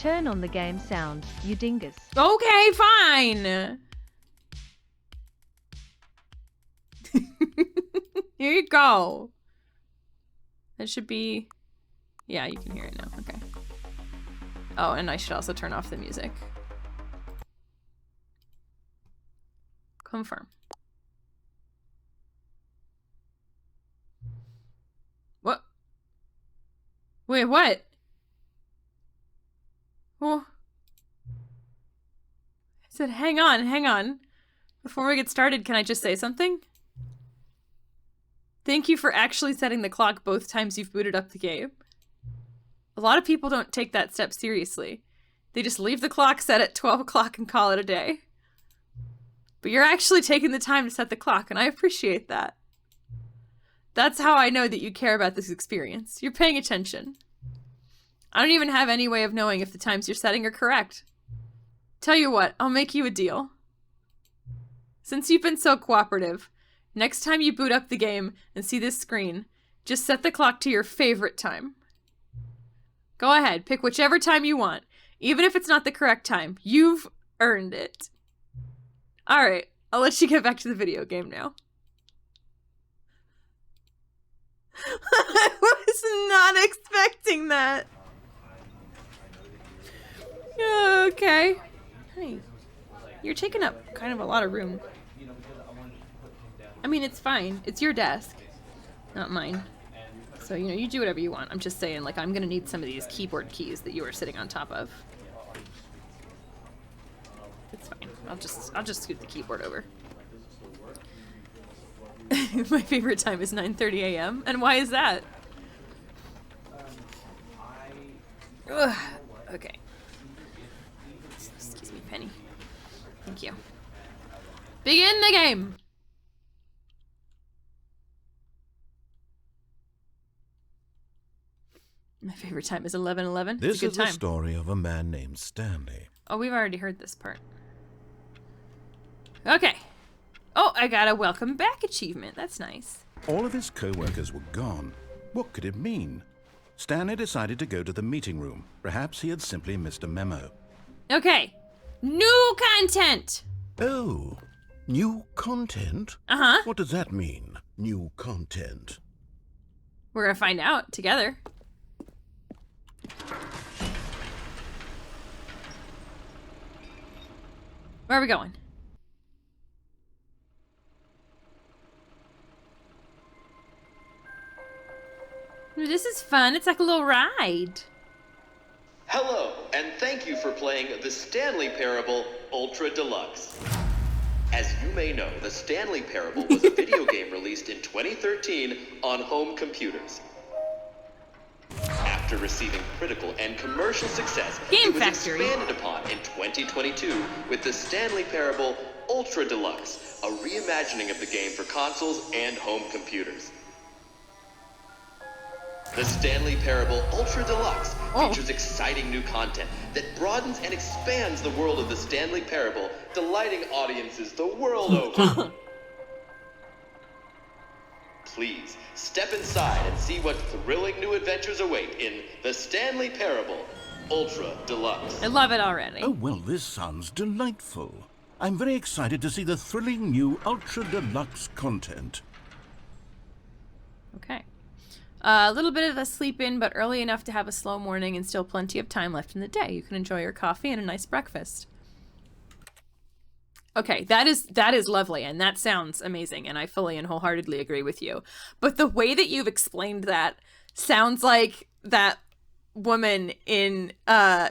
Turn on the game sound, you dingus. Okay, fine. Here you go. That should be... Yeah, you can hear it now. Okay. Oh, and I should also turn off the music. Confirm. What? Wait, what? Oh. I said, hang on. Before we get started, can I just say something? Thank you for actually setting the clock both times you've booted up the game. A lot of people don't take that step seriously. They just leave the clock set at 12 o'clock and call it a day. But you're actually taking the time to set the clock, and I appreciate that. That's how I know that you care about this experience. You're paying attention. I don't even have any way of knowing if the times you're setting are correct. Tell you what, I'll make you a deal. Since you've been so cooperative, next time you boot up the game and see this screen, just set the clock to your favorite time. Go ahead, pick whichever time you want. Even if it's not the correct time, you've earned it. Alright, I'll let you get back to the video game now. I was not expecting that. Okay. Hey, you're taking up kind of a lot of room. I mean, it's fine. It's your desk, not mine. So, you know, you do whatever you want. I'm just saying, like, I'm gonna need some of these keyboard keys that you were sitting on top of. It's fine. I'll just scoot the keyboard over. My favorite time is 9:30 a.m. And why is that? Ugh. Okay. Excuse me, Penny. Thank you. Begin the game! My favorite time is 11:11. This is the story of a man named Stanley. Oh, we've already heard this part. Okay. Oh, I got a welcome back achievement. That's nice. All of his co-workers were gone. What could it mean? Stanley decided to go to the meeting room. Perhaps he had simply missed a memo. Okay. New content! Oh, new content? Uh-huh. What does that mean, new content? We're gonna find out together. Where are we going? This is fun. It's like a little ride. Hello, and thank you for playing the Stanley Parable Ultra Deluxe. As you may know, the Stanley Parable was a video game released in 2013 on home computers. After receiving critical and commercial success, it was expanded upon in 2022 with the Stanley Parable Ultra Deluxe, a reimagining of the game for consoles and home computers. The Stanley Parable Ultra Deluxe features exciting new content that broadens and expands the world of the Stanley Parable, delighting audiences the world over. Please, step inside and see what thrilling new adventures await in the Stanley Parable Ultra Deluxe. I love it already. Oh, well, this sounds delightful. I'm very excited to see the thrilling new Ultra Deluxe content. Okay. A little bit of a sleep in, but early enough to have a slow morning and still plenty of time left in the day. You can enjoy your coffee and a nice breakfast. Okay, that is lovely, and that sounds amazing, and I fully and wholeheartedly agree with you. But the way that you've explained that sounds like that woman in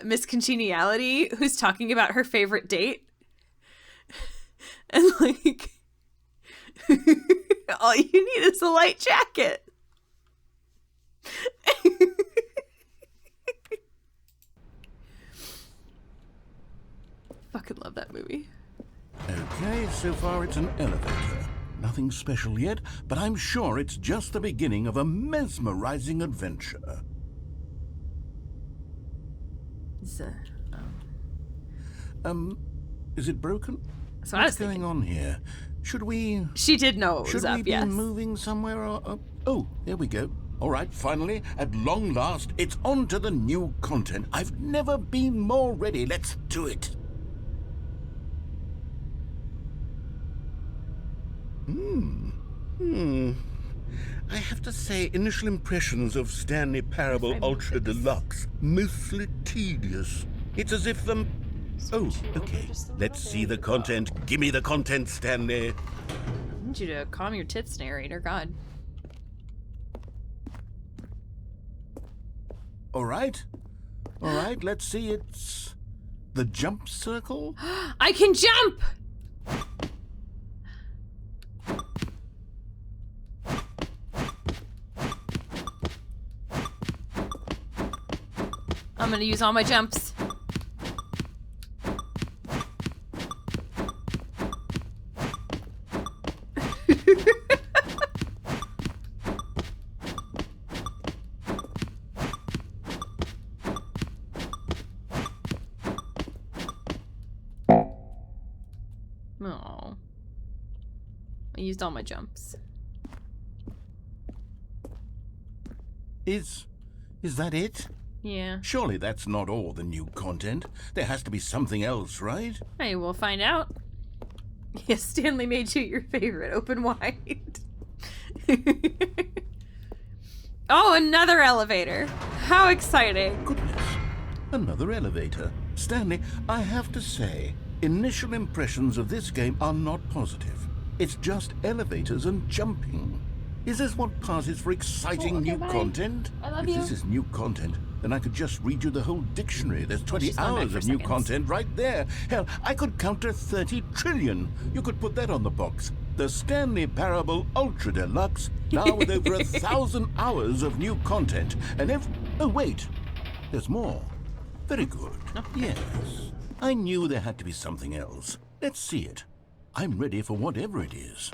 Miss Congeniality who's talking about her favorite date. And like, all you need is a light jacket. Fucking love that movie. Okay, so far it's an elevator. Nothing special yet, but I'm sure it's just the beginning of a mesmerizing adventure. Is it broken? So I was What's going on here? Should we... She did know it was up, yes. Should we be moving somewhere or... oh, there we go. All right, finally, at long last, it's on to the new content. I've never been more ready. Let's do it. I have to say, initial impressions of Stanley Parable Ultra Deluxe, mostly tedious. It's as if Oh, okay. Let's see the content. Give me the content, Stanley. I need you to calm your tits, narrator. God. All right, let's see. It's the jump circle. I can jump! I'm gonna use all my jumps. Oh. I used all my jumps. Is that it? Yeah. Surely that's not all the new content. There has to be something else, right? Hey, we'll find out. Yes, Stanley made you your favorite. Open wide. Oh, another elevator. How exciting. Goodness, another elevator. Stanley, I have to say, initial impressions of this game are not positive. It's just elevators and jumping. Is this what passes for exciting new content? I love if you. this is new content, then I could just read you the whole dictionary. There's 20 she's gone back hours for of new seconds. content right there. Hell, I could counter 30 trillion. You could put that on the box. The Stanley Parable Ultra Deluxe, now with over 1,000 hours of new content. And oh, wait. There's more. Very good. Yes. I knew there had to be something else. Let's see it. I'm ready for whatever it is.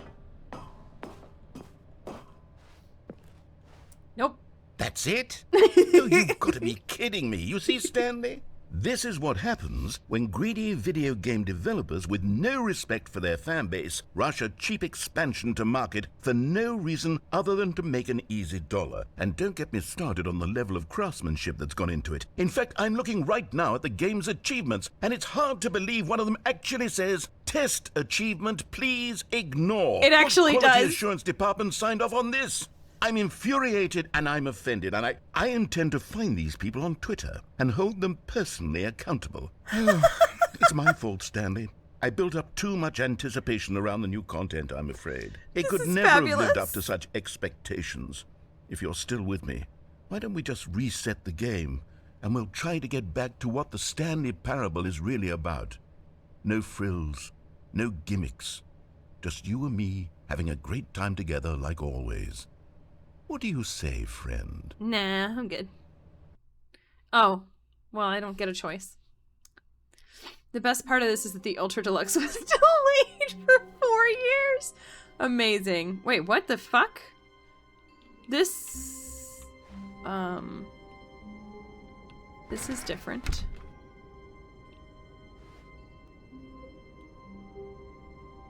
Nope. That's it? No, you've got to be kidding me. You see, Stanley? This is what happens when greedy video game developers with no respect for their fan base rush a cheap expansion to market for no reason other than to make an easy dollar. And don't get me started on the level of craftsmanship that's gone into it. In fact, I'm looking right now at the game's achievements, and it's hard to believe one of them actually says, "Test achievement, please ignore." It actually What quality does. assurance department signed off on this? I'm infuriated and I'm offended, and I intend to find these people on Twitter and hold them personally accountable. It's my fault, Stanley. I built up too much anticipation around the new content, I'm afraid. It could is never have fabulous. lived up to such expectations. If you're still with me, why don't we just reset the game and we'll try to get back to what the Stanley Parable is really about. No frills, no gimmicks. Just you and me having a great time together like always. What do you say, friend? Nah, I'm good. Oh, well, I don't get a choice. The best part of this is that the Ultra Deluxe was delayed for 4 years. Amazing. Wait, what the fuck? This... This is different.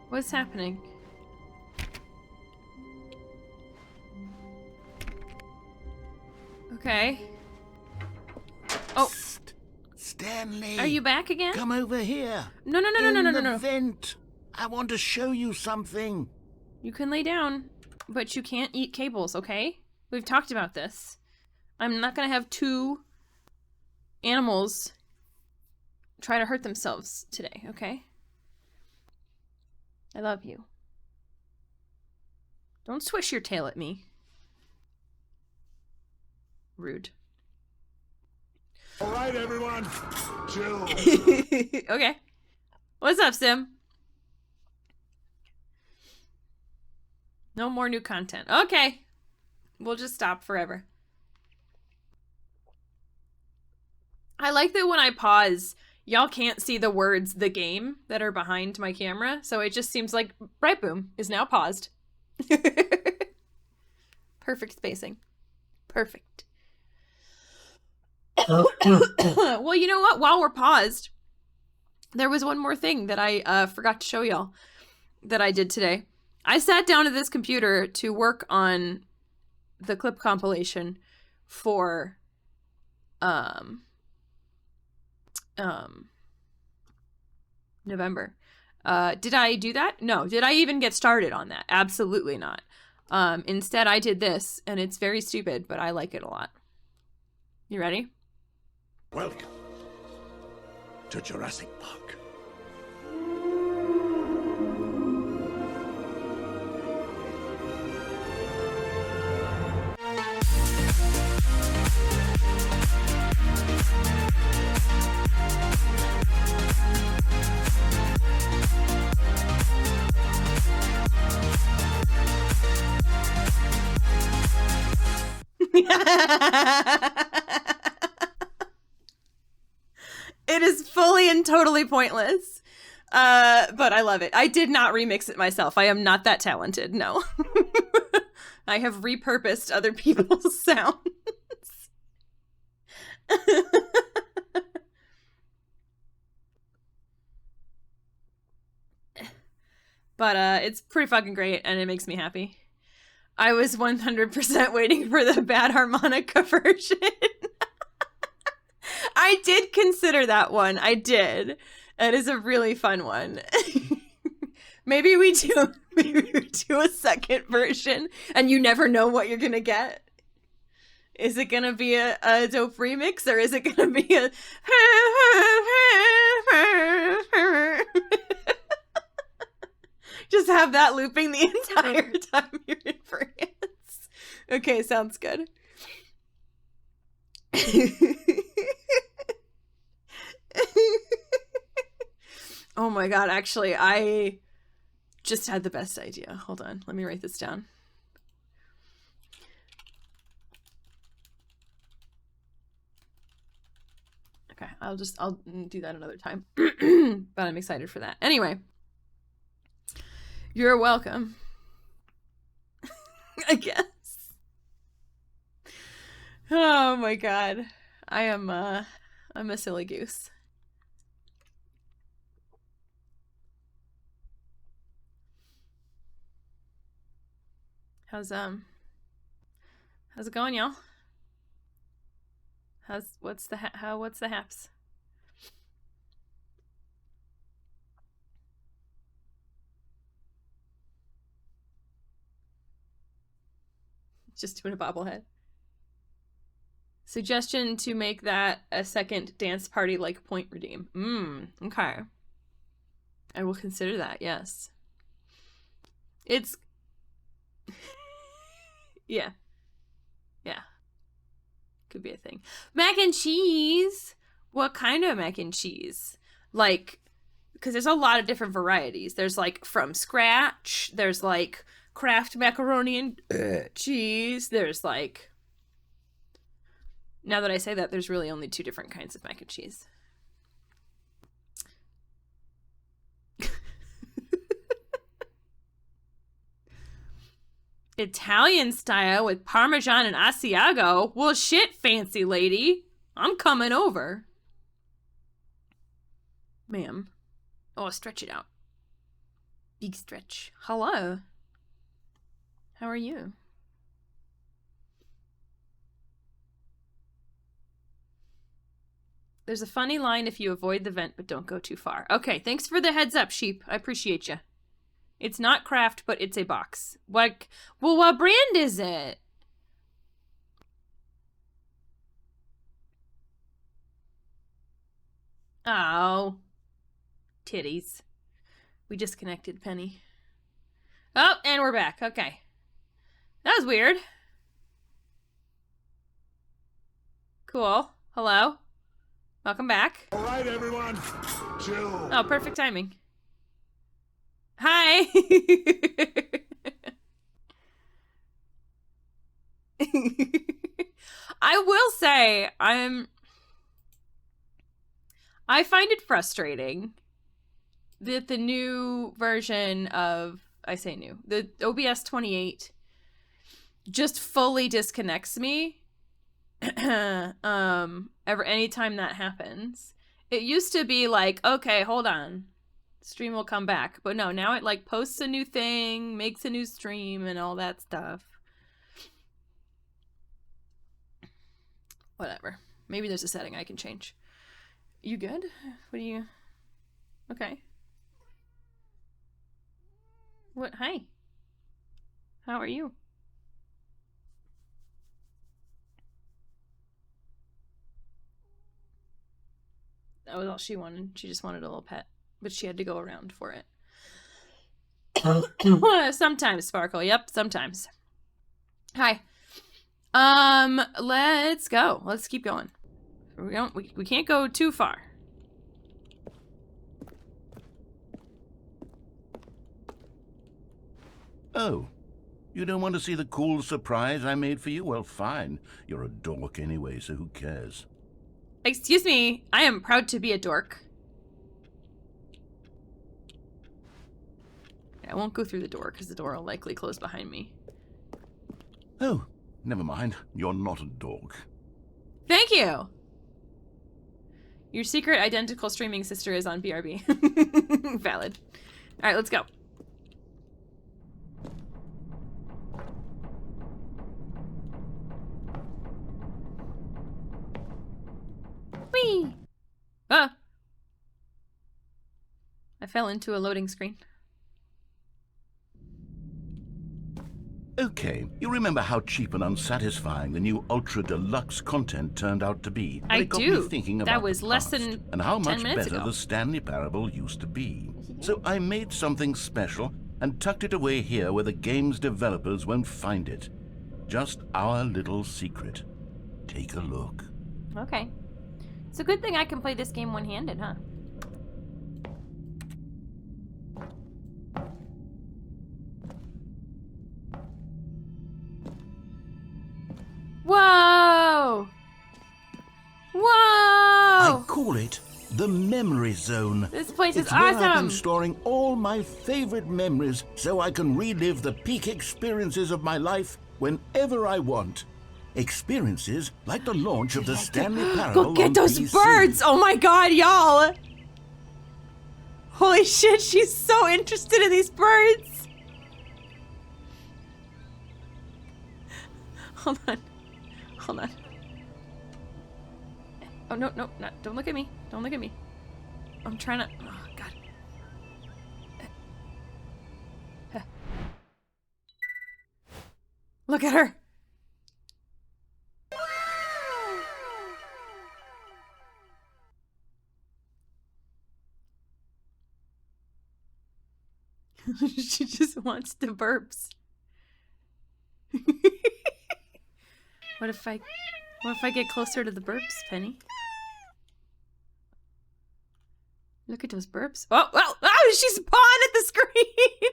What's happening? Okay. Oh, Stanley! are you back again? Come over here. No. In the vent. I want to show you something. You can lay down, but you can't eat cables, okay? We've talked about this. I'm not gonna have two animals try to hurt themselves today, okay? I love you. Don't swish your tail at me. Rude. All right, everyone, chill. Okay. What's up, Sim? No more new content. Okay. We'll just stop forever. I like that when I pause, y'all can't see the words "the game" that are behind my camera, so it just seems like Bright Boom is now paused. Perfect spacing. Perfect. Well, you know what? While we're paused, there was one more thing that I forgot to show y'all that I did today. I sat down at this computer to work on the clip compilation for November. Did I do that? No. Did I even get started on that? Absolutely not. Instead, I did this, and it's very stupid, but I like it a lot. You ready? Welcome to Jurassic Park. It is fully and totally pointless. But I love it. I did not remix it myself. I am not that talented. No. I have repurposed other people's sounds. But it's pretty fucking great, and it makes me happy. I was 100% waiting for the bad harmonica version. I did consider that one. I did. It is a really fun one. Maybe we do a second version, and you never know what you're gonna get. Is it gonna be a dope remix, or is it gonna be a just have that looping the entire time you're in France? Okay, sounds good. Oh my god, actually, I just had the best idea. Hold on, let me write this down. Okay, I'll do that another time. But I'm excited for that. Anyway, you're welcome. I guess. Oh my god. I'm a silly goose. How's it going, y'all? What's the haps? Just doing a bobblehead. Suggestion to make that a second dance party like point redeem. Okay. I will consider that, yes. It's... Yeah. Could be a thing. Mac and cheese! What kind of mac and cheese? Like, because there's a lot of different varieties. There's like from scratch. There's like Kraft macaroni and cheese. There's like... Now that I say that, there's really only 2 different kinds of mac and cheese. Italian style with Parmesan and Asiago? Well, shit, fancy lady. I'm coming over. Ma'am. Oh, stretch it out. Big stretch. Hello. How are you? There's a funny line if you avoid the vent but don't go too far. Okay, thanks for the heads up, sheep. I appreciate you. It's not Kraft, but it's a box. Like, well, what brand is it? Oh. Titties. We disconnected, Penny. Oh, and we're back. Okay. That was weird. Cool. Hello. Welcome back. All right, everyone, chill. Oh, perfect timing. Hi. I will say I find it frustrating that the new version of, I say new, the OBS 28 just fully disconnects me anytime that happens. It used to be like, okay, hold on, stream will come back, but no, now it like posts a new thing, makes a new stream and all that stuff. Whatever. Maybe there's a setting I can change. You good? What do you... Okay. What? Hi. How are you? That was all she wanted. She just wanted a little pet. But she had to go around for it. Sometimes, Sparkle. Yep, sometimes. Hi. Let's go. Let's keep going. We can't go too far. Oh, you don't want to see the cool surprise I made for you? Well, fine. You're a dork anyway, so who cares? Excuse me, I am proud to be a dork. I won't go through the door because the door will likely close behind me. Oh, never mind. You're not a dork. Thank you! Your secret identical streaming sister is on BRB. Valid. Alright, let's go. Whee! Ah! I fell into a loading screen. Okay, you remember how cheap and unsatisfying the new Ultra Deluxe content turned out to be? I It got do. me thinking That about was the less past than and how 10 much minutes better ago. the Stanley Parable used to be. So I made something special and tucked it away here where the game's developers won't find it. Just our little secret. Take a look. Okay. It's a good thing I can play this game one-handed, huh? Whoa! Whoa! I call it the Memory Zone. This place is It's where I've awesome! been storing all my favorite memories so I can relive the peak experiences of my life whenever I want. Experiences like the launch of the Stanley Parable Go get on those PC. birds! Oh my god, y'all! Holy shit, she's so interested in these birds! Hold on. Hold on. Oh, no, no, no, don't look at me. Don't look at me. I'm trying to... Oh, God. Look at her! She just wants the burps. What if I get closer to the burps, Penny? Look at those burps. Oh, oh, oh, she's pawing at the screen.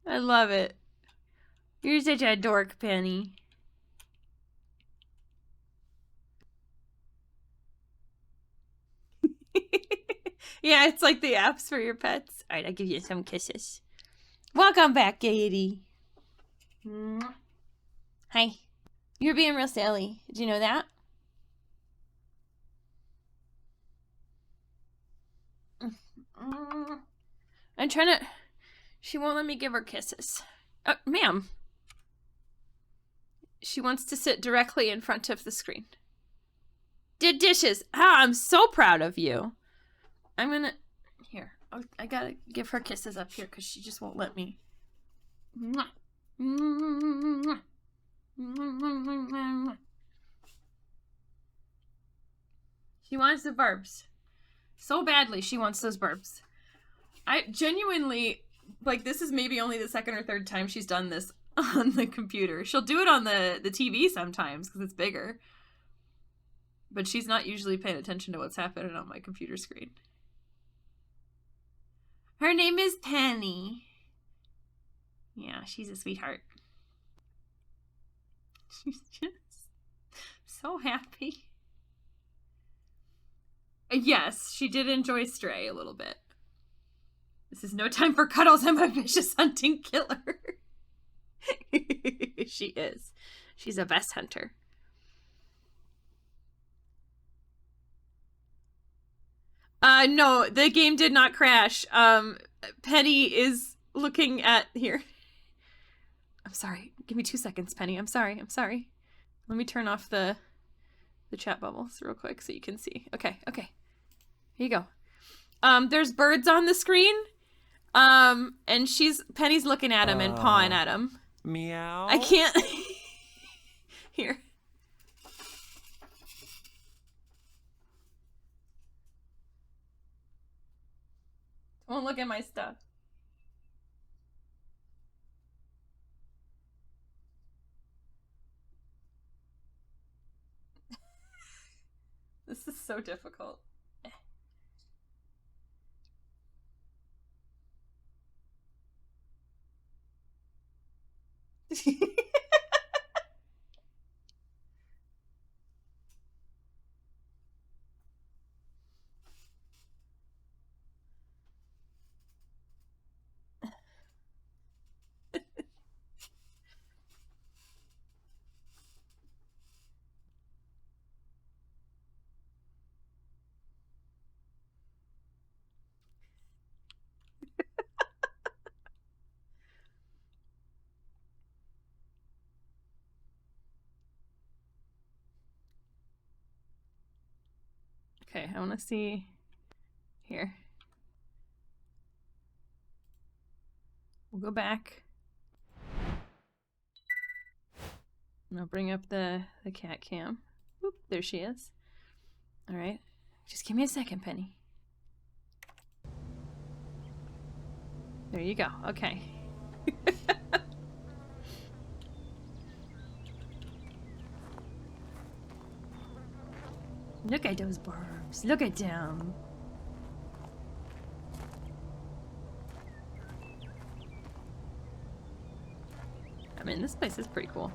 I love it. You're such a dork, Penny. Yeah, it's like the apps for your pets. All right, I'll give you some kisses. Welcome back, Gaiety. Hi. You're being real silly. Did you know that? I'm trying to... She won't let me give her kisses. Ma'am. She wants to sit directly in front of the screen. Did dishes. Ah, I'm so proud of you. I'm gonna... Here. I gotta give her kisses up here because she just won't let me. She wants the burps. So badly she wants those burps. I genuinely... Like, this is maybe only the second or third time she's done this on the computer. She'll do it on the TV sometimes because it's bigger. But she's not usually paying attention to what's happening on my computer screen. Her name is Penny. Yeah, she's a sweetheart. She's just so happy. Yes, she did enjoy Stray a little bit. This is no time for cuddles. I'm a vicious hunting killer. She is. She's a best hunter. No, the game did not crash. Penny is looking at here. I'm sorry. Give me 2 seconds, Penny. I'm sorry. Let me turn off the chat bubbles real quick so you can see. Okay. Here you go. There's birds on the screen. And Penny's looking at him and pawing at him. Meow. I can't. Here. Don't look at my stuff. This is so difficult. Okay, I want to see here. We'll go back. And I'll bring up the cat cam. Oop, there she is. All right. Just give me a second, Penny. There you go. Okay. Look at those birds. Look at them. I mean, this place is pretty cool.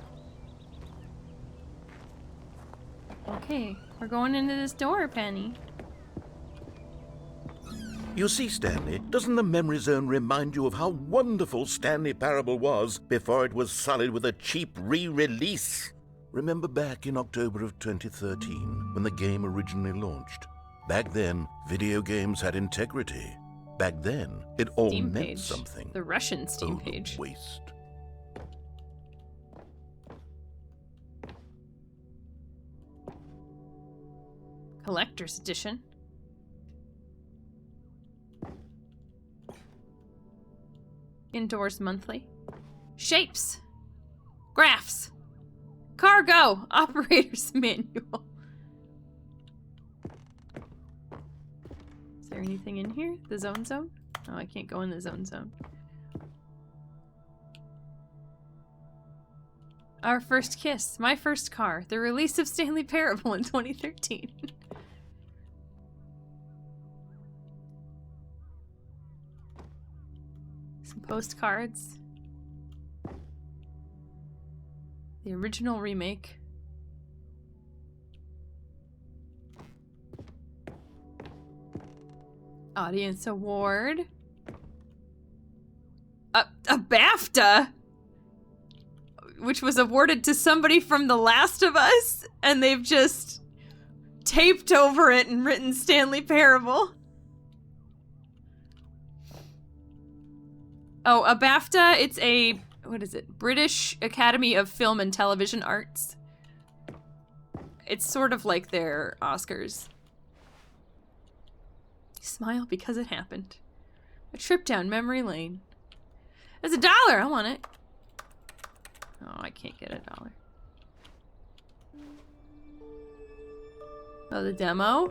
Okay, we're going into this door, Penny. You see, Stanley, doesn't the memory zone remind you of how wonderful Stanley Parable was before it was sullied with a cheap re-release? Remember back in October of 2013, when the game originally launched? Back then, video games had integrity. Back then, it all Steam meant page. something. The Russian Steam Oh, the page. waste. Collector's edition. Indoors monthly. Shapes. Graphs. Cargo. Operator's manual. Is there anything in here? The zone? Oh, I can't go in the zone. Our first kiss. My first car. The release of Stanley Parable in 2013. Some postcards. The original remake. Audience award. A BAFTA, which was awarded to somebody from The Last of Us, and they've just taped over it and written Stanley Parable. Oh, a BAFTA, it's a, what is it? British Academy of Film and Television Arts. It's sort of like their Oscars. Smile because it happened. A trip down memory lane. It's $1. I want it. Oh, I can't get $1. Oh, the demo?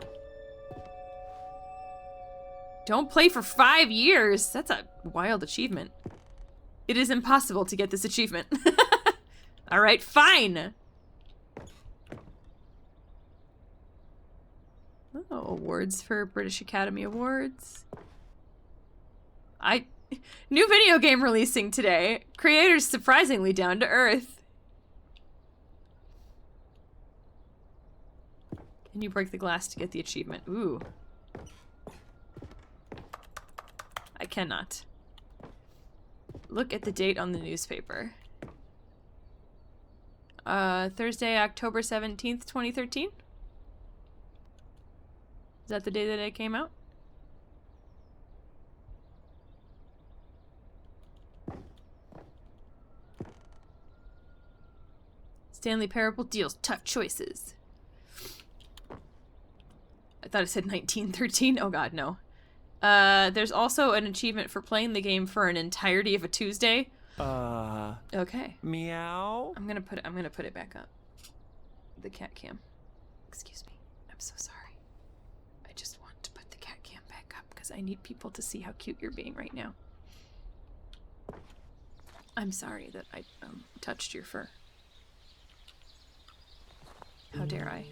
Don't play for 5 years. That's a wild achievement. It is impossible to get this achievement. All right, fine. Oh, awards for British Academy Awards. New video game releasing today. Creators surprisingly down to earth. Can you break the glass to get the achievement? Ooh. I cannot. Look at the date on the newspaper. Thursday, October 17th, 2013? Is that the day that it came out? Stanley Parable deals tough choices. I thought it said 1913. Oh god, no. There's also an achievement for playing the game for an entirety of a Tuesday. Okay. Meow. I'm gonna put it back up. The cat cam. Excuse me. I'm so sorry. I just want to put the cat cam back up because I need people to see how cute you're being right now. I'm sorry that I touched your fur. How dare I?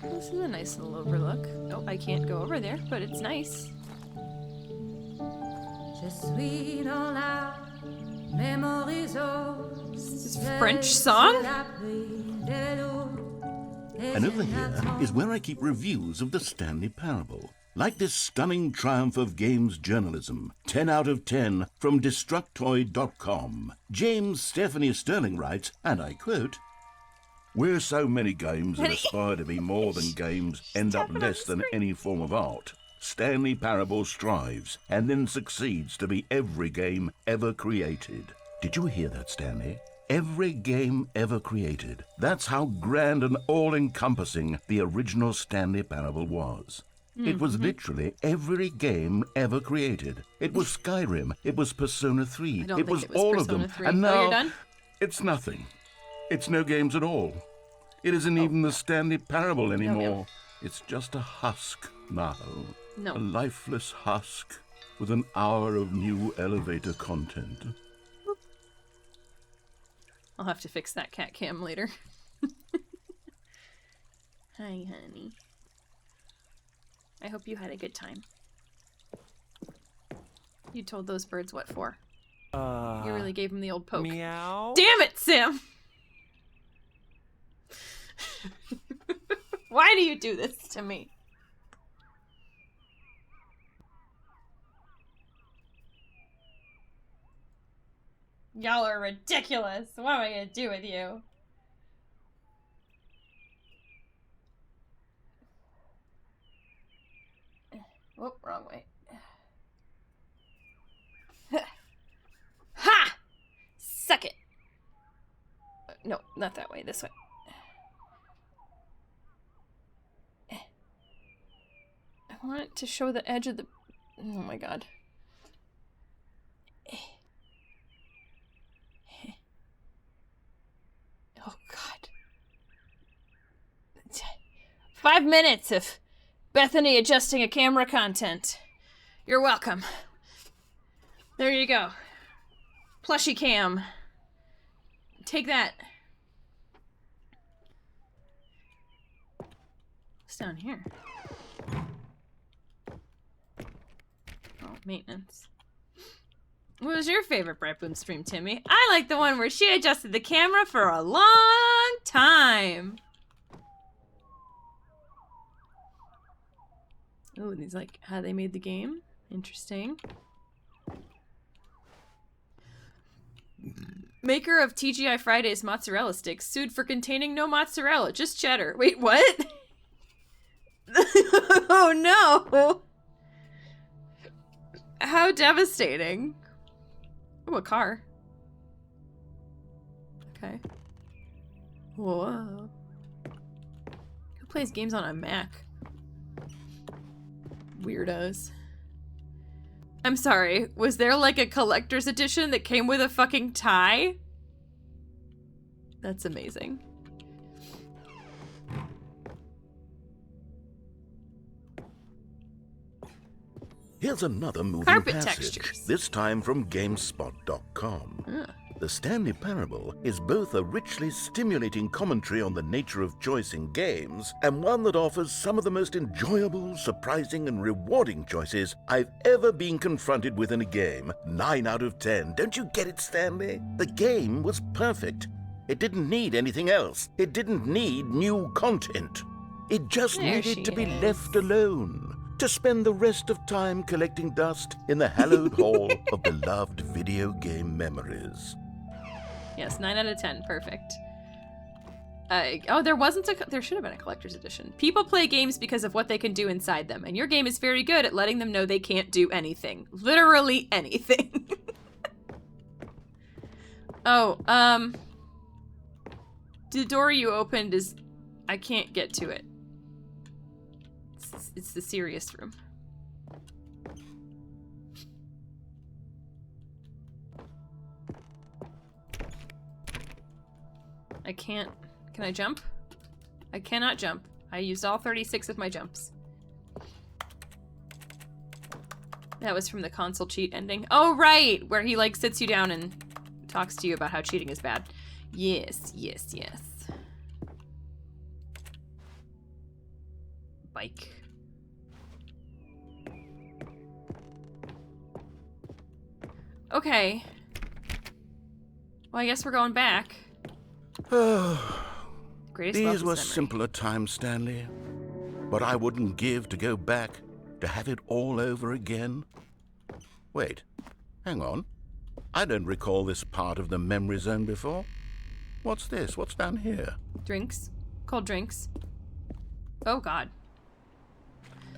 This is a nice little overlook. Oh, I can't go over there, but it's nice. This French song? And over here is where I keep reviews of the Stanley Parable. Like this stunning triumph of games journalism, 10 out of 10 from Destructoid.com. James Stephanie Sterling writes, and I quote, "Where so many games that aspire to be more than games end up less than any form of art, Stanley Parable strives and then succeeds to be every game ever created." Did you hear that, Stanley? Every game ever created. That's how grand and all-encompassing the original Stanley Parable was. It was literally every game ever created. It was Skyrim. It was Persona 3. It was all Persona of them. 3. And Oh, now you're done? it's nothing. It's no games at all. It isn't even the Stanley Parable anymore. It's just a husk now. No. A lifeless husk with an hour of new elevator content. I'll have to fix that cat cam later. Hi, honey. I hope you had a good time. You told those birds what for? You really gave them the old poke. Meow. Damn it, Sam! Why do you do this to me? Y'all are ridiculous. What am I gonna do with you? Whoop, wrong way. Ha! Suck it! No, not that way, this way. I want it to show the edge of the... Oh my god. Oh god. 5 minutes of Bethany adjusting a camera content. You're welcome. There you go. Plushie cam. Take that. What's down here? Oh, maintenance. What was your favorite Bright Boom stream, Timmy? I like the one where she adjusted the camera for a long time. Oh, these like how they made the game. Interesting. Maker of TGI Fridays mozzarella sticks sued for containing no mozzarella, just cheddar. Wait, what? Oh no! How devastating. Oh, a car. Okay. Whoa. Who plays games on a Mac? Weirdos. I'm sorry, was there like a collector's edition that came with a fucking tie? That's amazing. Here's another moving Carpet passage, textures. this time from GameSpot.com. The Stanley Parable is both a richly stimulating commentary on the nature of choice in games and one that offers some of the most enjoyable, surprising, and rewarding choices I've ever been confronted with in a game. 9 out of 10. Don't you get it, Stanley? The game was perfect. It didn't need anything else. It didn't need new content. It just There she needed to be is. left alone, to spend the rest of time collecting dust in the hallowed hall of beloved video game memories. Yes, 9 out of 10. Perfect. Oh, there should have been a collector's edition. People play games because of what they can do inside them, and your game is very good at letting them know they can't do anything. Literally anything. Oh, The door you opened is... I can't get to it. It's the serious room. I can't... Can I jump? I cannot jump. I used all 36 of my jumps. That was from the console cheat ending. Oh, right! Where he, like, sits you down and talks to you about how cheating is bad. Yes, yes, yes. Bike. Okay. Well, I guess we're going back. Greatest love These is were memory. simpler times, Stanley. But I wouldn't give to go back, to have it all over again. Wait, hang on. I don't recall this part of the memory zone before. What's this? What's down here? Drinks. Cold drinks. Oh, God.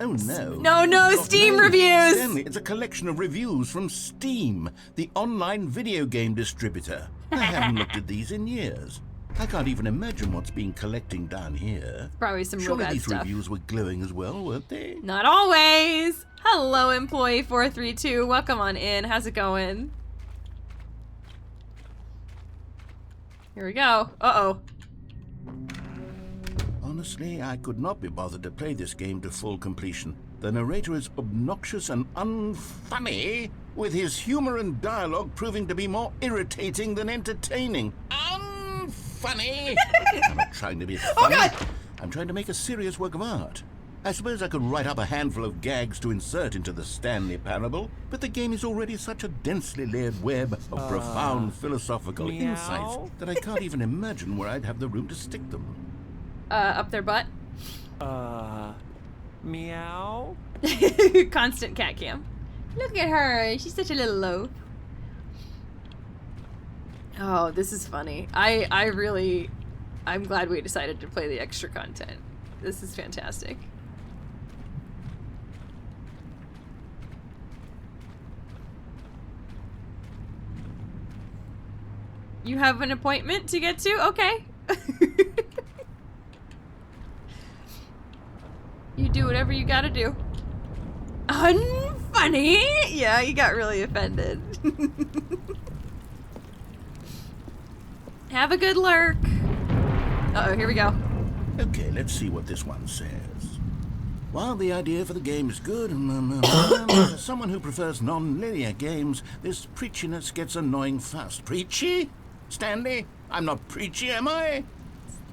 Oh, no. No, Oh, Steam no. reviews! Stanley, it's a collection of reviews from Steam, the online video game distributor. I haven't looked at these in years. I can't even imagine what's been collecting down here. Probably some real Surely bad these stuff. reviews were glowing as well, weren't they? Not always! Hello, employee 432. Welcome on in. How's it going? Here we go. Uh-oh. Honestly, I could not be bothered to play this game to full completion. The narrator is obnoxious and unfunny, with his humor and dialogue proving to be more irritating than entertaining. Unfunny! I'm not trying to be funny. Oh, God! I'm trying to make a serious work of art. I suppose I could write up a handful of gags to insert into the Stanley parable, but the game is already such a densely layered web of profound philosophical insights that I can't even imagine where I'd have the room to stick them. Up their butt. Meow? Constant cat cam. Look at her. She's such a little loaf. Oh, this is funny. I'm glad we decided to play the extra content. This is fantastic. You have an appointment to get to? Okay. You do whatever you gotta do. Unfunny? Yeah, you got really offended. Have a good lurk. Uh-oh, here we go. Okay, let's see what this one says. While the idea for the game is good, as someone who prefers non-linear games, this preachiness gets annoying fast. Preachy? Stanley? I'm not preachy, am I?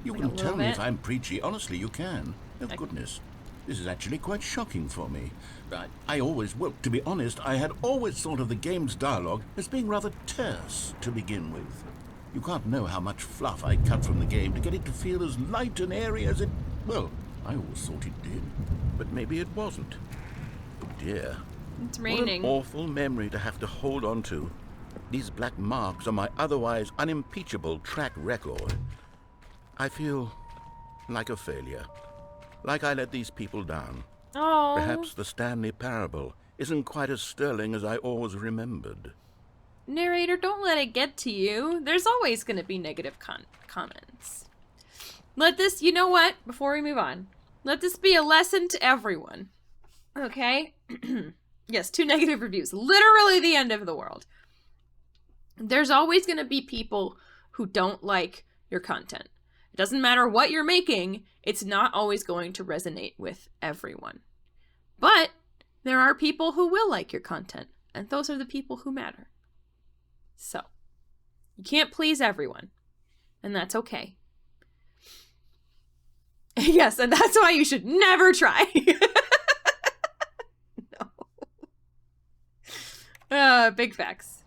You A can little tell me bit. if I'm preachy. Honestly, you can. Oh, goodness. This is actually quite shocking for me. To be honest, I had always thought of the game's dialogue as being rather terse to begin with. You can't know how much fluff I cut from the game to get it to feel as light and airy as it... Well, I always thought it did. But maybe it wasn't. Oh dear. It's What raining. an awful memory to have to hold on to. These black marks are my otherwise unimpeachable track record. I feel like a failure. Like I let these people down. Oh. Perhaps the Stanley parable isn't quite as sterling as I always remembered. Narrator, don't let it get to you. There's always going to be negative comments. Let this, you know what? Before we move on, let this be a lesson to everyone. Okay? Yes, 2 negative reviews. Literally the end of the world. There's always going to be people who don't like your content. It doesn't matter what you're making, it's not always going to resonate with everyone. But there are people who will like your content, and those are the people who matter. So, you can't please everyone, and that's okay. Yes, and that's why you should never try. No. Big facts.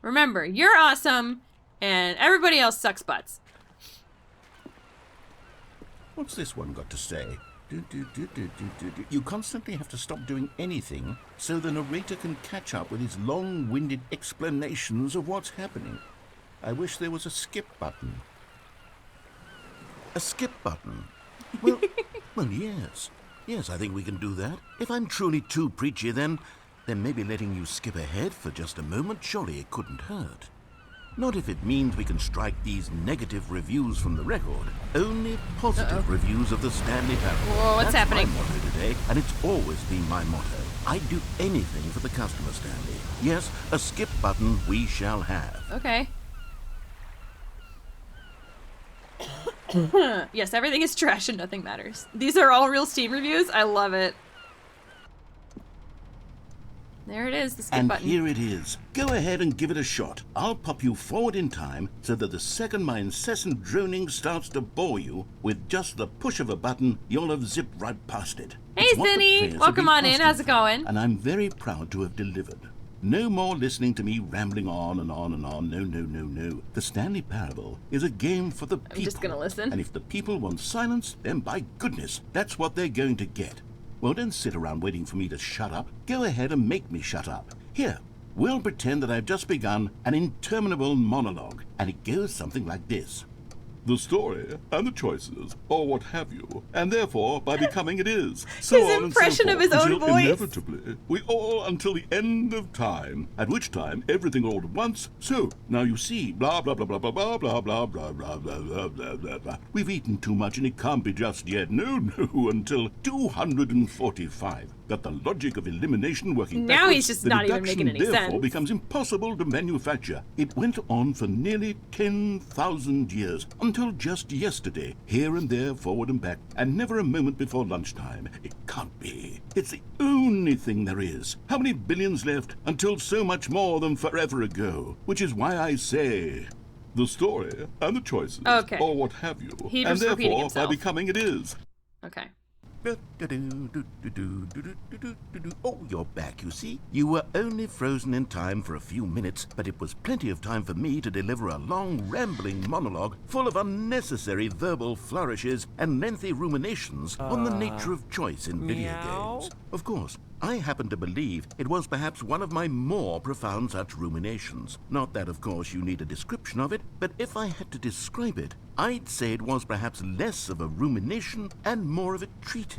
Remember, you're awesome, and everybody else sucks butts. What's this one got to say? You constantly have to stop doing anything so the narrator can catch up with his long-winded explanations of what's happening. I wish there was a skip button. A skip button? Well, yes. Yes, I think we can do that. If I'm truly too preachy, then maybe letting you skip ahead for just a moment, surely it couldn't hurt. Not if it means we can strike these negative reviews from the record. Only positive reviews of the Stanley Parable. Whoa, what's That's happening? my motto today, and it's always been my motto. I'd do anything for the customer, Stanley. Yes, a skip button we shall have. Okay. Yes, everything is trash and nothing matters. These are all real Steam reviews. I love it. There it is, the skip And button. here it is. Go ahead and give it a shot. I'll pop you forward in time so that the second my incessant droning starts to bore you, with just the push of a button, you'll have zipped right past it. Hey, It's what the Zinni! players have Welcome been on in. asking How's it for, going? And I'm very proud to have delivered. No more listening to me rambling on and on and on. No, no, no, no. The Stanley Parable is a game for the people. I'm just gonna listen. And if the people want silence, then by goodness, that's what they're going to get. Well, don't sit around waiting for me to shut up. Go ahead and make me shut up. Here, we'll pretend that I've just begun an interminable monologue, and it goes something like this. The story and the choices, or what have you, and therefore, by becoming it is. So His on impression and of so forth, his own until voice. inevitably, we all until the end of time, at which time everything all at once. So, now you see, blah, blah, blah, blah, blah, blah, blah, blah, blah, blah, blah, blah, blah, blah, blah. We've eaten too much and it can't be just yet. No, no, until 245. That the logic of elimination working Now backwards, he's just the not even deduction making any therefore sense. becomes impossible to manufacture. It went on for nearly 10,000 years, until just yesterday, here and there, forward and back, and never a moment before lunchtime. It can't be. It's the only thing there is. How many billions left until so much more than forever ago? Which is why I say, the story and the choices, Okay. or what have you, He and was repeating therefore, by himself. becoming it is. Okay. Oh, you're back, you see. You were only frozen in time for a few minutes, but it was plenty of time for me to deliver a long, rambling monologue full of unnecessary verbal flourishes and lengthy ruminations on the nature of choice in video games. Of course, I happen to believe it was perhaps one of my more profound such ruminations. Not that, of course, you need a description of it, but if I had to describe it, I'd say it was perhaps less of a rumination and more of a treatise.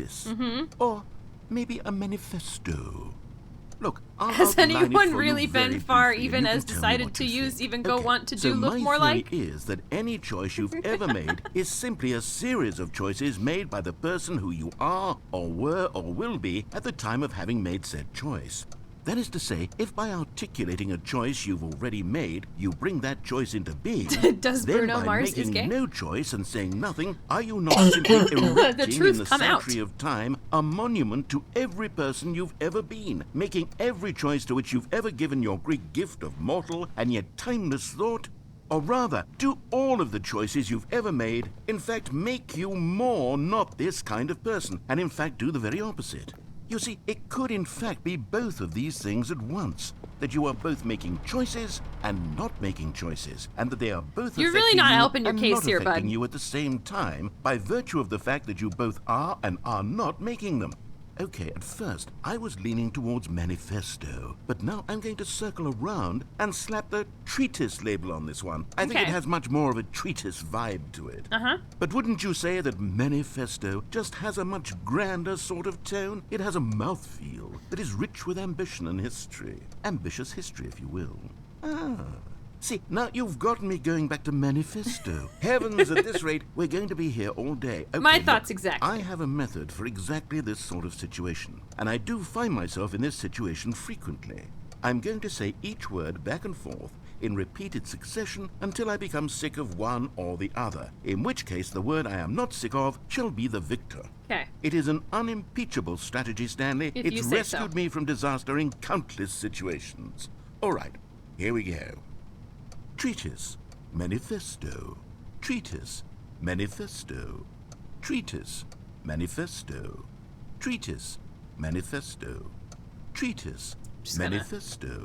Or maybe a manifesto. Look, I'll Has outline it anyone for really you very been far briefly, and even you can as tell me decided what to you use think. even go want to do So look my more theory like? is that any choice you've ever made is simply a series of choices made by the person who you are, or were, or will be at the time of having made said choice. That is to say, if by articulating a choice you've already made, you bring that choice into being, Does then Bruno by Mars is making gay? no choice and saying nothing, are you not simply erecting truth in the come out. sanctuary of time a monument to every person you've ever been, making every choice to which you've ever given your Greek gift of mortal and yet timeless thought? Or rather, do all of the choices you've ever made, in fact, make you more not this kind of person, and in fact do the very opposite? You see, it could in fact be both of these things at once. That you are both making choices and not making choices, and that they are both You're really affecting not you helping your and case not here, affecting bud. you at the same time by virtue of the fact that you both are and are not making them. Okay, at first, I was leaning towards manifesto, but now I'm going to circle around and slap the treatise label on this one. I think it Okay. has much more of a treatise vibe to it. Uh-huh. But wouldn't you say that manifesto just has a much grander sort of tone? It has a mouthfeel that is rich with ambition and history. Ambitious history, if you will. Ah. See, now you've gotten me going back to manifesto. Heavens, at this rate, we're going to be here all day. Okay, My look, thoughts exactly. I have a method for exactly this sort of situation, and I do find myself in this situation frequently. I'm going to say each word back and forth in repeated succession until I become sick of one or the other, in which case the word I am not sick of shall be the victor. Okay. It is an unimpeachable strategy, Stanley. If you It's say rescued so. me from disaster in countless situations. All right, here we go. Treatise, manifesto. Treatise, manifesto. Treatise, manifesto. Treatise, manifesto. Treatise, Just gonna- manifesto.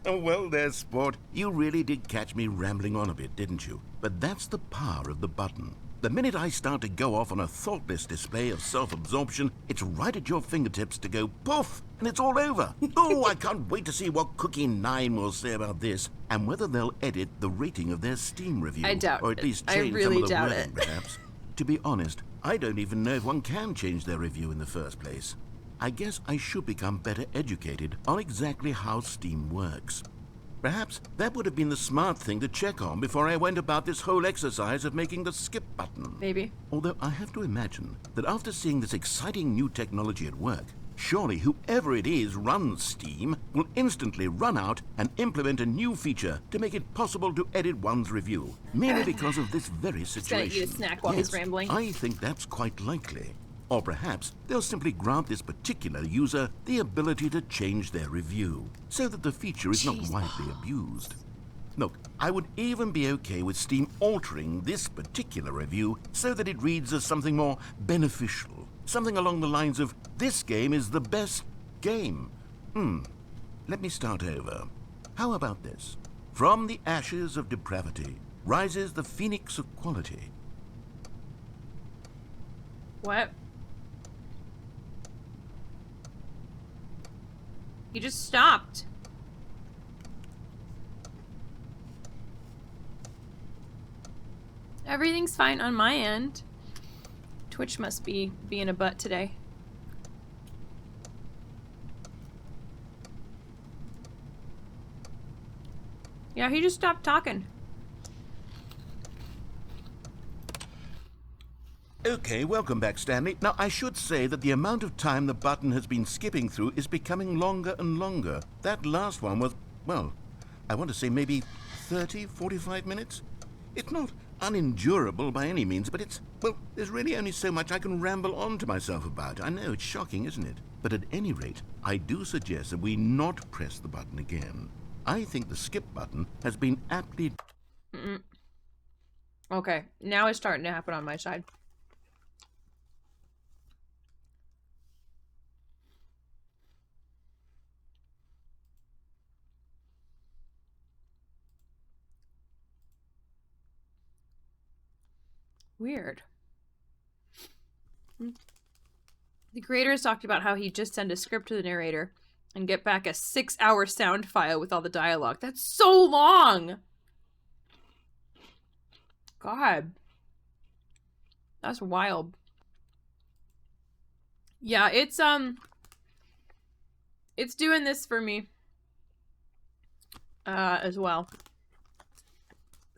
Well there, sport. You really did catch me rambling on a bit, didn't you? But that's the power of the button. The minute I start to go off on a thoughtless display of self-absorption, it's right at your fingertips to go poof, and it's all over. Oh, I can't wait to see what Cookie 9 will say about this, and whether they'll edit the rating of their Steam review. I doubt or at it. least I change really some of the doubt wording, it. perhaps. To be honest, I don't even know if one can change their review in the first place. I guess I should become better educated on exactly how Steam works. Perhaps that would have been the smart thing to check on before I went about this whole exercise of making the skip button. Maybe. Although I have to imagine that after seeing this exciting new technology at work, surely whoever it is runs Steam will instantly run out and implement a new feature to make it possible to edit one's review, merely because of this very situation. Gonna eat a snack while he's rambling. I think that's quite likely. Or perhaps they'll simply grant this particular user the ability to change their review, so that the feature is not widely abused. Look, I would even be okay with Steam altering this particular review so that it reads as something more beneficial. Something along the lines of, this game is the best game. Let me start over. How about this? From the ashes of depravity rises the phoenix of quality. What? He just stopped. Everything's fine on my end. Twitch must be being a butt today. Yeah, he just stopped talking. Okay, welcome back, Stanley. Now, I should say that the amount of time the button has been skipping through is becoming longer and longer. That last one was, well, I want to say maybe 30, 45 minutes? It's not unendurable by any means, but it's, well, there's really only so much I can ramble on to myself about. I know, it's shocking, isn't it? But at any rate, I do suggest that we not press the button again. I think the skip button has been aptly... Okay, now it's starting to happen on my side. Weird. The creator has talked about how he just send a script to the narrator and get back a 6-hour sound file with all the dialogue. That's so long! God. That's wild. Yeah, it's doing this for me. As well.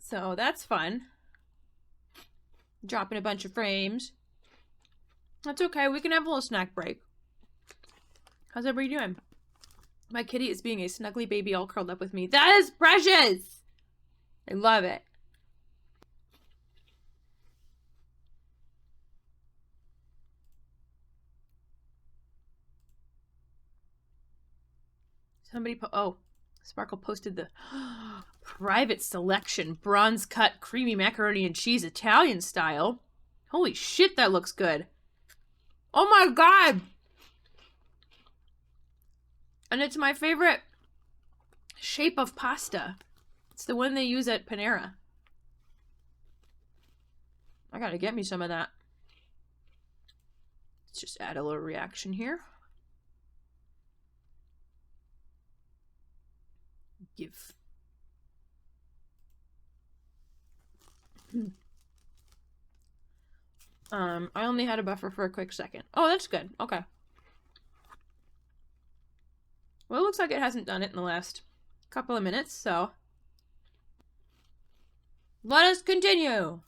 So that's fun. Dropping a bunch of frames. That's okay, we can have a little snack break. How's everybody doing? My kitty is being a snuggly baby all curled up with me. That is precious! I love it. Somebody Sparkle posted the private selection bronze cut creamy macaroni and cheese Italian style. Holy shit, that looks good. Oh my god! And it's my favorite shape of pasta. It's the one they use at Panera. I gotta get me some of that. Let's just add a little reaction here. Give. I only had a buffer for a quick second. Oh, that's good. Okay. Well, it looks like it hasn't done it in the last couple of minutes, so let us continue.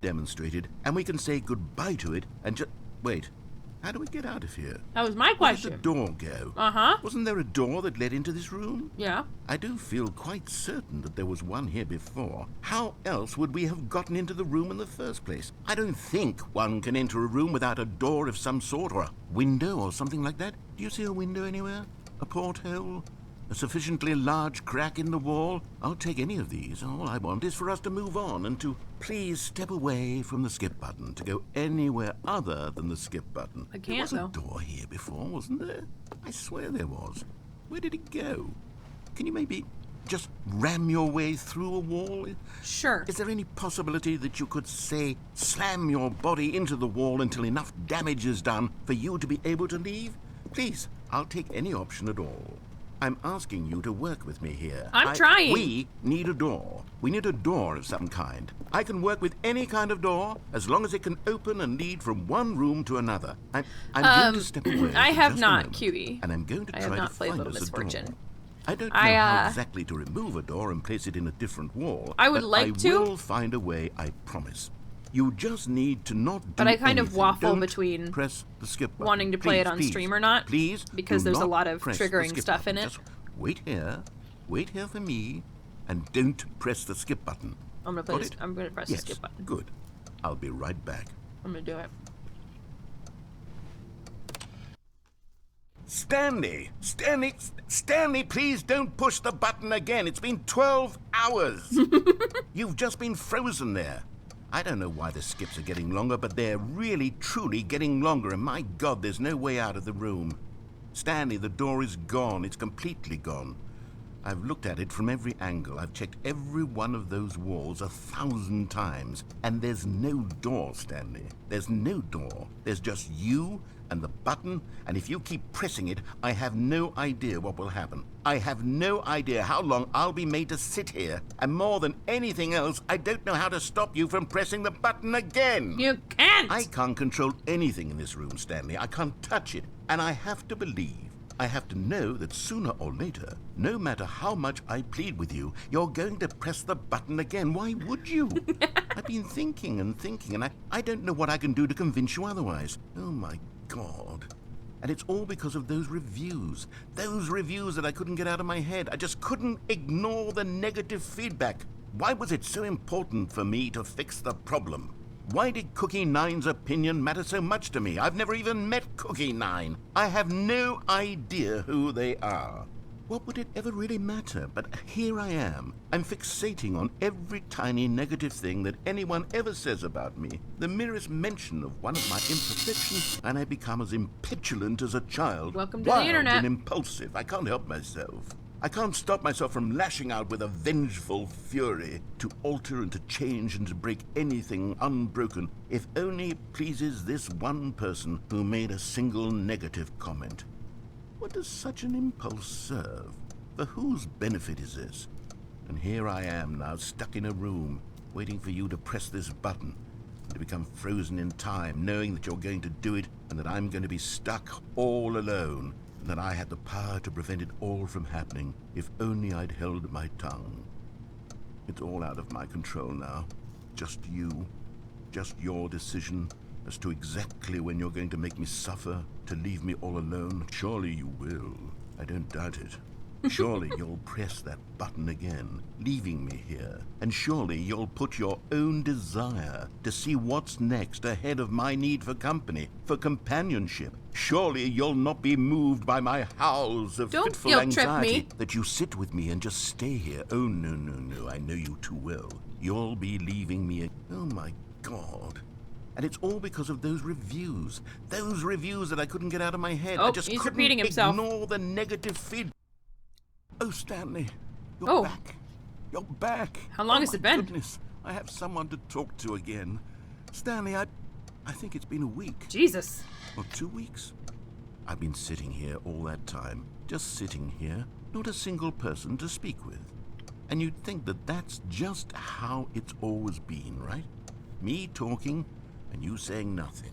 Demonstrated, and we can say goodbye to it and just wait. How do we get out of here? That was my Where did question. the door go? Uh-huh. Wasn't there a door that led into this room? Yeah. I do feel quite certain that there was one here before. How else would we have gotten into the room in the first place? I don't think one can enter a room without a door of some sort, or a window or something like that. Do you see a window anywhere? A porthole? A sufficiently large crack in the wall? I'll take any of these. All I want is for us to move on and to please step away from the skip button, to go anywhere other than the skip button. I can't, There was though. a door here before, wasn't there? I swear there was. Where did it go? Can you maybe just ram your way through a wall? Sure. Is there any possibility that you could, say, slam your body into the wall until enough damage is done for you to be able to leave? Please, I'll take any option at all. I'm asking you to work with me here. I'm trying. We need a door. We need a door of some kind. I can work with any kind of door as long as it can open and lead from one room to another. I'm going to step away. I for have just a not, moment, QE. And I'm going to I have try not to played find Little us a door. Misfortune. I don't know how exactly to remove a door and place it in a different wall. I would but like to. I will find a way, I promise. You just need to not do But I kind of anything. waffle Don't between press the skip button. wanting to play it on Please, stream or not. Please, because do there's a not lot of press the triggering skip stuff button. in it. Just wait here for me, and don't press the skip button. I'm gonna Got it? I'm gonna press Yes, the skip button. good. I'll be right back. I'm gonna do it. Stanley, please don't push the button again. It's been 12 hours. You've just been frozen there. I don't know why the skips are getting longer, but they're really, truly getting longer, and my God, there's no way out of the room. Stanley, the door is gone. It's completely gone. I've looked at it from every angle. I've checked every one of those walls 1,000 times, and there's no door, Stanley. There's no door. There's just you and the button, and if you keep pressing it, I have no idea what will happen. I have no idea how long I'll be made to sit here, and more than anything else, I don't know how to stop you from pressing the button again. You can't! I can't control anything in this room, Stanley. I can't touch it, and I have to believe, I have to know that sooner or later, no matter how much I plead with you, you're going to press the button again. Why would you? I've been thinking, and I don't know what I can do to convince you otherwise. Oh, my God. And it's all because of those reviews that I couldn't get out of my head. I just couldn't ignore the negative feedback. Why was it so important for me to fix the problem? Why did Cookie Nine's opinion matter so much to me? I've never even met Cookie Nine. I have no idea who they are. What would it ever really matter? But here I am. I'm fixating on every tiny negative thing that anyone ever says about me. The merest mention of one of my imperfections, and I become as impetulant as a child. Welcome to the wild internet. and impulsive. I can't help myself. I can't stop myself from lashing out with a vengeful fury to alter and to change and to break anything unbroken, if only it pleases this one person who made a single negative comment. What does such an impulse serve? For whose benefit is this? And here I am now, stuck in a room, waiting for you to press this button, and to become frozen in time, knowing that you're going to do it, and that I'm going to be stuck all alone, and that I had the power to prevent it all from happening, if only I'd held my tongue. It's all out of my control now. Just you. Just your decision as to exactly when you're going to make me suffer, to leave me all alone. Surely you will. I don't doubt it. Surely you'll press that button again, leaving me here. And surely you'll put your own desire to see what's next ahead of my need for company, for companionship. Surely you'll not be moved by my howls of Don't fitful guilt trip anxiety me. that you sit with me and just stay here. Oh, no, I know you too well. You'll be leaving me. Oh, my God. And it's all because of those reviews that I couldn't get out of my head. Oh, I just he's couldn't repeating himself. ignore the negative feedback. Oh, Stanley, you're Oh. back. You're back. How long has my it been? Goodness, I have someone to talk to again. Stanley, I think it's been a week. Jesus. Or 2 weeks. I've been sitting here all that time, just sitting here, not a single person to speak with. And you'd think that that's just how it's always been, right? Me talking and you saying nothing.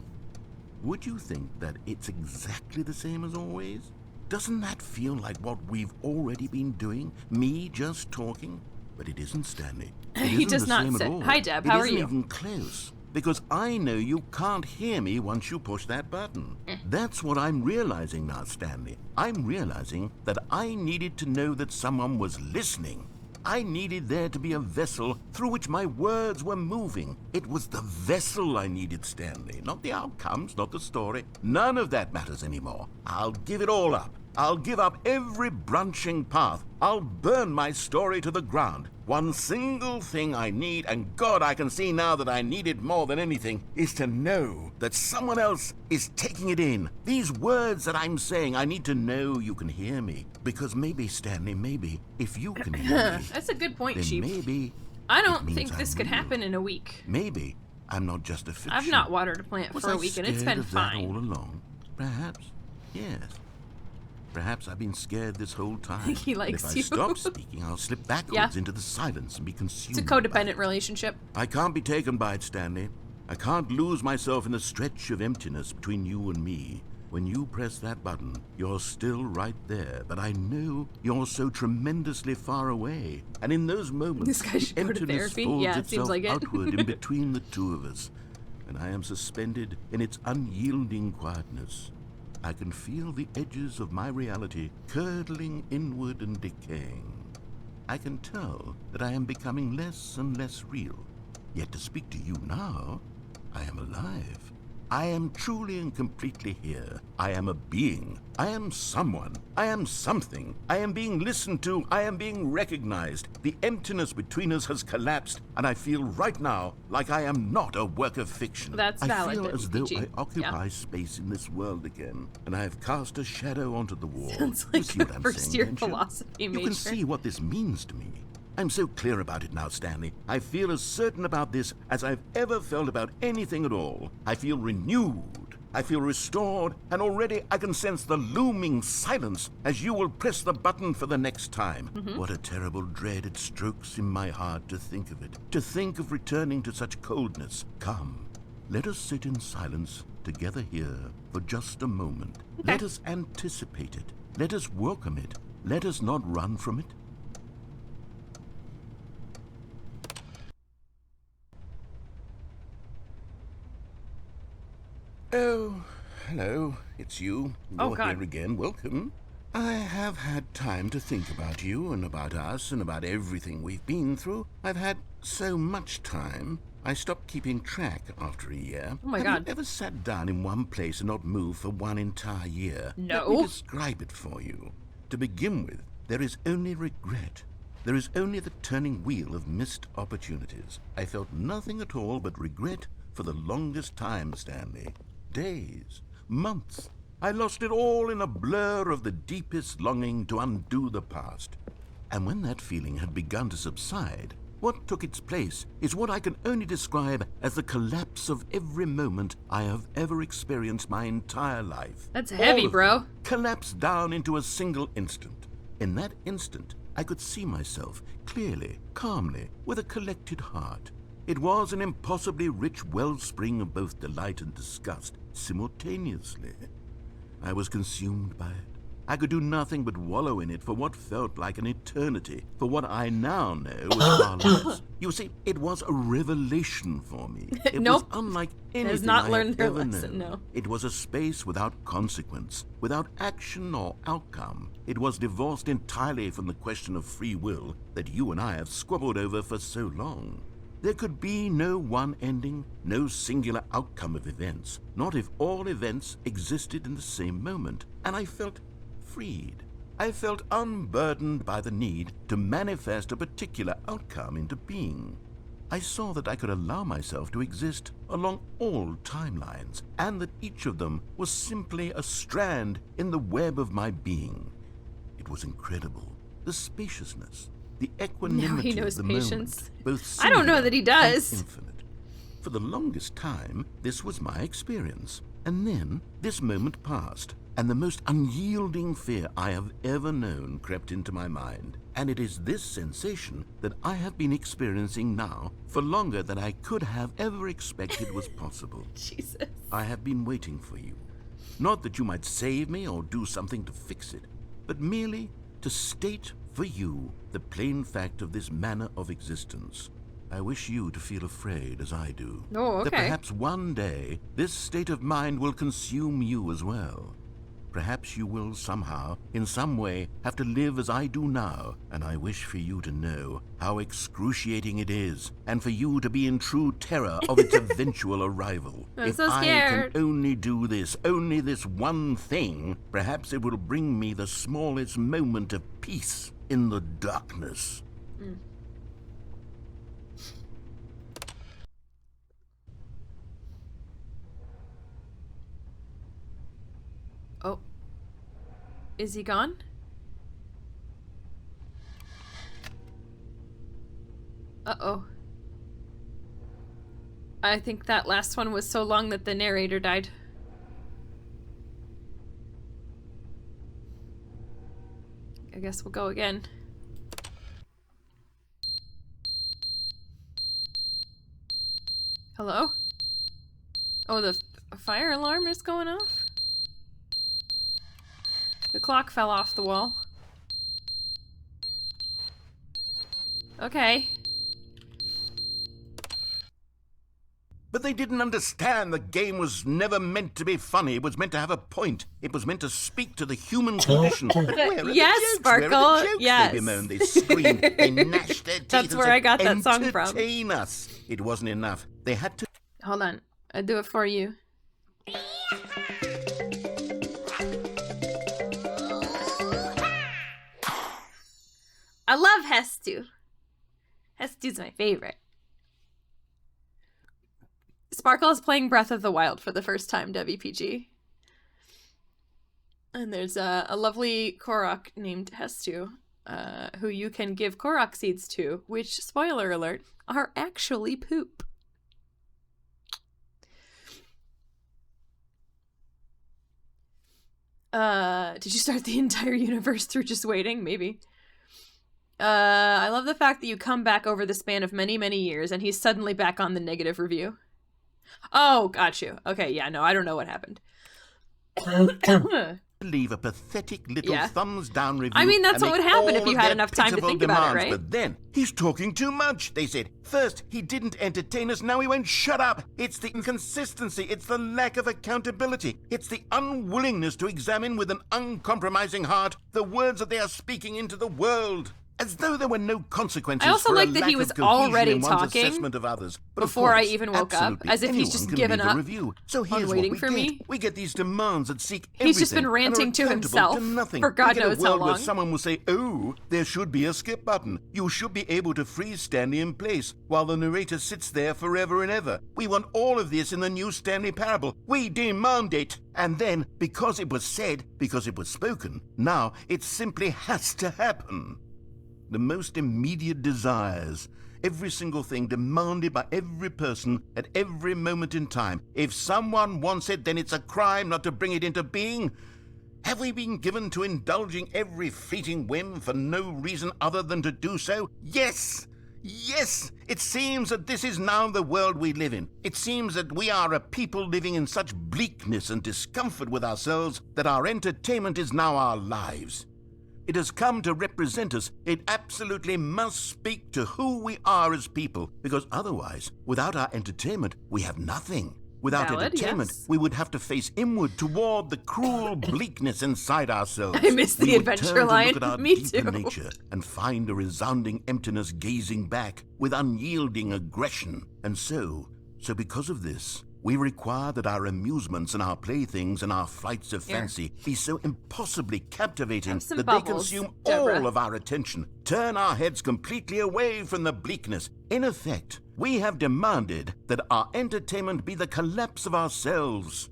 Would you think that it's exactly the same as always? Doesn't that feel like what we've already been doing? Me just talking? But it isn't, Stanley. It He isn't does the not same say, at all. "Hi, Deb, It how are isn't you?" even close. Because I know you can't hear me once you push that button. That's what I'm realizing now, Stanley. I'm realizing that I needed to know that someone was listening. I needed there to be a vessel through which my words were moving. It was the vessel I needed, Stanley, not the outcomes, not the story. None of that matters anymore. I'll give it all up. I'll give up every branching path. I'll burn my story to the ground. One single thing I need, and God, I can see now that I need it more than anything, is to know that someone else is taking it in. These words that I'm saying, I need to know you can hear me. Because maybe, Stanley, maybe, if you can hear me, That's a good point, then Sheep. maybe I it don't means think this I'm could real. happen in a week. Maybe I'm not just a fiction. I've not watered a plant Was for I a week and it's scared been of that fine. all along? Perhaps. Yes. Perhaps I've been scared this whole time. He likes and if you. I stop speaking, I'll slip backwards Yeah. into the silence and be consumed. It's a by codependent it. relationship. I can't be taken by it, Stanley. I can't lose myself in the stretch of emptiness between you and me. When you press that button, you're still right there, but I know you're so tremendously far away. And in those moments, This guy should the go to emptiness therapy. folds Yeah, it seems itself like it. outward in between the two of us, and I am suspended in its unyielding quietness. I can feel the edges of my reality curdling inward and decaying. I can tell that I am becoming less and less real. Yet to speak to you now, I am alive. I am truly and completely here. I am a being. I am someone. I am something. I am being listened to. I am being recognized. The emptiness between us has collapsed, and I feel right now like I am not a work of fiction. That's I valid, feel as though PG. I occupy space in this world again, and I have cast a shadow onto the wall. Sounds You like see a what I'm first saying, year can't you? philosophy You major. can see what this means to me. I'm so clear about it now, Stanley. I feel as certain about this as I've ever felt about anything at all. I feel renewed. I feel restored, and already I can sense the looming silence as you will press the button for the next time. What a terrible dread it strokes in my heart to think of it, to think of returning to such coldness. Come, let us sit in silence together here for just a moment. Okay. Let us anticipate it. Let us welcome it. Let us not run from it. Oh, hello. It's you. Oh, You're God. here again. Welcome. I have had time to think about you and about us and about everything we've been through. I've had so much time. I stopped keeping track after a year. Oh my Have God. you ever sat down in one place and not moved for one entire year? Let No. me describe it for you. To begin with, there is only regret. There is only the turning wheel of missed opportunities. I felt nothing at all but regret for the longest time, Stanley. Days, months. I lost it all in a blur of the deepest longing to undo the past. And when that feeling had begun to subside, what took its place is what I can only describe as the collapse of every moment I have ever experienced my entire life. That's All heavy, of bro. them collapsed down into a single instant. In that instant, I could see myself clearly, calmly, with a collected heart. It was an impossibly rich wellspring of both delight and disgust simultaneously. I was consumed by it. I could do nothing but wallow in it for what felt like an eternity, for what I now know was far less. You see, it was a revelation for me. It Nope. was unlike Has anything not I learned had their ever lesson, known. no. It was a space without consequence, without action or outcome. It was divorced entirely from the question of free will that you and I have squabbled over for so long. There could be no one ending, no singular outcome of events, not if all events existed in the same moment. And I felt freed. I felt unburdened by the need to manifest a particular outcome into being. I saw that I could allow myself to exist along all timelines, and that each of them was simply a strand in the web of my being. It was incredible. The spaciousness, the equanimity Now he knows of the patience. moment, both I don't know singular that he and does. infinite. For the longest time, this was my experience. And then this moment passed, and the most unyielding fear I have ever known crept into my mind. And it is this sensation that I have been experiencing now for longer than I could have ever expected was possible. Jesus. I have been waiting for you. Not that you might save me or do something to fix it, but merely to state for you the plain fact of this manner of existence. I wish you to feel afraid as I do. Oh, That okay. perhaps one day this state of mind will consume you as well. Perhaps you will somehow, in some way, have to live as I do now, and I wish for you to know how excruciating it is, and for you to be in true terror of its eventual arrival. I'm If so I scared. can only do this, only this one thing, perhaps it will bring me the smallest moment of peace in the darkness. Oh. Is he gone? Uh-oh. I think that last one was so long that the narrator died. I guess we'll go again. Hello? Oh, the fire alarm is going off? The clock fell off the wall. Okay. But they didn't understand the game was never meant to be funny. It was meant to have a point. It was meant to speak to the human condition. But where are the Yes, jokes? Where are Sparkle, the jokes? yes. They bemoaned, they screamed, they gnashed their teeth. That's and where said, I got that song from. Entertain us. It wasn't enough. They had to... Hold on. I'll do it for you. I love Hestu. Hestu's my favorite. Sparkle is playing Breath of the Wild for the first time, WPG. And there's a lovely Korok named Hestu, who you can give Korok seeds to, which, spoiler alert, are actually poop. Did you start the entire universe through just waiting? Maybe. I love the fact that you come back over the span of many, many years, and he's suddenly back on the negative review. Oh, got you. Okay, yeah, no, I don't know what happened. leave a pathetic little Yeah. thumbs down review. I mean, that's and what make would happen all if you of had their enough time to pitiful think about it, demands. right? But then, he's talking too much, they said. First, he didn't entertain us, now he won't shut up. It's the inconsistency, it's the lack of accountability, it's the unwillingness to examine with an uncompromising heart the words that they are speaking into the world. As though there were no consequences. I also for a like that lack he was of cohesion already in one's talking assessment of others. But of before I course, even woke up, absolutely as if he's anyone just can given leave a up review. So here's waiting what for we me. get. We get these demands that seek everything. He's just been and are ranting to accountable himself to nothing. for God we get knows a how world where long. someone will say, "Oh, there should be a skip button. You should be able to freeze Stanley in place while the narrator sits there forever and ever. We want all of this in the new Stanley parable. We demand it." And then, because it was said, because it was spoken, now it simply has to happen. The most immediate desires, every single thing demanded by every person at every moment in time. If someone wants it, then it's a crime not to bring it into being. Have we been given to indulging every fleeting whim for no reason other than to do so? Yes! Yes! It seems that this is now the world we live in. It seems that we are a people living in such bleakness and discomfort with ourselves that our entertainment is now our lives. It has come to represent us. It absolutely must speak to who we are as people, because otherwise, without our entertainment, we have nothing. Without Valid, entertainment, yes. we would have to face inward toward the cruel bleakness inside ourselves. I miss the We would adventure turn to line. look at our Me deeper too. nature and find a resounding emptiness gazing back with unyielding aggression. And so because of this, we require that our amusements and our playthings and our flights of Here. fancy be so impossibly captivating Have some that bubbles, they consume Deborah. all of our attention, turn our heads completely away from the bleakness. In effect, we have demanded that our entertainment be the collapse of ourselves.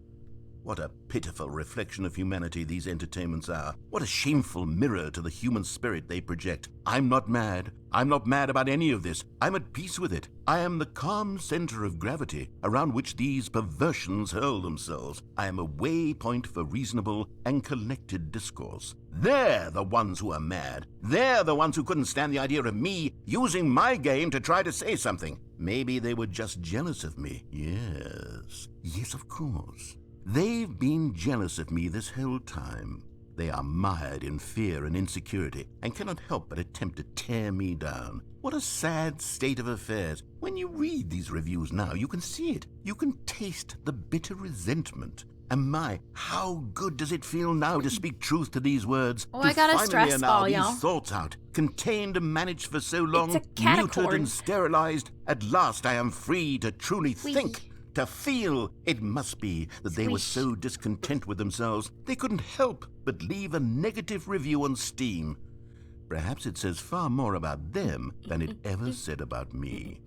What a pitiful reflection of humanity these entertainments are. What a shameful mirror to the human spirit they project. I'm not mad. I'm not mad about any of this. I'm at peace with it. I am the calm center of gravity around which these perversions hurl themselves. I am a waypoint for reasonable and collected discourse. They're the ones who are mad. They're the ones who couldn't stand the idea of me using my game to try to say something. Maybe they were just jealous of me. Yes, of course. They've been jealous of me this whole time. They are mired in fear and insecurity and cannot help but attempt to tear me down. What a sad state of affairs. When you read these reviews now, you can see it. You can taste the bitter resentment. And my, how good does it feel now to speak truth to these words? Oh, to I got a finally stress allow ball, these y'all. thoughts out, contained and managed for so long, It's a catacorn. muted and sterilized. At last I am free to truly think. To feel. It must be that they were so discontent with themselves they couldn't help but leave a negative review on Steam. Perhaps it says far more about them than it ever said about me.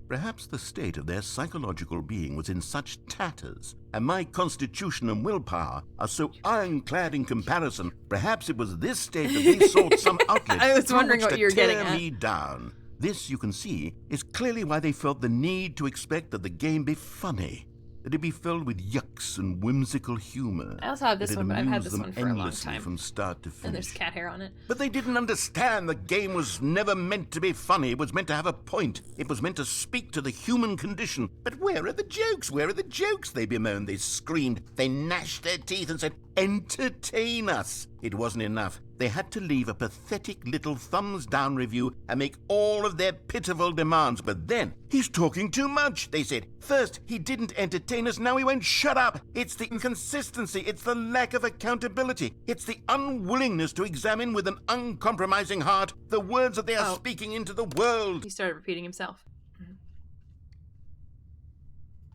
Perhaps the state of their psychological being was in such tatters, and my constitution and willpower are so ironclad in comparison. Perhaps it was this state that they sought some outlet I was through wondering which what to you were getting tear at. me down. This, you can see, is clearly why they felt the need to expect that the game be funny. It'd be filled with yucks and whimsical humor. I also have this It'd one, but I've had amuse this them one for a long endlessly time. from start to finish. And there's cat hair on it. But they didn't understand the game was never meant to be funny. It was meant to have a point. It was meant to speak to the human condition. But where are the jokes? Where are the jokes? They bemoaned, they screamed, they gnashed their teeth and said, entertain us. It wasn't enough. They had to leave a pathetic little thumbs-down review and make all of their pitiful demands. But then, he's talking too much, they said. First, he didn't entertain us, now he won't shut up. It's the inconsistency, it's the lack of accountability. It's the unwillingness to examine with an uncompromising heart the words that they are speaking into the world. He started repeating himself.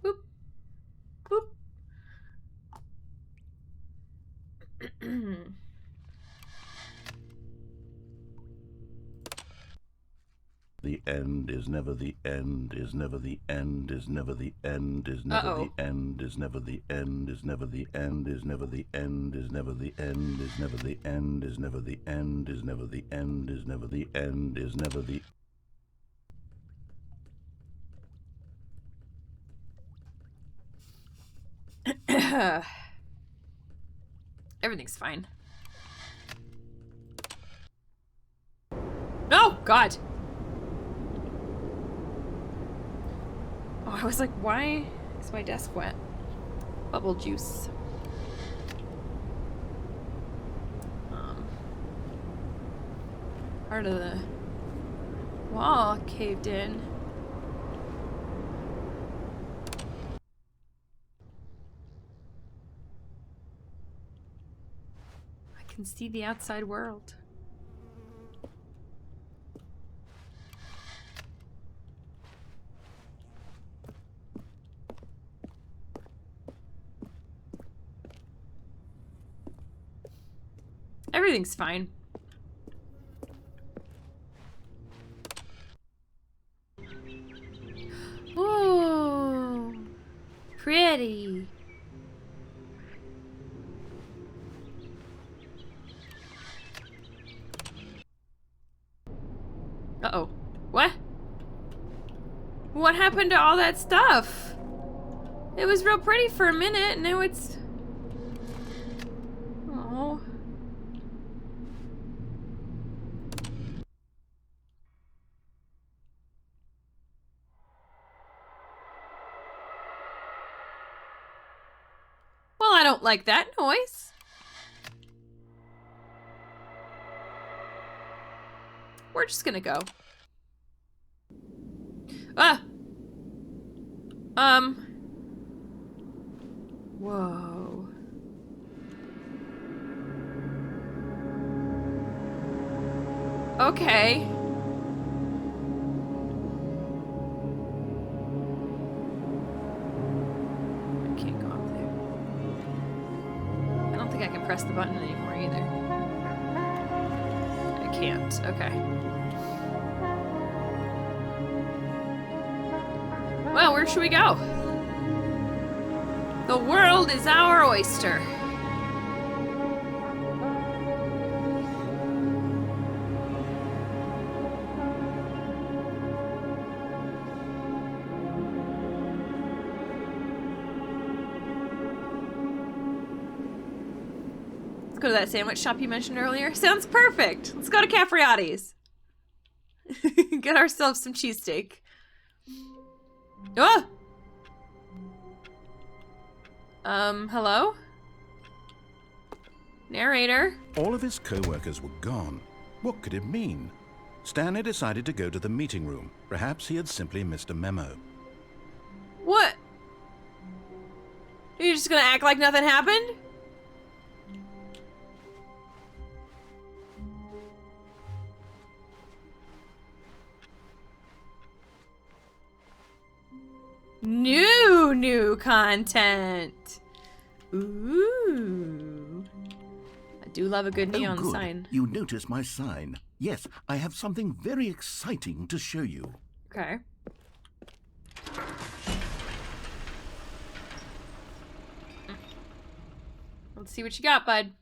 Boop. Boop. The end is never the end, is never the end, is never the end, is never the end, is never the end, is never the end, is never the end, is never the end, is never the end, is never the end, is never the end, is never the end, is never the Everything's fine. Oh, God. Oh, I was like, why is my desk wet? Bubble juice. Part of the wall caved in. I can see the outside world. Everything's fine. Ooh, pretty. Uh-oh. What? What happened to all that stuff? It was real pretty for a minute, now it's... Oh. Well, I don't like that noise. We're just gonna go. Ah! Whoa. Okay. I can't go up there. I don't think I can press the button anymore either. I can't. Okay. Well, where should we go? The world is our oyster. Let's go to that sandwich shop you mentioned earlier. Sounds perfect. Let's go to Capriati's. Get ourselves some cheesesteak. Oh! Hello? Narrator? All of his co-workers were gone. What could it mean? Stanley decided to go to the meeting room. Perhaps he had simply missed a memo. What? Are you just gonna act like nothing happened? New content. Ooh. I do love a good neon good. sign. You notice my sign. Yes, I have something very exciting to show you. Okay. Let's see what you got, bud.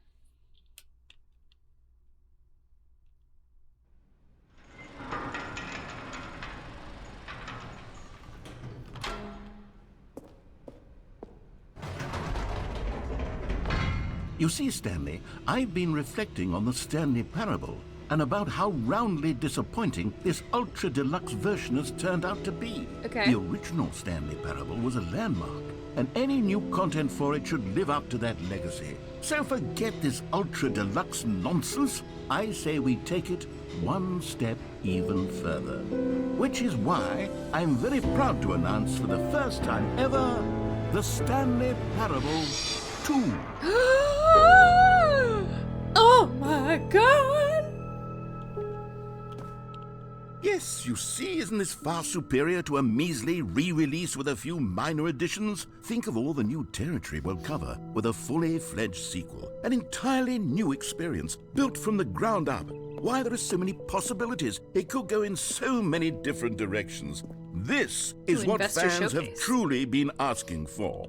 You see, Stanley, I've been reflecting on the Stanley Parable and about how roundly disappointing this ultra deluxe version has turned out to be. Okay. The original Stanley Parable was a landmark, and any new content for it should live up to that legacy. So forget this ultra deluxe nonsense. I say we take it one step even further. Which is why I'm very proud to announce for the first time ever, the Stanley Parable 2. Oh my god! Yes, you see, isn't this far superior to a measly re-release with a few minor additions? Think of all the new territory we'll cover with a fully fledged sequel. An entirely new experience, built from the ground up. Why, there are so many possibilities. It could go in so many different directions. This is what Investor fans have Showcase. truly been asking for.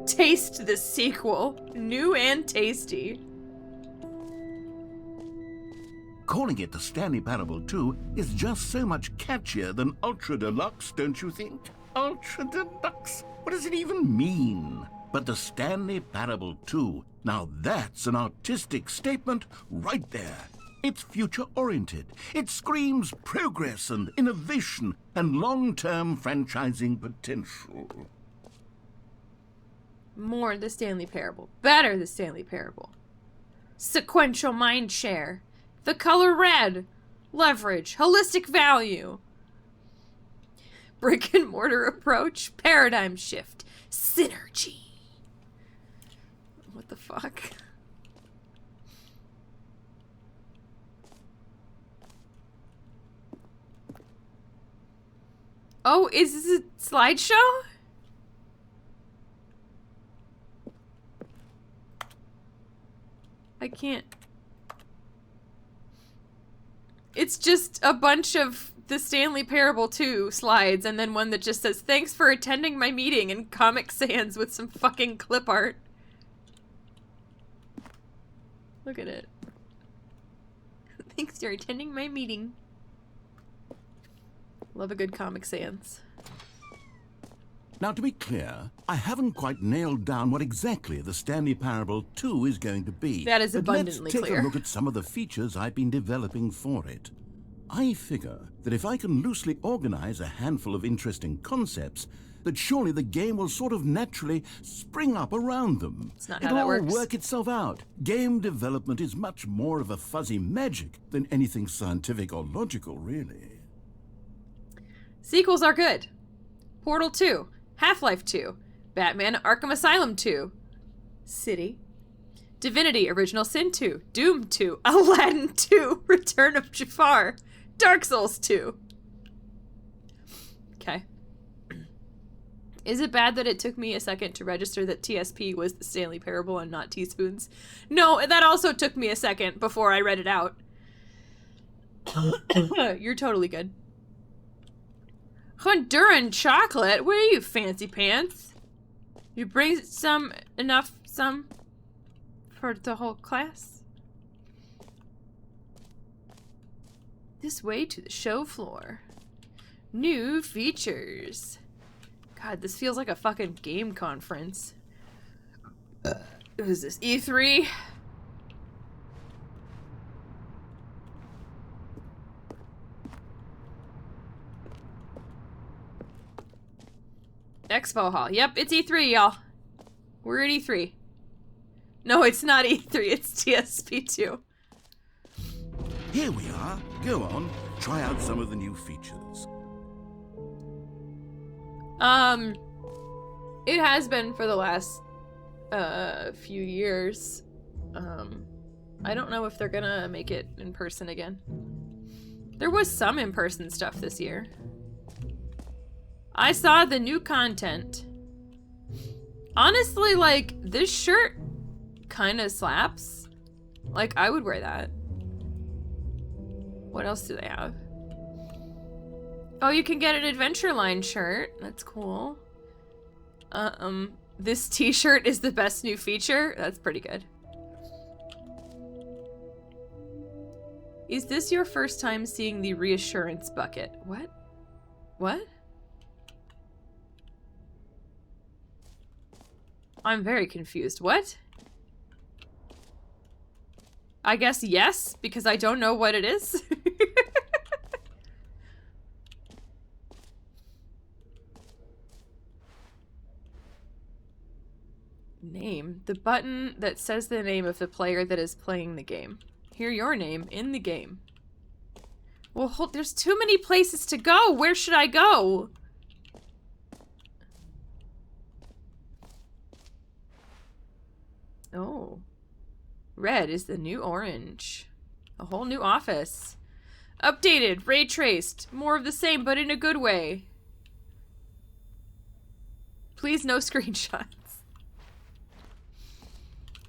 Taste the sequel. New and tasty. Calling it the Stanley Parable 2 is just so much catchier than Ultra Deluxe, don't you think? Ultra Deluxe? What does it even mean? But the Stanley Parable 2, now that's an artistic statement right there. It's future-oriented. It screams progress and innovation and long-term franchising potential. More the Stanley Parable. Better the Stanley Parable. Sequential mind share. The color red. Leverage. Holistic value. Brick and mortar approach. Paradigm shift. Synergy. What the fuck? Oh, is this a slideshow? I can't. It's just a bunch of the Stanley Parable 2 slides and then one that just says, "Thanks for attending my meeting," in Comic Sans with some fucking clip art. Look at it. Thanks for attending my meeting. Love a good Comic Sans. Now, to be clear, I haven't quite nailed down what exactly the Stanley Parable 2 is going to be. That is But abundantly let's take clear. a look at some of the features I've been developing for it. I figure that if I can loosely organize a handful of interesting concepts, that surely the game will sort of naturally spring up around them. It's not how It'll that all works. work itself out. Game development is much more of a fuzzy magic than anything scientific or logical, really. Sequels are good. Portal 2, Half-Life 2, Batman Arkham Asylum 2, City, Divinity Original Sin 2, Doom 2, Aladdin 2, Return of Jafar, Dark Souls 2. Okay. Is it bad that it took me a second to register that TSP was the Stanley Parable and not Teaspoons? No, that also took me a second before I read it out. You're totally good. Honduran chocolate? What are you, fancy pants? You bring some for the whole class? This way to the show floor. New features. God, this feels like a fucking game conference. What is this, E3? Expo Hall. Yep, it's E3, y'all. We're at E3. No, it's not E3, it's TSP2. Here we are. Go on, try out some of the new features. It has been for the last few years. I don't know if they're gonna make it in person again. There was some in-person stuff this year. I saw the new content. Honestly, like, this shirt kind of slaps. Like, I would wear that. What else do they have? Oh, you can get an Adventure Line shirt. That's cool. This t-shirt is the best new feature. That's pretty good. Is this your first time seeing the reassurance bucket? What? What? I'm very confused. What? I guess yes, because I don't know what it is. Name. The button that says the name of the player that is playing the game. Hear your name in the game. Well, hold, there's too many places to go. Where should I go? Oh. Red is the new orange. A whole new office. Updated, ray traced. More of the same, but in a good way. Please no screenshots.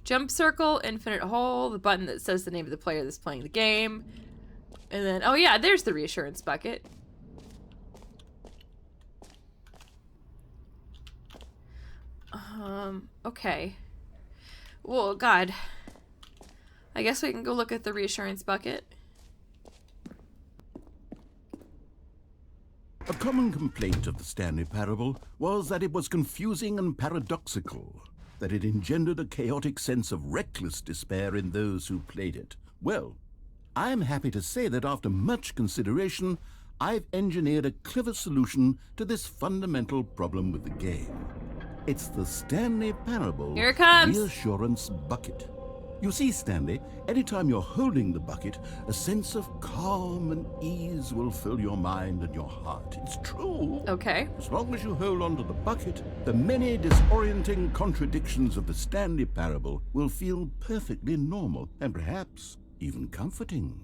Jump circle, infinite hole, the button that says the name of the player that's playing the game. And then, oh yeah, there's the reassurance bucket. Okay. Well, God. I guess we can go look at the reassurance bucket. A common complaint of the Stanley Parable was that it was confusing and paradoxical, that it engendered a chaotic sense of reckless despair in those who played it. Well, I'm happy to say that after much consideration, I've engineered a clever solution to this fundamental problem with the game. It's the Stanley Parable Here it comes. Reassurance Bucket. You see, Stanley, anytime you're holding the bucket, a sense of calm and ease will fill your mind and your heart. It's true. Okay. As long as you hold on to the bucket, the many disorienting contradictions of the Stanley Parable will feel perfectly normal and perhaps even comforting.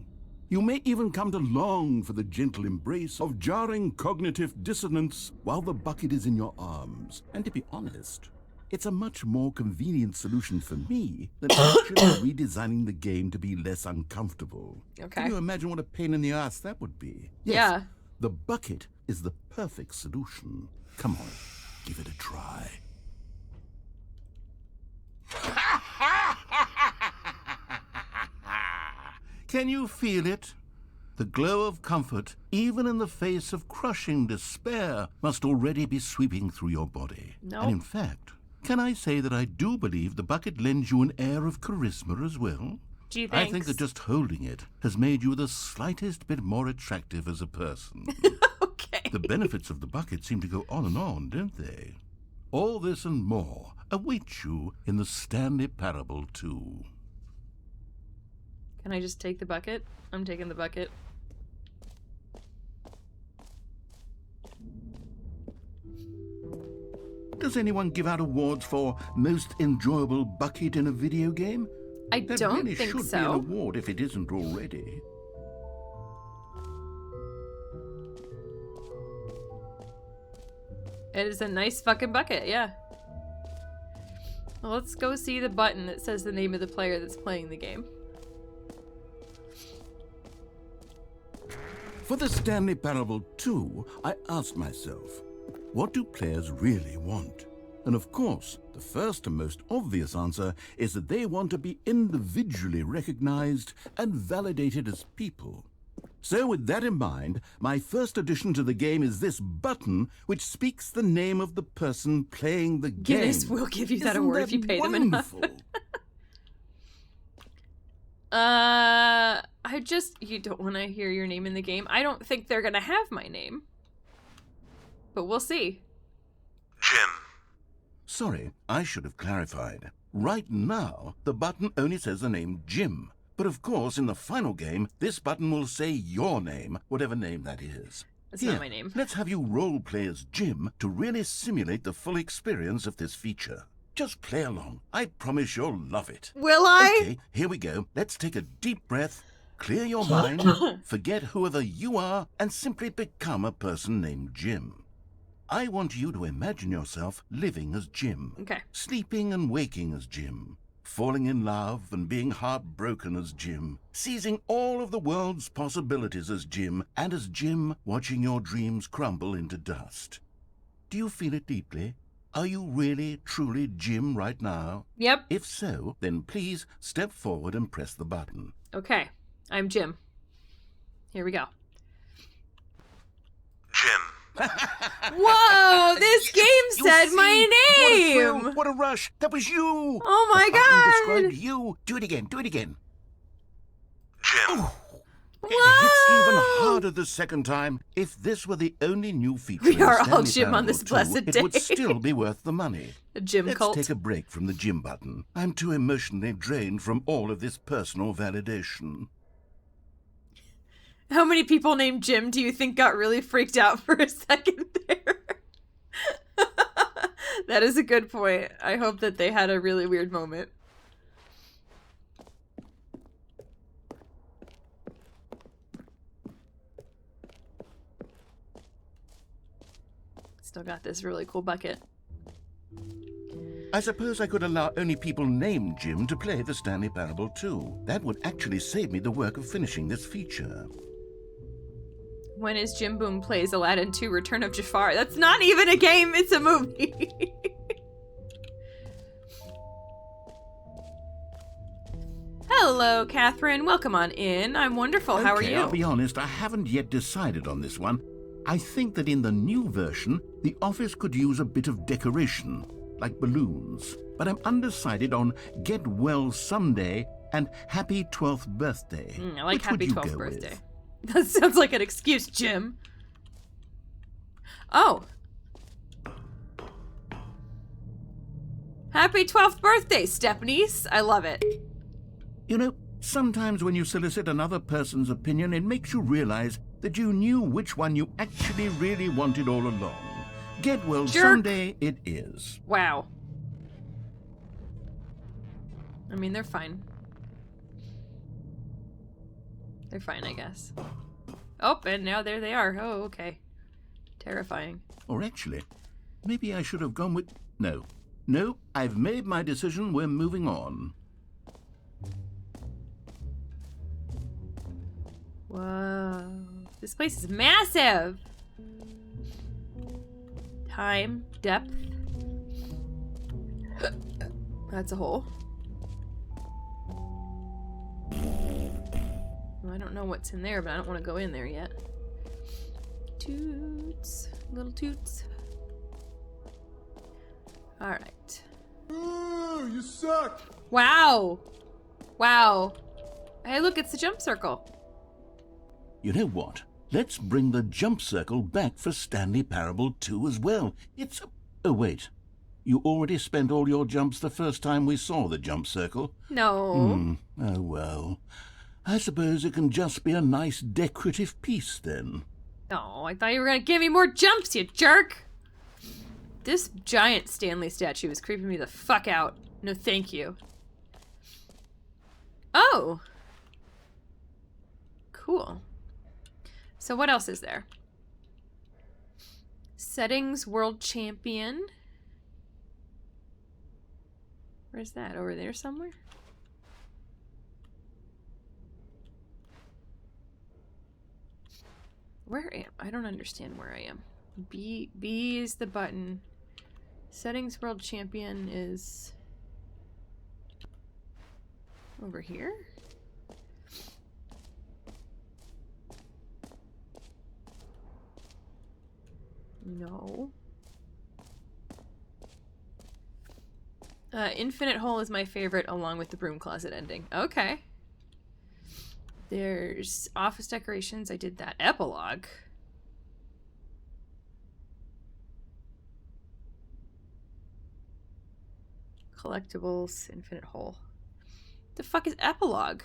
You may even come to long for the gentle embrace of jarring cognitive dissonance while the bucket is in your arms. And to be honest, it's a much more convenient solution for me than actually redesigning the game to be less uncomfortable. Okay. Can you imagine what a pain in the ass that would be? Yes, Yeah. the bucket is the perfect solution. Come on, give it a try. Can you feel it? The glow of comfort, even in the face of crushing despair, must already be sweeping through your body. Nope. And in fact, can I say that I do believe the bucket lends you an air of charisma as well? Gee, I thanks. think that just holding it has made you the slightest bit more attractive as a person. Okay. The benefits of the bucket seem to go on, don't they? All this and more await you in the Stanley Parable 2. Can I just take the bucket? I'm taking the bucket. Does anyone give out awards for most enjoyable bucket in a video game? I That don't really think should be an so. award if it isn't already. It is a nice fucking bucket, yeah. Well, let's go see the button that says the name of the player that's playing the game. For the Stanley Parable 2, I asked myself, what do players really want? And of course, the first and most obvious answer is that they want to be individually recognized and validated as people. So with that in mind, my first addition to the game is this button which speaks the name of the person playing the game. Guinness will give you that Isn't award if you pay them enough. wonderful? You don't want to hear your name in the game. I don't think they're gonna have my name. But we'll see. Jim. Sorry, I should have clarified. Right now, the button only says the name Jim. But of course, in the final game, this button will say your name, whatever name that is. That's Here, not my name. let's have you role play as Jim to really simulate the full experience of this feature. Just play along. I promise you'll love it. Will I? Okay, here we go. Let's take a deep breath, clear your mind, forget whoever you are, and simply become a person named Jim. I want you to imagine yourself living as Jim. Okay. Sleeping and waking as Jim. Falling in love and being heartbroken as Jim. Seizing all of the world's possibilities as Jim. And as Jim, watching your dreams crumble into dust. Do you feel it deeply? Are you really, truly Jim right now? Yep. If so, then please step forward and press the button. Okay. I'm Jim. Here we go. Jim. Whoa, this game You said see? my What a thrill, name! what a rush! That was you! Oh my The button god! described you. Do it again, do it again. Jim. It hits even Whoa! harder the second time. If this were the only new feature We in are all Stanley Jim on Parable this 2, blessed it would day. still be worth the money. A gym Let's cult. take a break from the gym button. I'm too emotionally drained from all of this personal validation. How many people named Jim do you think got really freaked out for a second there? That is a good point. I hope that they had a really weird moment. Still got this really cool bucket. I suppose I could allow only people named Jim to play the Stanley Parable 2. That would actually save me the work of finishing this feature. When is Jim Boom Plays Aladdin 2 Return of Jafar? That's not even a game, it's a movie. Hello, Catherine. Welcome on in. I'm wonderful. How are Okay, you? I'll be honest, I haven't yet decided on this one. I think that in the new version, the office could use a bit of decoration, like balloons. But I'm undecided on Get Well Someday and Happy 12th Birthday. I like Which would Happy you 12th go birthday. with? That sounds like an excuse, Jim. Oh. Happy 12th birthday, Stepniece. I love it. You know, sometimes when you solicit another person's opinion, it makes you realize that you knew which one you actually really wanted all along. Get Well Jerk. Someday it is. Wow. I mean, they're fine. They're fine, I guess. Oh, and now there they are. Oh, okay. Terrifying. Or actually, maybe I should have gone with... No. No, I've made my decision. We're moving on. Whoa. This place is massive! Time, depth. That's a hole. Well, I don't know what's in there, but I don't want to go in there yet. Toots. Little toots. Alright. Ooh, you suck! Wow! Wow. Hey, look, it's the jump circle. You know what? Let's bring the jump circle back for Stanley Parable 2 as well. It's... Oh, wait. You already spent all your jumps the first time we saw the jump circle? No. Oh, well. I suppose it can just be a nice decorative piece, then. No, I thought you were gonna give me more jumps, you jerk! This giant Stanley statue is creeping me the fuck out. No, thank you. Oh! Cool. So what else is there? Settings World Champion. Where's that? Over there somewhere? Where am I? Don't understand where I am. B is the button. Settings World Champion is over here. No. Infinite Hole is my favorite, along with the broom closet ending. Okay. There's office decorations. I did that. Epilogue. Collectibles. Infinite Hole. The fuck is epilogue?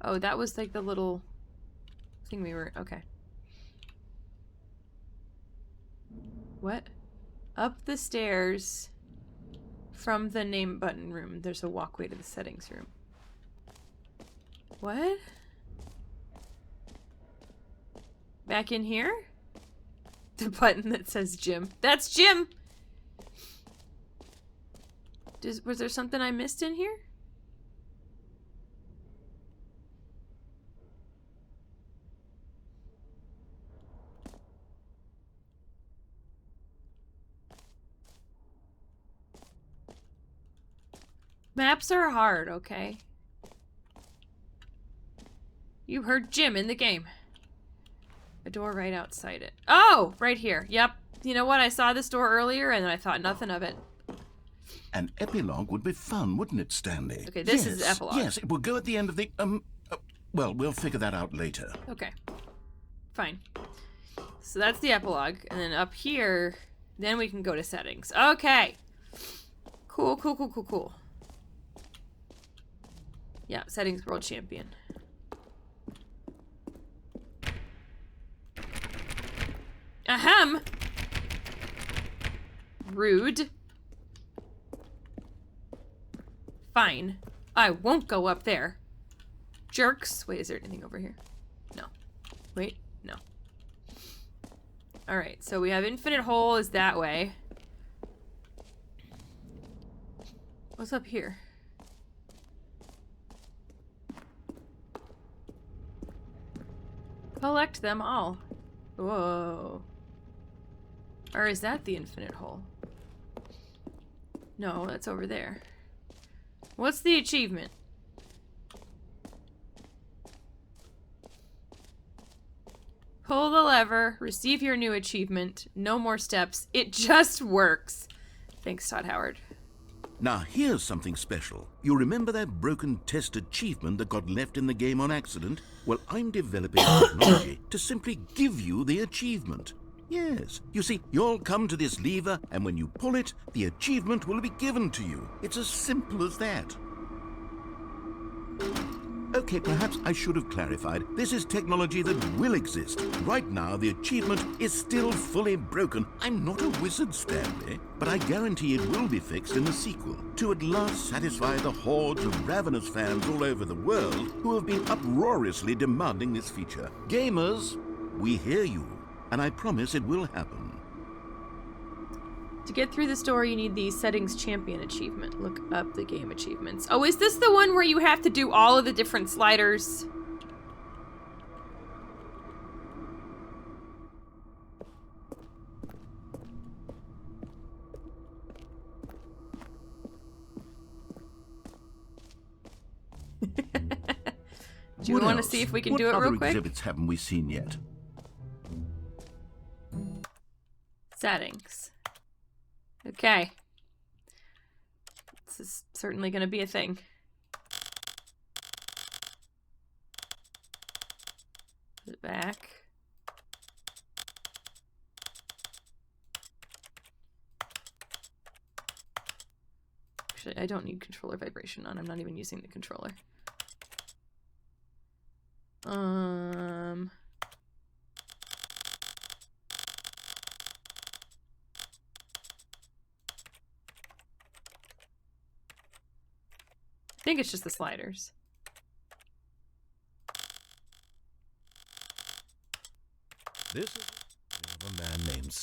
Oh, that was like the little thing we were... Okay. What? Up the stairs from the name button room. There's a walkway to the settings room. What? Back in here? The button that says Jim. That's Jim! Was there something I missed in here? Maps are hard, okay? You heard Jim in the game. A door right outside it. Oh, right here. Yep. You know what? I saw this door earlier and I thought nothing of it. An epilogue would be fun, wouldn't it, Stanley? Okay, this is the epilogue. Yes, it will go at the end of the, well, we'll figure that out later. Okay. Fine. So that's the epilogue. And then up here, then we can go to settings. Okay. Cool, cool, cool, cool, cool. Yeah, settings world champion. Ahem! Rude. Fine. I won't go up there. Jerks. Wait, is there anything over here? No. Wait, no. Alright, so we have infinite hole is that way. What's up here? Collect them all. Whoa. Or is that the infinite hole? No, that's over there. What's the achievement? Pull the lever, receive your new achievement. No more steps. It just works. Thanks, Todd Howard. Now, here's something special. You remember that broken test achievement that got left in the game on accident? Well, I'm developing technology to simply give you the achievement. Yes. You see, you'll come to this lever, and when you pull it, the achievement will be given to you. It's as simple as that. Okay, perhaps I should have clarified. This is technology that will exist. Right now, the achievement is still fully broken. I'm not a wizard, Stanley, but I guarantee it will be fixed in the sequel to at last satisfy the hordes of ravenous fans all over the world who have been uproariously demanding this feature. Gamers, we hear you, and I promise it will happen. To get through the story, you need the settings champion achievement. Look up the game achievements. Oh, is this the one where you have to do all of the different sliders? Do you want to see if we can do it real What other quick? exhibits haven't we seen yet? Settings. Okay. This is certainly going to be a thing. Put it back. Actually, I don't need controller vibration on. I'm not even using the controller. I think it's just the sliders. This is a man named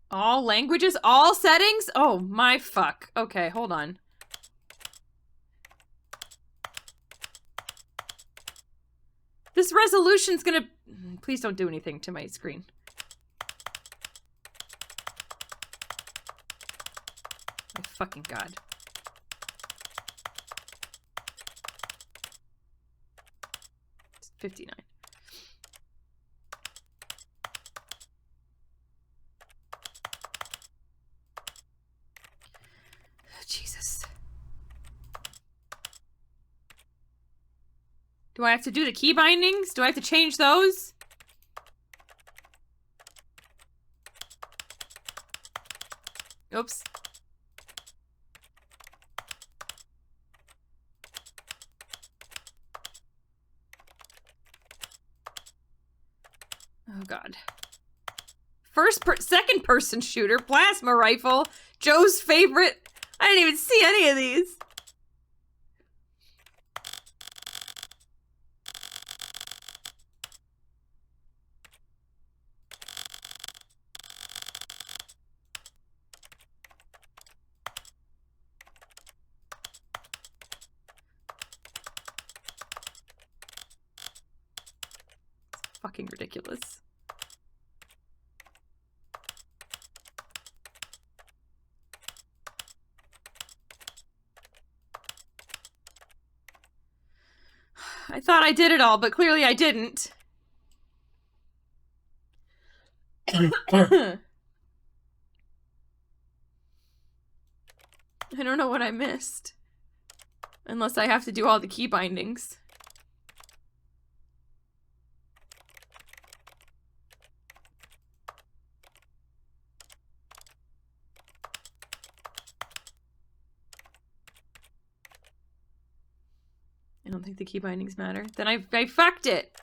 All languages, all settings? Oh my fuck. Okay, hold on. This resolution's gonna... Please don't do anything to my screen. My fucking god. It's 59. Jesus. Do I have to do the key bindings? Do I have to change those? Oops. Oh god. Second person shooter, plasma rifle, Joe's favorite. I didn't even see any of these. It's fucking ridiculous. thought I did it all, but clearly I didn't. I don't know what I missed. Unless I have to do all the key bindings. I don't think the key bindings matter. Then I fucked it!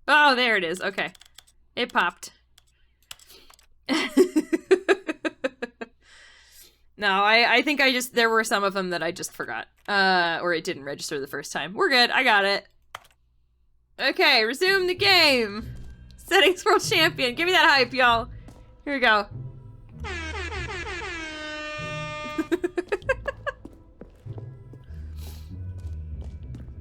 Oh, there it is. Okay. It popped. No, I think there were some of them that I just forgot. Or it didn't register the first time. We're good. I got it. Okay, resume the game. Settings World Champion. Give me that hype, y'all. Here we go.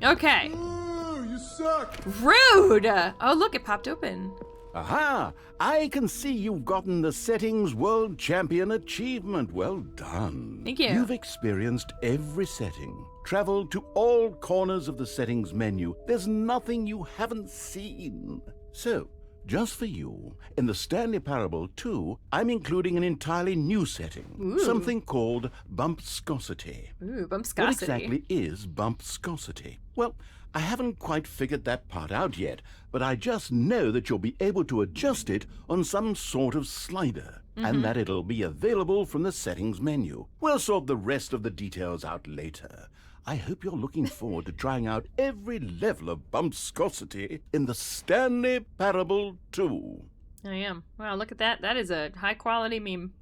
Okay. Ooh, you suck. Rude! Oh, look, it popped open. Aha! I can see you've gotten the Settings World Champion achievement. Well done. Thank you. You've experienced every setting, traveled to all corners of the settings menu. There's nothing you haven't seen. So, just for you, in the Stanley Parable 2, I'm including an entirely new setting. Ooh. Something called bumpscosity. Ooh, bumpscosity. What exactly is bumpscosity? Well, I haven't quite figured that part out yet, but I just know that you'll be able to adjust it on some sort of slider, and that it'll be available from the settings menu. We'll sort the rest of the details out later. I hope you're looking forward to trying out every level of bumpscosity in the Stanley Parable 2. I am. Wow, look at that. That is a high-quality meme.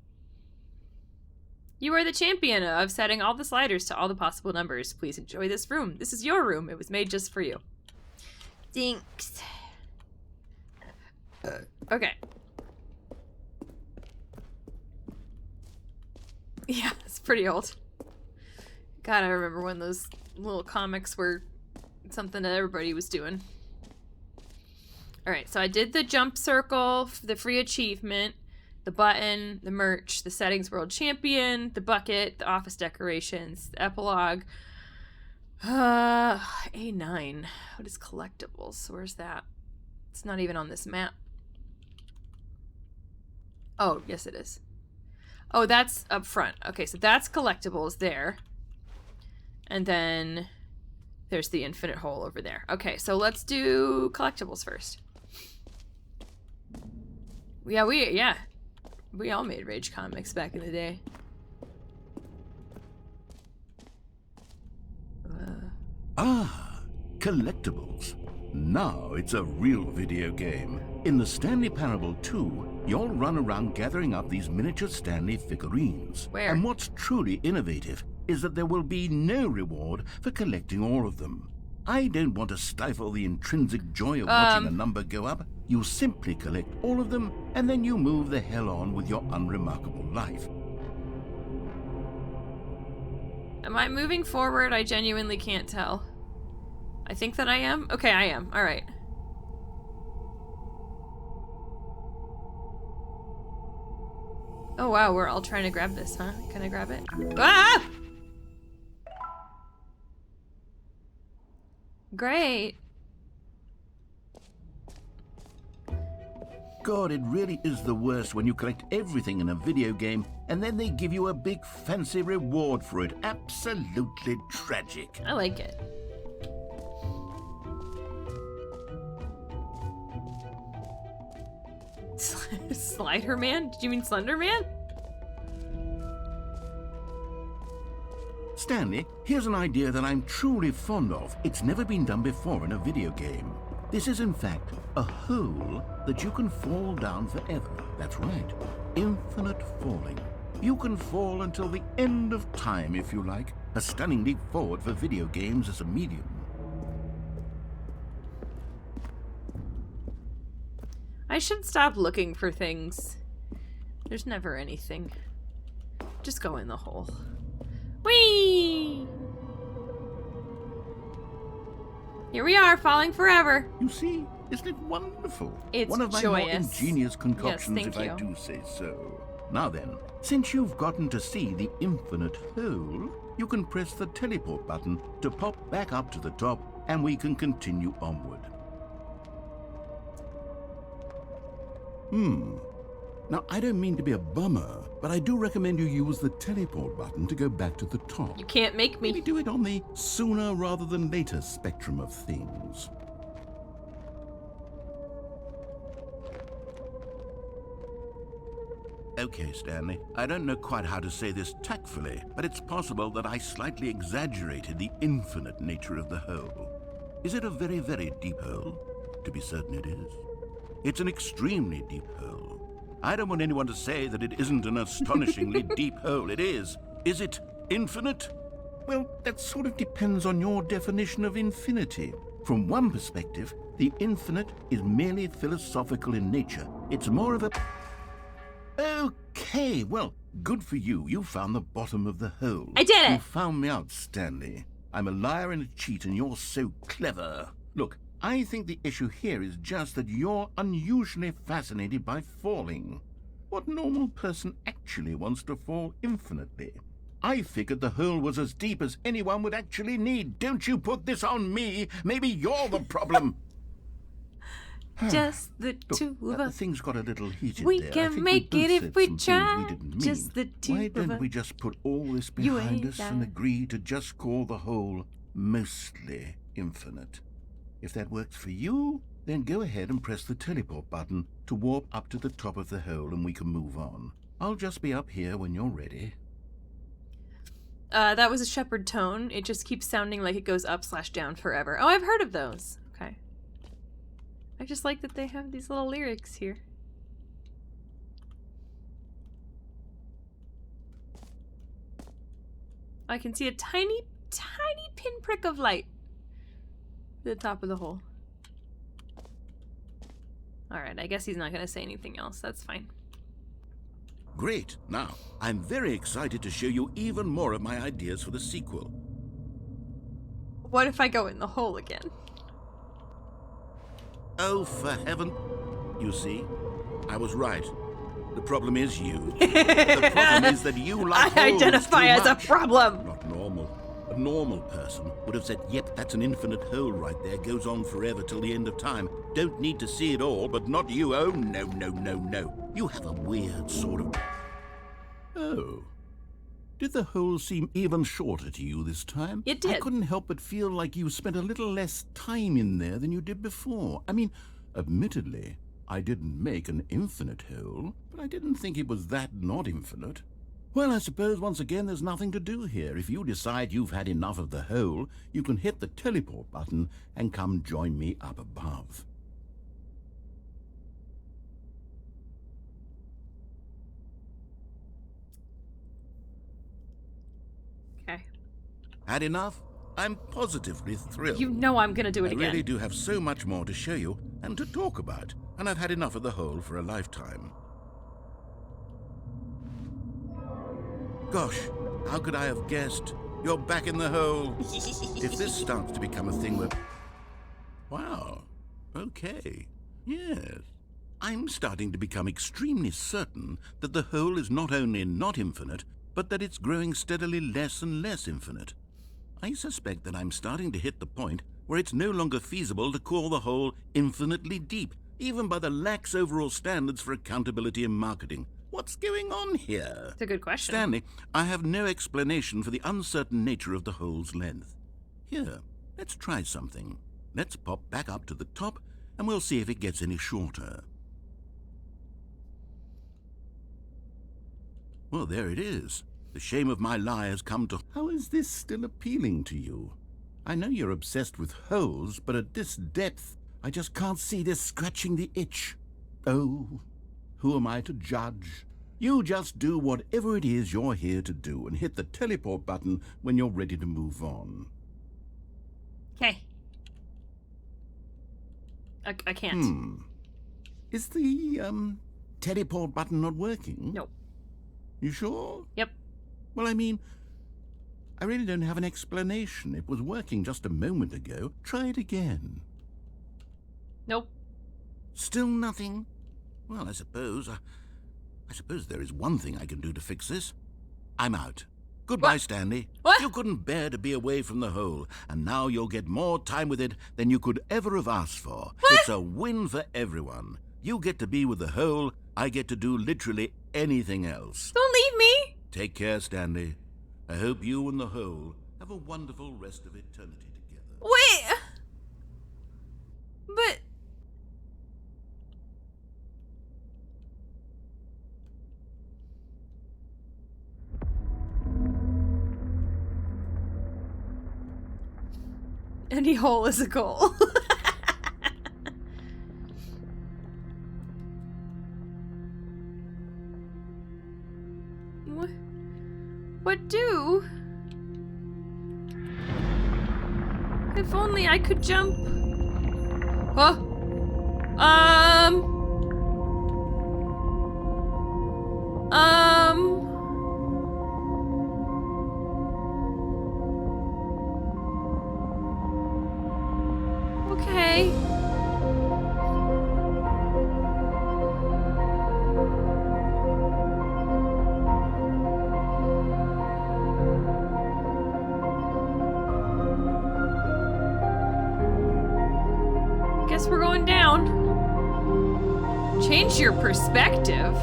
You are the champion of setting all the sliders to all the possible numbers. Please enjoy this room. This is your room. It was made just for you. Thanks. Okay. Yeah, it's pretty old. God, I remember when those little comics were something that everybody was doing. Alright, so I did the jump circle, the free achievement, the button, the merch, the Settings World Champion, the bucket, the office decorations, the epilogue. A9. What is collectibles? Where's that? It's not even on this map. Oh, yes it is. Oh, that's up front. Okay, so that's collectibles there. And then there's the infinite hole over there. Okay, so let's do collectibles first. Yeah, we all made Rage comics back in the day. Ah, collectibles. Now it's a real video game. In the Stanley Parable 2, you'll run around gathering up these miniature Stanley figurines. Where? And what's truly innovative is that there will be no reward for collecting all of them. I don't want to stifle the intrinsic joy of watching a number go up. You simply collect all of them, and then you move the hell on with your unremarkable life. Am I moving forward? I genuinely can't tell. I think that I am? Okay, I am. Alright. Oh wow, we're all trying to grab this, huh? Can I grab it? Ah! Great. God, it really is the worst when you collect everything in a video game and then they give you a big fancy reward for it. Absolutely tragic. I like it. Slider Man? Did you mean Slender Man? Stanley, here's an idea that I'm truly fond of. It's never been done before in a video game. This is, in fact, a hole that you can fall down forever. That's right. Infinite falling. You can fall until the end of time, if you like. A stunning leap forward for video games as a medium. I should stop looking for things. There's never anything. Just go in the hole. Whee! Here we are, falling forever. You see, isn't it wonderful? It's one of my more joyous. ingenious concoctions, Yes, if thank I you. do say so. Now then, since you've gotten to see the infinite hole, you can press the teleport button to pop back up to the top, and we can continue onward. Now, I don't mean to be a bummer, but I do recommend you use the teleport button to go back to the top. You can't make Maybe me. do it on the sooner rather than later spectrum of things. Okay, Stanley, I don't know quite how to say this tactfully, but it's possible that I slightly exaggerated the infinite nature of the hole. Is it a very, very deep hole? To be certain it is. It's an extremely deep hole. I don't want anyone to say that it isn't an astonishingly deep hole. It is. Is it infinite? Well, that sort of depends on your definition of infinity. From one perspective, the infinite is merely philosophical in nature. It's more of a... Okay, well, good for you. You found the bottom of the hole. I did it! You found me out, Stanley. I'm a liar and a cheat, and you're so clever. Look, I think the issue here is just that you're unusually fascinated by falling. What normal person actually wants to fall infinitely? I figured the hole was as deep as anyone would actually need. Don't you put this on me. Maybe you're the problem. Just the Look, two of us. things got a little heated We there. I can think make both it if said we some things try. didn't mean. Just the two Why of don't us. we just put all this You behind ain't us and that. agree to just call the whole mostly infinite? If that works for you, then go ahead and press the teleport button to warp up to the top of the hole and we can move on. I'll just be up here when you're ready. That was a shepherd tone. It just keeps sounding like it goes up/down forever. Oh, I've heard of those. Okay. I just like that they have these little lyrics here. I can see a tiny, tiny pinprick of light at the top of the hole. Alright, I guess he's not gonna say anything else. That's fine. Great. Now, I'm very excited to show you even more of my ideas for the sequel. What if I go in the hole again? Oh, for heaven. You see, I was right. The problem is you. The problem is that you like I holes identify too as a much. problem! Not normal. A normal person would have said, yep, that's an infinite hole right there. Goes on forever till the end of time. Don't need to see it all, but not you. Oh, no, no, no, no. You have a weird sort of... Oh. Did the hole seem even shorter to you this time? It did. I couldn't help but feel like you spent a little less time in there than you did before. I mean, admittedly, I didn't make an infinite hole, but I didn't think it was that not infinite. Well, I suppose once again there's nothing to do here. If you decide you've had enough of the hole, you can hit the teleport button and come join me up above. Okay. Had enough? I'm positively thrilled. You know I'm gonna do it I again. really do have so much more to show you and to talk about, and I've had enough of the hole for a lifetime. Gosh, how could I have guessed? You're back in the hole. If this starts to become a thing where... Wow. Okay. Yes. I'm starting to become extremely certain that the hole is not only not infinite, but that it's growing steadily less and less infinite. I suspect that I'm starting to hit the point where it's no longer feasible to call the hole infinitely deep, even by the lax overall standards for accountability in marketing. What's going on here? It's a good question. Stanley, I have no explanation for the uncertain nature of the hole's length. Here, let's try something. Let's pop back up to the top, and we'll see if it gets any shorter. Well, there it is. The shame of my lie has come to... How is this still appealing to you? I know you're obsessed with holes, but at this depth, I just can't see this scratching the itch. Oh, who am I to judge? You just do whatever it is you're here to do and hit the teleport button when you're ready to move on. Okay. I can't. Is the, teleport button not working? Nope. You sure? Yep. Well, I mean, I really don't have an explanation. It was working just a moment ago. Try it again. Nope. Still nothing? Well, I suppose there is one thing I can do to fix this. I'm out. Goodbye, What? Stanley. What? You couldn't bear to be away from the hole, and now you'll get more time with it than you could ever have asked for. What? It's a win for everyone. You get to be with the hole, I get to do literally anything else. Don't leave me. Take care, Stanley. I hope you and the hole have a wonderful rest of eternity together. Wait. But... Any hole is a goal. What do? If only I could jump. Oh. Okay. Guess we're going down. Change your perspective?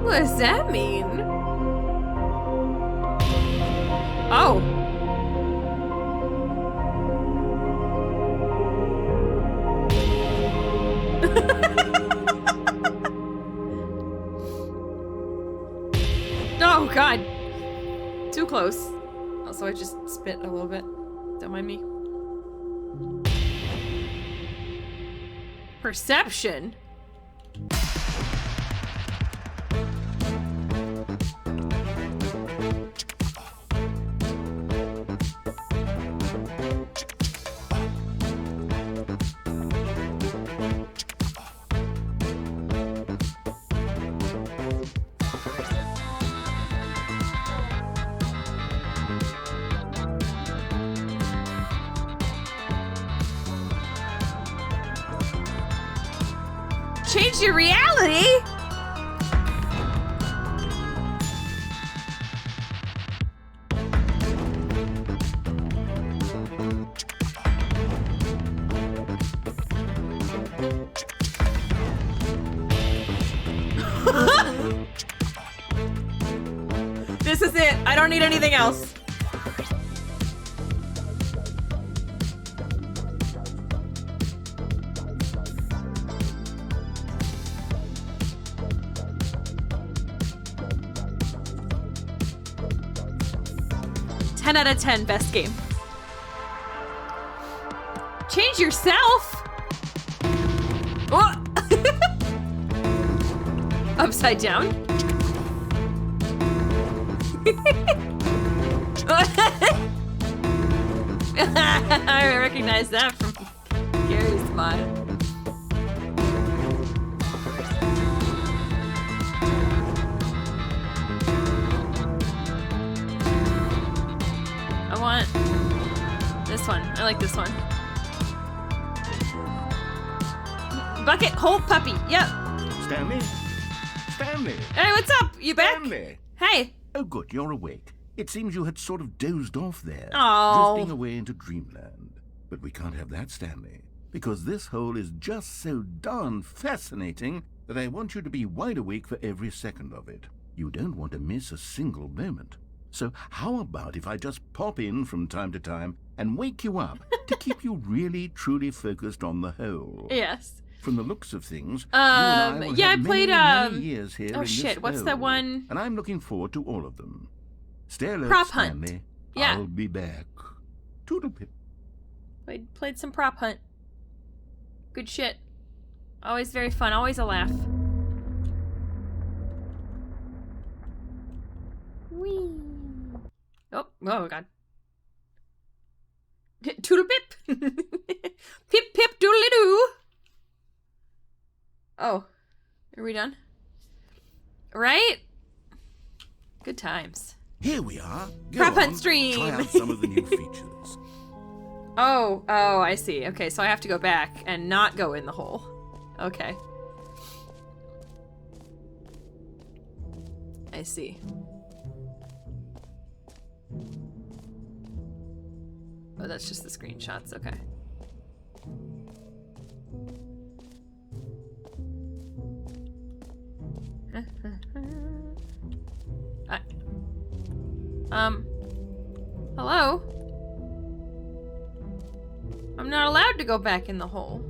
What does that mean? Oh. Oh god. Too close. Also, I just spit a little bit. Don't mind me. Perception? Change your reality? This is it. I don't need anything else. Ten out of 10, best game. Change yourself? Oh. Upside down? I recognize that from Gary's mod. I want this one. I like this one. Bucket hole puppy. Yep. Stanley? Stanley! Hey, what's up? You back? Stanley! Hey. Oh, good, you're awake. It seems you had sort of dozed off there, Oh. drifting away into dreamland. But we can't have that, Stanley, because this hole is just so darn fascinating that I want you to be wide awake for every second of it. You don't want to miss a single moment. So how about if I just pop in from time to time and wake you up to keep you really, truly focused on the hole? Yes. From the looks of things, you and I will yeah, I have played, many years here oh in shit, this what's that hole, one? And I'm looking forward to all of them. Stay alert, Prop hunt. Stanley. Yeah. I'll be back. Toodlepip. Played some prop hunt. Good shit. Always very fun. Always a laugh. Whee. Oh god. Toodle pip. Pip pip doodly doo. Oh. Are we done? Right? Good times. Here we are. Go Prep hunt on, stream. Try out some of the new features. Oh, I see. Okay, so I have to go back and not go in the hole. Okay. I see. Oh, that's just the screenshots. Okay. Hello? I'm not allowed to go back in the hole.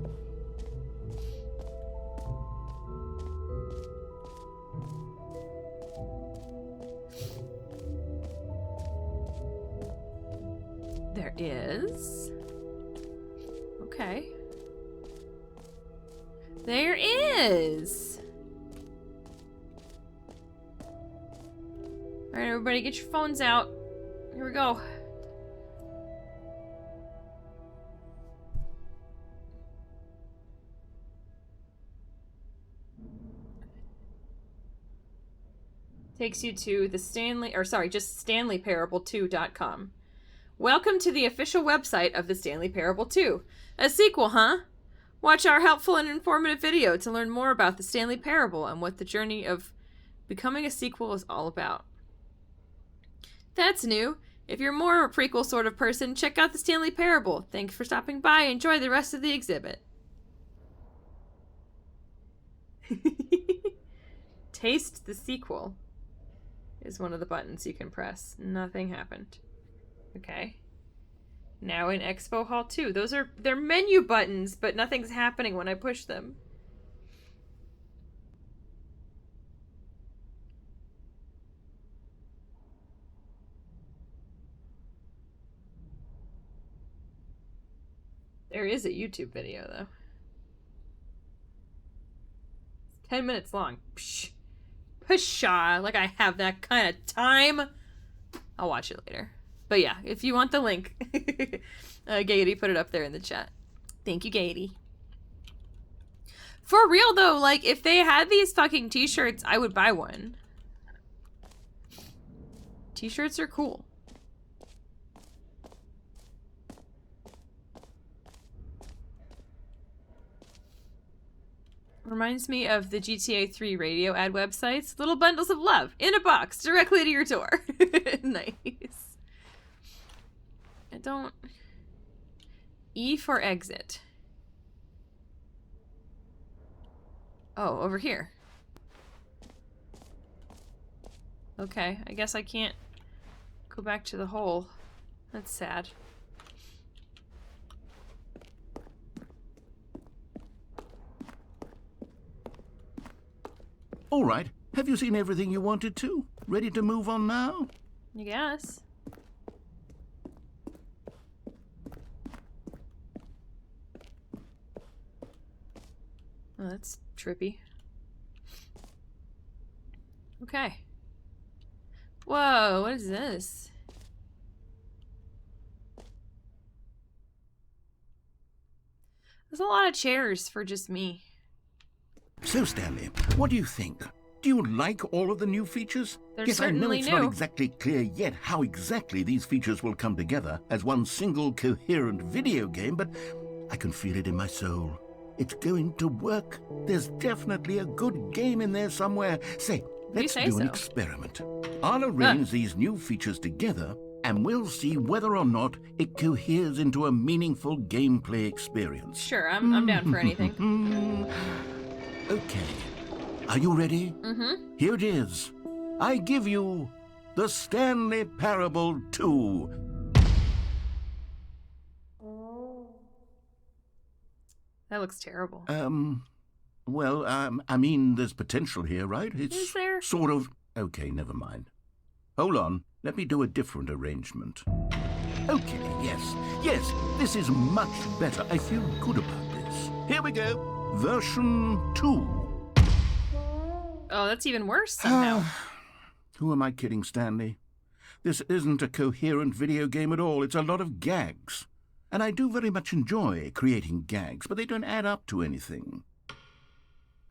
There is. Okay. There is. All right, everybody, get your phones out. Here we go. Takes you to the just StanleyParable2.com. Welcome to the official website of the Stanley Parable 2. A sequel, huh? Watch our helpful and informative video to learn more about the Stanley Parable and what the journey of becoming a sequel is all about. That's new. If you're more of a prequel sort of person, check out the Stanley Parable. Thanks for stopping by. Enjoy the rest of the exhibit. Taste the sequel is one of the buttons you can press. Nothing happened. Okay. Now in Expo Hall 2. They're menu buttons, but nothing's happening when I push them. There is a YouTube video, though. 10 minutes long. Psh. Pshaw, like I have that kind of time. I'll watch it later. But yeah, if you want the link, Gaiety put it up there in the chat. Thank you, Gaiety. For real, though, like, if they had these fucking t-shirts, I would buy one. T-shirts are cool. Reminds me of the GTA 3 radio ad websites. Little bundles of love in a box directly to your door. Nice. I don't... E for exit. Oh, over here. Okay, I guess I can't go back to the hole. That's sad. All right. Have you seen everything you wanted to? Ready to move on now? I guess. Oh, that's trippy. Okay. Whoa, what is this? There's a lot of chairs for just me. So, Stanley, what do you think? Do you like all of the new features? They're Yes, I know certainly it's new. not exactly clear yet how exactly these features will come together as one single coherent video game, but I can feel it in my soul. It's going to work. There's definitely a good game in there somewhere. Say, let's say do an so. experiment. I'll arrange these new features together, and we'll see whether or not it coheres into a meaningful gameplay experience. Sure, I'm down for anything. Okay. Are you ready? Mm-hmm. Here it is. I give you the Stanley Parable 2. That looks terrible. Well, I mean, there's potential here, right? It's Is there? sort of... Okay, never mind. Hold on. Let me do a different arrangement. Okay, yes, this is much better. I feel good about this. Here we go. Version 2. Oh, that's even worse somehow. Who am I kidding, Stanley? This isn't a coherent video game at all. It's a lot of gags. And I do very much enjoy creating gags, but they don't add up to anything.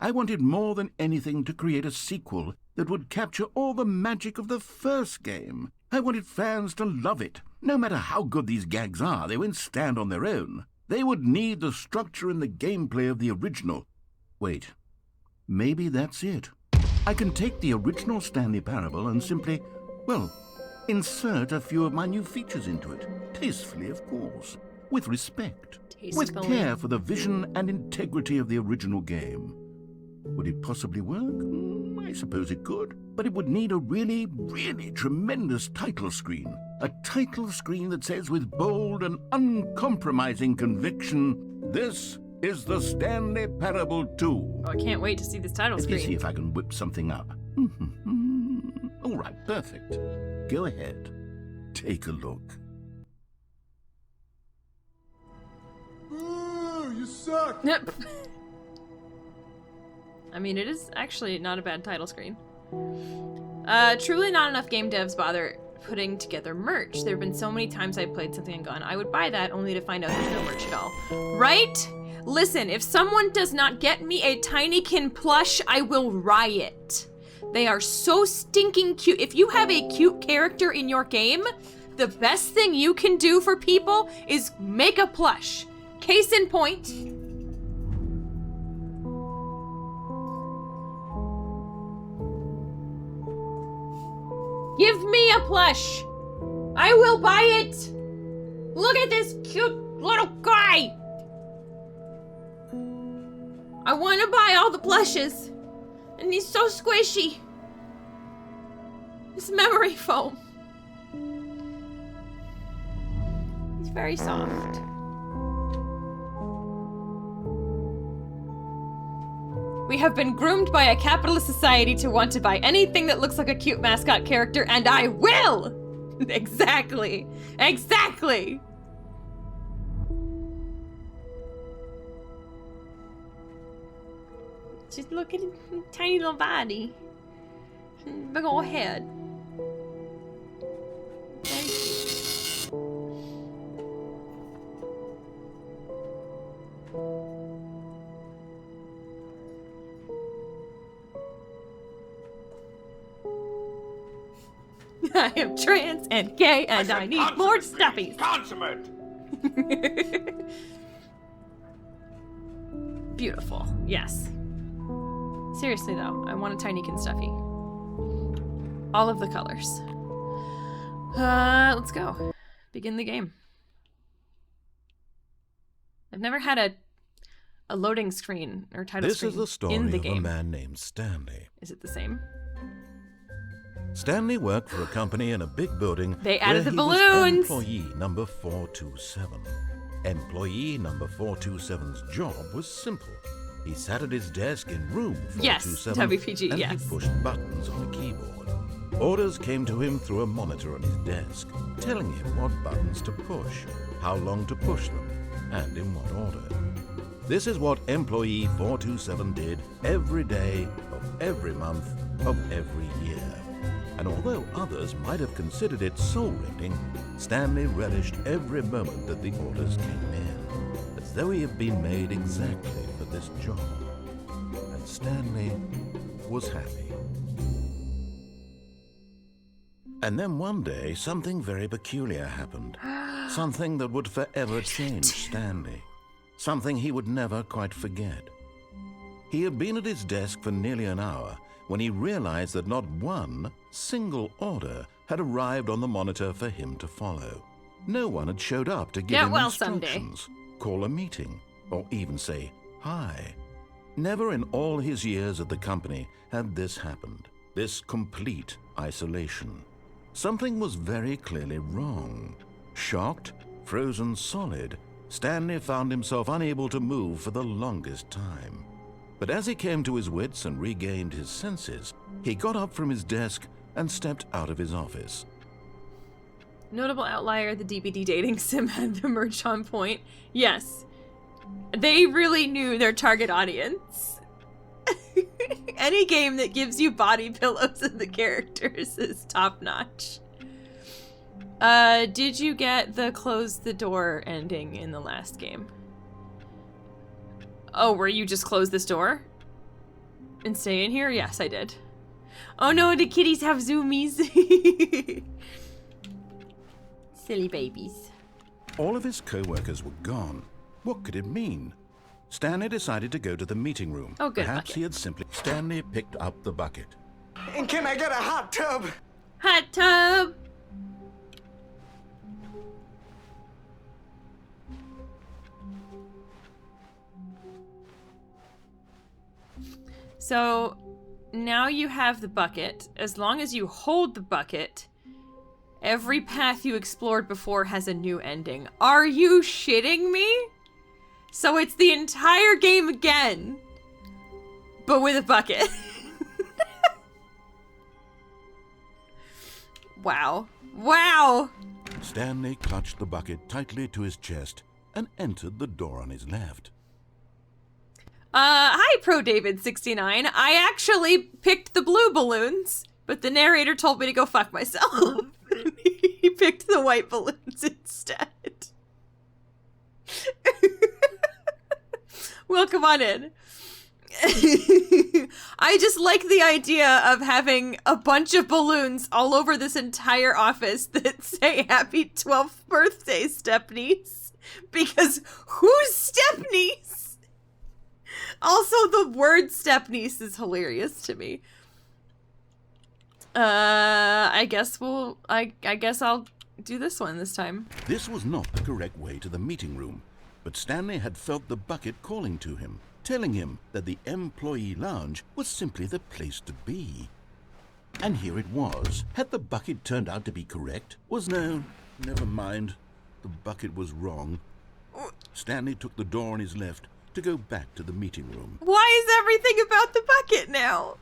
I wanted more than anything to create a sequel that would capture all the magic of the first game. I wanted fans to love it. No matter how good these gags are, they won't stand on their own. They would need the structure and the gameplay of the original. Wait, maybe that's it. I can take the original Stanley Parable and simply, well, insert a few of my new features into it. Tastefully, of course. With respect. With care for the vision and integrity of the original game. Would it possibly work? I suppose it could. But it would need a really, really tremendous title screen. A title screen that says with bold and uncompromising conviction, "This is the Stanley Parable 2. Oh, I can't wait to see this title Let me screen. see if I can whip something up. All right, perfect. Go ahead. Take a look. Boo! You suck! Yep. I mean, it is actually not a bad title screen. Truly not enough game devs bother putting together merch. There have been so many times I played something and gone, I would buy that, only to find out there's no merch at all. Right? Listen, if someone does not get me a Tinykin plush, I will riot. They are so stinking cute. If you have a cute character in your game, the best thing you can do for people is make a plush. Case in point, give me a plush. I will buy it. Look at this cute little guy. I want to buy all the plushes. And he's so squishy. It's memory foam. He's very soft. We have been groomed by a capitalist society to want to buy anything that looks like a cute mascot character, and I will! Exactly. Exactly! Just look at his tiny little body. Big ol' head. Very cute. I am trans and gay and I need more stuffies. Consummate! Beautiful. Yes. Seriously though, I want a Tinykin stuffy. All of the colors. Let's go. Begin the game. I've never had a loading screen or title This screen is the story in the of a game. man named Stanley. Is it the same? Stanley worked for a company in a big building. They added where the he was balloons. employee number 427. Employee number 427's job was simple. He sat at his desk in room 427 Yes, WPG, and yes. he pushed buttons on the keyboard. Orders came to him through a monitor on his desk, telling him what buttons to push, how long to push them, and in what order. This is what employee 427 did every day of every month of every year. And although others might have considered it soul-rending, Stanley relished every moment that the orders came in, as though he had been made exactly for this job. And Stanley was happy. And then one day, something very peculiar happened. Something that would forever change Stanley. Something he would never quite forget. He had been at his desk for nearly an hour when he realized that not one single order had arrived on the monitor for him to follow. No one had showed up to give him instructions, call a meeting, or even say hi. Never in all his years at the company had this happened, this complete isolation. Something was very clearly wrong. Shocked, frozen solid, Stanley found himself unable to move for the longest time. But as he came to his wits and regained his senses, he got up from his desk and stepped out of his office. Notable outlier, the DVD dating sim had the merch on point. Yes. They really knew their target audience. Any game that gives you body pillows of the characters is top notch. Did you get the close the door ending in the last game? Oh, where you just close this door? And stay in here? Yes, I did. Oh no, the kitties have zoomies. Silly babies. All of his co-workers were gone. What could it mean? Stanley decided to go to the meeting room. Oh, good, Perhaps bucket. he had simply... Stanley picked up the bucket. And can I get a hot tub? Hot tub! So, now you have the bucket. As long as you hold the bucket, every path you explored before has a new ending. Are you shitting me? So it's the entire game again, but with a bucket. Wow. Wow! Stanley clutched the bucket tightly to his chest and entered the door on his left. Hi, ProDavid69. I actually picked the blue balloons, but the narrator told me to go fuck myself. He picked the white balloons instead. Well, come on in. I just like the idea of having a bunch of balloons all over this entire office that say happy 12th birthday, Stepniece. Because who's Stepniece? Also, the word Stepniece is hilarious to me. I guess I'll do this one this time. This was not the correct way to the meeting room, but Stanley had felt the bucket calling to him, telling him that the employee lounge was simply the place to be. And here it was. Had the bucket turned out to be correct? No, never mind. The bucket was wrong. Stanley took the door on his left to go back to the meeting room. Why is everything about the bucket now?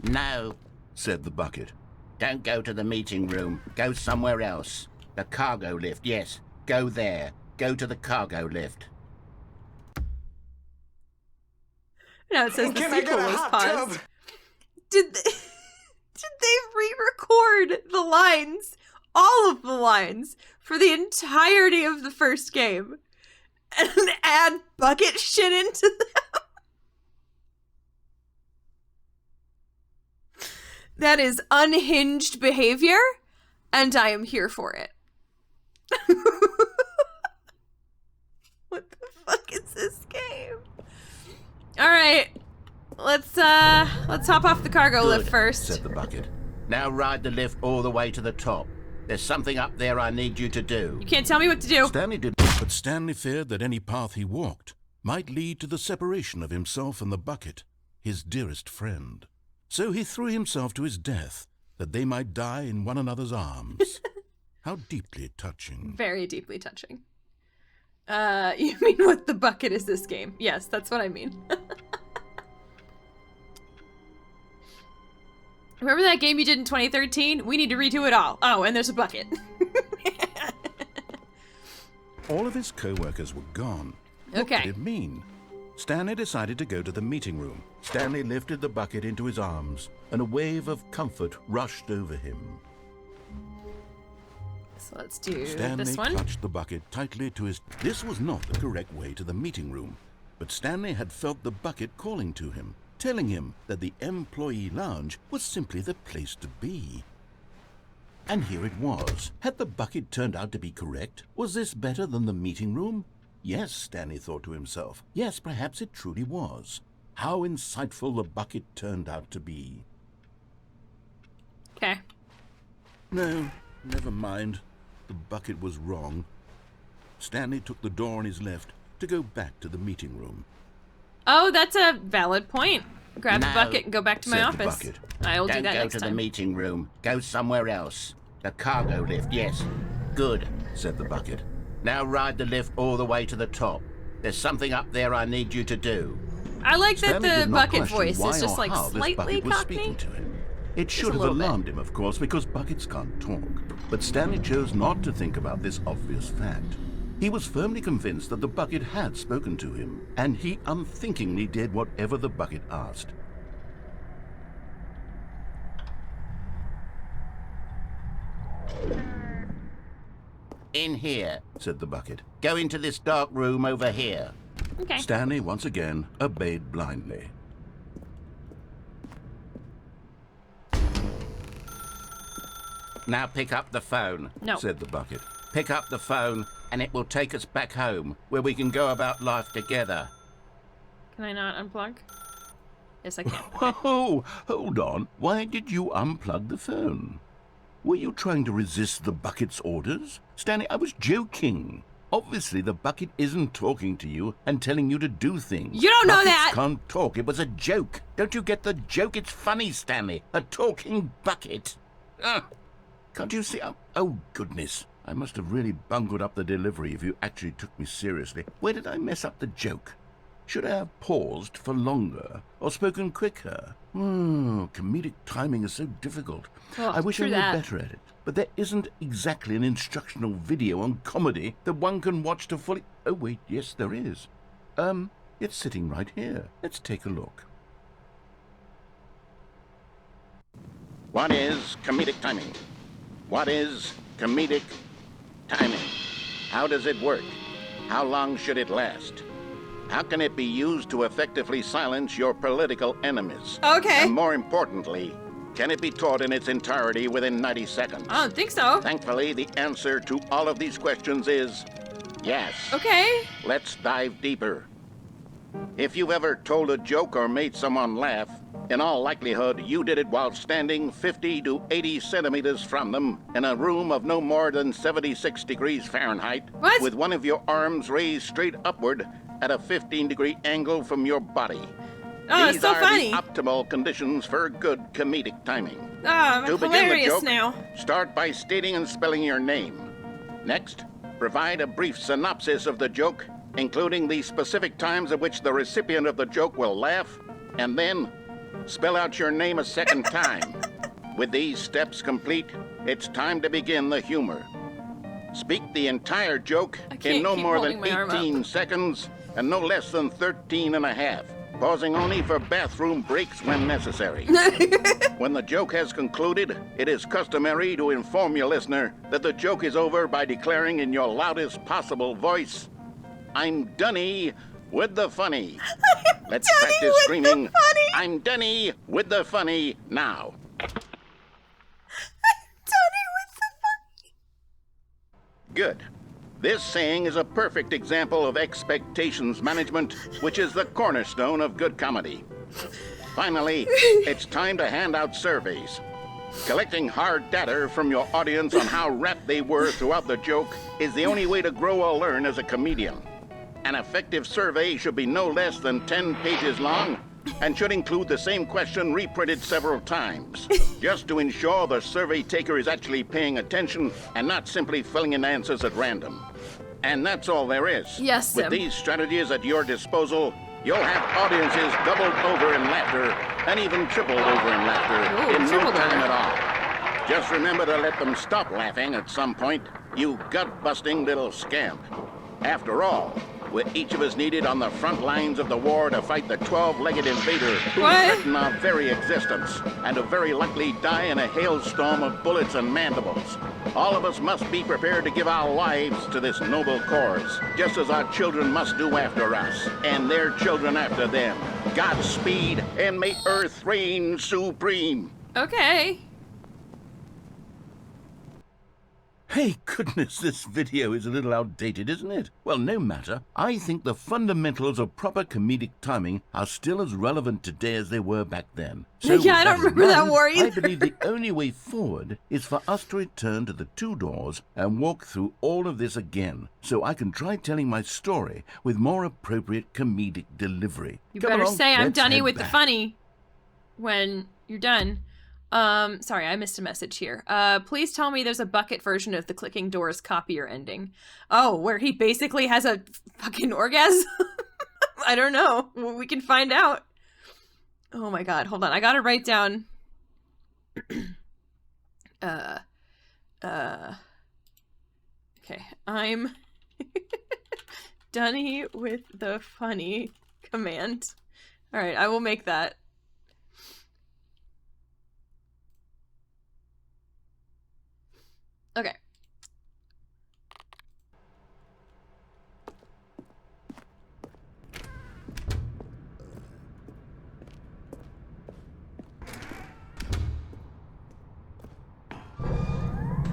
No, Said the bucket. don't go to the meeting room. Go somewhere else. The cargo lift, yes. Go there. Go to the cargo lift. Now it says And the can I get sequel a was hot paused. tub? Did they re-record the lines, all of the lines, for the entirety of the first game, and add bucket shit into them? That is unhinged behavior, and I am here for it. What the fuck is this game? All right, let's hop off the cargo lift first. Said the bucket. Now ride the lift all the way to the top. There's something up there I need you to do. You can't tell me what to do. Stanley did, but Stanley feared that any path he walked might lead to the separation of himself and the bucket, his dearest friend. So he threw himself to his death, that they might die in one another's arms. How deeply touching. Very deeply touching. You mean what the bucket is this game? Yes, that's what I mean. Remember that game you did in 2013? We need to redo it all. Oh, and there's a bucket. All of his co-workers were gone. What Okay. did it mean? Stanley decided to go to the meeting room. Stanley lifted the bucket into his arms, and a wave of comfort rushed over him. So let's do Stanley this one. clutched the bucket tightly to his... This was not the correct way to the meeting room, but Stanley had felt the bucket calling to him, telling him that the employee lounge was simply the place to be. And here it was. Had the bucket turned out to be correct? Was this better than the meeting room? Yes, Stanley thought to himself. Yes, perhaps it truly was. How insightful the bucket turned out to be. Okay. No, never mind. The bucket was wrong. Stanley took the door on his left to go back to the meeting room. Oh, that's a valid point. Grab the No, bucket and go back to my said the office. bucket. I will do Don't that go next to the time. meeting room. Go somewhere else. The cargo lift, yes. Good. Said the bucket. Now ride the lift all the way to the top. There's something up there I need you to do. I like that Stanley the did not bucket question voice why is just or like how this slightly bucket was cockney. speaking to him. It Just should a have little bit. alarmed him, of course, because buckets can't talk. But Stanley chose not to think about this obvious fact. He was firmly convinced that the bucket had spoken to him, and he unthinkingly did whatever the bucket asked. In here. Said the bucket. Go into this dark room over here. Okay. Stanley once again obeyed blindly. Now pick up the phone, No. Said the bucket. pick up the phone, and it will take us back home, where we can go about life together. Can I not unplug? Yes, I can. Whoa, hold on. Why did you unplug the phone? Were you trying to resist the bucket's orders? Stanley, I was joking. Obviously, the bucket isn't talking to you and telling you to do things. You don't know Buckets that! Can't talk. It was a joke. Don't you get the joke? It's funny, Stanley. A talking bucket. Can't you see? Oh, goodness. I must have really bungled up the delivery if you actually took me seriously. Where did I mess up the joke? Should I have paused for longer or spoken quicker? Comedic timing is so difficult. Oh, I wish I true were that. better at it. But there isn't exactly an instructional video on comedy that one can watch to fully... Oh, wait, yes, there is. It's sitting right here. Let's take a look. What is comedic timing? What is comedic timing? How does it work? How long should it last? How can it be used to effectively silence your political enemies? Okay. And more importantly, can it be taught in its entirety within 90 seconds? I don't think so. Thankfully, the answer to all of these questions is yes. Okay. Let's dive deeper. If you've ever told a joke or made someone laugh, in all likelihood, you did it while standing 50 to 80 centimeters from them in a room of no more than 76 degrees Fahrenheit, What? with one of your arms raised straight upward at a 15-degree angle from your body. Oh, These it's so are funny. the optimal conditions for good comedic timing. Oh, I'm To begin the hilarious joke, now. start by stating and spelling your name. Next, provide a brief synopsis of the joke, including the specific times at which the recipient of the joke will laugh, and then spell out your name a second time. With these steps complete, it's time to begin the humor. Speak the entire joke I can't in no keep more holding than my arm up. 18 seconds and no less than 13 and a half, pausing only for bathroom breaks when necessary. When the joke has concluded, it is customary to inform your listener that the joke is over by declaring in your loudest possible voice, "I'm Dunny with the funny." Let's practice screaming, "I'm Dunny with the funny" now. Good. This saying is a perfect example of expectations management, which is the cornerstone of good comedy. Finally, it's time to hand out surveys. Collecting hard data from your audience on how rapt they were throughout the joke is the only way to grow or learn as a comedian. An effective survey should be no less than 10 pages long and should include the same question reprinted several times, just to ensure the survey taker is actually paying attention and not simply filling in answers at random. And that's all there is. Yes, With Sim. these strategies at your disposal, you'll have audiences doubled over in laughter and even tripled over in laughter Ooh, in no tripled time over. at all. Just remember to let them stop laughing at some point, you gut-busting little scamp. After all, we're each of us needed on the front lines of the war to fight the 12-legged invader who What? threaten our very existence and to very likely die in a hailstorm of bullets and mandibles. All of us must be prepared to give our lives to this noble cause, just as our children must do after us, and their children after them. Godspeed, and may Earth reign supreme. Okay. Hey, goodness, this video is a little outdated, isn't it? Well, no matter. I think the fundamentals of proper comedic timing are still as relevant today as they were back then. So Yeah, I with don't in remember that mind, war I either. believe the only way forward is for us to return to the two doors and walk through all of this again, so I can try telling my story with more appropriate comedic delivery. You Come better along, say I'm let's Dunny head with the back. funny when you're done. Sorry, I missed a message here. Please tell me there's a bucket version of the clicking doors copier ending. Oh, where he basically has a fucking orgasm? I don't know. Well, we can find out. Oh my god, hold on. I gotta write down. Okay, I'm Dunny with the funny command. Alright, I will make that. Okay.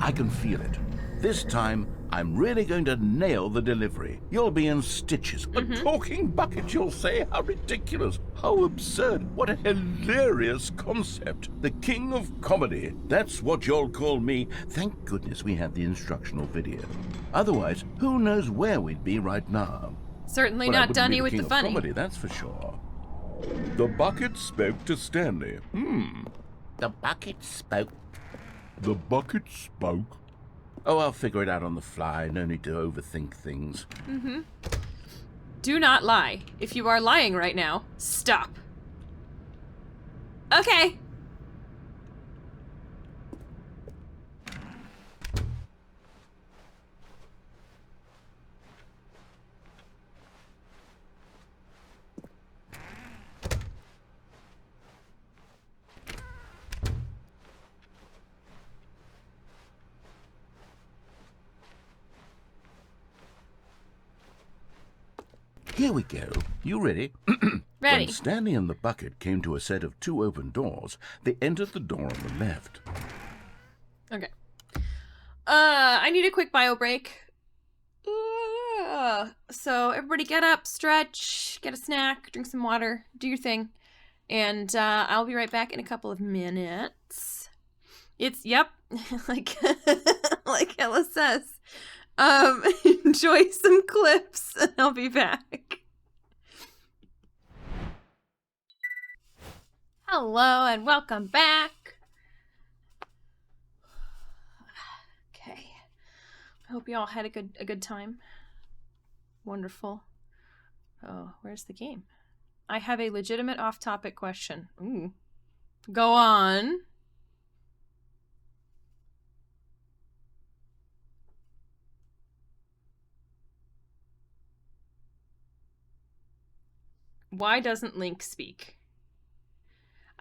I can feel it. This time, I'm really going to nail the delivery. You'll be in stitches. A talking bucket, you'll say? How ridiculous. How absurd. What a hilarious concept. The king of comedy. That's what you'll call me. Thank goodness we have the instructional video. Otherwise, who knows where we'd be right now. Certainly But I not wouldn't be Dunny with king the of funny. comedy, that's for sure. The bucket spoke to Stanley. The bucket spoke. The bucket spoke. Oh, I'll figure it out on the fly. No need to overthink things. Do not lie. If you are lying right now, stop. Okay. Here we go. You ready? Ready. When Stanley and the bucket came to a set of 2 open doors, they entered the door on the left. Okay. I need a quick bio break. So everybody get up, stretch, get a snack, drink some water, do your thing. And I'll be right back in a couple of minutes. It's, yep, like Ella says. Enjoy some clips and I'll be back. Hello and welcome back. Okay. I hope you all had a good time. Wonderful. Oh, where's the game? I have a legitimate off-topic question. Ooh. Go on. Why doesn't Link speak?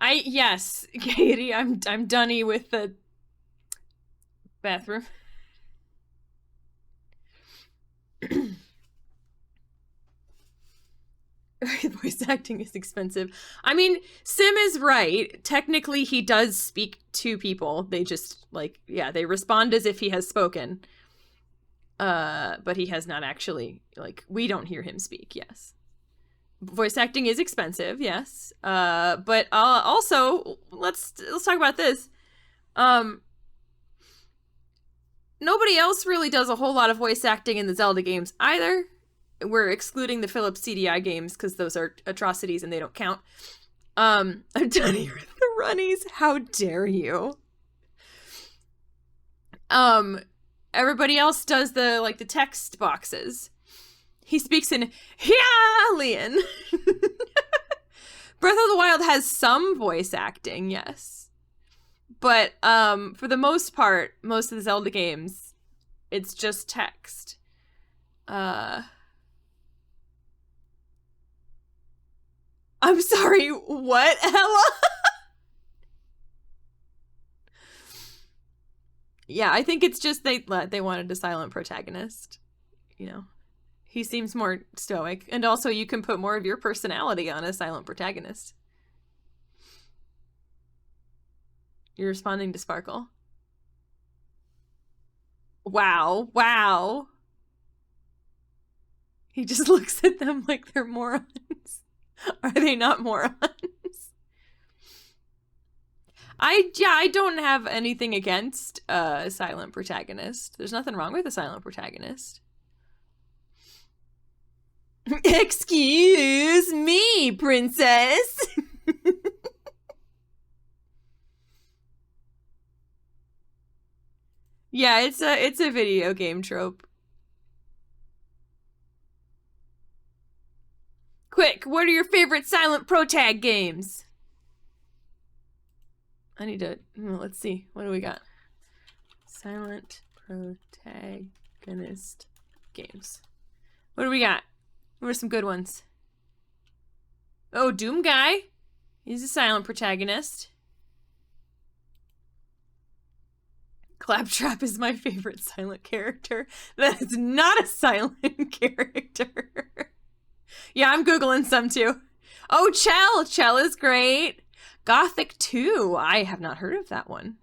Yes, Katie, I'm Dunny with the bathroom. Voice acting is expensive. I mean, Sim is right. Technically, he does speak to people. They just, like, yeah, they respond as if he has spoken. But he has not actually, like, we don't hear him speak, yes. Voice acting is expensive, yes. But also, let's talk about this. Nobody else really does a whole lot of voice acting in the Zelda games either. We're excluding the Philips CDI games because those are atrocities and they don't count. I'm done here with the runnies. How dare you? Everybody else does the text boxes. He speaks in Hylian. Breath of the Wild has some voice acting, yes. But for the most part, most of the Zelda games, it's just text. I'm sorry, what, Ella? Yeah, I think it's just they wanted a silent protagonist, you know. He seems more stoic, and also you can put more of your personality on a silent protagonist. You're responding to Sparkle. Wow. He just looks at them like they're morons. Are they not morons? I don't have anything against a silent protagonist. There's nothing wrong with a silent protagonist. Excuse me, princess. Yeah, it's a video game trope. Quick, what are your favorite silent protag games? I need to, let's see. What do we got? Silent protagonist games. What do we got? What are some good ones? Oh, Doom Guy. He's a silent protagonist. Claptrap is my favorite silent character. That is not a silent character. Yeah, I'm Googling some too. Oh, Chell. Chell is great. Gothic 2. I have not heard of that one.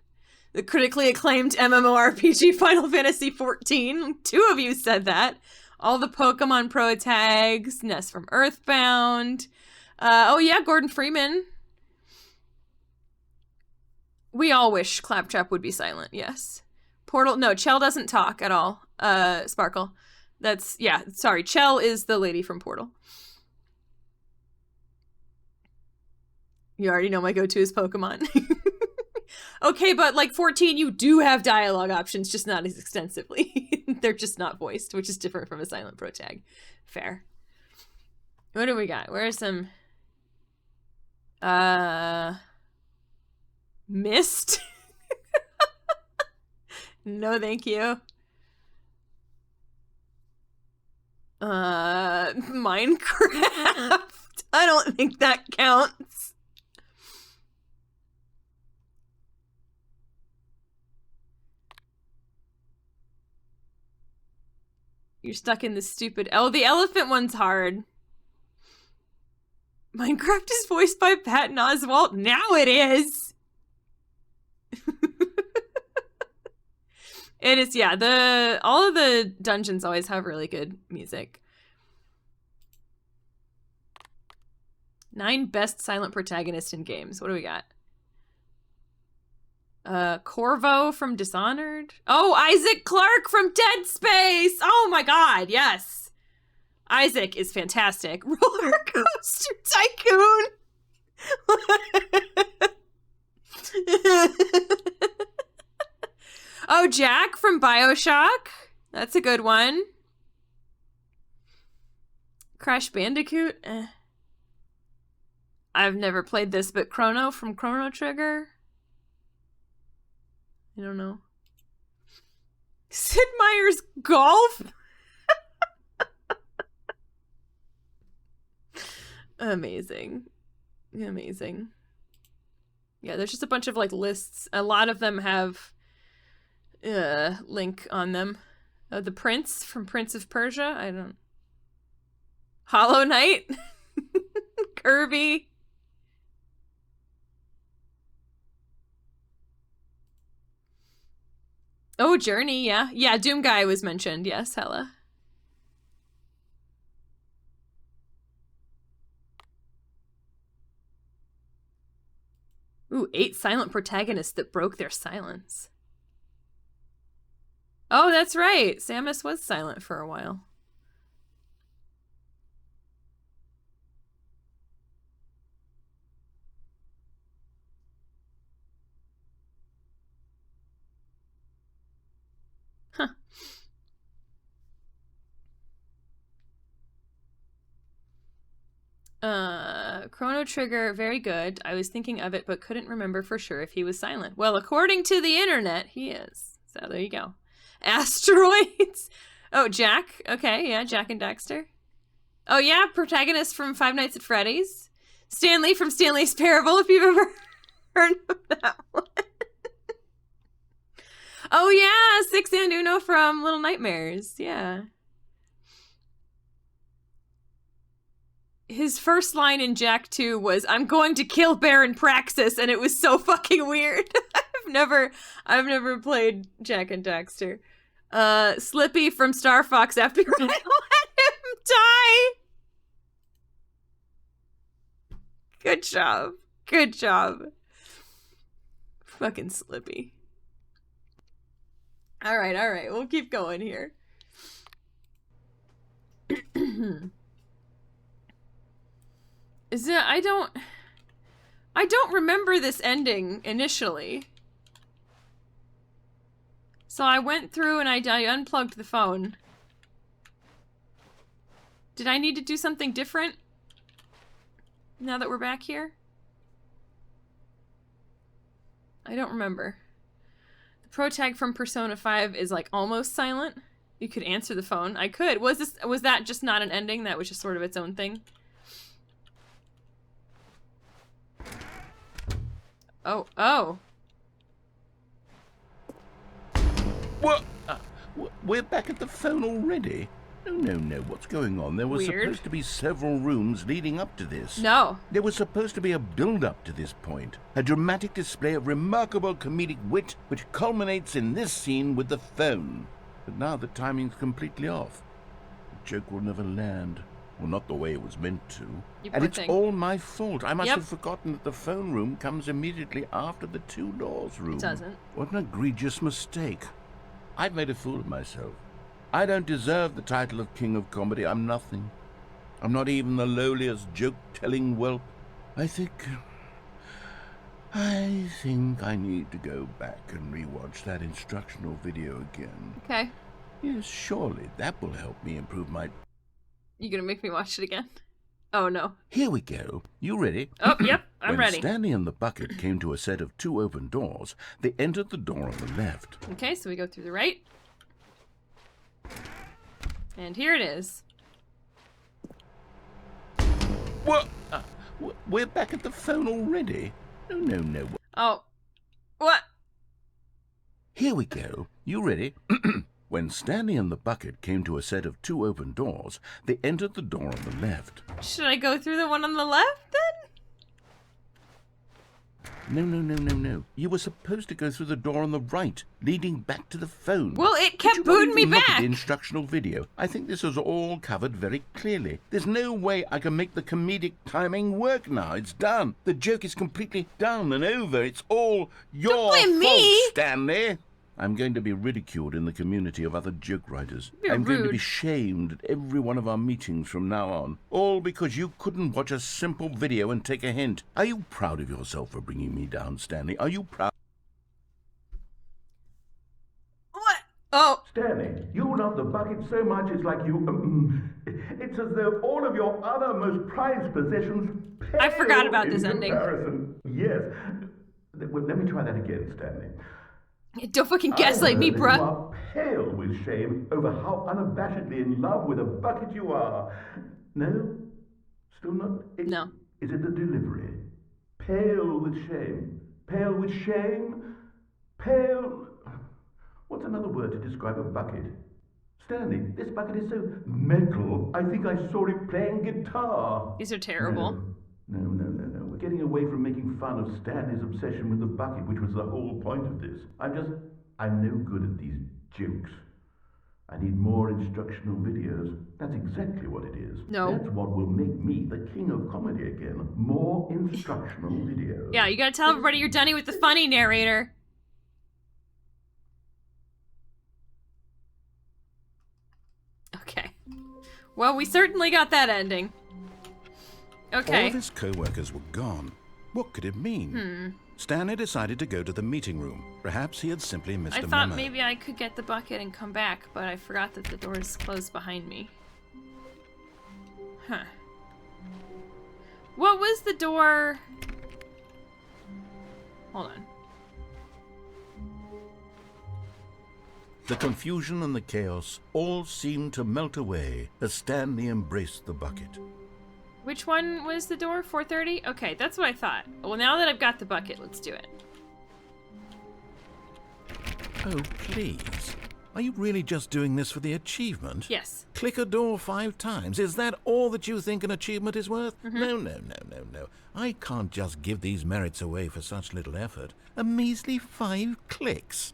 The critically acclaimed MMORPG Final Fantasy XIV. 2 of you said that. All the Pokemon Pro tags. Ness from Earthbound. Oh yeah, Gordon Freeman. We all wish Claptrap would be silent, yes. Portal, no, Chell doesn't talk at all. Sparkle. That's, yeah, sorry, Chell is the lady from Portal. You already know my go-to is Pokemon. Okay, but like 14, you do have dialogue options, just not as extensively. They're just not voiced, which is different from a silent pro tag. Fair. What do we got? Where's some... Mist? No, thank you. Minecraft? I don't think that counts. You're stuck in this stupid... Oh, the elephant one's hard. Minecraft is voiced by Patton Oswalt. Now it is. It is, yeah. All of the dungeons always have really good music. 9 best silent protagonists in games. What do we got? Corvo from Dishonored. Oh, Isaac Clarke from Dead Space. Oh my god, yes. Isaac is fantastic. Roller Coaster Tycoon. Oh, Jack from BioShock. That's a good one. Crash Bandicoot. I've never played this, but Chrono from Chrono Trigger. I don't know. Sid Meier's Golf? Amazing. Amazing. Yeah, there's just a bunch of like lists. A lot of them have Link on them. The Prince from Prince of Persia. I don't... Hollow Knight. Kirby. Oh, Journey, yeah. Yeah, Doom Guy was mentioned. Yes, hella. Ooh, 8 silent protagonists that broke their silence. Oh, that's right. Samus was silent for a while. Huh. Chrono Trigger, very good. I was thinking of it, but couldn't remember for sure if he was silent. Well, according to the internet, he is. So there you go. Asteroids. Oh, Jack. Okay, yeah, Jack and Daxter. Oh, yeah, protagonist from Five Nights at Freddy's. Stanley from Stanley's Parable, if you've ever heard of that one. Oh, yeah, Six and Uno from Little Nightmares. Yeah. His first line in Jack 2 was, "I'm going to kill Baron Praxis," and it was so fucking weird. I've never played Jack and Daxter. Slippy from Star Fox After I Let Him Die. Good job. Good job. Fucking Slippy. All right. We'll keep going here. I don't remember this ending initially. So I went through and I unplugged the phone. Did I need to do something different now that we're back here? I don't remember. The pro tag from Persona 5 is like almost silent. You could answer the phone. I could. Was that just not an ending? That was just sort of its own thing? Oh. What? We're back at the phone already? No. What's going on? There was Weird. supposed to be several rooms leading up to this. No. There was supposed to be a build-up to this point. A dramatic display of remarkable comedic wit which culminates in this scene with the phone. But now the timing's completely off. The joke will never land. Well, not the way it was meant to. You And poor it's thing. all my fault. I must Yep. have forgotten that the phone room comes immediately after the two doors room. It doesn't. What an egregious mistake. I've made a fool of myself. I don't deserve the title of King of Comedy. I'm nothing. I'm not even the lowliest joke-telling whelp. I think I need to go back and rewatch that instructional video again. Okay. Yes, surely that will help me improve my... You gonna make me watch it again? Oh, no. Here we go. You ready? Oh, yep. I'm When ready. Stanley and the bucket came to a set of two open doors, they entered the door on the left. Okay, so we go through the right. And here it is. What? We're back at the phone already? No. Oh. What? Here we go. You ready? When Stanley and the bucket came to a set of two open doors, they entered the door on the left. Should I go through the one on the left, then? No. You were supposed to go through the door on the right, leading back to the phone. Well, it Did kept you not booting me even look at back. the instructional video? I think this is all covered very clearly. There's no way I can make the comedic timing work now. It's done. The joke is completely done and over. It's all your blame fault, me. Stanley. I'm going to be ridiculed in the community of other joke writers. You're I'm going to rude. be shamed at every one of our meetings from now on. All because you couldn't watch a simple video and take a hint. Are you proud of yourself for bringing me down, Stanley? Are you proud? What? Oh. Stanley, you love the bucket so much it's like you... it's as though all of your other most prized possessions... I forgot about this in ending. comparison. Yes. Well, let me try that again, Stanley. Don't fucking gaslight me, You bruh. are pale with shame over how unabashedly in love with a bucket you are. No? Still not? No. Is it the delivery? Pale with shame. Pale with shame? Pale... What's another word to describe a bucket? Stanley, this bucket is so metal. I think I saw it playing guitar. These are terrible. No. We're getting away from making fun of Stanley's obsession with the bucket, which was the whole point of this. I'm no good at these jokes. I need more instructional videos. That's exactly what it is. No. That's what will make me the king of comedy again. More instructional videos. Yeah, you gotta tell everybody you're done with the funny, narrator. Okay. Well, we certainly got that ending. Okay. All of his co-workers were gone. What could it mean? Stanley decided to go to the meeting room. Perhaps he had simply missed I a thought memo. maybe I could get the bucket and come back, but I forgot that the door is closed behind me. Huh. What was the door? Hold on. The confusion and the chaos all seemed to melt away as Stanley embraced the bucket. Which one was the door? 4:30? Okay, that's what I thought. Well, now that I've got the bucket, let's do it. Oh, please. Are you really just doing this for the achievement? Yes. Click a door 5 times. Is that all that you think an achievement is worth? Mm-hmm. No. I can't just give these merits away for such little effort. A measly 5 clicks.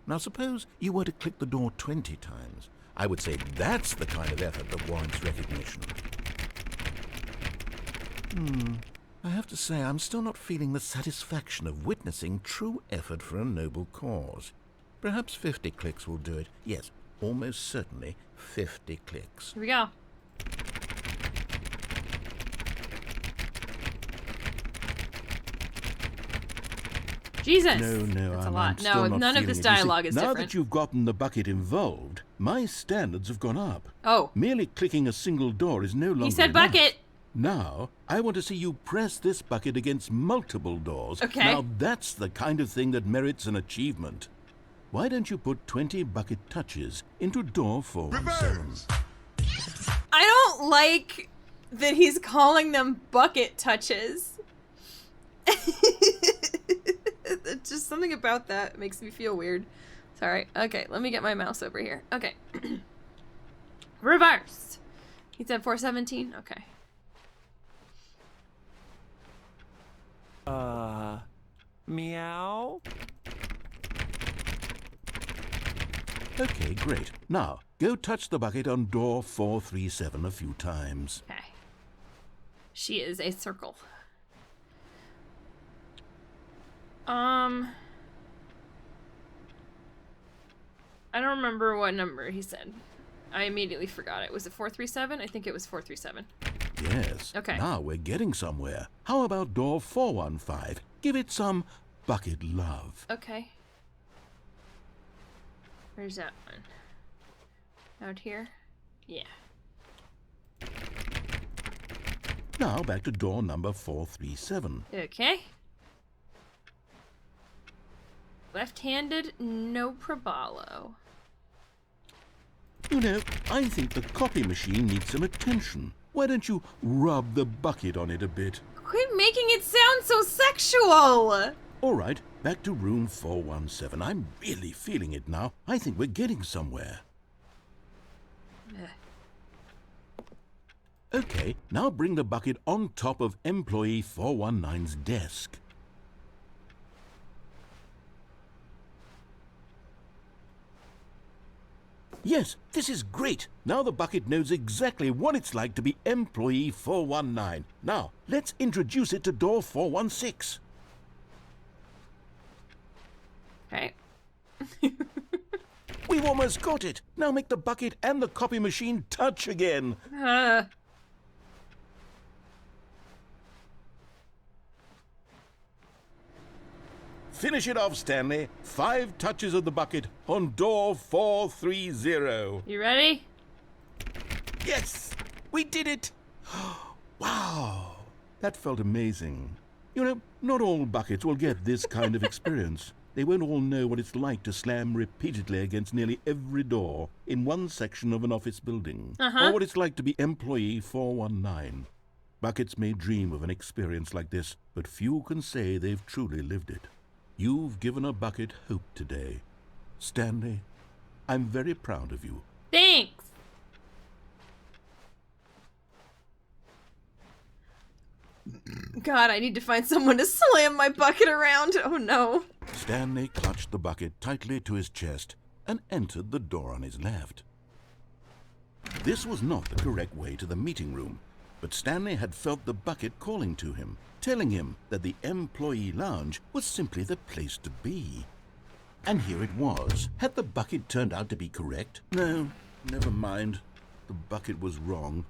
Now, suppose you were to click the door 20 times. I would say that's the kind of effort that warrants recognition. I have to say, I'm still not feeling the satisfaction of witnessing true effort for a noble cause. Perhaps 50 clicks will do it. Yes, almost certainly 50 clicks. Here we go. Jesus. No, That's a I'm lot. still No, not none of feeling this it. You see, dialogue is now different. that you've gotten the bucket involved, my standards have gone up. Oh. Merely clicking a single door is no longer He said enough. bucket. Now, I want to see you press this bucket against multiple doors. Okay. Now, that's the kind of thing that merits an achievement. Why don't you put 20 bucket touches into door 417? I don't like that he's calling them bucket touches. Just something about that makes me feel weird. Sorry. Okay, let me get my mouse over here. Okay. Reverse. He said 417? Okay. Meow? Okay, great. Now, go touch the bucket on door 437 a few times. Okay. She is a circle. I don't remember what number he said. I immediately forgot it. Was it 437? I think it was 437. Yes. Okay. Now we're getting somewhere. How about door 415? Give it some bucket love. Okay. Where's that one? Out here? Yeah. Now back to door number 437. Okay. Left-handed, no probalo. You know, I think the copy machine needs some attention. Why don't you rub the bucket on it a bit? Quit making it sound so sexual! All right, back to room 417. I'm really feeling it now. I think we're getting somewhere. Okay, now bring the bucket on top of employee 419's desk. Yes, this is great. Now the bucket knows exactly what it's like to be employee 419. Now, let's introduce it to door 416. Okay. We've almost got it. Now make the bucket and the copy machine touch again. Finish it off, Stanley. 5 touches of the bucket on door 430. You ready? Yes, we did it. Wow, that felt amazing. You know, not all buckets will get this kind of experience. They won't all know what it's like to slam repeatedly against nearly every door in one section of an office building. Or what it's like to be employee 419. Buckets may dream of an experience like this, but few can say they've truly lived it. You've given a bucket hope today. Stanley, I'm very proud of you. Thanks! God, I need to find someone to slam my bucket around. Oh no. Stanley clutched the bucket tightly to his chest and entered the door on his left. This was not the correct way to the meeting room, but Stanley had felt the bucket calling to him, telling him that the employee lounge was simply the place to be. And here it was. Had the bucket turned out to be correct? No, never mind. The bucket was wrong.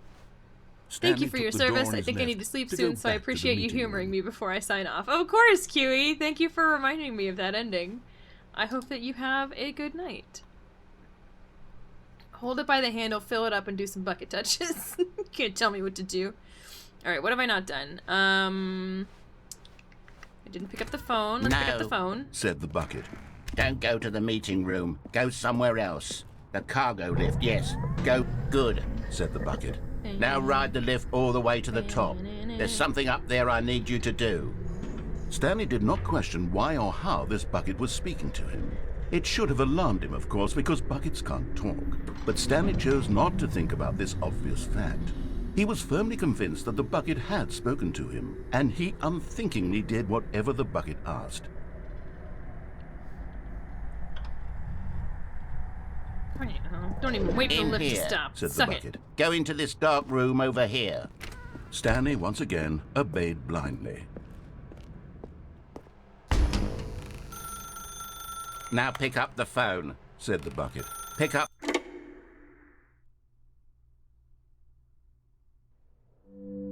Thank you Stanley for took your the door service. on I his think I left need to sleep go soon, so I back to the appreciate you meeting humoring room. me before I sign off. Of course, Kiwi! Thank you for reminding me of that ending. I hope that you have a good night. Hold it by the handle, fill it up, and do some bucket touches. You can't tell me what to do. Alright, what have I not done? I didn't pick up the phone. Let's pick up the phone. Said the bucket. Don't go to the meeting room. Go somewhere else. The cargo lift, yes. Go. Good. Said the bucket. Now ride the lift all the way to the top. There's something up there I need you to do. Stanley did not question why or how this bucket was speaking to him. It should have alarmed him, of course, because buckets can't talk. But Stanley chose not to think about this obvious fact. He was firmly convinced that the bucket had spoken to him, and he unthinkingly did whatever the bucket asked. Don't even wait for the In lift to here, stop. Said the Suck it. bucket. Go into this dark room over here. Stanley once again obeyed blindly. Now pick up the phone. Said the bucket. Pick up.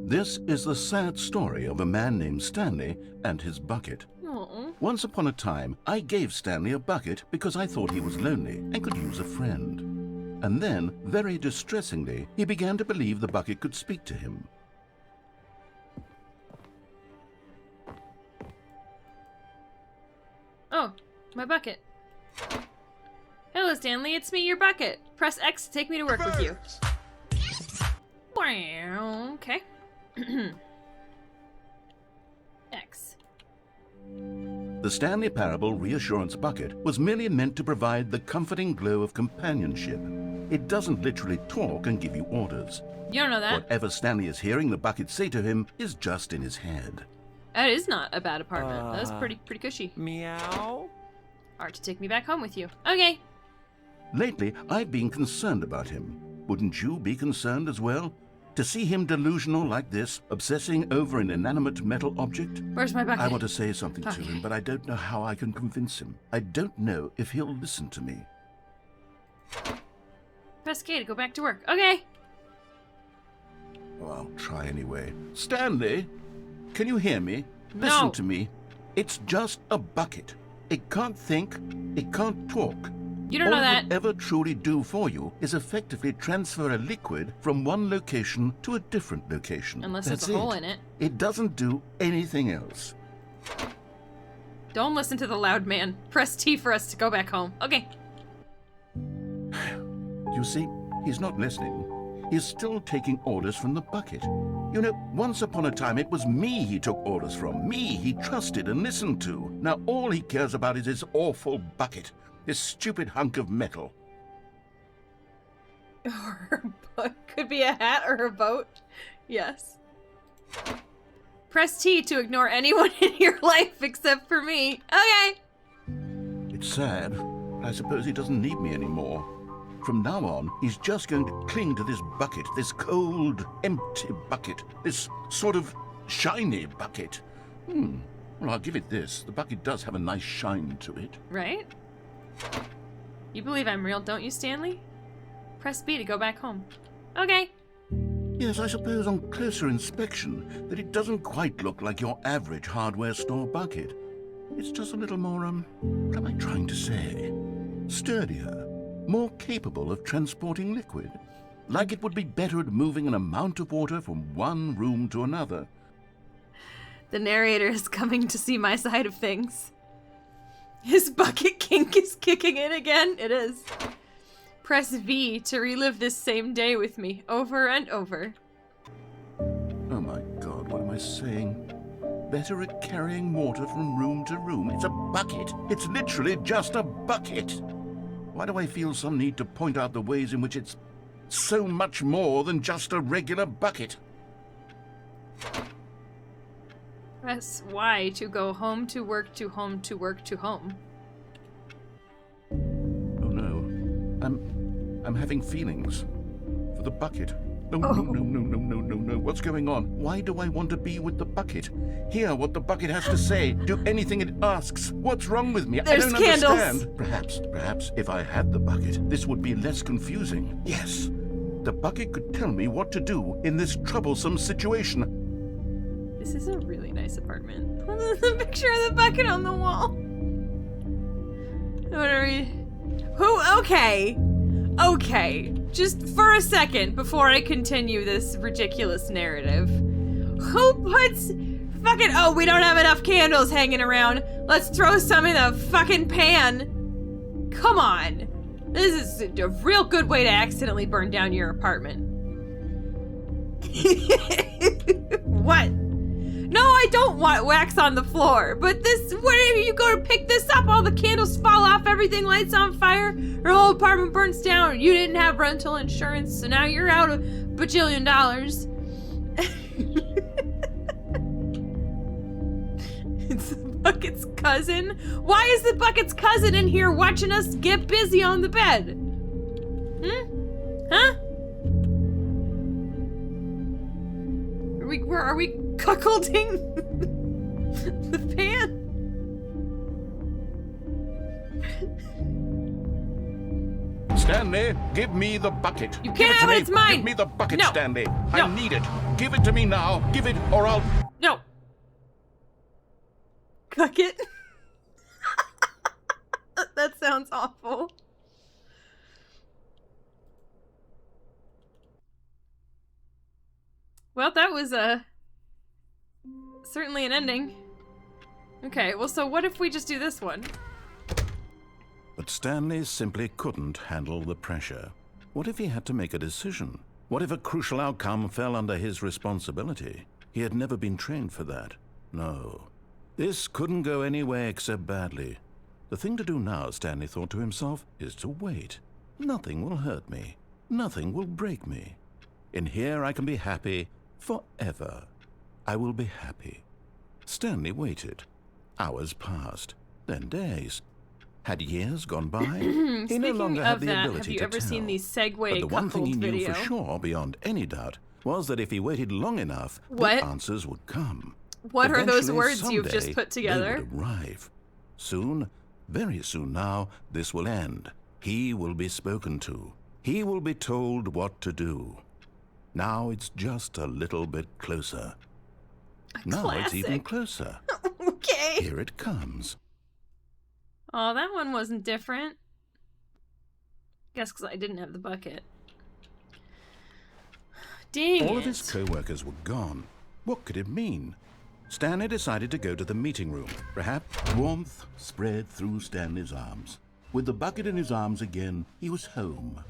This is the sad story of a man named Stanley and his bucket. Aw. Once upon a time, I gave Stanley a bucket because I thought he was lonely and could use a friend. And then, very distressingly, he began to believe the bucket could speak to him. Oh, my bucket. Hello, Stanley. It's me, your bucket. Press X to take me to work with you. Wow. Okay. X. The Stanley Parable Reassurance Bucket was merely meant to provide the comforting glow of companionship. It doesn't literally talk and give you orders. You don't know that. Whatever Stanley is hearing the bucket say to him is just in his head. That is not a bad apartment. That's pretty cushy. Meow. Art to take me back home with you. Okay. Lately, I've been concerned about him. Wouldn't you be concerned as well? To see him delusional like this, obsessing over an inanimate metal object? Where's my bucket? I want to say something to him, but I don't know how I can convince him. I don't know if he'll listen to me. Press K to go back to work. Okay. Oh, I'll try anyway. Stanley, can you hear me? No. Listen to me. It's just a bucket. It can't think. It can't talk. You don't know that. All it would ever truly do for you is effectively transfer a liquid from one location to a different location. Unless That's there's a hole in it. It doesn't do anything else. Don't listen to the loud man. Press T for us to go back home. Okay. You see, he's not listening. He's still taking orders from the bucket. You know, once upon a time it was me he took orders from. Me he trusted and listened to. Now all he cares about is his awful bucket. This stupid hunk of metal. Or a boat. Could be a hat or a boat. Yes. Press T to ignore anyone in your life except for me. Okay. It's sad, but I suppose he doesn't need me anymore. From now on, he's just going to cling to this bucket, this cold, empty bucket, this sort of shiny bucket. Well, I'll give it this. The bucket does have a nice shine to it. Right? You believe I'm real, don't you, Stanley? Press B to go back home. Okay. Yes, I suppose on closer inspection that it doesn't quite look like your average hardware store bucket. It's just a little more, what am I trying to say? Sturdier, more capable of transporting liquid. Like it would be better at moving an amount of water from one room to another. The narrator is coming to see my side of things. His bucket kink is kicking in again. It is. Press V to relive this same day with me, over and over. Oh my God, what am I saying? Better at carrying water from room to room. It's a bucket. It's literally just a bucket. Why do I feel some need to point out the ways in which it's so much more than just a regular bucket? Press Y to go home to work to home to work to home. Oh no. I'm having feelings. For the bucket. Oh, no. What's going on? Why do I want to be with the bucket? Hear what the bucket has to say. Do anything it asks. What's wrong with me? There's I don't candles. understand. Perhaps if I had the bucket, this would be less confusing. Yes. The bucket could tell me what to do in this troublesome situation. This is a really nice apartment. There's a picture of the bucket on the wall. What are we? Who? Okay. Just for a second before I continue this ridiculous narrative. Who puts fucking? Oh, we don't have enough candles hanging around. Let's throw some in the fucking pan. Come on. This is a real good way to accidentally burn down your apartment. What? No, I don't want wax on the floor. But this, whenever you go to pick this up, all the candles fall off, everything lights on fire, your whole apartment burns down. You didn't have rental insurance, so now you're out a bajillion dollars. It's the bucket's cousin? Why is the bucket's cousin in here watching us get busy on the bed? Huh? Are we cuckolding the pan? Stanley, give me the bucket. You can't have it, it's mine. Give me the bucket, No. Stanley. No. I need it. Give it to me now. Give it, or I'll... No. Cuck it. That sounds awful. Well, that was certainly an ending. Okay, well, so what if we just do this one? But Stanley simply couldn't handle the pressure. What if he had to make a decision? What if a crucial outcome fell under his responsibility? He had never been trained for that. No. This couldn't go any way except badly. The thing to do now, Stanley thought to himself, is to wait. Nothing will hurt me. Nothing will break me. In here I can be happy forever. I will be happy. Stanley waited. Hours passed, then days. Had years gone by? He no longer had the ability have you to ever tell. seen the Segway But the one thing he coupled knew video? for sure, beyond any doubt, was that if he waited long enough, What? the answers would come. What are those Eventually, words you've someday, just put they together? would arrive. Soon, very soon now, this will end. He will be spoken to. He will be told what to do. Now it's just a little bit closer. Now it's even closer. Okay. Here it comes. Oh, that one wasn't different. Guess because I didn't have the bucket. Dang All it. of his co-workers were gone. What could it mean? Stanley decided to go to the meeting room. Perhaps Warmth spread through Stanley's arms. With the bucket in his arms again, he was home.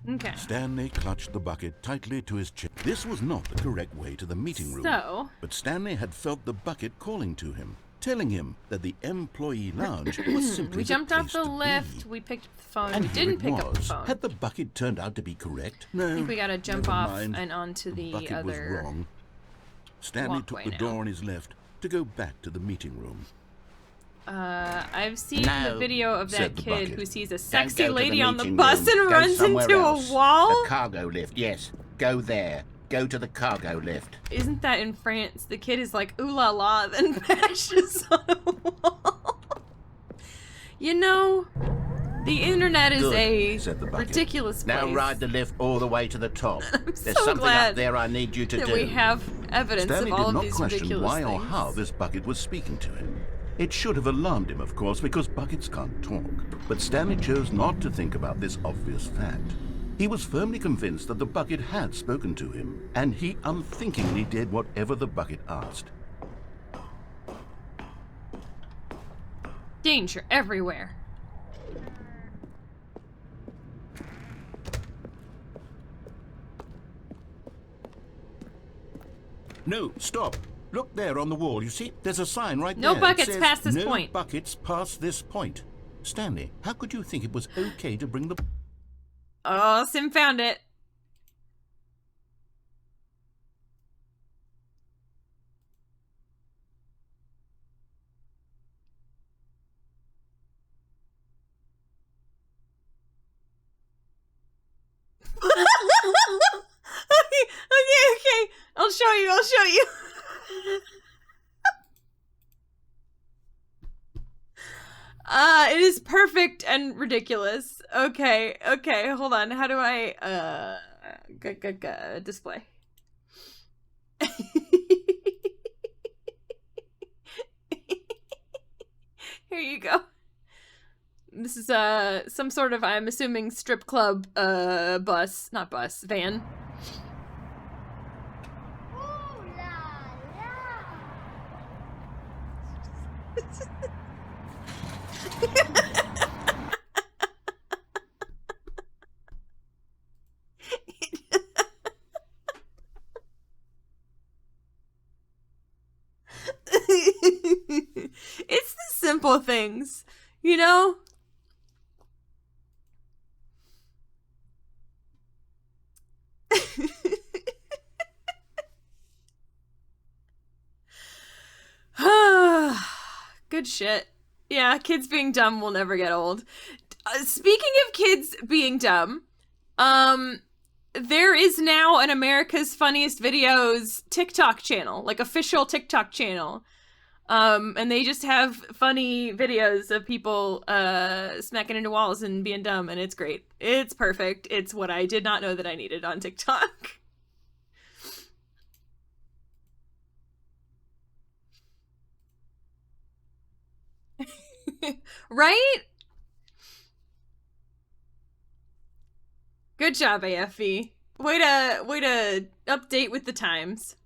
Okay. Stanley clutched the bucket tightly to his chest. This was not the correct way to the meeting room. So, But Stanley had felt the bucket calling to him, telling him that the employee lounge was simply we jumped the off place the to lift, be. we picked up the phone, And we here didn't it pick up the was. phone. Had the bucket turned out to be correct? No. I think we gotta jump never off mind. and onto the bucket other was wrong. Stanley took walkway the now. door on his left to go back to the meeting room. I've seen No, the video of that said the kid bucket. who sees a Don't sexy go to lady on the meeting bus room. and Go runs somewhere into else. a wall. The cargo lift, yes. Go there. Go to the cargo lift. Isn't that in France? The kid is like, ooh la la, then bashes on a wall. You know, the internet is Good, said the a bucket. ridiculous place. Now ride the lift all the way to the top. There's so something glad up there I need you to that do. we have evidence Stanley of all did of not these question ridiculous why things. or how this bucket was speaking to him. It should have alarmed him, of course, because buckets can't talk. But Stanley chose not to think about this obvious fact. He was firmly convinced that the bucket had spoken to him, and he unthinkingly did whatever the bucket asked. Danger everywhere. No, stop. Look there on the wall, you see? There's a sign right No there. buckets It says, past this no point." buckets past this point. Stanley, how could you think it was okay to bring the... Oh, Sim found it. Okay. I'll show you. It is perfect and ridiculous. Okay, hold on. How do I, display? Here you go. This is, some sort of, I'm assuming, strip club, van. It's the simple things, you know? Good shit. Yeah, kids being dumb will never get old. Speaking of kids being dumb, there is now an America's Funniest Videos TikTok channel, like official TikTok channel. And they just have funny videos of people smacking into walls and being dumb, and it's great. It's perfect. It's what I did not know that I needed on TikTok. Right? Good job, AFV. Way to update with the times.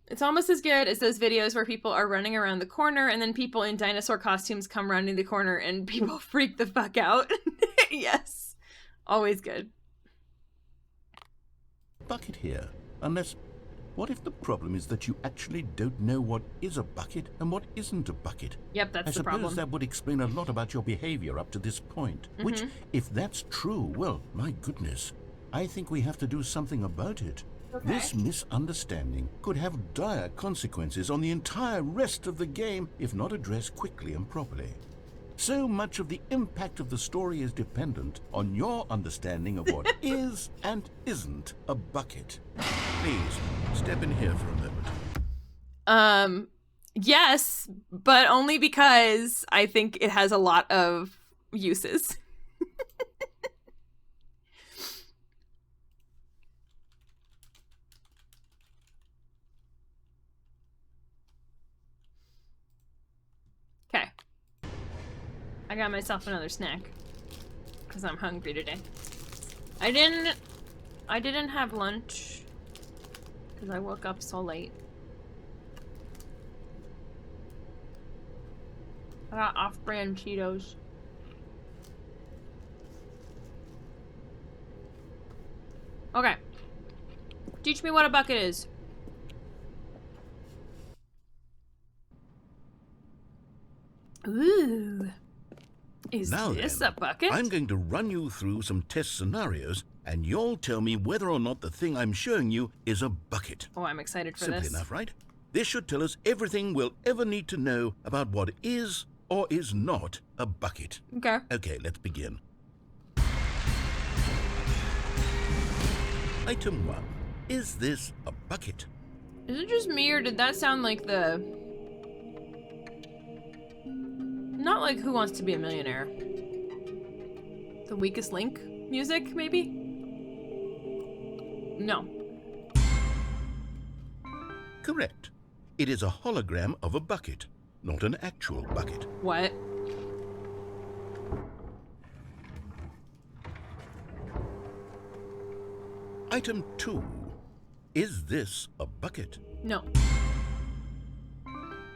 It's almost as good as those videos where people are running around the corner and then people in dinosaur costumes come rounding the corner and people freak the fuck out. Yes. Always good. bucket here, unless... What if the problem is that you actually don't know what is a bucket and what isn't a bucket? Yep, that's I the suppose problem. that would explain a lot about your behavior up to this point. Which, if that's true, well, my goodness, I think we have to do something about it. Okay. This misunderstanding could have dire consequences on the entire rest of the game if not addressed quickly and properly. So much of the impact of the story is dependent on your understanding of what is and isn't a bucket. Please, step in here for a moment. Yes, but only because I think it has a lot of uses. Okay. I got myself another snack because I'm hungry today. I didn't have lunch because I woke up so late. I got off-brand Cheetos. Okay. Teach me what a bucket is. Ooh. Is Now this then, a bucket? I'm going to run you through some test scenarios, and you'll tell me whether or not the thing I'm showing you is a bucket. Oh, I'm excited for Simple this. enough, right? This should tell us everything we'll ever need to know about what is or is not a bucket. Okay. Okay, let's begin. Item 1. Is this a bucket? Is it just me, or did that sound like the... Not like Who Wants to Be a Millionaire. The Weakest Link music, maybe? No. Correct. It is a hologram of a bucket, not an actual bucket. What? Item 2. Is this a bucket? No.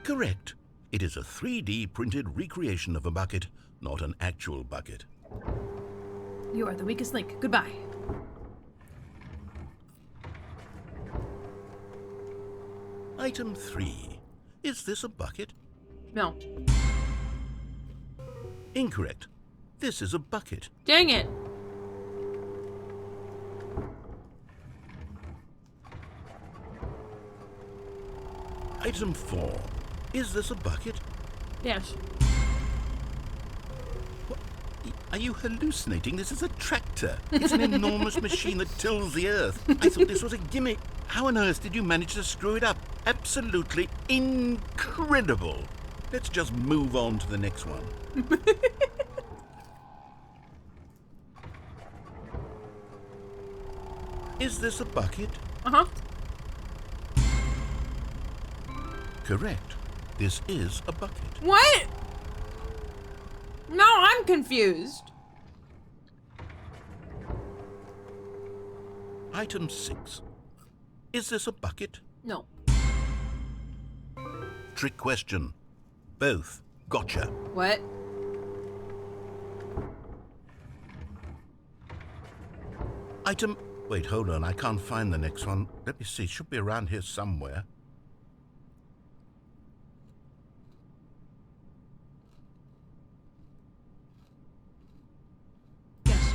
Correct. It is a 3D printed recreation of a bucket, not an actual bucket. You are the weakest link. Goodbye. Item 3. Is this a bucket? No. Incorrect. This is a bucket. Dang it. Item 4. Is this a bucket? Yes. What? Are you hallucinating? This is a tractor. It's an enormous machine that tills the earth. I thought this was a gimmick. How on earth did you manage to screw it up? Absolutely incredible. Let's just move on to the next one. Is this a bucket? Uh-huh. Correct. This is a bucket. What? No, I'm confused. Item 6. Is this a bucket? No. Trick question. Both. Gotcha. What? Item... Wait, hold on. I can't find the next one. Let me see. It should be around here somewhere. Yes.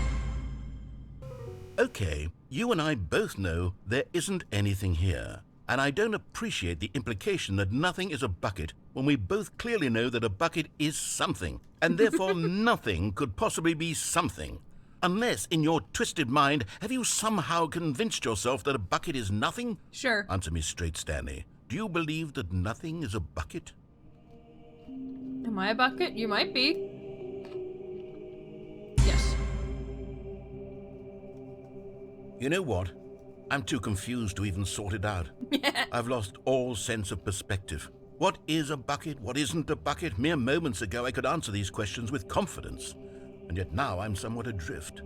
Okay, you and I both know there isn't anything here. And I don't appreciate the implication that nothing is a bucket when we both clearly know that a bucket is something, and therefore nothing could possibly be something. Unless, in your twisted mind, have you somehow convinced yourself that a bucket is nothing? Sure. Answer me straight, Stanley. Do you believe that nothing is a bucket? Am I a bucket? You might be. Yes. You know what? I'm too confused to even sort it out. I've lost all sense of perspective. What is a bucket? What isn't a bucket? Mere moments ago I could answer these questions with confidence. And yet now I'm somewhat adrift.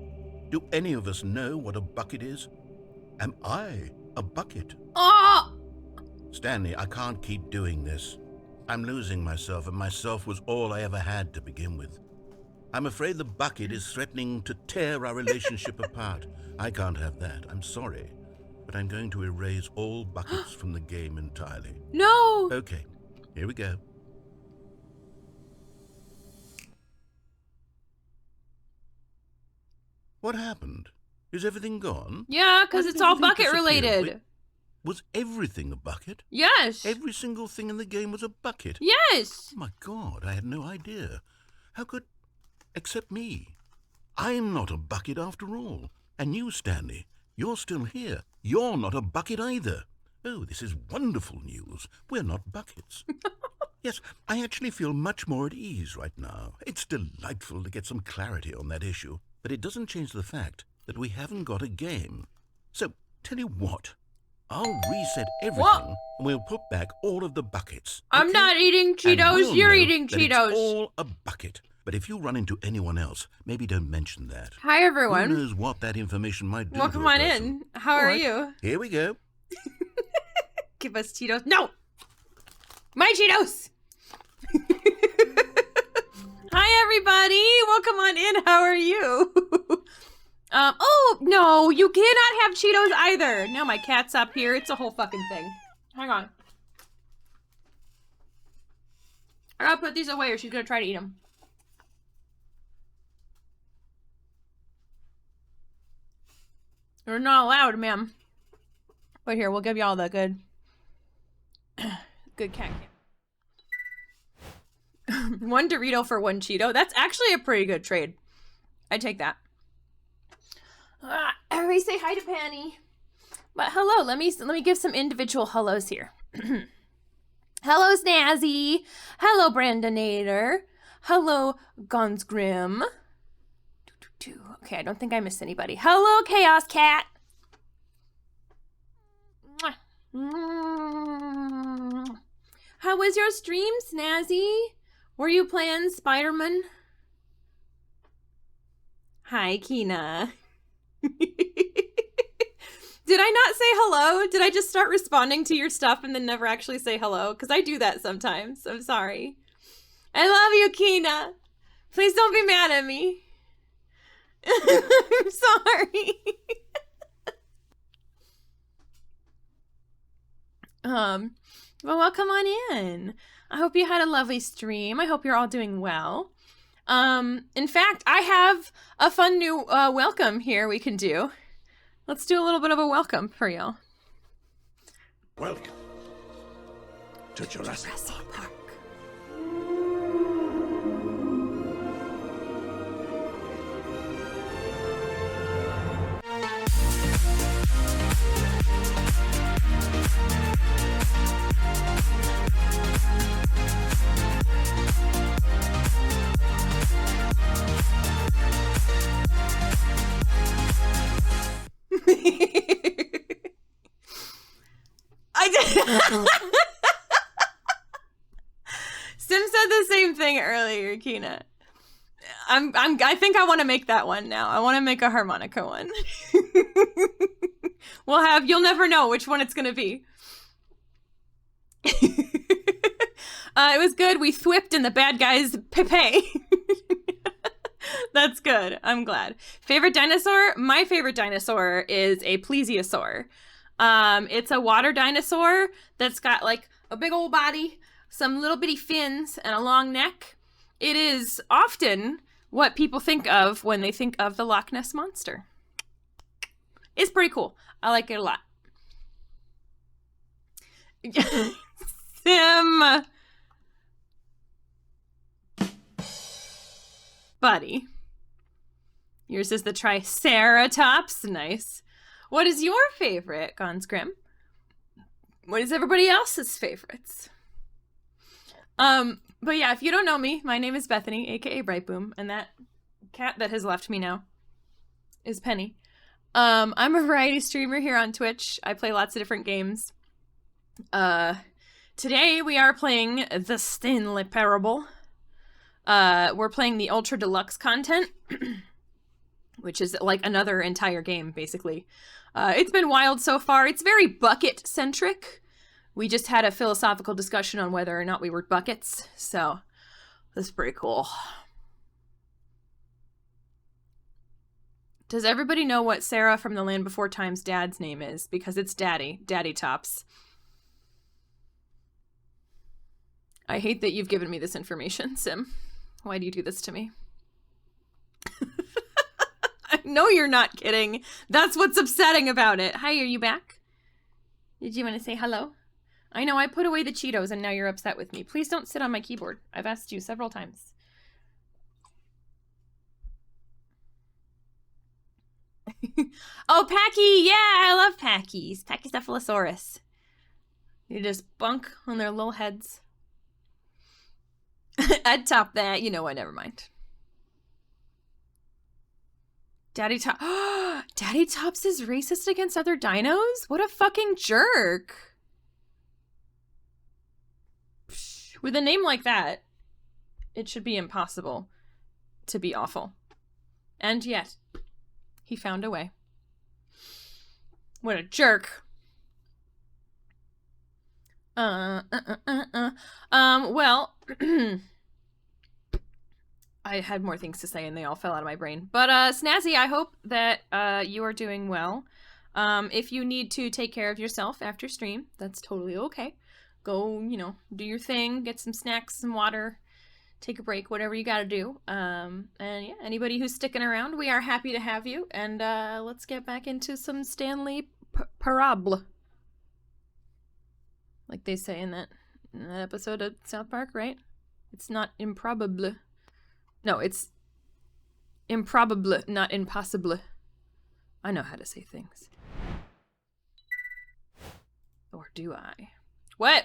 Do any of us know what a bucket is? Am I a bucket? Oh! Stanley, I can't keep doing this. I'm losing myself, and myself was all I ever had to begin with. I'm afraid the bucket is threatening to tear our relationship apart. I can't have that. I'm sorry. but I'm going to erase all buckets from the game entirely. No! Okay, here we go. What happened? Is everything gone? Yeah, because Why it's did all everything bucket disappear? related. Wait, was everything a bucket? Yes. Every single thing in the game was a bucket? Yes. Oh my God, I had no idea. How could... Except me. I'm not a bucket after all. And you, Stanley, you're still here. You're not a bucket either. Oh, this is wonderful news. We're not buckets. Yes, I actually feel much more at ease right now. It's delightful to get some clarity on that issue. But it doesn't change the fact that we haven't got a game. So, tell you what. I'll reset everything, What? and we'll put back all of the buckets. I'm okay? not eating And Cheetos. we'll You're know eating that it's Cheetos. all a bucket. But if you run into anyone else, maybe don't mention that. Hi, Who everyone. knows what that information might do Welcome to a on person. in. How All are right, you? Here we go. Give us Cheetos. No! My Cheetos! Hi, everybody. Welcome on in. How are you? Oh, no, you cannot have Cheetos either. Now my cat's up here. It's a whole fucking thing. Hang on. I gotta put these away or she's gonna try to eat them. You're not allowed, ma'am. But here, we'll give y'all the good... good cat cam. One Dorito for one Cheeto. That's actually a pretty good trade. I'd take that. Everybody say hi to Penny. But hello, let me give some individual hellos here. Hello, Snazzy. Hello, Brandonator. Hello, Gonsgrim. Okay, I don't think I missed anybody. Hello, Chaos Cat. How was your stream, Snazzy? Were you playing Spider-Man? Hi, Kina. Did I not say hello? Did I just start responding to your stuff and then never actually say hello? Because I do that sometimes. I'm sorry. I love you, Kina. Please don't be mad at me. I'm sorry. Well, welcome on in. I hope you had a lovely stream. I hope you're all doing well. In fact, I have a fun new welcome here we can do. Let's do a little bit of a welcome for y'all. Welcome to Jurassic Park. I did. Sim said the same thing earlier, Kina. I think I want to make that one now. I want to make a harmonica one. You'll never know which one it's going to be. It was good. We thwipped and the bad guys pay. That's good. I'm glad. Favorite dinosaur? My favorite dinosaur is a plesiosaur. It's a water dinosaur that's got like a big old body, some little bitty fins, and a long neck. It is often what people think of when they think of the Loch Ness Monster. It's pretty cool. I like it a lot. Sim. Buddy. Yours is the Triceratops. Nice. What is your favorite, Gonsgrim? What is everybody else's favorites? But yeah, if you don't know me, my name is Bethany, aka Brightboom, and that cat that has left me now is Penny. I'm a variety streamer here on Twitch. I play lots of different games. Today we are playing the Stanley Parable. We're playing the Ultra Deluxe content, which is like another entire game, basically. It's been wild so far. It's very bucket-centric. We just had a philosophical discussion on whether or not we were buckets, so that's pretty cool. Does everybody know what Sarah from the Land Before Time's dad's name is? Because it's Daddy. Daddy Tops. I hate that you've given me this information, Sim. Why do you do this to me? I know you're not kidding. That's what's upsetting about it. Hi, are you back? Did you want to say hello? I know I put away the Cheetos and now you're upset with me. Please don't sit on my keyboard. I've asked you several times. Oh, Packy! Yeah, I love Packies. Pachycephalosaurus. You just bunk on their little heads. I'd top that. You know what? Never mind. Daddy Tops is racist against other dinos? What a fucking jerk. With a name like that, it should be impossible to be awful. And yet, he found a way. What a jerk. Well, I had more things to say and they all fell out of my brain. But, Snazzy, I hope that, you are doing well. If you need to take care of yourself after stream, that's totally okay. Go, you know, do your thing, get some snacks, some water, take a break, whatever you gotta do. And yeah, anybody who's sticking around, we are happy to have you. And, let's get back into some Stanley Parable. Like they say in that episode of South Park, right? It's not improbable. No, it's improbable, not impossible. I know how to say things. Or do I? What,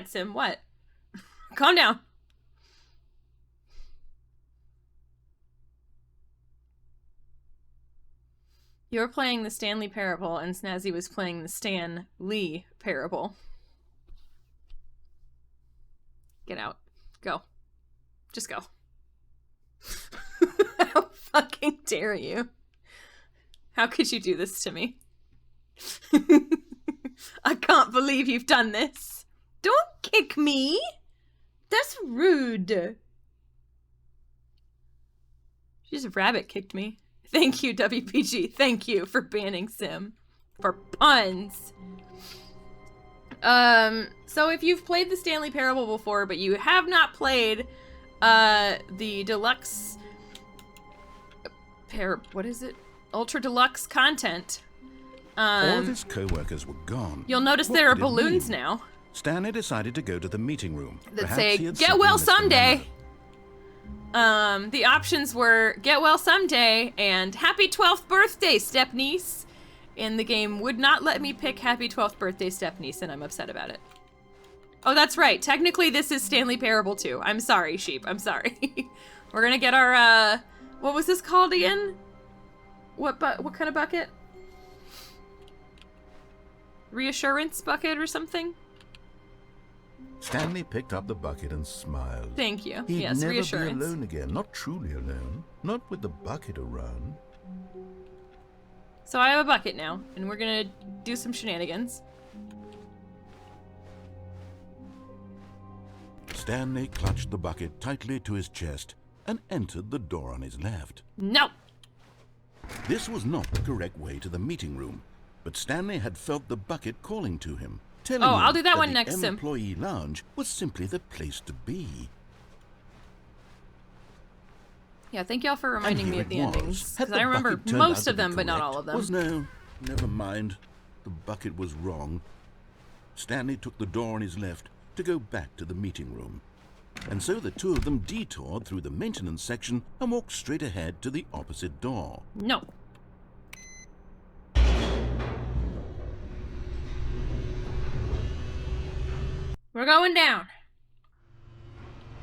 Sim? What? Calm down. You were playing the Stanley Parable and Snazzy was playing the Stan Lee Parable. Get out. Go. Just go. How fucking dare you? How could you do this to me? I can't believe you've done this. Don't kick me. That's rude. She just rabbit kicked me. Thank you, WPG. Thank you for banning Sim. For puns. So if you've played the Stanley Parable before, but you have not played, the Deluxe... what is it? Ultra Deluxe content. All of his co-workers were gone. You'll notice there are balloons now. Stanley decided to go to the meeting room. That say, get well someday! The options were, get well someday, and happy 12th birthday, stepniece. And the game would not let me pick happy 12th birthday, stepniece, and I'm upset about it. Oh, that's right. Technically, this is Stanley Parable 2. I'm sorry, sheep. I'm sorry. We're gonna get our, what was this called again? What kind of bucket? Reassurance bucket or something? Stanley picked up the bucket and smiled. Thank you. He'd yes, never reassurance. be alone again. Not truly alone. Not with the bucket around. So I have a bucket now, and we're gonna do some shenanigans. Stanley clutched the bucket tightly to his chest and entered the door on his left. No! This was not the correct way to the meeting room, but Stanley had felt the bucket calling to him, telling him I'll do that one next, the Sim. employee lounge was simply the place to be. Yeah, thank y'all for reminding me of the endings. Had Because I remember bucket turned out most to of be them, but not correct? all of them. Was no, never mind. The bucket was wrong. Stanley took the door on his left to go back to the meeting room. And so the two of them detoured through the maintenance section and walked straight ahead to the opposite door. No. We're going down.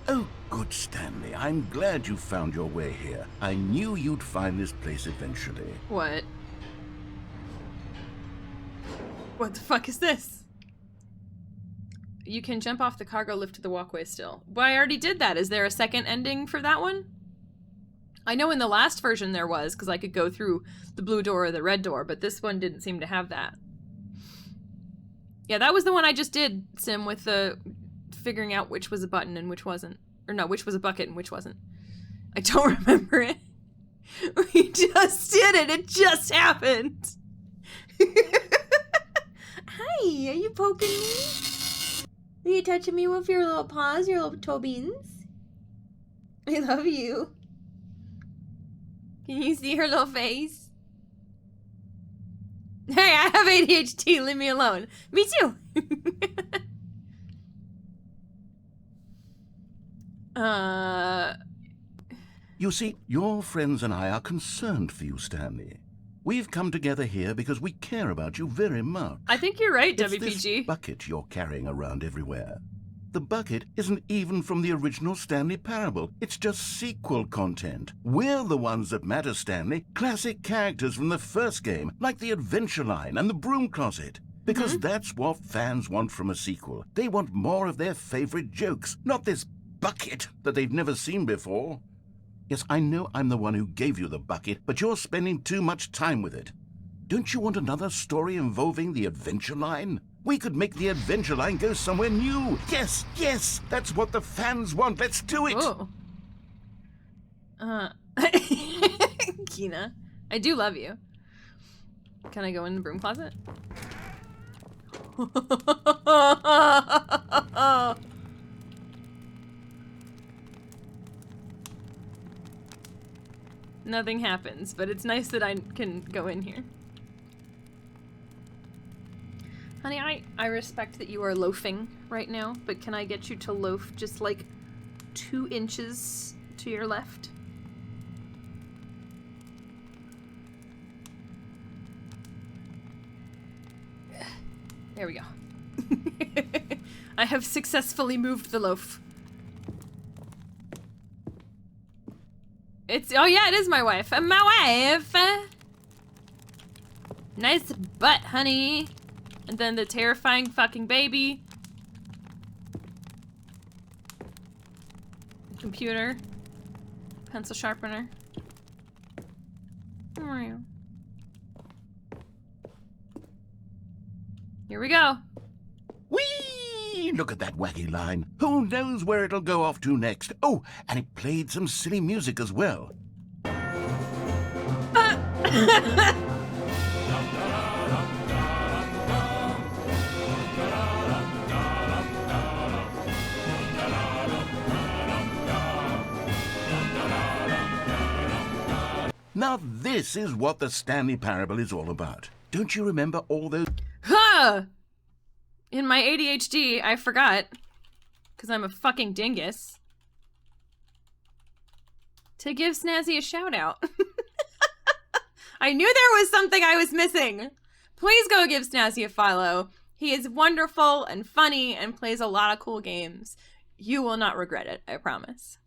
Oh, good, Stanley. I'm glad you found your way here. I knew you'd find this place eventually. What? What the fuck is this? You can jump off the cargo lift to the walkway still. Well, I already did that. Is there a second ending for that one? I know in the last version there was, because I could go through the blue door or the red door, but this one didn't seem to have that. Yeah, that was the one I just did, Sim, with the figuring out which was a button and which wasn't. Or no, which was a bucket and which wasn't. I don't remember it. We just did it. It just happened. Hi, are you poking me? Are you touching me with your little paws, your little toe beans? I love you. Can you see her little face? Hey, I have ADHD. Leave me alone. Me too. You see, your friends and I are concerned for you, Stanley. We've come together here because we care about you very much. I think you're right, It's WPG. this bucket you're carrying around everywhere. The bucket isn't even from the original Stanley Parable. It's just sequel content. We're the ones that matter, Stanley. Classic characters from the first game, like the Adventure Line and the Broom Closet. Because that's what fans want from a sequel. They want more of their favorite jokes, not this bucket that they've never seen before. Yes, I know I'm the one who gave you the bucket, but you're spending too much time with it. Don't you want another story involving the Adventure Line? We could make the Adventure Line go somewhere new. Yes, yes, that's what the fans want. Let's do it. Oh. Kina, I do love you. Can I go in the broom closet? Nothing happens, but it's nice that I can go in here. Honey, I respect that you are loafing right now, but can I get you to loaf just like 2 inches to your left? There we go. I have successfully moved the loaf. Oh yeah, it is my wife. My wife! Nice butt, honey. And then the terrifying fucking baby. Computer. Pencil sharpener. Here we go. Whee! Look at that wacky line. Who knows where it'll go off to next? Oh, and it played some silly music as well. Now this is what the Stanley Parable is all about. Don't you remember all those... Huh! In my ADHD, I forgot, because I'm a fucking dingus, to give Snazzy a shout out. I knew there was something I was missing. Please go give Snazzy a follow. He is wonderful and funny and plays a lot of cool games. You will not regret it, I promise.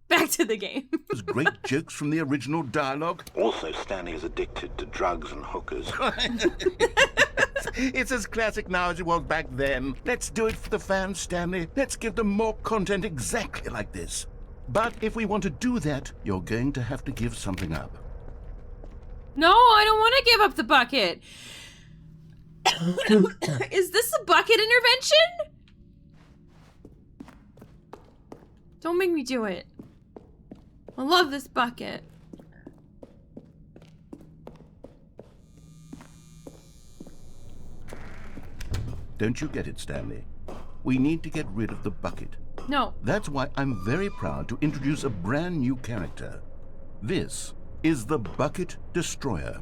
Back to the game. Those great jokes from the original dialogue. Also, Stanley is addicted to drugs and hookers. It's as classic now as it was back then. Let's do it for the fans, Stanley. Let's give them more content exactly like this. But if we want to do that, you're going to have to give something up. No, I don't want to give up the bucket. Is this a bucket intervention? Don't make me do it. I love this bucket. Don't you get it, Stanley? We need to get rid of the bucket. No. That's why I'm very proud to introduce a brand new character. This is the Bucket Destroyer.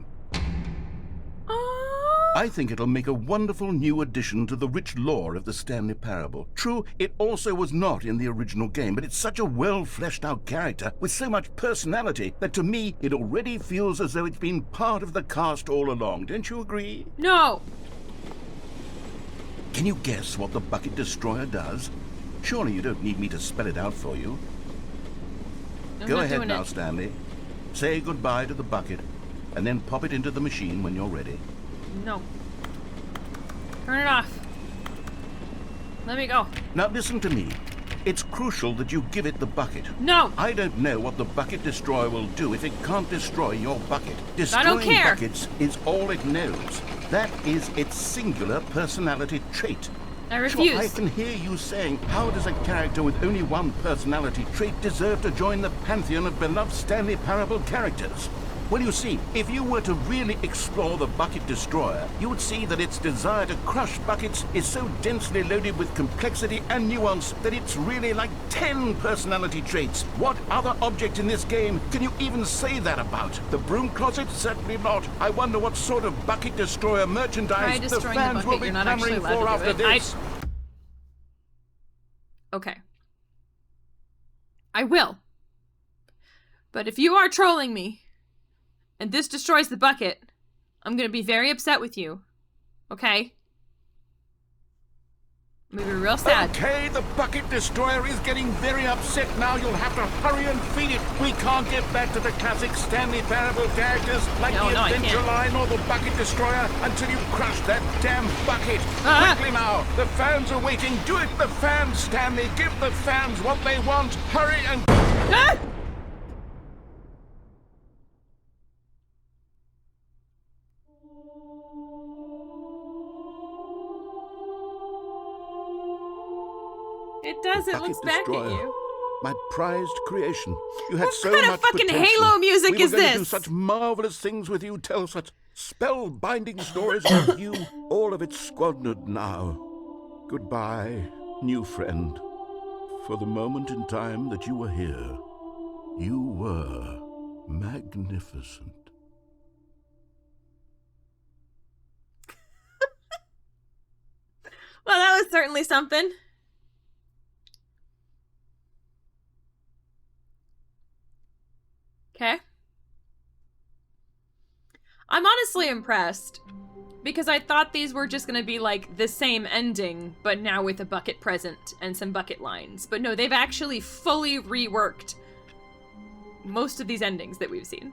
I think it'll make a wonderful new addition to the rich lore of the Stanley Parable. True, it also was not in the original game, but it's such a well-fleshed-out character with so much personality that to me, it already feels as though it's been part of the cast all along. Don't you agree? No. Can you guess what the Bucket Destroyer does? Surely you don't need me to spell it out for you. Go ahead now, Stanley. Say goodbye to the bucket, and then pop it into the machine when you're ready. No. Turn it off. Let me go. Now listen to me. It's crucial that you give it the bucket. No. I don't know what the Bucket Destroyer will do if it can't destroy your bucket. Destroying I don't care. buckets is all it knows. That is its singular personality trait. I refuse. Sure, I can hear you saying, how does a character with only one personality trait deserve to join the pantheon of beloved Stanley Parable characters? Well, you see, if you were to really explore the Bucket Destroyer, you would see that its desire to crush buckets is so densely loaded with complexity and nuance that it's really like 10 personality traits. What other object in this game can you even say that about? The broom closet? Certainly not. I wonder what sort of Bucket Destroyer merchandise the fans will be clamoring for after this. Okay. I will. But if you are trolling me, and this destroys the bucket, I'm gonna be very upset with you. Okay? I'm gonna be real sad. Okay, the Bucket Destroyer is getting very upset now. You'll have to hurry and feed it. We can't get back to the classic Stanley Parable characters like the Adventure Line or the Bucket Destroyer until you crush that damn bucket. Quickly now, the fans are waiting. Do it, the fans, Stanley. Give the fans what they want. Hurry and... It does. It Bucket looks back at Destroyer. you. My prized creation. You had What so kind of much fucking potential. Halo music we is were going to do this? such marvelous things with you, tell such spellbinding stories about you. All of it squandered now. Goodbye, new friend. For the moment in time that you were here, you were magnificent. Well, that was certainly something. Okay. I'm honestly impressed. Because I thought these were just gonna be like the same ending, but now with a bucket present and some bucket lines. But no, they've actually fully reworked most of these endings that we've seen.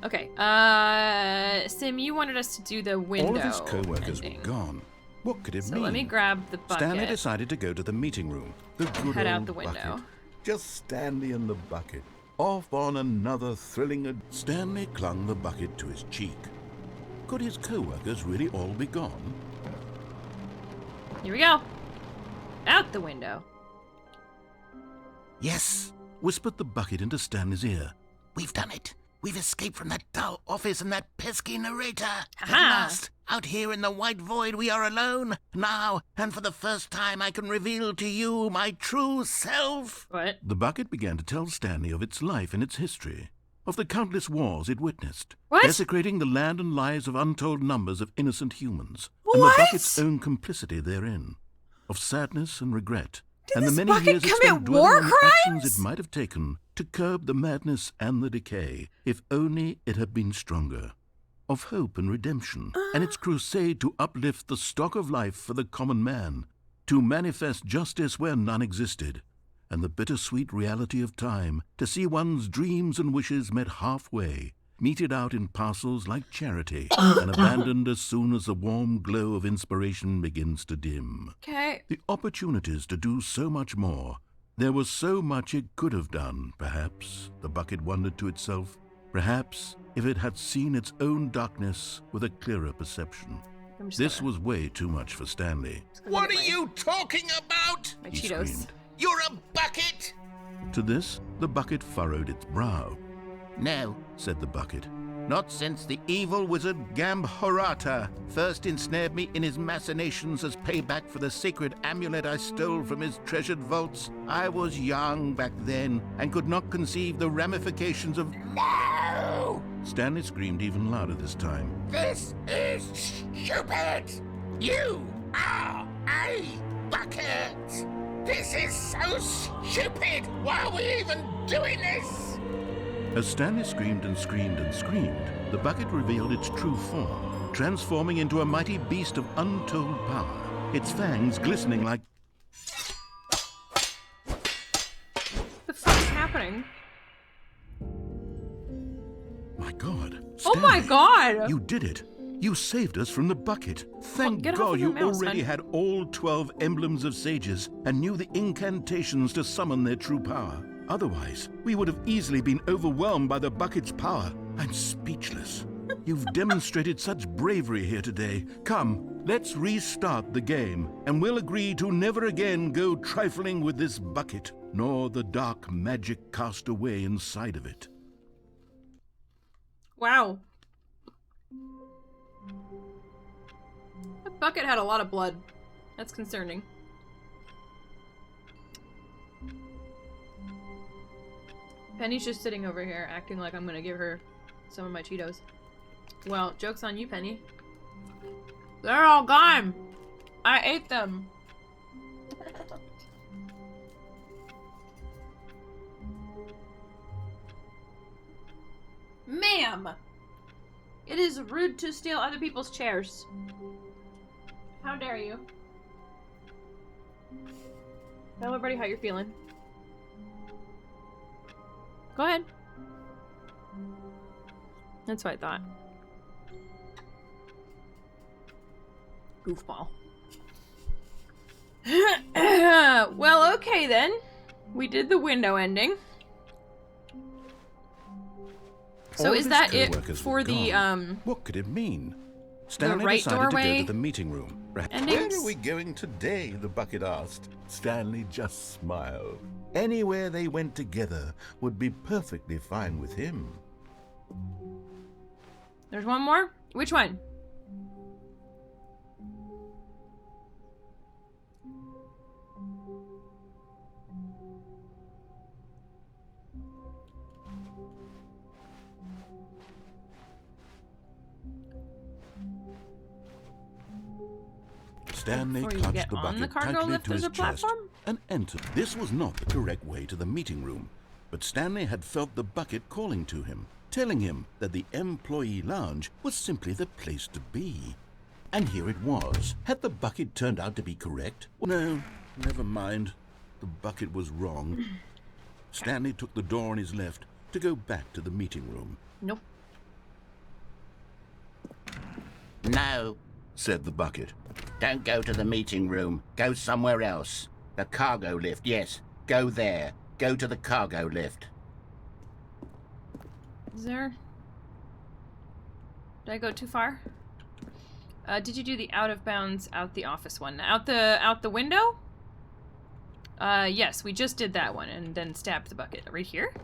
Okay, Sim, you wanted us to do the window All of his co-workers ending. were gone. What could it So mean? let me grab the bucket. Stanley decided to go to the meeting room. The good Head out old the window. bucket. Just Stanley and the bucket. Off on another thrilling... Stanley clung the bucket to his cheek. Could his co-workers really all be gone? Here we go. Out the window. Yes, whispered the bucket into Stanley's ear. We've done it. We've escaped from that dull office and that pesky narrator. At Ha-ha. last, out here in the white void, we are alone. Now, and for the first time, I can reveal to you my true self. What? The bucket began to tell Stanley of its life and its history, of the countless wars it witnessed, What? desecrating the land and lives of untold numbers of innocent humans, and the What? bucket's own complicity therein, of sadness and regret, and the this many bucket years it commit spent dwelling war on the actions crimes? it might have taken to curb the madness and the decay, if only it had been stronger, of hope and redemption, and its crusade to uplift the stock of life for the common man, to manifest justice where none existed, and the bittersweet reality of time, to see one's dreams and wishes met halfway, meted out in parcels like charity, and abandoned as soon as the warm glow of inspiration begins to dim. Okay. The opportunities to do so much more. There was so much it could have done, perhaps, the bucket wondered to itself. Perhaps, if it had seen its own darkness with a clearer perception. This was way too much for Stanley. What are you talking about? My He Cheetos. screamed. You're a bucket. To this, the bucket furrowed its brow. No, Said the bucket. not since the evil wizard Gambhorata first ensnared me in his machinations as payback for the sacred amulet I stole from his treasured vaults. I was young back then and could not conceive the ramifications of... No! Stanley screamed even louder this time. This is stupid! You are a bucket! This is so stupid! Why are we even doing this? As Stanley screamed and screamed and screamed, the bucket revealed its true form, transforming into a mighty beast of untold power, its fangs glistening like... What the fuck is happening? My God, Oh my Stanley, god! You did it. You saved us from the bucket. Thank get off God of you the mouse, already hon. had all 12 emblems of sages and knew the incantations to summon their true power. Otherwise, we would have easily been overwhelmed by the bucket's power. I'm speechless. You've demonstrated such bravery here today. Come, let's restart the game, and we'll agree to never again go trifling with this bucket, nor the dark magic cast away inside of it. Wow. That bucket had a lot of blood. That's concerning. Penny's just sitting over here acting like I'm gonna give her some of my Cheetos. Well, joke's on you, Penny. They're all gone! I ate them! Ma'am! It is rude to steal other people's chairs. How dare you? Tell everybody how you're feeling. Go ahead. That's what I thought. Goofball. Well, okay then. We did the window ending. So All is his that it co-workers for were the, gone. What could it mean? Stanley right decided to doorway go to the meeting room. endings? Where are we going today? The bucket asked. Stanley just smiled. Anywhere they went together would be perfectly fine with him. There's one more? Which one? Stanley Before you clutched get the on the bucket cargo tightly lift, to his there's a chest platform? and entered. This was not the correct way to the meeting room, but Stanley had felt the bucket calling to him, telling him that the employee lounge was simply the place to be. And here it was. Had the bucket turned out to be correct? No, never mind. The bucket was wrong. Stanley took the door on his left to go back to the meeting room. Nope. No, Said the bucket. don't go to the meeting room. Go somewhere else. The cargo lift, yes. Go there. Go to the cargo lift. Is there... Did I go too far? Did you do the out of bounds, out the office one? Out the window? Yes, we just did that one and then stabbed the bucket. Right here?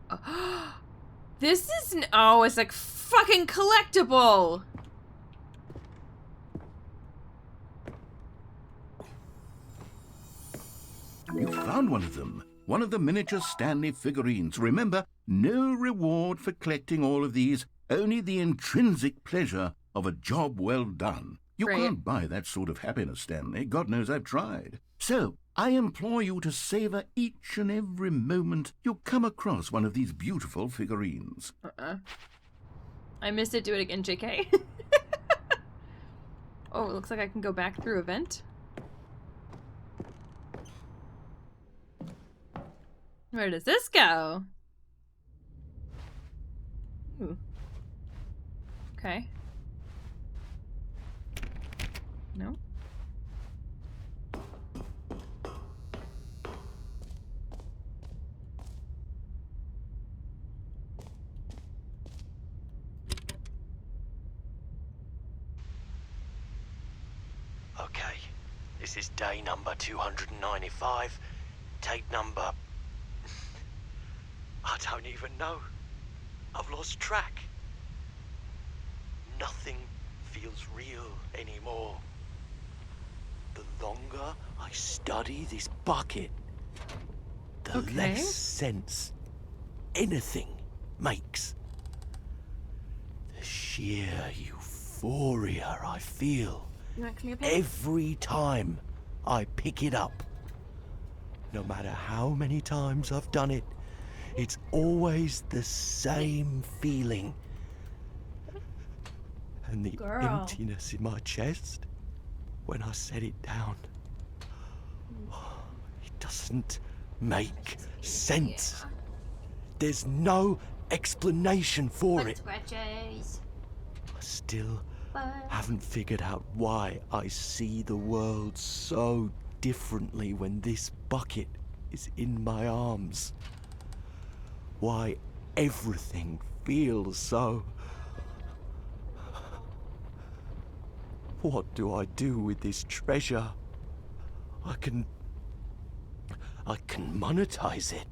Oh, this is... Oh, it's like fucking collectible! You found one of them. One of the miniature Stanley figurines. Remember, no reward for collecting all of these, only the intrinsic pleasure of a job well done. You Right. can't buy that sort of happiness, Stanley. God knows I've tried. So, I implore you to savor each and every moment you come across one of these beautiful figurines. I missed it. Do it again, JK. Oh, it looks like I can go back through a vent. Where does this go? Ooh. Okay. No? Okay, this is day number 295, tape number... I don't even know. I've lost track. Nothing feels real anymore. The longer I study this bucket, the Okay. less sense anything makes. The sheer euphoria I feel every time I pick it up. No matter how many times I've done it, it's always the same feeling. And the Girl. emptiness in my chest when I set it down. It doesn't make sense. There's no explanation for it. I still haven't figured out why I see the world so differently when this bucket is in my arms. Why everything feels so... What do I do with this treasure? I can monetize it.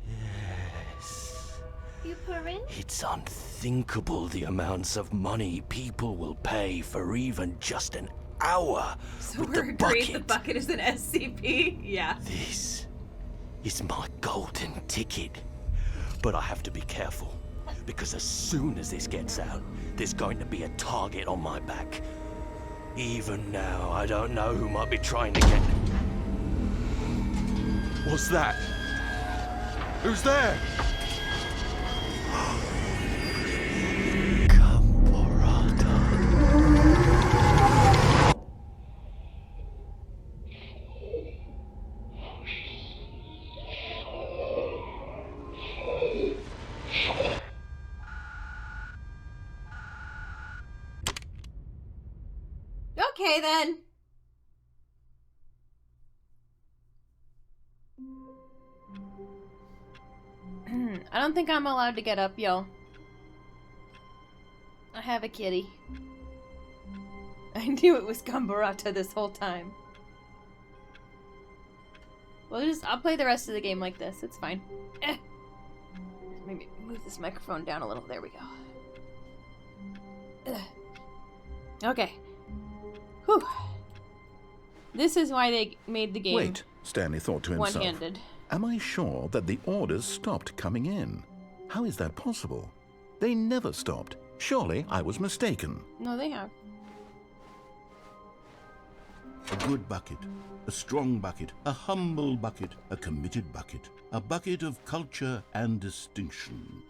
Yes. You purring? It's unthinkable the amounts of money people will pay for even just an hour So with we're the agreed bucket. the bucket is an SCP? Yeah. This is my golden ticket. But I have to be careful, because as soon as this gets out, there's going to be a target on my back. Even now, I don't know who might be trying to get... What's that? Who's there? Okay, then. I don't think I'm allowed to get up, y'all. I have a kitty. I knew it was Gambarata this whole time. Well, I'll play the rest of the game like this. It's fine. Maybe move this microphone down a little. There we go. Okay. Whew. This is why they made the game. Wait, Stanley thought to himself. One-handed. Am I sure that the orders stopped coming in? How is that possible? They never stopped. Surely I was mistaken. No, they have. A good bucket, a strong bucket, a humble bucket, a committed bucket, a bucket of culture and distinction.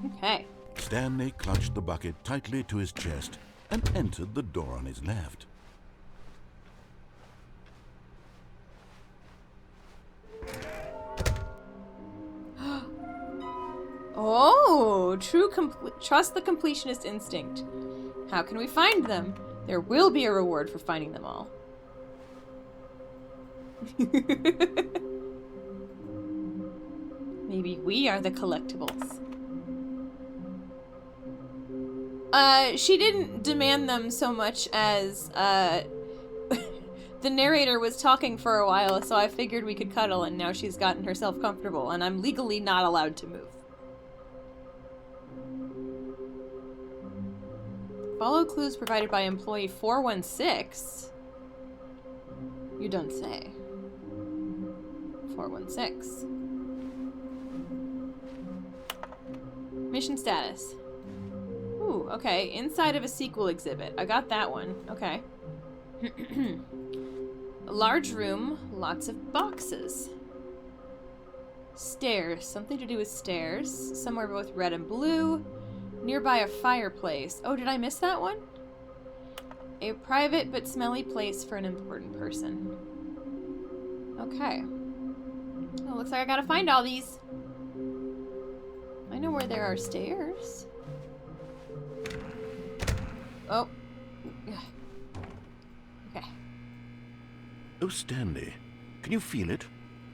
Okay. Stanley clutched the bucket tightly to his chest and entered the door on his left. Oh, trust the completionist instinct. How can we find them? There will be a reward for finding them all. Maybe we are the collectibles. She didn't demand them so much as, the narrator was talking for a while, so I figured we could cuddle, and now she's gotten herself comfortable, and I'm legally not allowed to move. Follow clues provided by employee 416. You don't say. 416. Mission status. Ooh, okay. Inside of a sequel exhibit. I got that one. Okay. A large room, lots of boxes. Stairs. Something to do with stairs. Somewhere both red and blue. Nearby a fireplace. Oh, did I miss that one? A private but smelly place for an important person. Okay. Well, looks like I gotta find all these. I know where there are stairs. Oh. Okay. Oh, Stanley, can you feel it?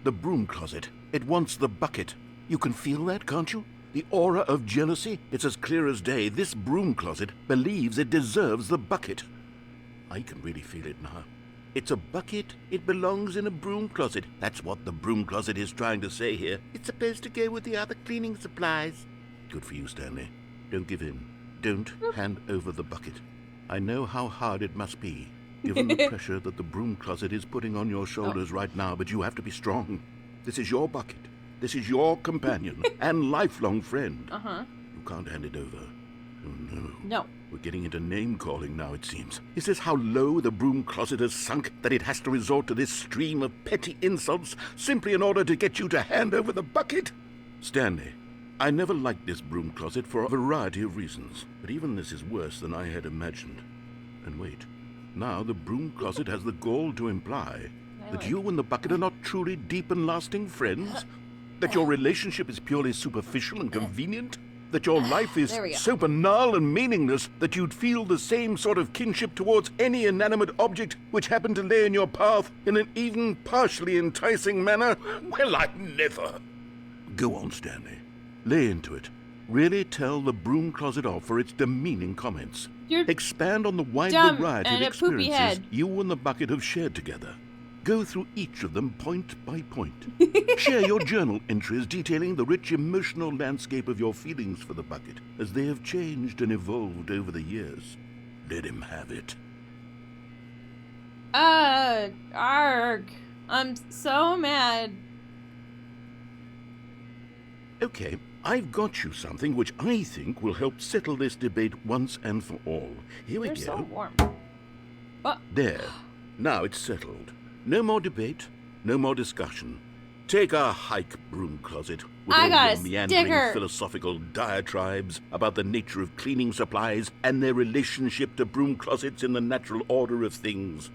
The broom closet. It wants the bucket. You can feel that, can't you? The aura of jealousy, it's as clear as day. This broom closet believes it deserves the bucket. I can really feel it now. It's a bucket. It belongs in a broom closet. That's what the broom closet is trying to say here. It's supposed to go with the other cleaning supplies. Good for you, Stanley. Don't give in. Don't hand over the bucket. I know how hard it must be, given the pressure that the broom closet is putting on your shoulders right now, but you have to be strong. This is your bucket. This is your companion and lifelong friend. Uh-huh. You can't hand it over. Oh, no. No. We're getting into name-calling now, it seems. Is this how low the broom closet has sunk, that it has to resort to this stream of petty insults simply in order to get you to hand over the bucket? Stanley, I never liked this broom closet for a variety of reasons, but even this is worse than I had imagined. And wait, now the broom closet has the gall to imply that you and the bucket are not truly deep and lasting friends? That your relationship is purely superficial and convenient? that your life is There we go. so banal and meaningless that you'd feel the same sort of kinship towards any inanimate object which happened to lay in your path in an even partially enticing manner? Well, I'd never. Go on, Stanley. Lay into it. Really tell the broom closet off for its demeaning comments. You're Expand on the wide dumb variety and of a poopy experiences head. you and the bucket have shared together. Go through each of them point by point. Share your journal entries detailing the rich emotional landscape of your feelings for the bucket as they have changed and evolved over the years. Let him have it. Arg. I'm so mad. Okay, I've got you something which I think will help settle this debate once and for all. Here we You're go. so warm. Oh, There. Now it's settled. No more debate, no more discussion. Take a hike, broom closet, with I all got your a meandering sticker. philosophical diatribes about the nature of cleaning supplies and their relationship to broom closets in the natural order of things.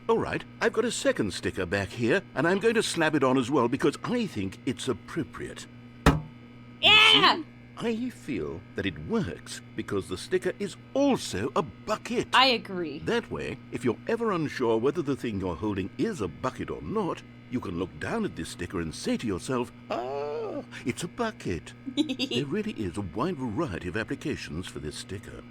All right, I've got a second sticker back here, and I'm going to slap it on as well because I think it's appropriate. yeah! I feel that it works because the sticker is also a bucket. I agree. That way, if you're ever unsure whether the thing you're holding is a bucket or not, you can look down at this sticker and say to yourself, ah, it's a bucket. There really is a wide variety of applications for this sticker.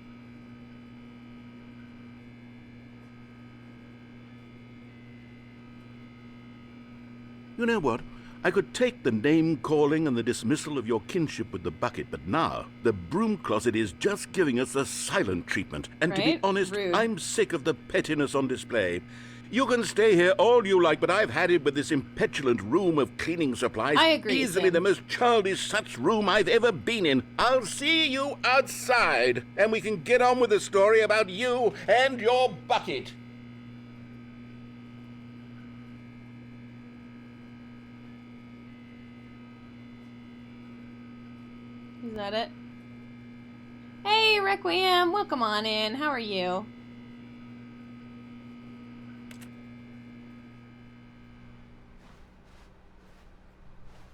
You know what? I could take the name-calling and the dismissal of your kinship with the bucket, but now the broom closet is just giving us a silent treatment. And to be Right? honest, Rude. I'm sick of the pettiness on display. You can stay here all you like, but I've had it with this impetulant room of cleaning supplies. I agree, Easily Sam. the most childish such room I've ever been in. I'll see you outside, and we can get on with the story about you and your bucket. Is that it? Hey, Requiem, welcome on in. How are you?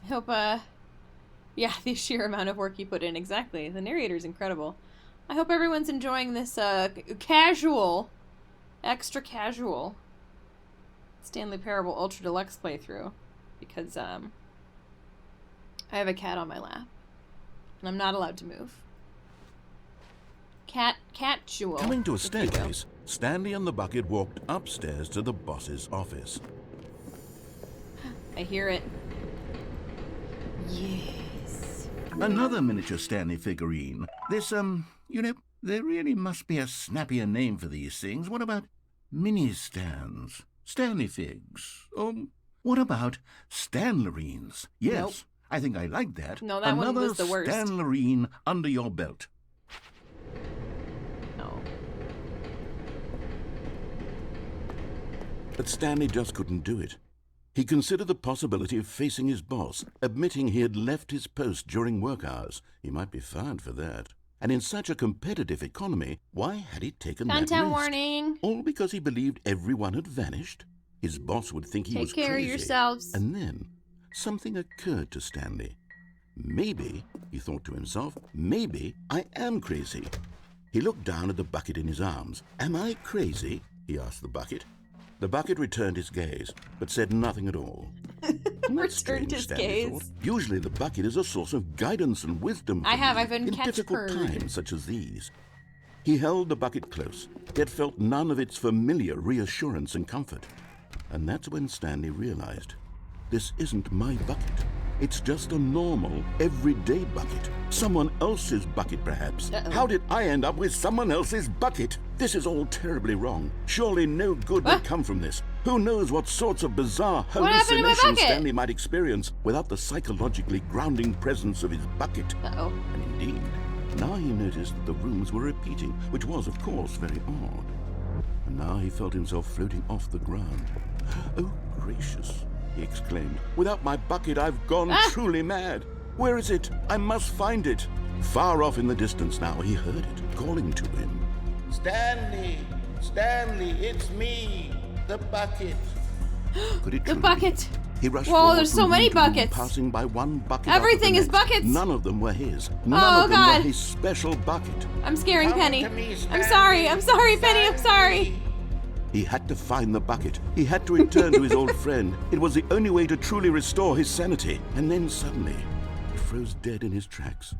I hope, yeah, the sheer amount of work you put in, exactly. The narrator's incredible. I hope everyone's enjoying this, casual, extra casual Stanley Parable Ultra Deluxe playthrough. Because, I have a cat on my lap. And I'm not allowed to move. Cat-jewel. Coming to a staircase, Stanley and the bucket walked upstairs to the boss's office. I hear it. Yes. Another miniature Stanley figurine. This, you know, there really must be a snappier name for these things. What about mini-stands? Stanley figs? Or what about Stanlerines? Yes, Nope. I think I like that. No, that one was the worst. Another Stanlerine under your belt. No. But Stanley just couldn't do it. He considered the possibility of facing his boss, admitting he had left his post during work hours. He might be fired for that. And in such a competitive economy, why had he taken that risk? Content warning. All because he believed everyone had vanished? His boss would think he was Take care crazy. of yourselves. And then something occurred to Stanley. Maybe, he thought to himself, maybe I am crazy. He looked down at the bucket in his arms. Am I crazy? He asked the bucket. The bucket returned his gaze, but said nothing at all. That's strange, his Stanley gaze. thought. Usually the bucket is a source of guidance and wisdom for I've me been in difficult times such as these. He held the bucket close, yet felt none of its familiar reassurance and comfort. And that's when Stanley realized, this isn't my bucket. It's just a normal, everyday bucket. Someone else's bucket, perhaps. Uh-oh. How did I end up with someone else's bucket? This is all terribly wrong. Surely no good would come from this. Who knows what sorts of bizarre What happened to my hallucinations bucket? Stanley might experience without the psychologically grounding presence of his bucket. Uh-oh. And indeed, now he noticed that the rooms were repeating, which was, of course, very odd. And now he felt himself floating off the ground. Oh, gracious, he exclaimed. Without my bucket, I've gone truly mad. Where is it? I must find it. Far off in the distance now, he heard it, calling to him. Stanley! Stanley, it's me, the bucket. Could it The truly bucket. be? He rushed Whoa, forward there's from so room many to room, buckets. passing by one bucket Everything after is the next. buckets. None of them were his. None Oh, of them God. were his special bucket. I'm scaring Come Penny. to me, I'm Stanley. sorry, Penny, I'm sorry. He had to find the bucket. He had to return to his old friend. It was the only way to truly restore his sanity. And then suddenly, he froze dead in his tracks.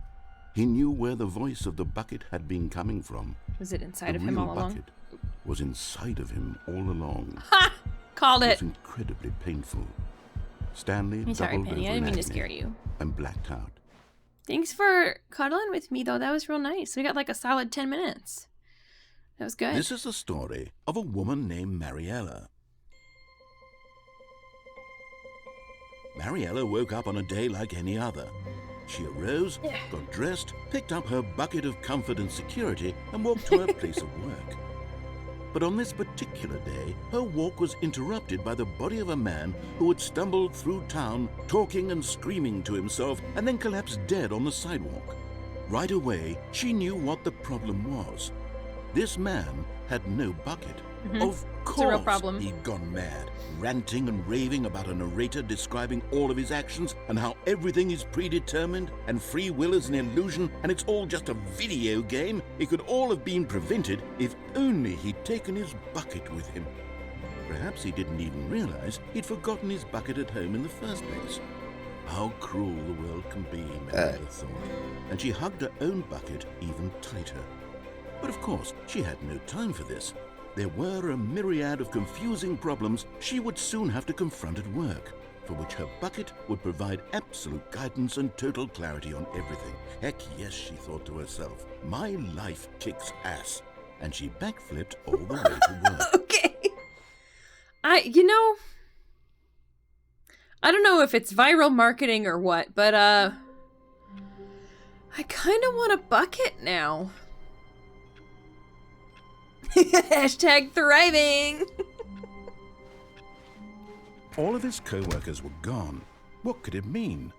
He knew where the voice of the bucket had been coming from. Was it inside The of him real all along? bucket was inside of him all along. Ha! Called It it. was incredibly painful. Stanley I'm sorry, doubled Penny. I over didn't in mean to agony scare you. and blacked out. Thanks for cuddling with me, though. That was real nice. We got like a solid 10 minutes. That was good. This is the story of a woman named Mariella. Mariella woke up on a day like any other. She arose, got dressed, picked up her bucket of comfort and security, and walked to her place of work. But on this particular day, her walk was interrupted by the body of a man who had stumbled through town, talking and screaming to himself, and then collapsed dead on the sidewalk. Right away, she knew what the problem was. This man had no bucket. Of It's a real course, problem. he'd gone mad, ranting and raving about a narrator describing all of his actions and how everything is predetermined and free will is an illusion and it's all just a video game. It could all have been prevented if only he'd taken his bucket with him. Perhaps he didn't even realize he'd forgotten his bucket at home in the first place. How cruel the world can be, Mariella thought, and she hugged her own bucket even tighter. But of course, she had no time for this. There were a myriad of confusing problems she would soon have to confront at work, for which her bucket would provide absolute guidance and total clarity on everything. Heck yes, she thought to herself, my life kicks ass. And she backflipped all the way to work. Okay. I don't know if it's viral marketing or what, but I kind of want a bucket now. Hashtag thriving. All of his co-workers were gone. What could it mean?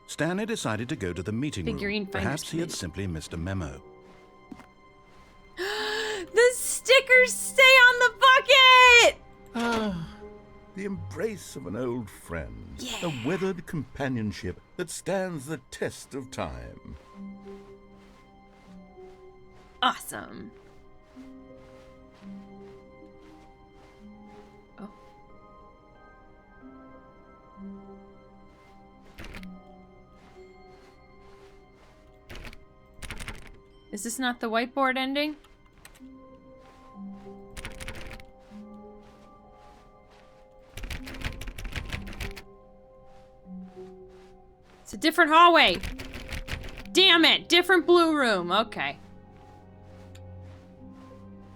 Stanley decided to go to the meeting Figurine room. finders Perhaps he had committee. simply missed a memo. The stickers stay on the bucket. Ah, the embrace of an old friend. A weathered companionship that stands the test of time. Awesome. Oh. Is this not the whiteboard ending? It's a different hallway. Damn it! Different blue room. Okay.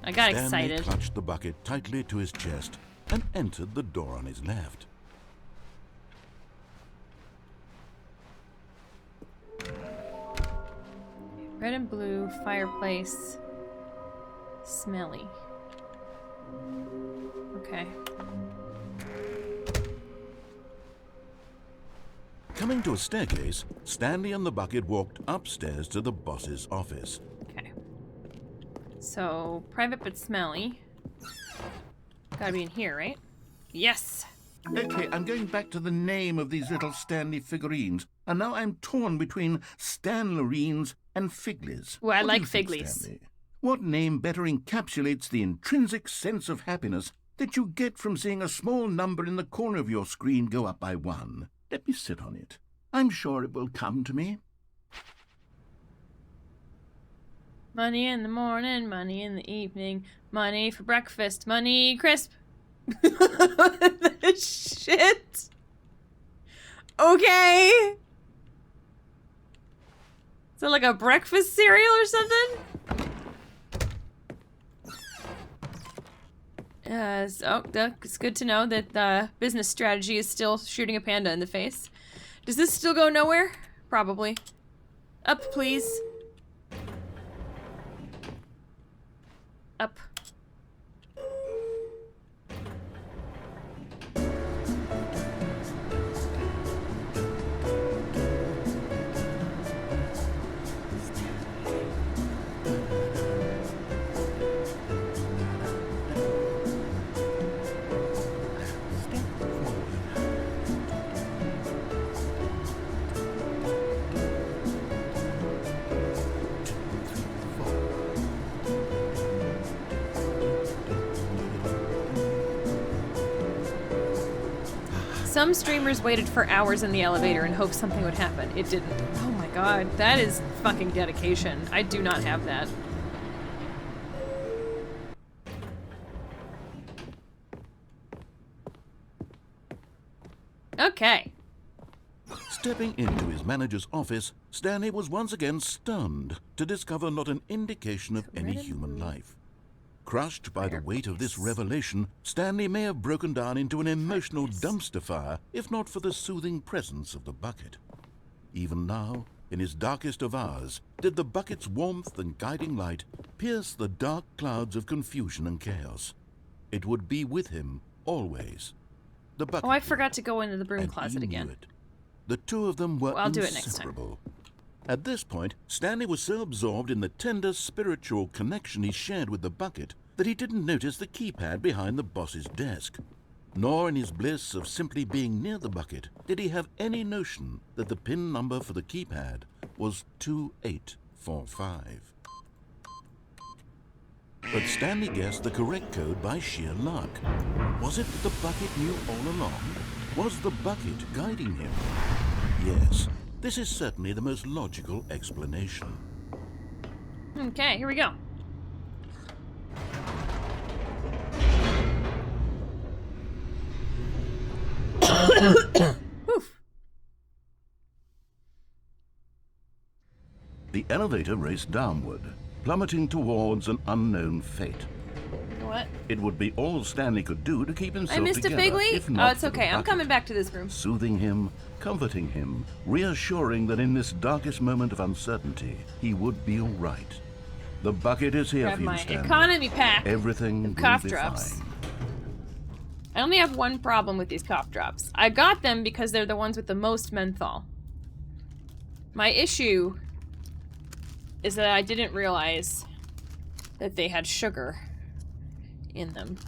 I got Stanley excited. clutched the bucket tightly to his chest and entered the door on his left. Red and blue, fireplace, smelly. Okay. Coming to a staircase, Stanley and the bucket walked upstairs to the boss's office. Okay. So, private but smelly. Gotta be in here, right? Yes! Okay, I'm going back to the name of these little Stanley figurines, and now I'm torn between Stanlerines and Figlies. Ooh, I What do like you think, Figlies. Stanley? What name better encapsulates the intrinsic sense of happiness that you get from seeing a small number in the corner of your screen go up by 1? Let me sit on it. I'm sure it will come to me. Money in the morning, money in the evening, money for breakfast, money crisp. Shit. Okay. Is that like a breakfast cereal or something? It's good to know that the business strategy is still shooting a panda in the face. Does this still go nowhere? Probably. Up, please. Up. Some streamers waited for hours in the elevator in hopes something would happen. It didn't. Oh my god, that is fucking dedication. I do not have that. Okay. Stepping into his manager's office, Stanley was once again stunned to discover not an indication of any human life. Crushed by the weight of this revelation, Stanley may have broken down into an emotional dumpster fire if not for the soothing presence of the bucket. Even now, in his darkest of hours, did the bucket's warmth and guiding light pierce the dark clouds of confusion and chaos. It would be with him always. The bucket. Oh, I forgot to go into the broom and closet he knew again. it. The two of them were Well, I'll do it next inseparable. At this point, Stanley was so absorbed in the tender spiritual connection he shared with the bucket that he didn't notice the keypad behind the boss's desk. Nor in his bliss of simply being near the bucket did he have any notion that the PIN number for the keypad was 2845. But Stanley guessed the correct code by sheer luck. Was it that the bucket knew all along? Was the bucket guiding him? Yes, this is certainly the most logical explanation. Okay, here we go. Oof. The elevator raced downward, plummeting towards an unknown fate. What? It would be all Stanley could do to keep himself I missed together. a Figley? If Oh, not it's for the okay. I'm bucket. coming back to this room. Soothing him, comforting him, reassuring that in this darkest moment of uncertainty, he would be all right. The bucket is here Grab for you, my Stanley. economy pack Everything of will cough be drops. fine. I only have one problem with these cough drops. I got them because they're the ones with the most menthol. My issue is that I didn't realize that they had sugar in them.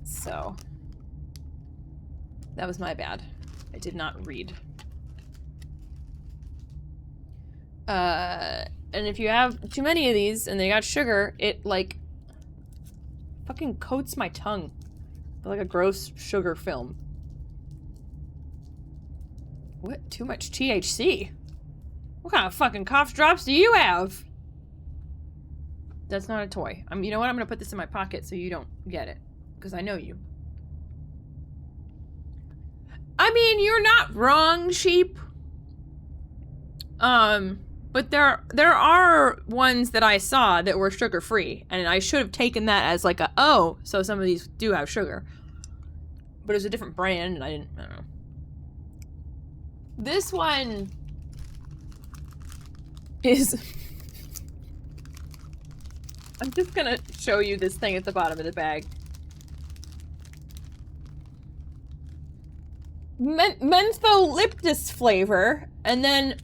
So, that was my bad. I did not read. And if you have too many of these and they got sugar, it like fucking coats my tongue like a gross sugar film. What? Too much THC? What kind of fucking cough drops do you have? That's not a toy. You know what? I'm gonna put this in my pocket so you don't get it. Because I know you. I mean, you're not wrong, sheep. But there are ones that I saw that were sugar-free. And I should have taken that as like a, oh, so some of these do have sugar. But it was a different brand and I don't know. This one is... I'm just gonna show you this thing at the bottom of the bag. Mentholyptus flavor, and then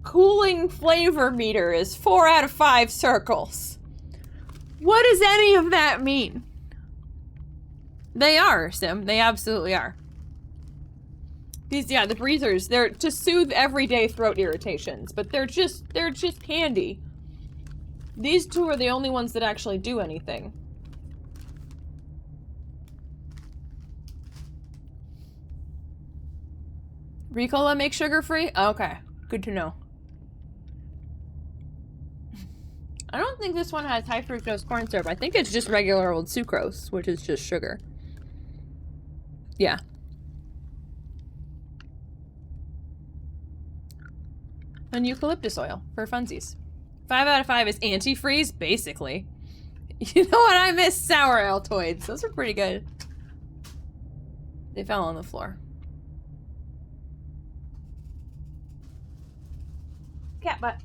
cooling flavor meter is 4 out of 5 circles. What does any of that mean? They are, Sim. They absolutely are. These, yeah, the breathers, they're to soothe everyday throat irritations, but they're just candy. These two are the only ones that actually do anything. Ricola makes sugar-free? Okay, good to know. I don't think this one has high fructose corn syrup. I think it's just regular old sucrose, which is just sugar. Yeah. And eucalyptus oil for funsies. 5 out of 5 is antifreeze, basically. You know what? I miss sour Altoids. Those are pretty good. They fell on the floor. Cat butt.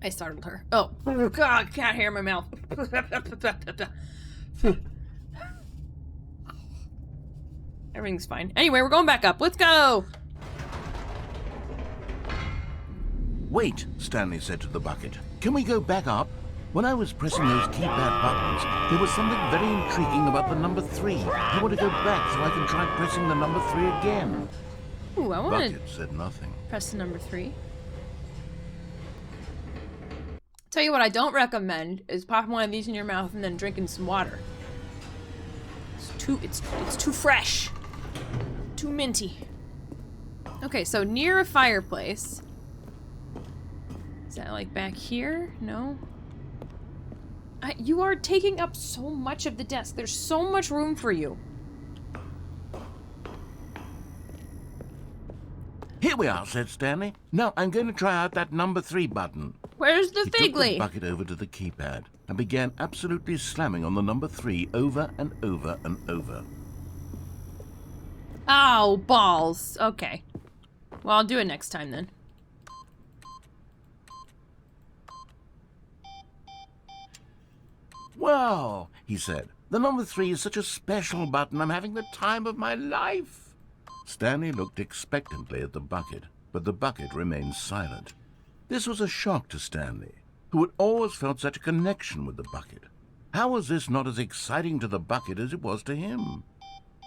I startled her. Oh, God, cat hair in my mouth. Everything's fine. Anyway, we're going back up. Let's go. Wait, Stanley said to the bucket. Can we go back up? When I was pressing those keypad buttons, there was something very intriguing about the number 3. I want to go back so I can try pressing the number 3 again. Ooh, I want Bucket to said nothing. press the number 3. Tell you what I don't recommend is popping one of these in your mouth and then drinking some water. too fresh. Too minty. Okay, so near a fireplace. Is that like back here? No. You are taking up so much of the desk. There's so much room for you. Here we are, said Stanley. Now I'm going to try out that number 3 button. Where's the He took the figly? bucket over to the keypad and began absolutely slamming on the number 3 over and over and over. Oh, balls. Okay. Well, I'll do it next time then. Well, he said, the number 3 is such a special button. I'm having the time of my life. Stanley looked expectantly at the bucket, but the bucket remained silent. This was a shock to Stanley, who had always felt such a connection with the bucket. How was this not as exciting to the bucket as it was to him?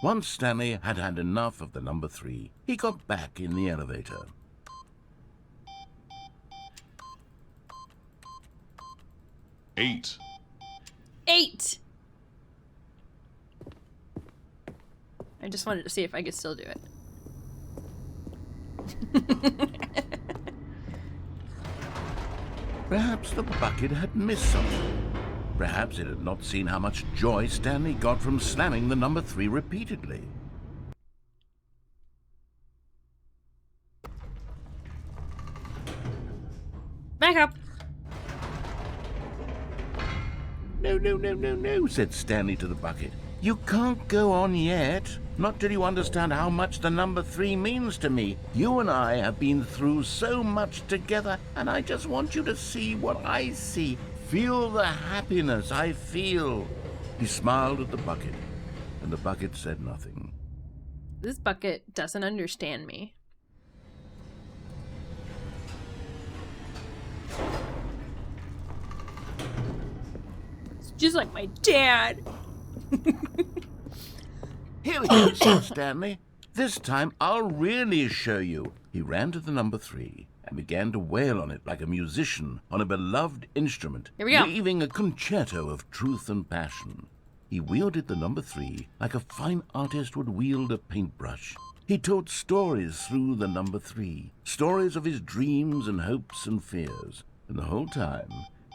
Once Stanley had had enough of the number 3, he got back in the elevator. Eight. 8! I just wanted to see if I could still do it. Perhaps the bucket had missed something. Perhaps it had not seen how much joy Stanley got from slamming the number 3 repeatedly. Back up! No, no, no, no, no, said Stanley to the bucket. You can't go on yet. Not till you understand how much the number 3 means to me. You and I have been through so much together, and I just want you to see what I see. Feel the happiness I feel. He smiled at the bucket, and the bucket said nothing. This bucket doesn't understand me. It's just like my dad. Here we go, said Stanley. This time I'll really show you. He ran to the number 3 and began to wail on it like a musician on a beloved instrument, Here we go. weaving a concerto of truth and passion. He wielded the number 3 like a fine artist would wield a paintbrush. He told stories through the number 3, stories of his dreams and hopes and fears, and the whole time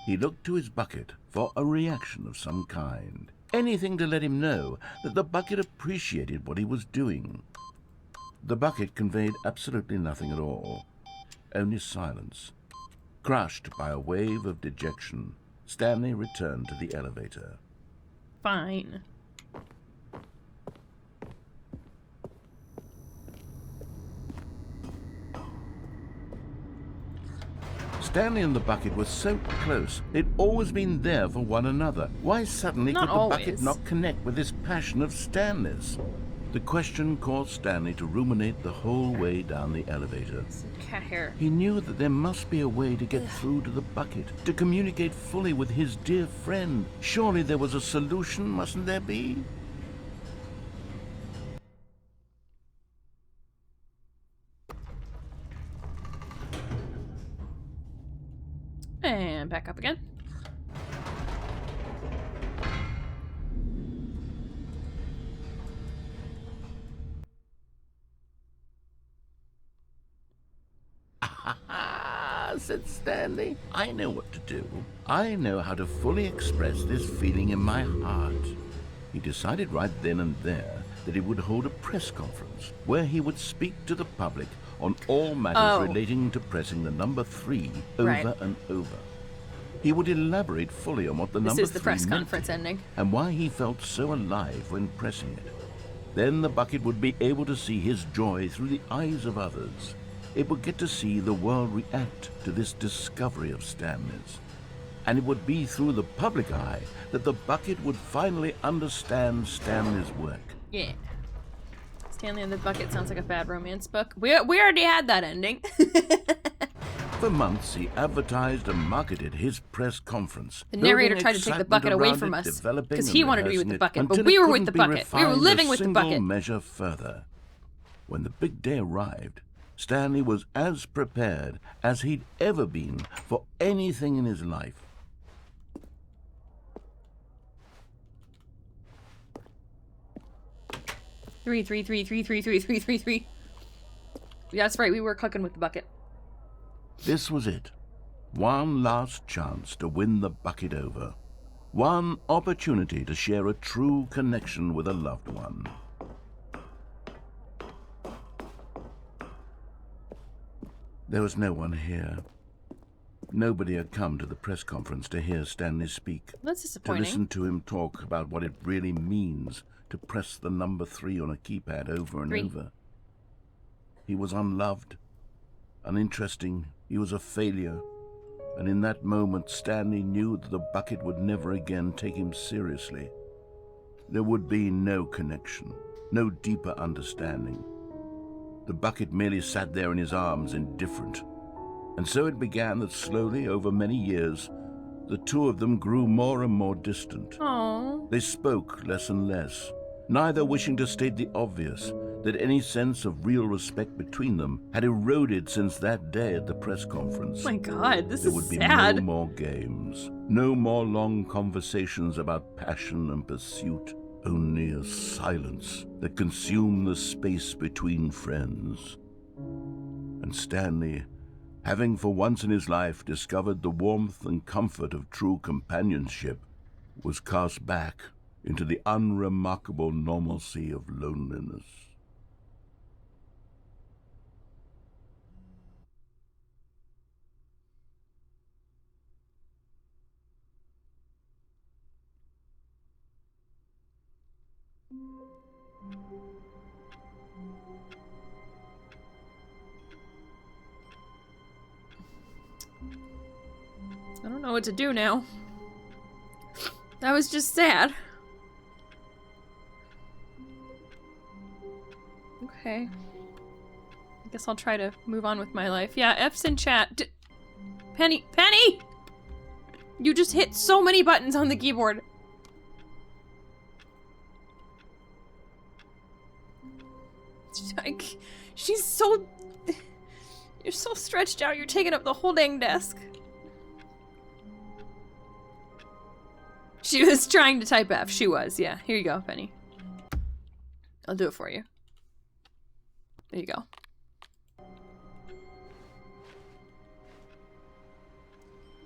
he looked to his bucket for a reaction of some kind. Anything to let him know that the bucket appreciated what he was doing. The bucket conveyed absolutely nothing at all, only silence. Crushed by a wave of dejection, Stanley returned to the elevator. Fine. Stanley and the bucket were so close. They'd always been there for one another. Why suddenly Not could the bucket always. not connect with this passion of Stanley's? The question caused Stanley to ruminate the whole way down the elevator. Cat hair. He knew that there must be a way to get through to the bucket, to communicate fully with his dear friend. Surely there was a solution, mustn't there be? And back up again. Said Stanley. I know what to do. I know how to fully express this feeling in my heart. He decided right then and there that he would hold a press conference where he would speak to the public on all matters relating to pressing the number 3 over and over. He would elaborate fully on what the number 3 This is the press meant conference ending. and why he felt so alive when pressing it. Then the bucket would be able to see his joy through the eyes of others. It would get to see the world react to this discovery of Stanley's. And it would be through the public eye that the bucket would finally understand Stanley's work. Yeah. Stanley and the Bucket sounds like a bad romance book. We already had that ending. For months, he advertised and marketed his press conference. The narrator building tried to take the excitement bucket away around from it, us developing because and he wanted to be with rehearsing the it bucket, but until we it were with couldn't the be bucket. We were refined living a with the single bucket. measure further. When the big day arrived, Stanley was as prepared as he'd ever been for anything in his life. 3, 3, 3, 3, 3, 3, 3, 3, 3. Yeah, that's right. We were cooking with the bucket. This was it. One last chance to win the bucket over. One opportunity to share a true connection with a loved one. There was no one here. Nobody had come to the press conference to hear Stanley speak. That's To disappointing. listen to him talk about what it really means to press the number 3 on a keypad over and 3. over. He was unloved, uninteresting, he was a failure. And in that moment, Stanley knew that the bucket would never again take him seriously. There would be no connection, no deeper understanding. The bucket merely sat there in his arms, indifferent. And so it began that slowly, over many years, the two of them grew more and more distant. Aww. They spoke less and less, neither wishing to state the obvious, that any sense of real respect between them had eroded since that day at the press conference. Oh my god, this There is would be sad. no more games, no more long conversations about passion and pursuit, only a silence that consumed the space between friends. And Stanley, having for once in his life discovered the warmth and comfort of true companionship, was cast back into the unremarkable normalcy of loneliness. I don't know what to do now. That was just sad. Okay. I guess I'll try to move on with my life. Yeah, F's in chat. Penny! Penny! You just hit so many buttons on the keyboard. She's so... You're so stretched out. You're taking up the whole dang desk. She was trying to type F. She was, yeah. Here you go, Penny. I'll do it for you. There you go.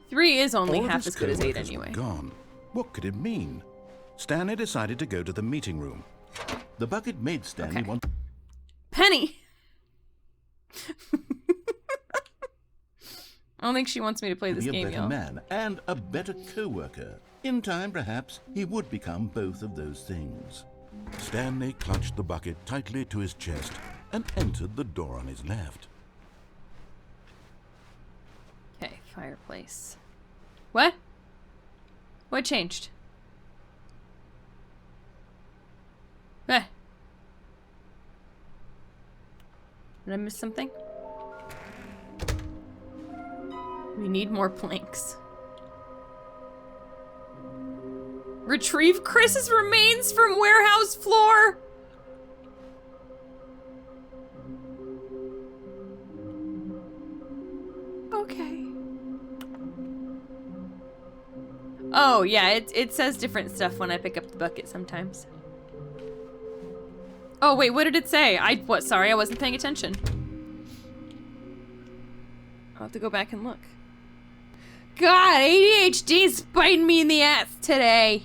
Three is only All of half his as good as 8 co-workers were anyway. gone. What could it mean? Stanley decided to go to the meeting room. The bucket made Stanley Okay. want... Penny! I don't think she wants me to play to this be a game, better y'all. man and a better co-worker. In time, perhaps, he would become both of those things. Stanley clutched the bucket tightly to his chest and entered the door on his left. Okay, fireplace. What? What changed? Eh. Did I miss something? We need more planks. Retrieve Chris's remains from warehouse floor! Okay. Oh, yeah, it says different stuff when I pick up the bucket sometimes. Oh, wait, what did it say? Sorry, I wasn't paying attention. I'll have to go back and look. God, ADHD's biting me in the ass today.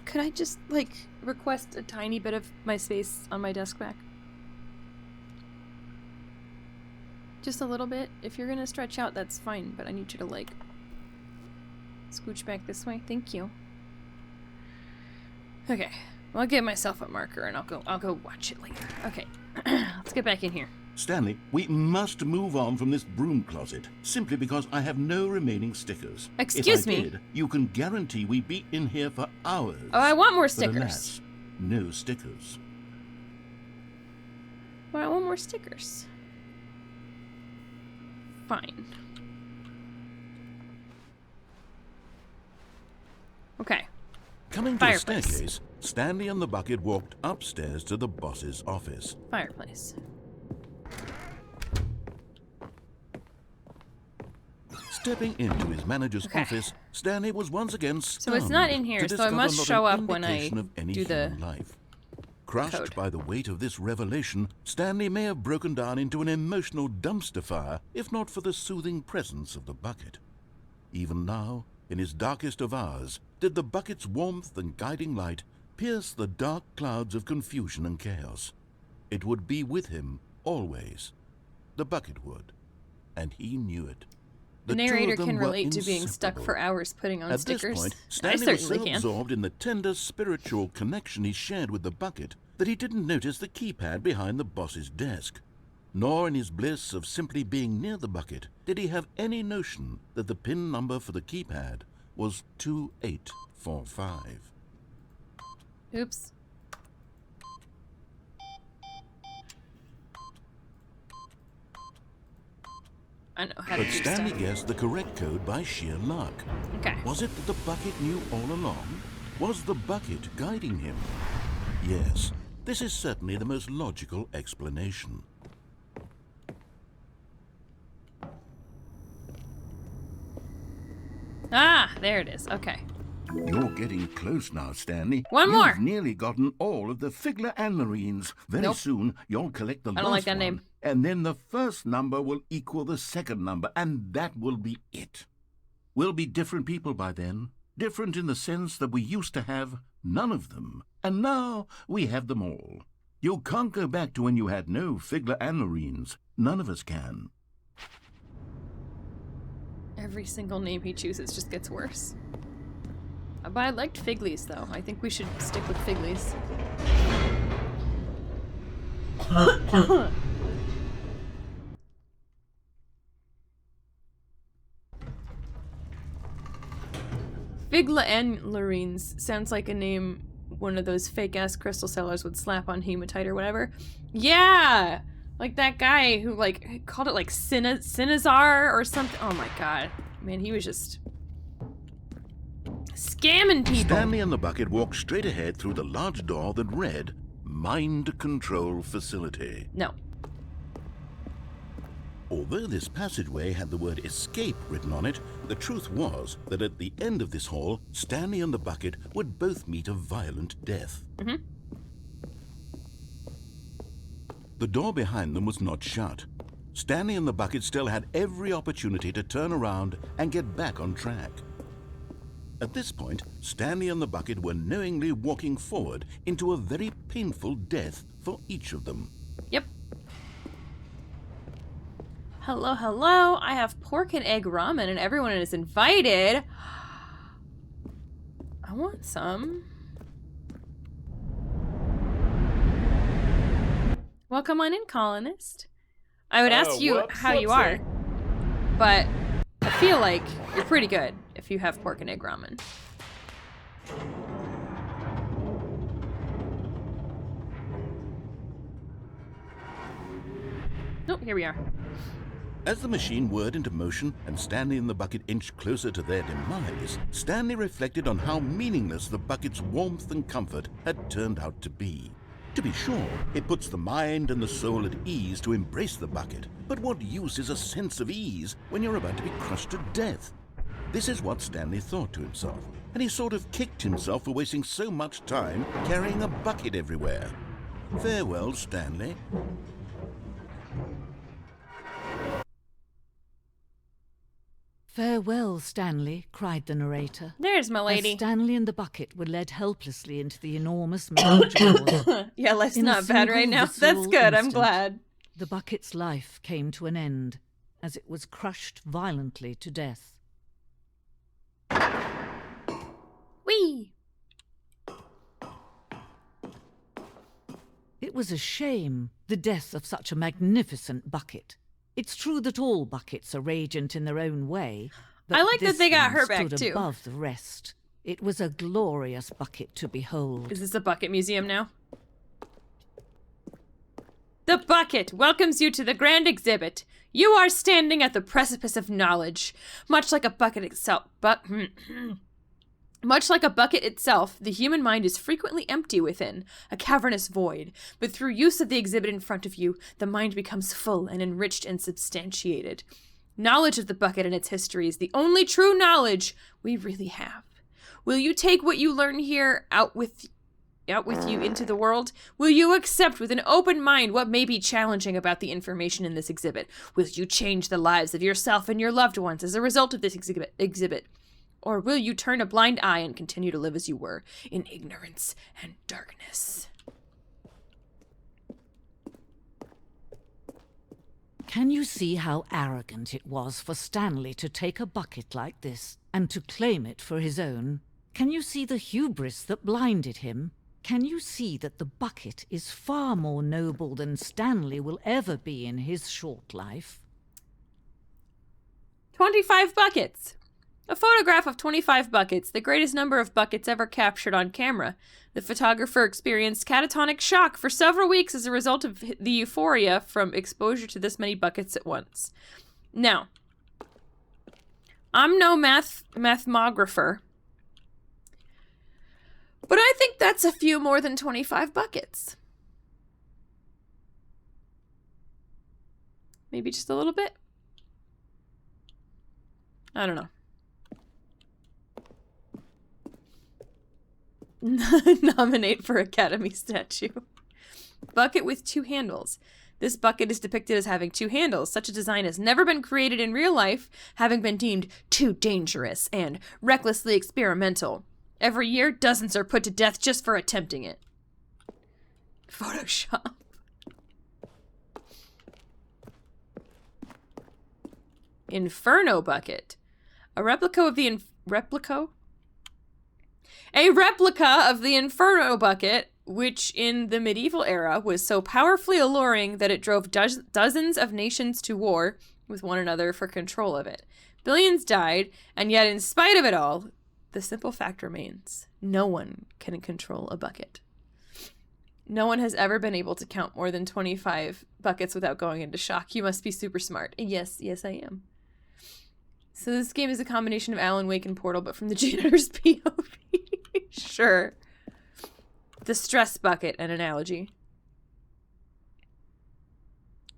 Could I just, like, request a tiny bit of my space on my desk back? Just a little bit. If you're gonna stretch out, that's fine, but I need you to, like, scooch back this way. Thank you. Okay. Well, I'll give myself a marker and I'll go watch it later. Okay. Let's get back in here. Stanley, we must move on from this broom closet, simply because I have no remaining stickers. Excuse if I me? Did, you can guarantee we'd be in here for hours. Oh, I want more But stickers. alas, no stickers. Well, I want more stickers. Fine. Okay. Coming to Fireplace. the staircase, Stanley and the bucket walked upstairs to the boss's office. Fireplace. Stepping into his manager's Okay. office, Stanley was once again stunned So it's not in here, to so it discover must not show an up when I indication of any do the human life. Crushed code. by the weight of this revelation, Stanley may have broken down into an emotional dumpster fire if not for the soothing presence of the bucket. Even now, in his darkest of hours, did the bucket's warmth and guiding light pierce the dark clouds of confusion and chaos. It would be with him always. The bucket would, and he knew it. The two of narrator them can were relate to being stuck inseparable. for hours putting on At stickers. this point, I Stanley was certainly so can. absorbed in the tender spiritual connection he shared with the bucket that he didn't notice the keypad behind the boss's desk. Nor in his bliss of simply being near the bucket did he have any notion that the PIN number for the keypad was 2845. Oops. I know how to But do Stanley stuff. guessed the correct code by sheer luck. Okay. Was it that the bucket knew all along? Was the bucket guiding him? Yes, this is certainly the most logical explanation. Ah, there it is. Okay. You're getting close now, Stanley. One more. You've nearly gotten all of the Figler Anlarines. Very Nope. soon, you'll collect the I last don't like that one, name. and then the first number will equal the second number, and that will be it. We'll be different people by then. Different in the sense that we used to have none of them, and now we have them all. You can't go back to when you had no Figler Anlarines. None of us can. Every single name he chooses just gets worse. But I liked Figlies, though. I think we should stick with Figlies. Figla Anlarines sounds like a name one of those fake-ass crystal sellers would slap on hematite or whatever. Yeah! Like that guy who, like, called it, like, Cinezar or something. Oh my god. Man, he was just scamming people. Stanley and the bucket walked straight ahead through the large door that read, Mind Control Facility. No. Although this passageway had the word escape written on it, the truth was that at the end of this hall, Stanley and the bucket would both meet a violent death. Mm-hmm. The door behind them was not shut. Stanley and the bucket still had every opportunity to turn around and get back on track. At this point, Stanley and the bucket were knowingly walking forward into a very painful death for each of them. Yep. Hello, hello. I have pork and egg ramen and everyone is invited. I want some. Welcome on in, colonist. I would ask you how you are, but I feel like you're pretty good if you have pork and egg ramen. Oh, here we are. As the machine whirred into motion and Stanley and the bucket inched closer to their demise, Stanley reflected on how meaningless the bucket's warmth and comfort had turned out to be. To be sure, it puts the mind and the soul at ease to embrace the bucket, but what use is a sense of ease when you're about to be crushed to death? This is what Stanley thought to himself, and he sort of kicked himself for wasting so much time carrying a bucket everywhere. Farewell, Stanley. Farewell, Stanley, cried the narrator. There's my lady. As Stanley and the bucket were led helplessly into the enormous metal jaws. Yeah, life's In a not bad right single now. That's visceral good, I'm instant, glad. The bucket's life came to an end, as it was crushed violently to death. Whee! It was a shame, the death of such a magnificent bucket. It's true that all buckets are radiant in their own way, but I like that this they got one her back, stood too. above the rest. It was a glorious bucket to behold. Is this a bucket museum now? The bucket welcomes you to the grand exhibit. You are standing at the precipice of knowledge. Much like a bucket itself, Much like a bucket itself, the human mind is frequently empty within, a cavernous void. But through use of the exhibit in front of you, the mind becomes full and enriched and substantiated. Knowledge of the bucket and its history is the only true knowledge we really have. Will you take what you learn here out with out with you into the world? Will you accept with an open mind what may be challenging about the information in this exhibit? Will you change the lives of yourself and your loved ones as a result of this exhibit? Or will you turn a blind eye and continue to live as you were, in ignorance and darkness? Can you see how arrogant it was for Stanley to take a bucket like this and to claim it for his own? Can you see the hubris that blinded him? Can you see that the bucket is far more noble than Stanley will ever be in his short life? 25 buckets. A photograph of 25 buckets, the greatest number of buckets ever captured on camera. The photographer experienced catatonic shock for several weeks as a result of the euphoria from exposure to this many buckets at once. Now, I'm no mathemographer, but I think that's a few more than 25 buckets. Maybe just a little bit? I don't know. Nominate for Academy statue. Bucket with 2 handles. This bucket is depicted as having 2 handles. Such a design has never been created in real life, having been deemed too dangerous and recklessly experimental. Every year, dozens are put to death just for attempting it. Photoshop. Inferno bucket. A replica of the Inferno bucket, which in the medieval era was so powerfully alluring that it drove dozens of nations to war with one another for control of it. Billions died, and yet in spite of it all, the simple fact remains: no one can control a bucket. No one has ever been able to count more than 25 buckets without going into shock. You must be super smart. Yes, I am. So this game is a combination of Alan Wake and Portal, but from the janitor's POV. Sure. The stress bucket, an analogy.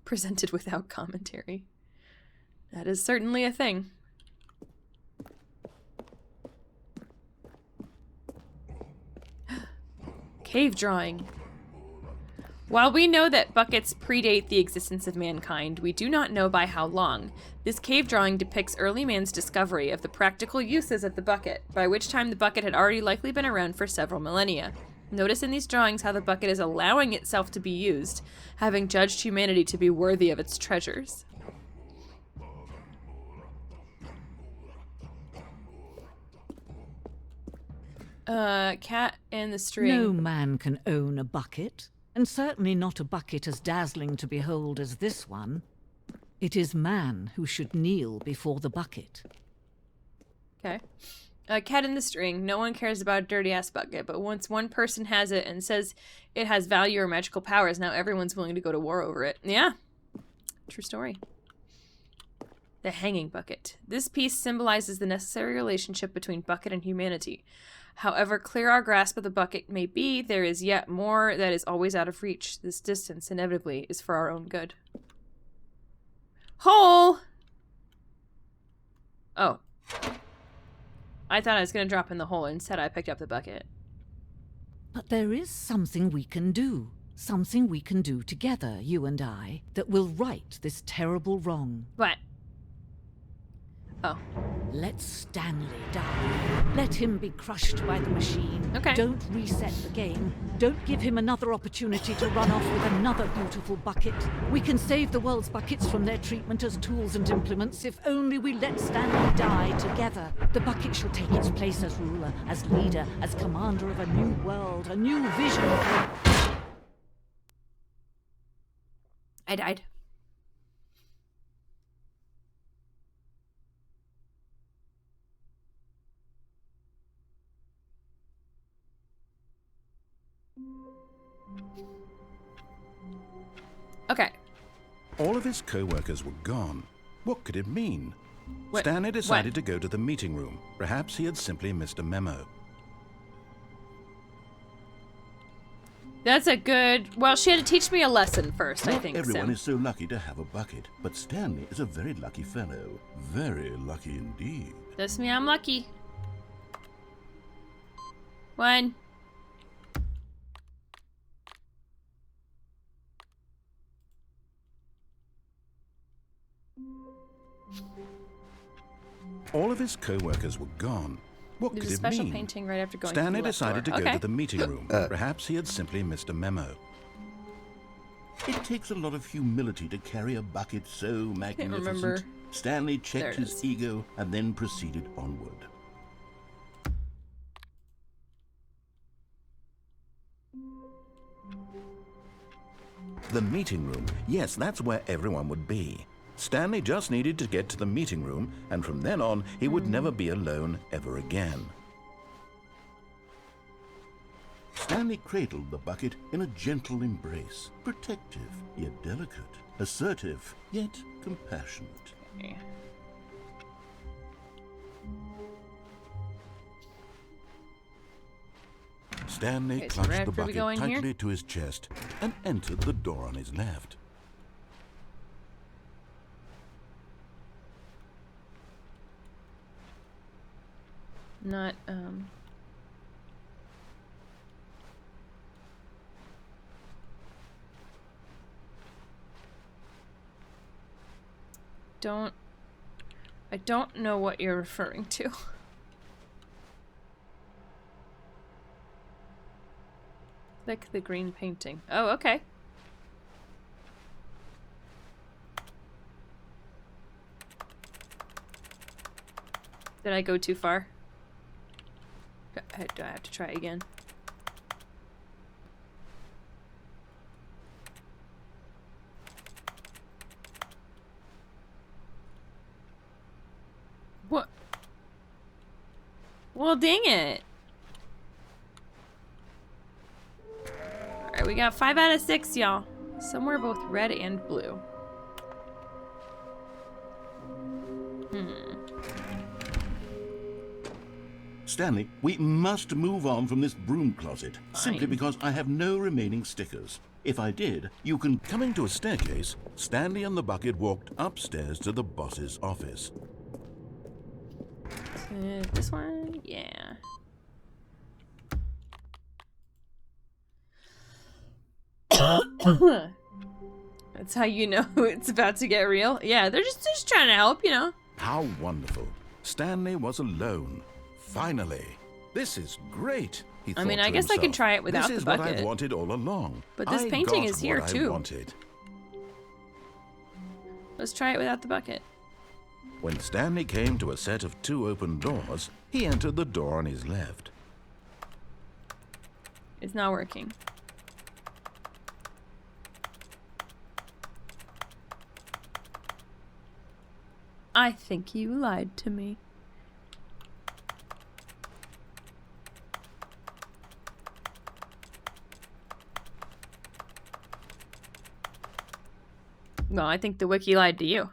Presented without commentary. That is certainly a thing. Cave drawing. While we know that buckets predate the existence of mankind, we do not know by how long. This cave drawing depicts early man's discovery of the practical uses of the bucket, by which time the bucket had already likely been around for several millennia. Notice in these drawings how the bucket is allowing itself to be used, having judged humanity to be worthy of its treasures. Cat and the string. No man can own a bucket, and certainly not a bucket as dazzling to behold as this one. It is man who should kneel before the bucket. Okay. Cat in the string. No one cares about a dirty-ass bucket, but once one person has it and says it has value or magical powers, now everyone's willing to go to war over it. Yeah. True story. The hanging bucket. This piece symbolizes the necessary relationship between bucket and humanity. However clear our grasp of the bucket may be, there is yet more that is always out of reach. This distance, inevitably, is for our own good. Hole! Oh. I thought I was going to drop in the hole. Instead, I picked up the bucket. But there is something we can do. Something we can do together, you and I, that will right this terrible wrong. What? Oh. Let Stanley die. Let him be crushed by the machine. Okay. Don't reset the game. Don't give him another opportunity to run off with another beautiful bucket. We can save the world's buckets from their treatment as tools and implements if only we let Stanley die together. The bucket shall take its place as ruler, as leader, as commander of a new world, a new vision. I died. Okay. All of his co-workers were gone. What could it mean? Stanley decided to go to the meeting room. Perhaps he had simply missed a memo. That's a good... Well, she had to teach me a lesson first, I think. Everyone is so lucky to have a bucket, but Stanley is a very lucky fellow. Very lucky indeed. Does mean I'm lucky. 1. All of his co-workers were gone. What There's could a it special mean? painting right after going Stanley to the left decided door. to go Okay. to the meeting room. Perhaps he had simply missed a memo. It takes a lot of humility to carry a bucket so magnificent. remember. Stanley There checked it his is. ego and then proceeded onward. The meeting room. Yes, that's where everyone would be. Stanley just needed to get to the meeting room, and from then on, he would never be alone ever again. Stanley cradled the bucket in a gentle embrace, protective yet delicate, assertive yet compassionate. Okay. Stanley Okay, so clutched where the are we bucket going here? tightly to his chest and entered the door on his left. Not, I don't know what you're referring to. Click the green painting. Oh, okay. Did I go too far? Do I have to try again? What? Well, dang it. Alright, we got 5 out of 6, y'all. Somewhere both red and blue. Stanley, we must move on from this broom closet, simply Fine. because I have no remaining stickers. If I did, you can... Coming to a staircase, Stanley and the bucket walked upstairs to the boss's office. This one? Yeah. That's how you know it's about to get real. Yeah, they're just trying to help, you know. How wonderful. Stanley was alone. Finally. This is great. He I thought mean, to I guess I can himself. try it without This is the what bucket. I've wanted all along. But this I painting got is here, what too. I wanted. Let's try it without the bucket. When Stanley came to a set of 2 open doors, he entered the door on his left. It's not working. I think you lied to me. Well, I think the wiki lied to you.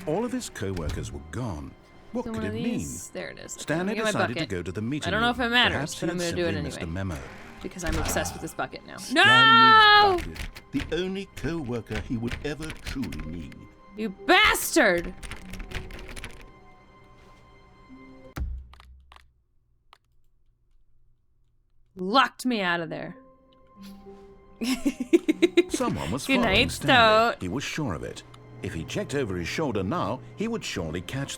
All of his co-workers were gone. What So could one it of mean? these, there it is. Stanley Get my decided to bucket. go to the meeting I don't know room. if it matters, Perhaps but he I'm had gonna do it simply missed a anyway. memo. Because I'm obsessed with this bucket now. Stanley's No! bucket, the only co-worker he would ever truly need. You bastard! Locked me out of there. Someone was Good following night, Stanley. Stout. He was sure of it. If he checked over his shoulder now, he would surely catch...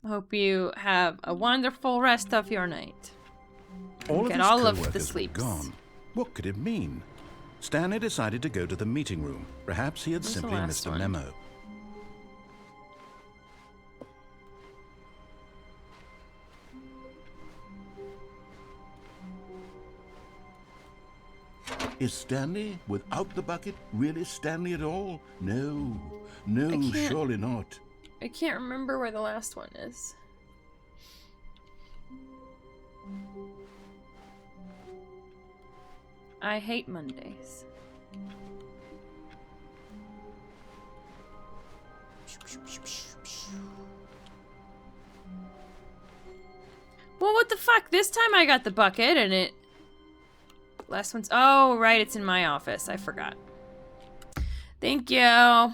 Hope you have a wonderful rest of your night. All of Get his all of the co-workers were sleeps. gone. What could it mean? Stanley decided to go to the meeting room. Perhaps he had Where's the simply last missed a one? memo. Is Stanley, without the bucket, really Stanley at all? No, no, I can't- surely not. I can't remember where the last one is. I hate Mondays. Well, what the fuck? This time I got the bucket and it... Last one's... Oh, right, it's in my office. I forgot. Thank you.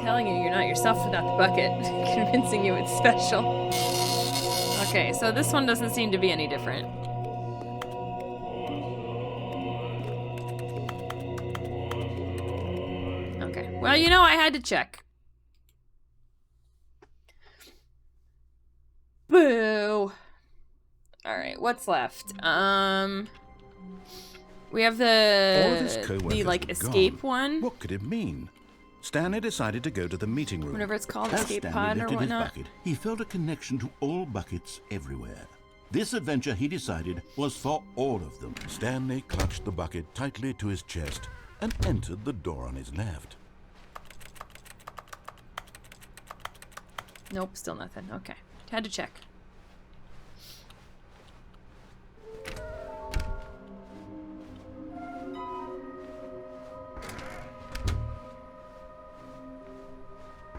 telling you you're not yourself without the bucket. Convincing you it's special. Okay, so this one doesn't seem to be any different. Okay, well, you know, I had to check. Boo! Alright, what's left? We have All of his the co-workers like were escape gone. one. What could it mean? Stanley decided to go to the meeting room. Whatever it's called, As escape Stanley pod or lifted his whatnot. bucket, he felt a connection to all buckets everywhere. This adventure, he decided, was for all of them. Stanley clutched the bucket tightly to his chest and entered the door on his left. Nope, still nothing. Okay. Had to check.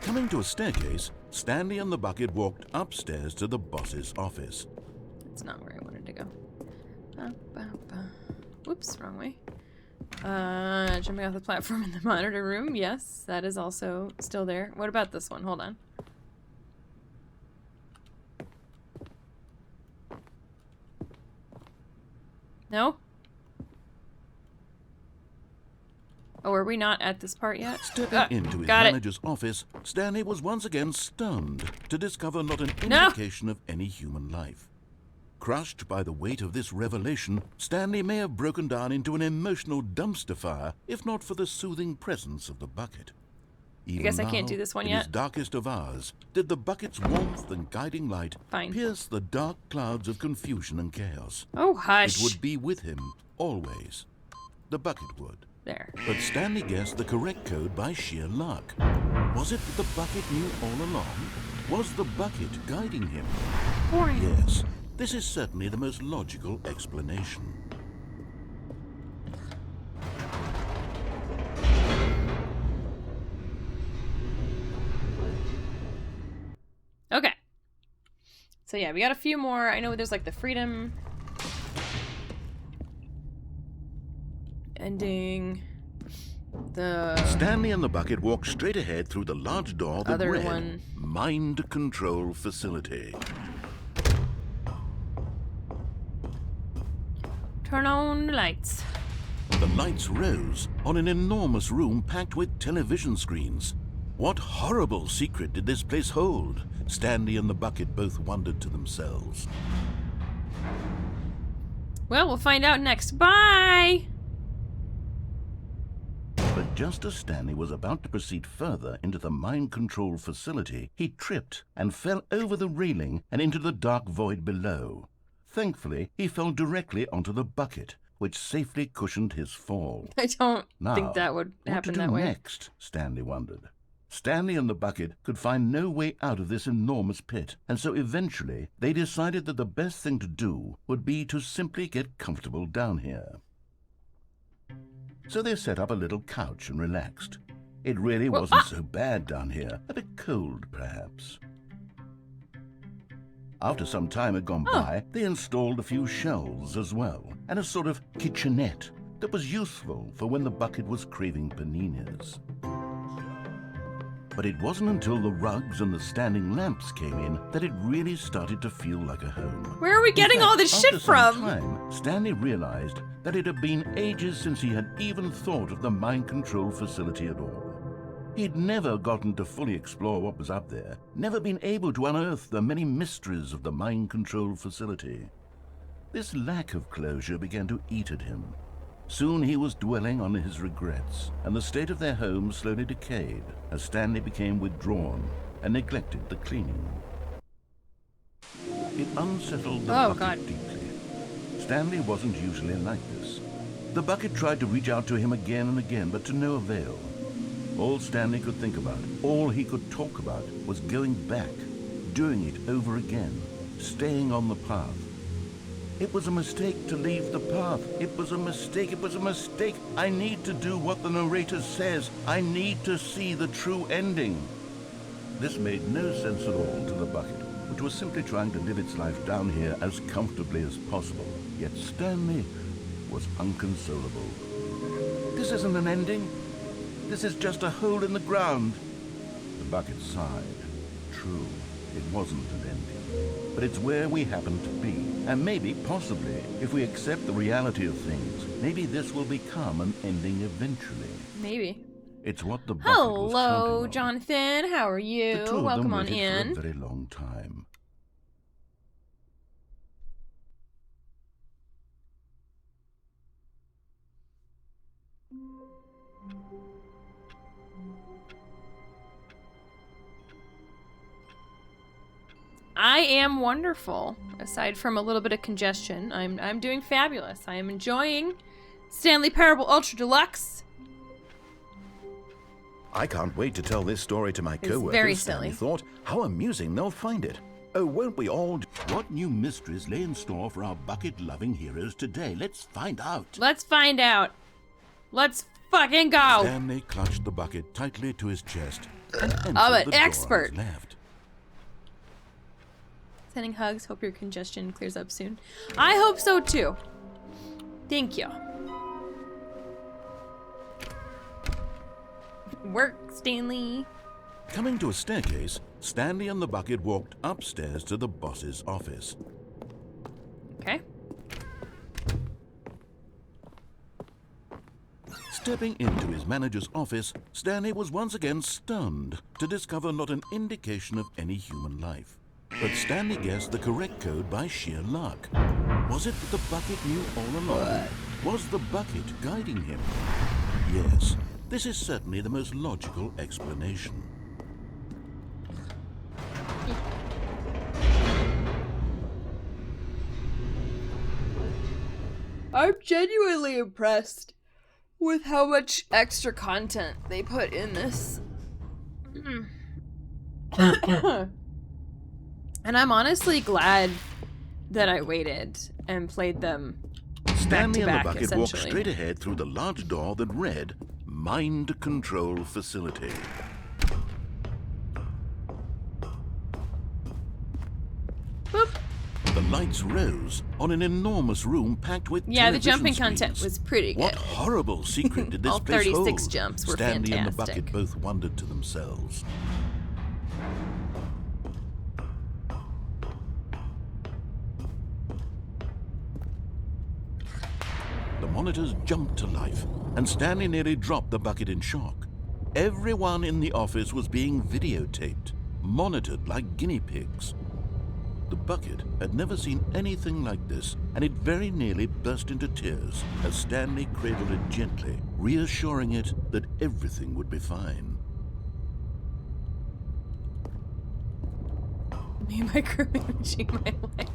Coming to a staircase, Stanley and the bucket walked upstairs to the boss's office. That's not where I wanted to go. Whoops, wrong way. Jumping off the platform in the monitor room. Yes, that is also still there. What about this one? Hold on. No? Oh, are we not at this part yet? Stepping into his manager's office, Stanley was once again stunned to discover not an indication of any human life. Crushed by the weight of this revelation, Stanley may have broken down into an emotional dumpster fire if not for the soothing presence of the bucket. Even I guess I now, can't do this one in yet. his darkest of hours, did the bucket's warmth and guiding light pierce the dark clouds of confusion and chaos. Oh, hush. It would be with him, always. The bucket would. There. But Stanley guessed the correct code by sheer luck. Was it that the bucket knew all along? Was the bucket guiding him? Boring. Yes, this is certainly the most logical explanation. Okay. So yeah, we got a few more. I know there's like the freedom ending. The Stanley and the bucket walked straight ahead through the large door that Other read one. Mind Control Facility. Turn on the lights. The lights rose on an enormous room packed with television screens. What horrible secret did this place hold? Stanley and the bucket both wondered to themselves. Well, we'll find out next. Bye! But just as Stanley was about to proceed further into the mind control facility, he tripped and fell over the railing and into the dark void below. Thankfully, he fell directly onto the bucket, which safely cushioned his fall. I don't Now, think that would happen that way. What to do next? Stanley wondered. Stanley and the bucket could find no way out of this enormous pit, and so eventually they decided that the best thing to do would be to simply get comfortable down here. So they set up a little couch and relaxed. It really wasn't so bad down here, a bit cold perhaps. After some time had gone by, they installed a few shelves as well, and a sort of kitchenette that was useful for when the bucket was craving paninis. But it wasn't until the rugs and the standing lamps came in that it really started to feel like a home. Where are we getting all this shit After some from? time, Stanley realized that it had been ages since he had even thought of the mind control facility at all. He'd never gotten to fully explore what was up there, never been able to unearth the many mysteries of the mind control facility. This lack of closure began to eat at him. Soon he was dwelling on his regrets, and the state of their home slowly decayed as Stanley became withdrawn and neglected the cleaning. It unsettled the bucket deeply. Stanley wasn't usually like this. The bucket tried to reach out to him again and again, but to no avail. All Stanley could think about, all he could talk about, was going back, doing it over again, staying on the path. It was a mistake to leave the path. It was a mistake. It was a mistake. I need to do what the narrator says. I need to see the true ending. This made no sense at all to the bucket, which was simply trying to live its life down here as comfortably as possible. Yet Stanley was unconsolable. This isn't an ending. This is just a hole in the ground. The bucket sighed. True, it wasn't an ending. But it's where we happen to be. And maybe, possibly, if we accept the reality of things, maybe this will become an ending eventually. Maybe. It's what the bucket was counting Hello, on. Jonathan. How are you? The two of Welcome them on waited in. for a very long time. I am wonderful. Aside from a little bit of congestion, I'm doing fabulous. I am enjoying Stanley Parable Ultra Deluxe. I can't wait to tell this story to my It's co-workers. very Stanley silly. thought. How amusing they'll find it. Oh, won't we all? What new mysteries lay in store for our bucket-loving heroes today? Let's find out. Let's find out. Let's fucking go. Stanley clutched the bucket tightly to his chest and entered I'm the an door on expert. his left. Sending hugs. Hope your congestion clears up soon. I hope so too. Thank you. Work, Stanley. Coming to a staircase, Stanley and the bucket walked upstairs to the boss's office. Okay. Stepping into his manager's office, Stanley was once again stunned to discover not an indication of any human life. But Stanley guessed the correct code by sheer luck. Was it that the bucket knew all along? Was the bucket guiding him? Yes, this is certainly the most logical explanation. I'm genuinely impressed with how much extra content they put in this. And I'm honestly glad that I waited and played them Stanley and the back, bucket walked essentially. straight ahead through the large door that read, Mind Control Facility. Boop. The lights rose on an enormous room packed with Yeah, the television jumping content screens. was pretty good. What horrible secret did this All place 36 hold? jumps were Stanley and the fantastic. bucket both wondered to themselves. The monitors jumped to life, and Stanley nearly dropped the bucket in shock. Everyone in the office was being videotaped, monitored like guinea pigs. The bucket had never seen anything like this, and it very nearly burst into tears as Stanley cradled it gently, reassuring it that everything would be fine. Me micromanaging my life.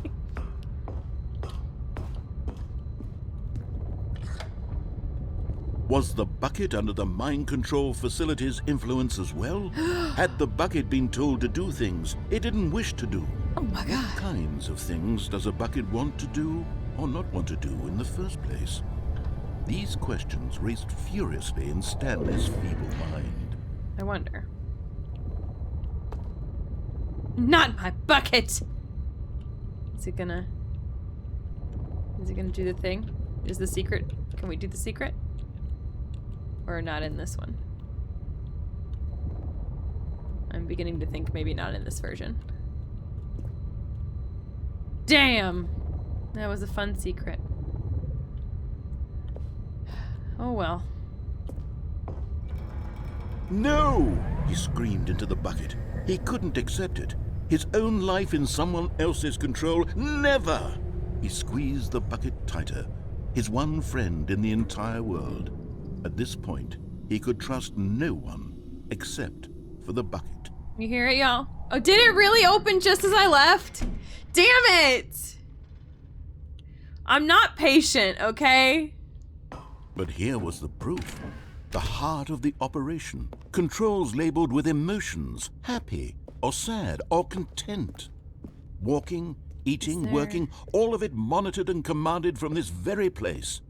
Was the bucket under the mind control facility's influence as well? Had the bucket been told to do things it didn't wish to do? Oh my god. What kinds of things does a bucket want to do or not want to do in the first place? These questions raced furiously in Stanley's feeble mind. I wonder. Not my bucket! Is it gonna do the thing? Is the secret? Can we do the secret? Or not in this one? I'm beginning to think maybe not in this version. Damn! That was a fun secret. Oh well. No! He screamed into the bucket. He couldn't accept it. His own life in someone else's control. Never! He squeezed the bucket tighter. His one friend in the entire world. At this point, he could trust no one except for the bucket. You hear it, y'all? Oh, did it really open just as I left? Damn it! I'm not patient, okay? But here was the proof. The heart of the operation. Controls labeled with emotions, happy or sad or content. Walking, eating, working, all of it monitored and commanded from this very place.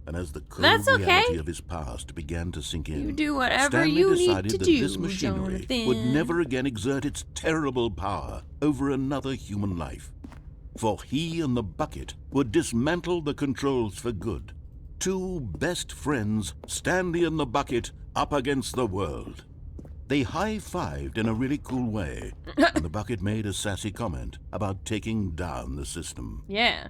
And as the cold That's okay. reality of his past began to sink in, You do whatever Stanley you need decided to that do, this machinery Jonathan. would never again exert its terrible power over another human life. For he and the bucket would dismantle the controls for good. Two best friends, Stanley and the bucket, up against the world. They high-fived in a really cool way, and the bucket made a sassy comment about taking down the system. Yeah.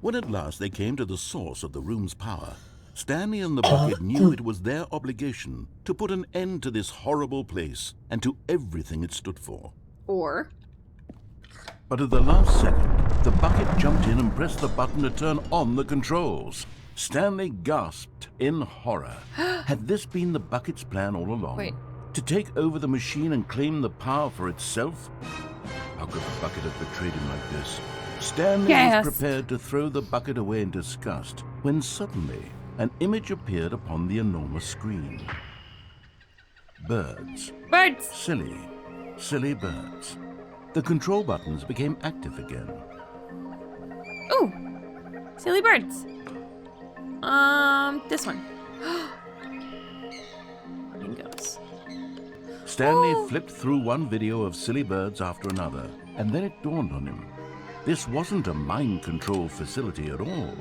When at last they came to the source of the room's power, Stanley and the bucket knew it was their obligation to put an end to this horrible place and to everything it stood for. Or... But at the last second, the bucket jumped in and pressed the button to turn on the controls. Stanley gasped in horror. Had this been the bucket's plan all along? Wait. To take over the machine and claim the power for itself? How could the bucket have betrayed him like this? Stanley was prepared to throw the bucket away in disgust when suddenly an image appeared upon the enormous screen. Birds. Birds! Silly birds. The control buttons became active again. Ooh! Silly birds. This one. Flamingos. Stanley flipped through one video of silly birds after another, and then it dawned on him. This wasn't a mind control facility at all.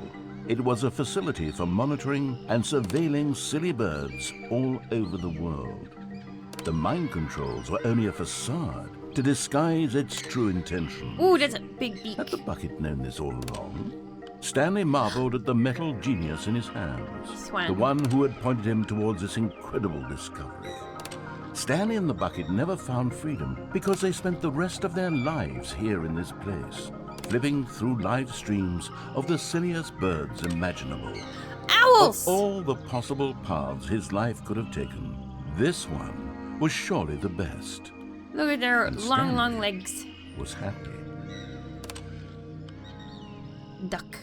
It was a facility for monitoring and surveilling silly birds all over the world. The mind controls were only a facade to disguise its true intention. Ooh, that's a big beak. Had the bucket known this all along? Stanley marveled at the metal genius in his hands, the one who had pointed him towards this incredible discovery. Stanley and the bucket never found freedom because they spent the rest of their lives here in this place, flipping through live streams of the silliest birds imaginable. Owls! Of all the possible paths his life could have taken, this one was surely the best. Look at their And long, Stanley long legs. Was happy. Duck.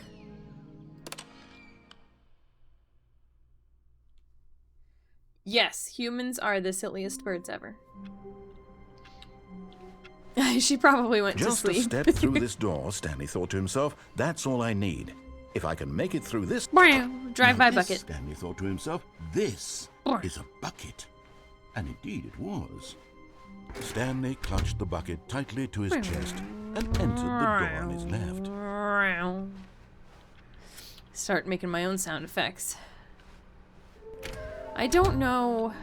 Yes, humans are the silliest birds ever. She probably went Just to sleep. a step through this door, Stanley thought to himself. That's all I need. If I can make it through this... Drive-by bucket. Stanley thought to himself, this is a bucket. And indeed it was. Stanley clutched the bucket tightly to his chest and entered the door on his left. Start making my own sound effects. I don't know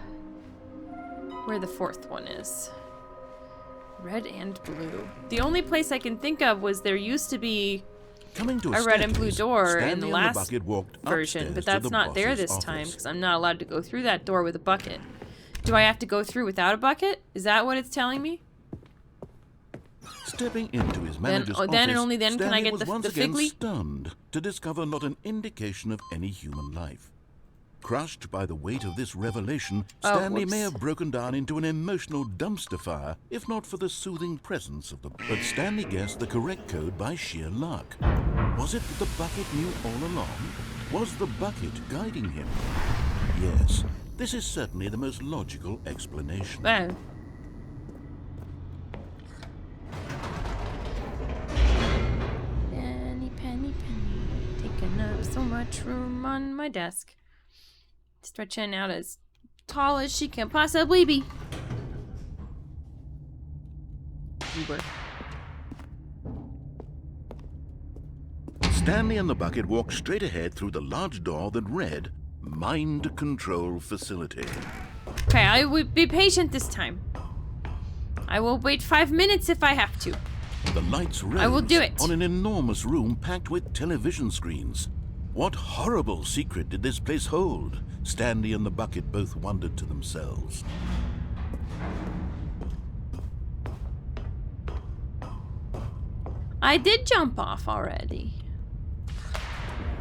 where the fourth one is. Red and blue. The only place I can think of was there used to be a red and blue door in the last version, but that's not there this time because I'm not allowed to go through that door with a bucket. Do I have to go through without a bucket? Is that what it's telling me? Stepping into his manager's office, then and only then can I Stanley get was the once again figly? stunned to discover not an indication of any human life. Crushed by the weight of this revelation, Stanley may have broken down into an emotional dumpster fire, if not for the soothing presence of the... But Stanley guessed the correct code by sheer luck. Was it that the bucket knew all along? Was the bucket guiding him? Yes, this is certainly the most logical explanation. Wow. Penny, taking up so much room on my desk. Stretching out as tall as she can possibly be. Uber. Stanley and the bucket walked straight ahead through the large door that read, Mind Control Facility. Okay, I will be patient this time. I will wait 5 minutes if I have to. The lights rose I will do it. on an enormous room packed with television screens. What horrible secret did this place hold? Stanley and the bucket both wondered to themselves. I did jump off already.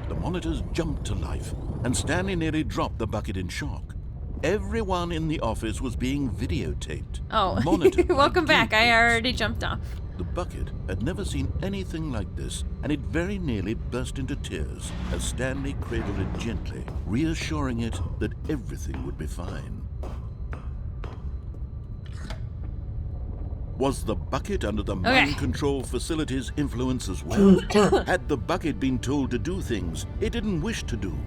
The monitors jumped to life, and Stanley nearly dropped the bucket in shock. Everyone in the office was being videotaped. Oh, monitored welcome like back. I already jumped off. The bucket had never seen anything like this, and it very nearly burst into tears as Stanley cradled it gently, reassuring it that everything would be fine. Was the bucket under the mind control facility's influence as well? Had the bucket been told to do things it didn't wish to do?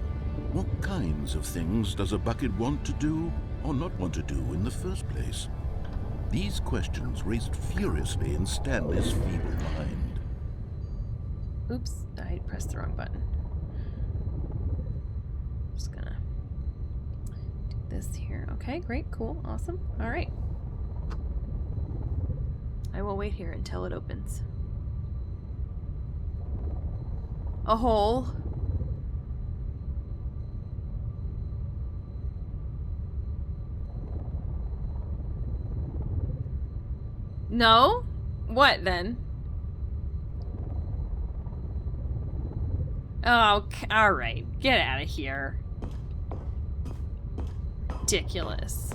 What kinds of things does a bucket want to do or not want to do in the first place? These questions raced furiously in Stanley's feeble mind. Oops, I pressed the wrong button. Just gonna do this here. Okay, great, cool, awesome. All right. I will wait here until it opens. A hole. No? What then? Oh, alright. Get out of here. Ridiculous.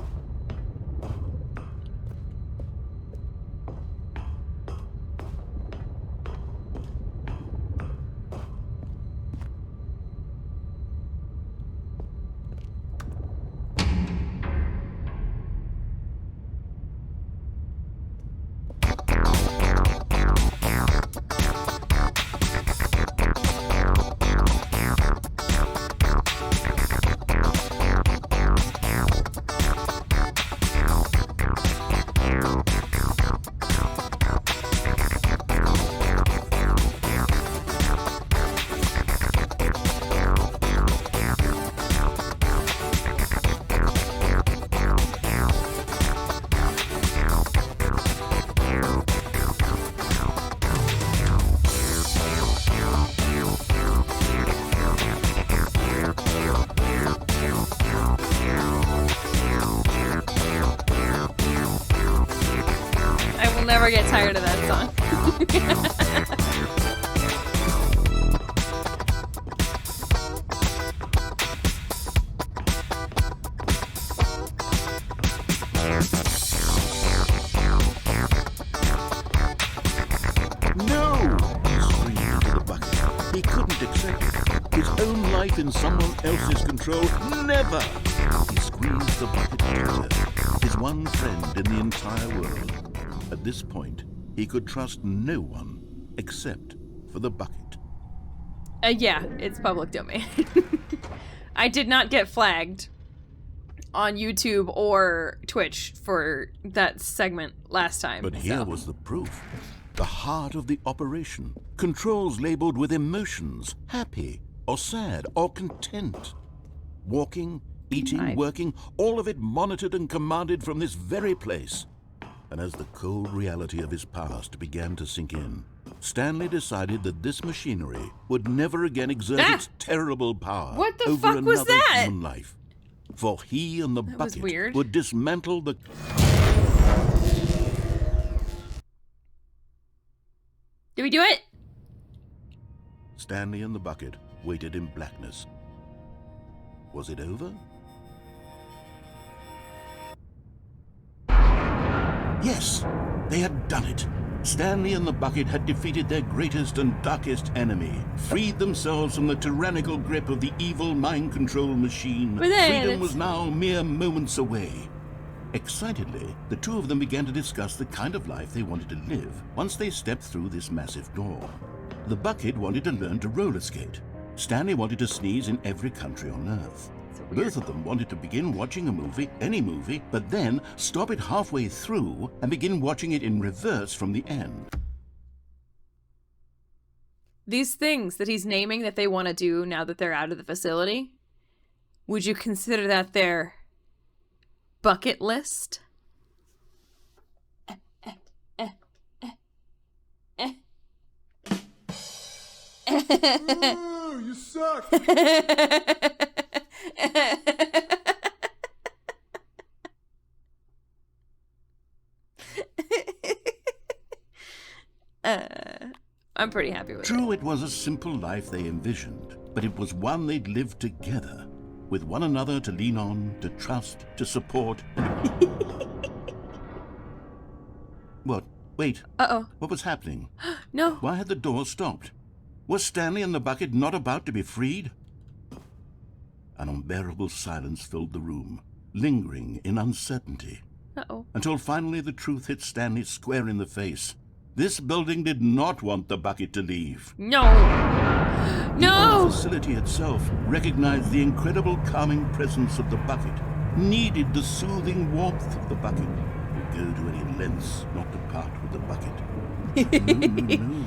Never get tired of that song. No! He screamed into the bucket. He couldn't accept it. His own life in someone else's control. Never! He squeezed the bucket tighter. His one friend in the entire world. At this point, he could trust no one except for the bucket. Yeah, it's public domain. I did not get flagged on YouTube or Twitch for that segment last time. But here was the proof. The heart of the operation. Controls labeled with emotions. Happy, or sad, or content. Walking, eating, working, all of it monitored and commanded from this very place. And as the cold reality of his past began to sink in, Stanley decided that this machinery would never again exert its terrible power over another human life. For he and the bucket would dismantle the... Did we do it? Stanley and the bucket waited in blackness. Was it over? Yes, they had done it. Stanley and the bucket had defeated their greatest and darkest enemy, freed themselves from the tyrannical grip of the evil mind control machine. Freedom was now mere moments away. Excitedly, the two of them began to discuss the kind of life they wanted to live once they stepped through this massive door. The bucket wanted to learn to roller skate. Stanley wanted to sneeze in every country on Earth. Both of them wanted to begin watching a movie, any movie, but then stop it halfway through and begin watching it in reverse from the end. These things that he's naming that they want to do now that they're out of the facility, would you consider that their bucket list? Ooh, you suck! I'm pretty happy with it. True, it was a simple life they envisioned, but it was one they'd lived together, with one another to lean on, to trust, to support. What? Wait. Uh-oh. What was happening? No. Why had the door stopped? Was Stanley and the bucket not about to be freed? An unbearable silence filled the room, lingering in uncertainty. Uh-oh. Until finally the truth hit Stanley square in the face. This building did not want the bucket to leave. No! No! The facility itself recognized the incredible calming presence of the bucket, needed the soothing warmth of the bucket, would go to any lengths not to part with the bucket. No.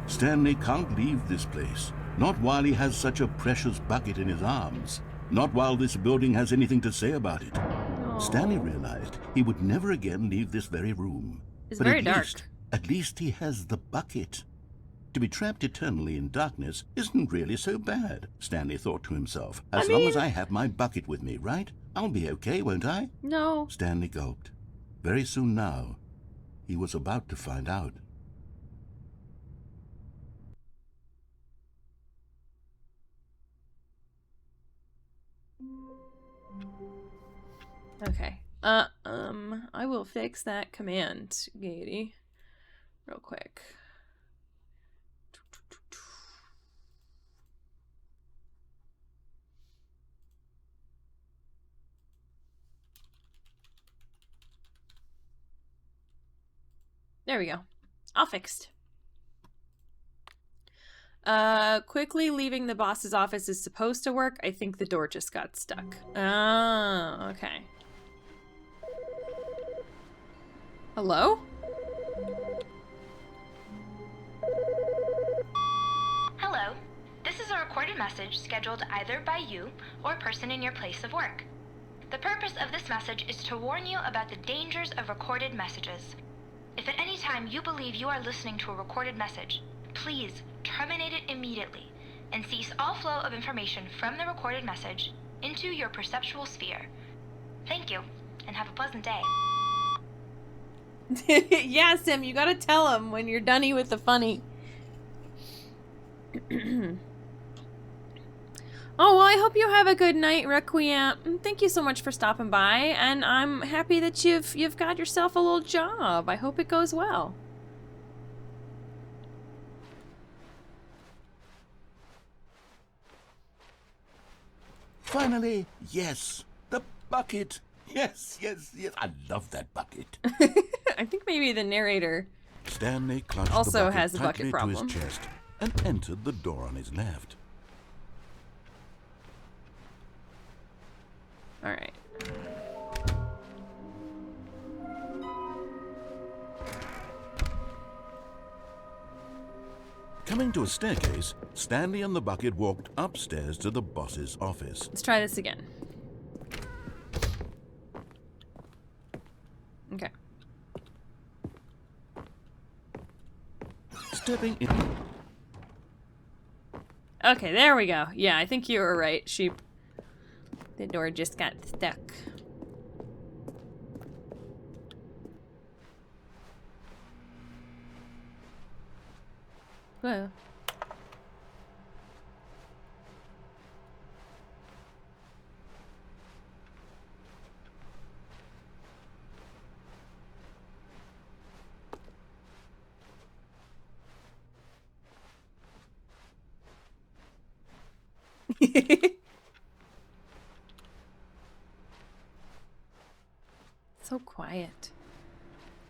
Stanley can't leave this place. Not while he has such a precious bucket in his arms. Not while this building has anything to say about it. Aww. Stanley realized he would never again leave this very room. It's but very dark. At least he has the bucket. To be trapped eternally in darkness isn't really so bad, Stanley thought to himself. As long as I have my bucket with me, right? I'll be okay, won't I? No. Stanley gulped. Very soon now, he was about to find out. Okay. I will fix that command, Gaiety, real quick. There we go. All fixed. Quickly leaving the boss's office is supposed to work. I think the door just got stuck. Oh, okay. Hello? Hello. This is a recorded message scheduled either by you or a person in your place of work. The purpose of this message is to warn you about the dangers of recorded messages. If at any time you believe you are listening to a recorded message, please terminate it immediately and cease all flow of information from the recorded message into your perceptual sphere. Thank you, and have a pleasant day. Yeah, Sim, you gotta tell him when you're done with the funny. Oh, well, I hope you have a good night, Requiem. Thank you so much for stopping by, and I'm happy that you've got yourself a little job. I hope it goes well. Finally, yes, the bucket. Yes, yes, yes. I love that bucket. I think maybe the narrator Stanley clutched also the bucket has a bucket tightly problem. to his chest and entered the door on his left. All right. Coming to a staircase, Stanley and the bucket walked upstairs to the boss's office. Let's try this again. Okay. Stepping in. Okay, there we go. Yeah, I think you were right, Sheep. The door just got stuck. Whoa. So quiet.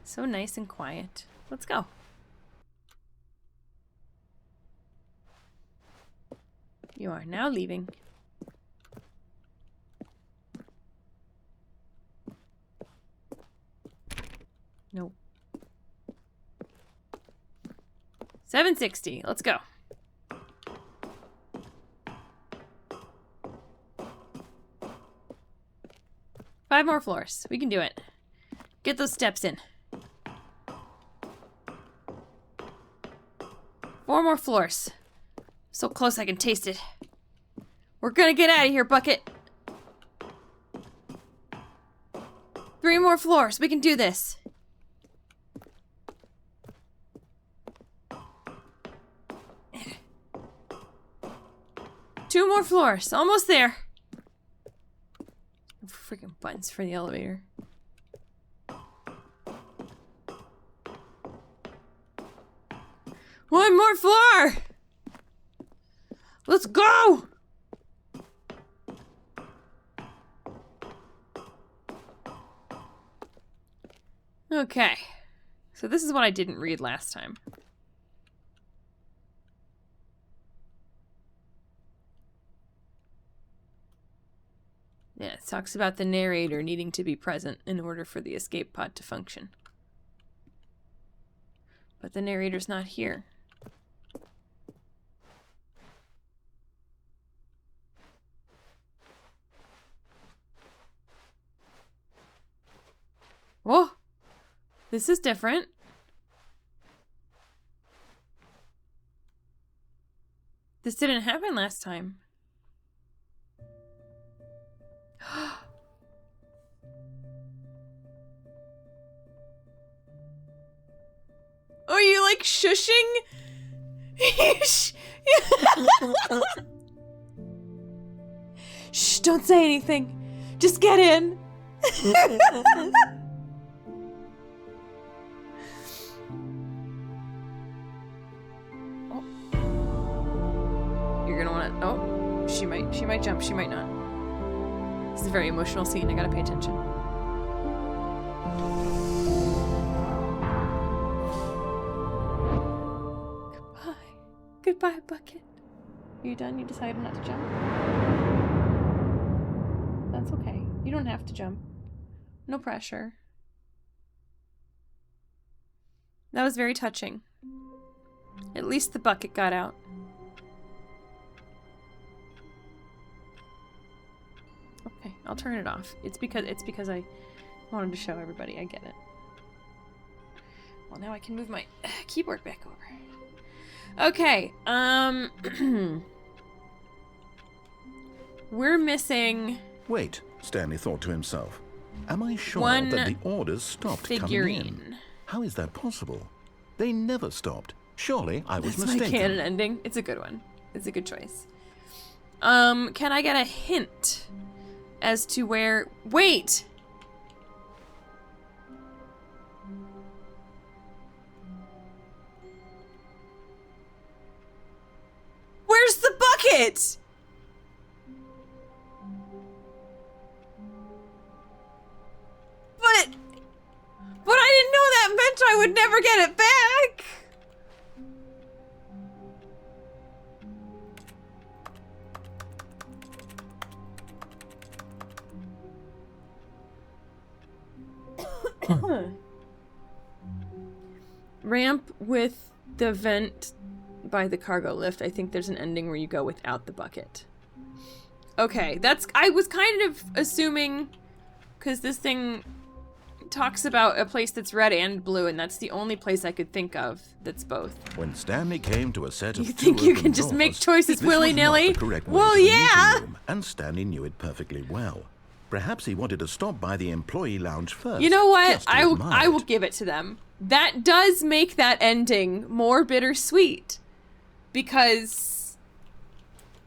So nice and quiet. Let's go. You are now leaving. Nope. 760. Let's go. Five more floors. We can do it. Get those steps in. 4 more floors. So close I can taste it. We're gonna get out of here, Bucket. 3 more floors. We can do this. Two more floors. Almost there. Freaking buttons for the elevator. One more floor! Let's go! Okay. So this is what I didn't read last time. Yeah, it talks about the narrator needing to be present in order for the escape pod to function. But the narrator's not here. This is different. This didn't happen last time. Are you like shushing? Shh, don't say anything. Just get in. Oh. You're gonna wanna, oh, she might jump, she might not. This is a very emotional scene, I gotta pay attention. Goodbye, Bucket. Are you done? You decided not to jump? That's okay. You don't have to jump. No pressure. That was very touching. At least the bucket got out. Okay, I'll turn it off. It's because I wanted to show everybody. I get it. Well, now I can move my keyboard back over. Okay, we're missing... Wait, Stanley thought to himself. Am I sure one that the orders stopped figurine. coming in? How is that possible? They never stopped. Surely I was That's mistaken. my canon ending. It's a good one. It's a good choice. Can I get a hint as to where... Wait! Where's the bucket? But I didn't know that meant I would never get it back. Ramp with the vent by the cargo lift. I think there's an ending where you go without the bucket. Okay, that's... I was kind of assuming, because this thing talks about a place that's red and blue, and that's the only place I could think of that's both. When Stanley came to a set of You two think you open can just doors, make choices this was willy-nilly? not the correct way Well, to the yeah! meeting room, and Stanley knew it perfectly well. Perhaps he wanted to stop by the employee lounge first. You know what? just to I admire will it. give it to them. That does make that ending more bittersweet. Because,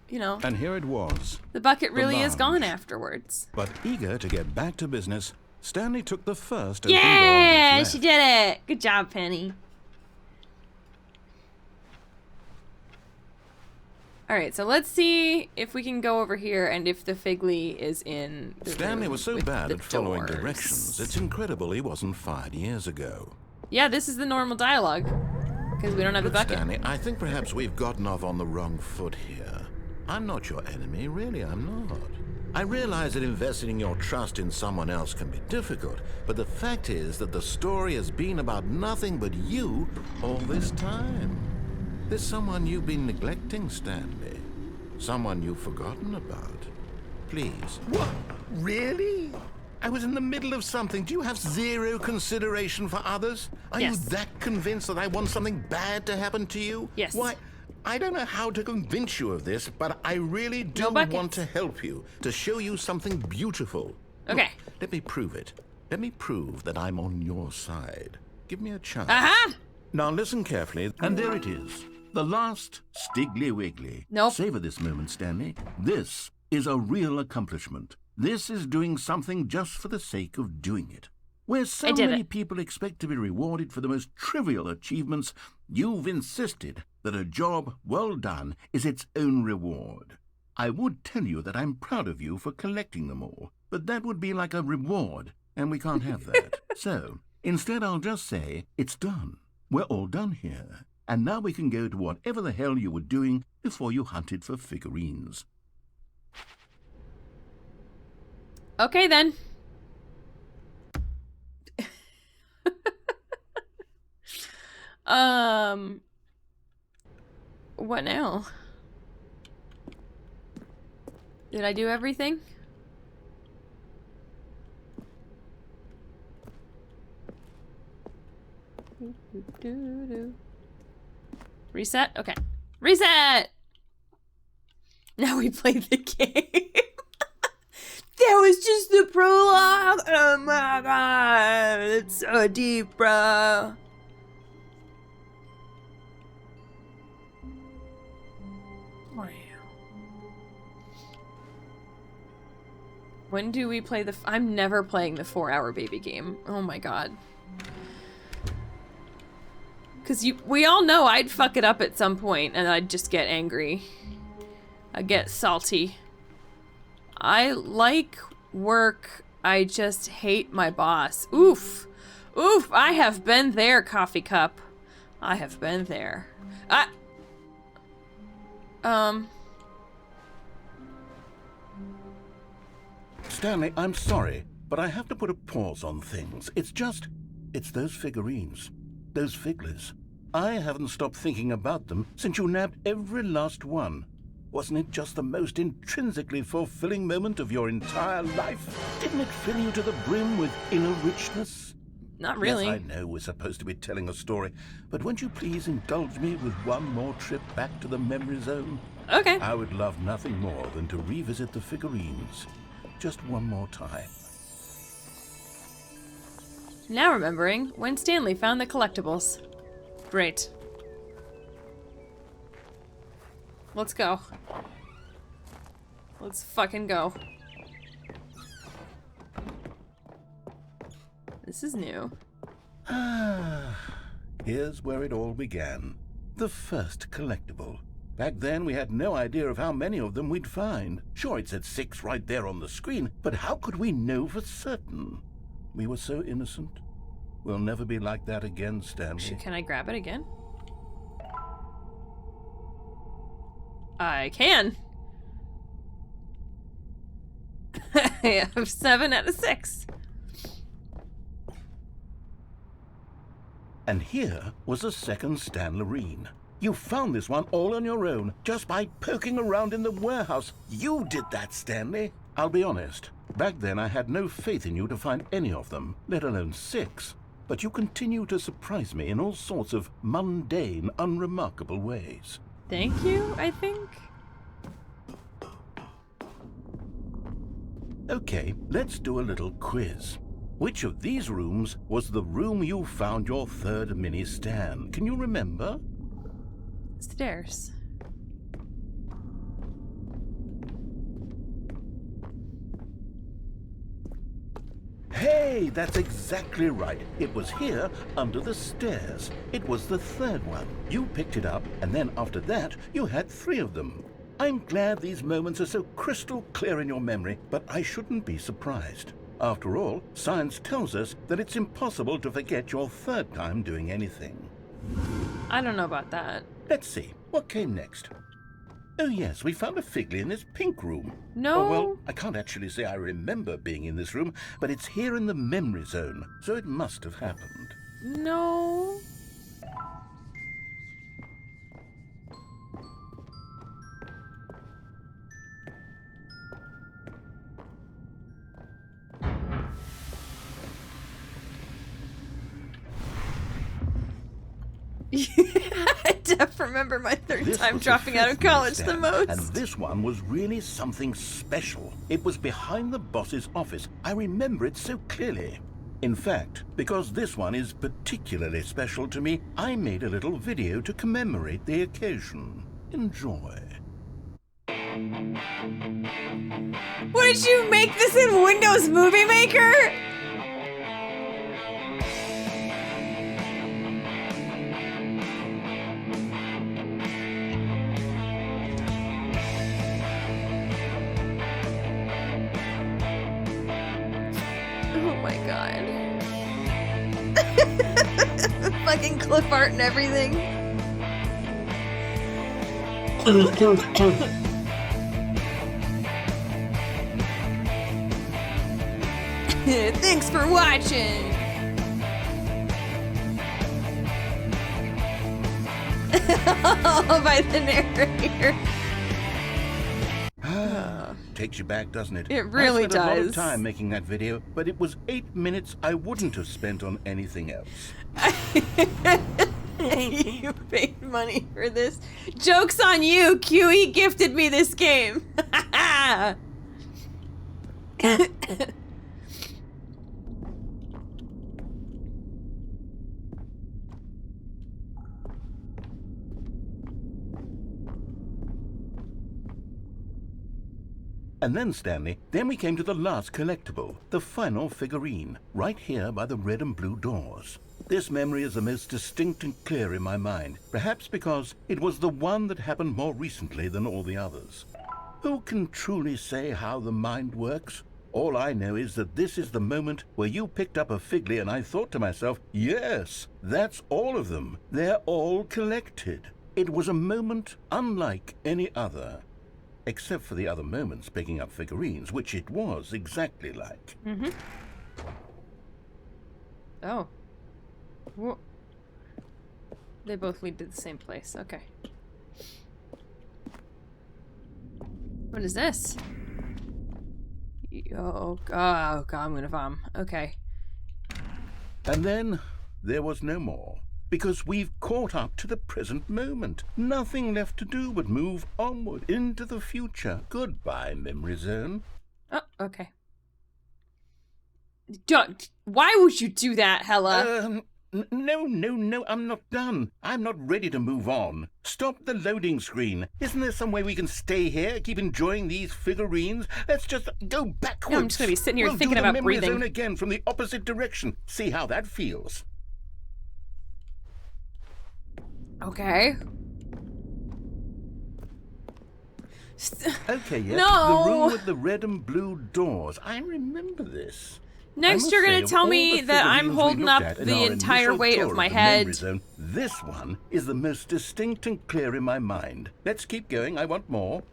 you know, And here it was. the bucket really is gone lounge. afterwards. But eager to get back to business, Stanley took the first open door on Yeah, his she left. did it. Good job, Penny. Alright, so let's see if we can go over here and if the Figley is in the Stanley room was so with bad the at following doors. directions, it's incredible he wasn't fired years ago. Yeah, this is the normal dialogue. Because we don't have the Look, bucket. Stanley, I think perhaps we've gotten off on the wrong foot here. I'm not your enemy, really, I'm not. I realize that investing your trust in someone else can be difficult, but the fact is that the story has been about nothing but you all this time. There's someone you've been neglecting, Stanley. Someone you've forgotten about. Please. What? Really? I was in the middle of something. Do you have zero consideration for others? Are Yes. you that convinced that I want something bad to happen to you? Yes. Why, I don't know how to convince you of this, but I really do No buckets. want to help you, to show you something beautiful. Okay. Look, let me prove it. Let me prove that I'm on your side. Give me a chance. Aha! Now listen carefully. And there it is. The last Stiggly Wiggly. Nope. Savor this moment, Stanley. This is a real accomplishment. This is doing something just for the sake of doing it. Where so I did many it. people expect to be rewarded for the most trivial achievements, you've insisted that a job well done is its own reward. I would tell you that I'm proud of you for collecting them all, but that would be like a reward, and we can't have that. So, instead I'll just say, it's done. We're all done here. And now we can go to whatever the hell you were doing before you hunted for figurines. Okay, then. What now? Did I do everything? Reset? Okay. Reset! Now we play the game. That was just the prologue! Oh my god! It's so deep, bro. When do we play the... I'm never playing the 4-hour baby game. Oh my god. Because we all know I'd fuck it up at some point and I'd just get angry. I'd get salty. I like work. I just hate my boss. Oof. Oof. I have been there, coffee cup. I have been there. Stanley, I'm sorry, but I have to put a pause on things. It's those figurines. Those figglers. I haven't stopped thinking about them since you nabbed every last one. Wasn't it just the most intrinsically fulfilling moment of your entire life? Didn't it fill you to the brim with inner richness? Not really. Yes, I know we're supposed to be telling a story, but won't you please indulge me with one more trip back to the memory zone? Okay. I would love nothing more than to revisit the figurines. Just one more time. Now remembering when Stanley found the collectibles. Great. Let's go. Let's fucking go. This is new. Here's where it all began. The first collectible. Back then, we had no idea of how many of them we'd find. Sure, it said 6 right there on the screen, but how could we know for certain? We were so innocent. We'll never be like that again, Stanley. Can I grab it again? I can. I have 7 out of 6. And here was a second Stanlerine. You found this one all on your own, just by poking around in the warehouse. You did that, Stanley. I'll be honest. Back then, I had no faith in you to find any of them, let alone 6. But you continue to surprise me in all sorts of mundane, unremarkable ways. Thank you, I think. Okay, let's do a little quiz. Which of these rooms was the room you found your third mini Stan? Can you remember? Stairs. Hey, that's exactly right. It was here, under the stairs. It was the third one. You picked it up, and then after that, you had 3 of them. I'm glad these moments are so crystal clear in your memory, but I shouldn't be surprised. After all, science tells us that it's impossible to forget your third time doing anything. I don't know about that. Let's see, what came next? Oh yes, we found a Figley in this pink room. No. Oh, well, I can't actually say I remember being in this room, but it's here in the memory zone, so it must have happened. No. I don't remember my third time dropping out of college the most. And this one was really something special. It was behind the boss's office. I remember it so clearly. In fact, because this one is particularly special to me, I made a little video to commemorate the occasion. Enjoy. Would you make this in Windows Movie Maker? Oh my god. Fucking clip art and everything. Thanks for watching. By the narrator. Takes you back, doesn't it? It really does. I spent a lot of does. time making that video, but it was 8 minutes I wouldn't have spent on anything else. You paid money for this. Joke's on you! QE gifted me this game! And then, Stanley, then we came to the last collectible, the final figurine, right here by the red and blue doors. This memory is the most distinct and clear in my mind, perhaps because it was the one that happened more recently than all the others. Who can truly say how the mind works? All I know is that this is the moment where you picked up a Figley and I thought to myself, yes, that's all of them. They're all collected. It was a moment unlike any other. Except for the other moments picking up figurines, which it was exactly like. Mm-hmm. Oh. Whoa. They both lead to the same place. Okay. What is this? Oh god, I'm gonna vom. Okay. And then there was no more. Because we've caught up to the present moment. Nothing left to do but move onward into the future. Goodbye, memory zone. Oh, okay. Why would you do that, Hella? No, I'm not done. I'm not ready to move on. Stop the loading screen. Isn't there some way we can stay here, keep enjoying these figurines? Let's just go backwards. No, I'm just gonna be sitting here thinking do the about memory breathing. zone again from the opposite direction. See how that feels. Okay. Okay, yes. No! The room with the red and blue doors. I remember this. Next, you're gonna tell me that I'm holding up the entire weight of my head. Zone, this one is the most distinct and clear in my mind. Let's keep going. I want more.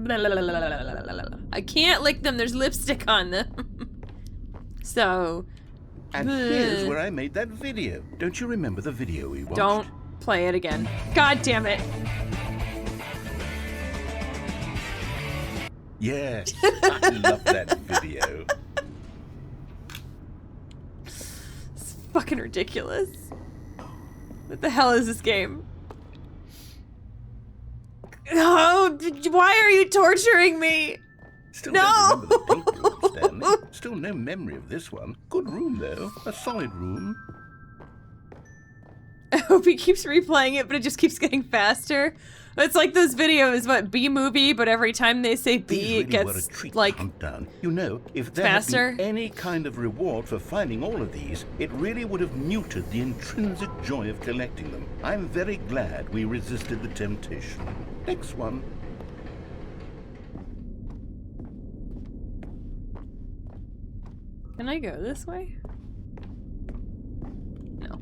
I can't lick them. There's lipstick on them. So. And here's where I made that video. Don't you remember the video we watched? Don't play it again. God damn it. Yes, I love that video. It's fucking ridiculous. What the hell is this game? Oh, why are you torturing me? Still no! don't remember the pink room, Stanley. Still no memory of this one. Good room, though. A solid room. I hope he keeps replaying it, but it just keeps getting faster. It's like those videos, what, B-movie, but every time they say B, it gets, like, down. You know, if there faster. had been any kind of reward for finding all of these, it really would have muted the intrinsic joy of collecting them. I'm very glad we resisted the temptation. Next one. Can I go this way? No.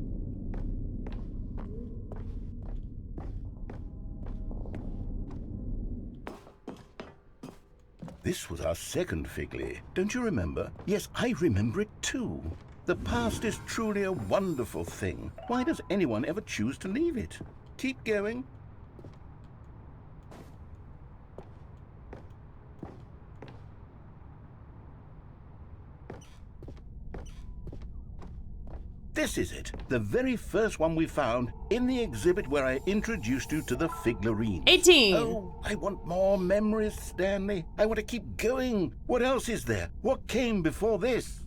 This was our second Figley. Don't you remember? Yes, I remember it too. The past is truly a wonderful thing. Why does anyone ever choose to leave it? Keep going. This is it, the very first one we found in the exhibit where I introduced you to the figurines. 18! Oh, I want more memories, Stanley. I want to keep going. What else is there? What came before this?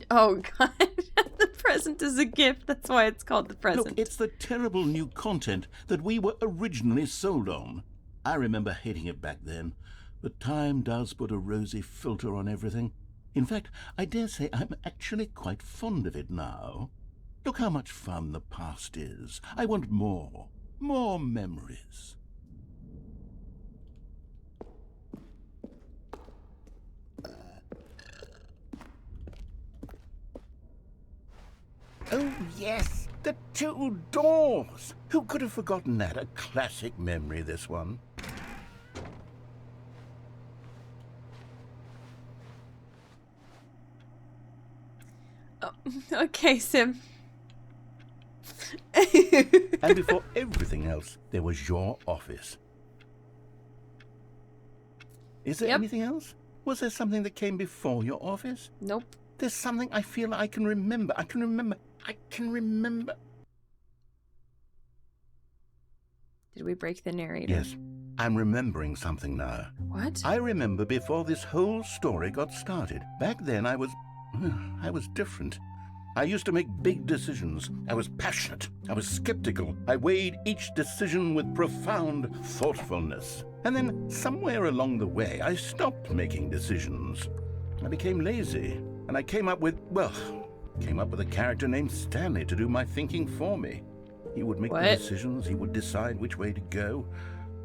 Oh, God. The present is a gift. That's why it's called the present. Look, it's the terrible new content that we were originally sold on. I remember hating it back then, but time does put a rosy filter on everything. In fact, I dare say I'm actually quite fond of it now. Look how much fun the past is. I want more. More memories. Oh, yes, the two doors. Who could have forgotten that? A classic memory, this one. Oh, okay, Sim. And before everything else, there was your office. Is there anything else? Was there something that came before your office? Nope. There's something I feel I can remember. I can remember. Did we break the narrator? Yes, I'm remembering something now. What? I remember before this whole story got started. Back then I was different. I used to make big decisions. I was passionate. I was skeptical. I weighed each decision with profound thoughtfulness. And then somewhere along the way, I stopped making decisions. I became lazy. And I came up with a character named Stanley to do my thinking for me. He would make the decisions. He would decide which way to go.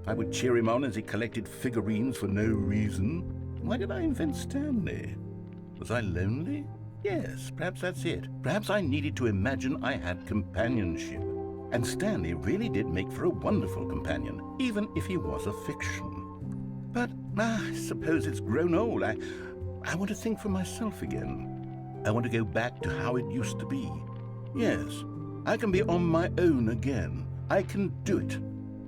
I would cheer him on as he collected figurines for no reason. Why did I invent Stanley? Was I lonely? Yes, perhaps that's it. Perhaps I needed to imagine I had companionship. And Stanley really did make for a wonderful companion, even if he was a fiction. But I suppose it's grown old. I want to think for myself again. I want to go back to how it used to be. Yes, I can be on my own again. I can do it.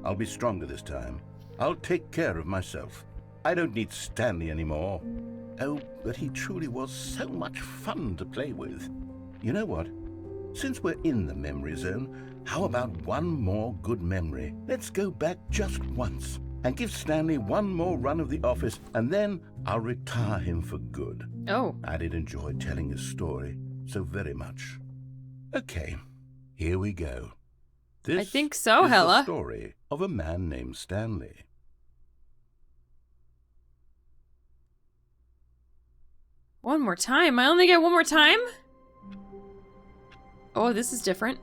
I'll be stronger this time. I'll take care of myself. I don't need Stanley anymore. Oh, but he truly was so much fun to play with. You know what? Since we're in the memory zone, how about one more good memory? Let's go back just once and give Stanley one more run of the office, and then I'll retire him for good. Oh. I did enjoy telling his story so very much. Okay, here we go. This I think so, is Hella. the story of a man named Stanley. One more time? I only get one more time? Oh, this is different.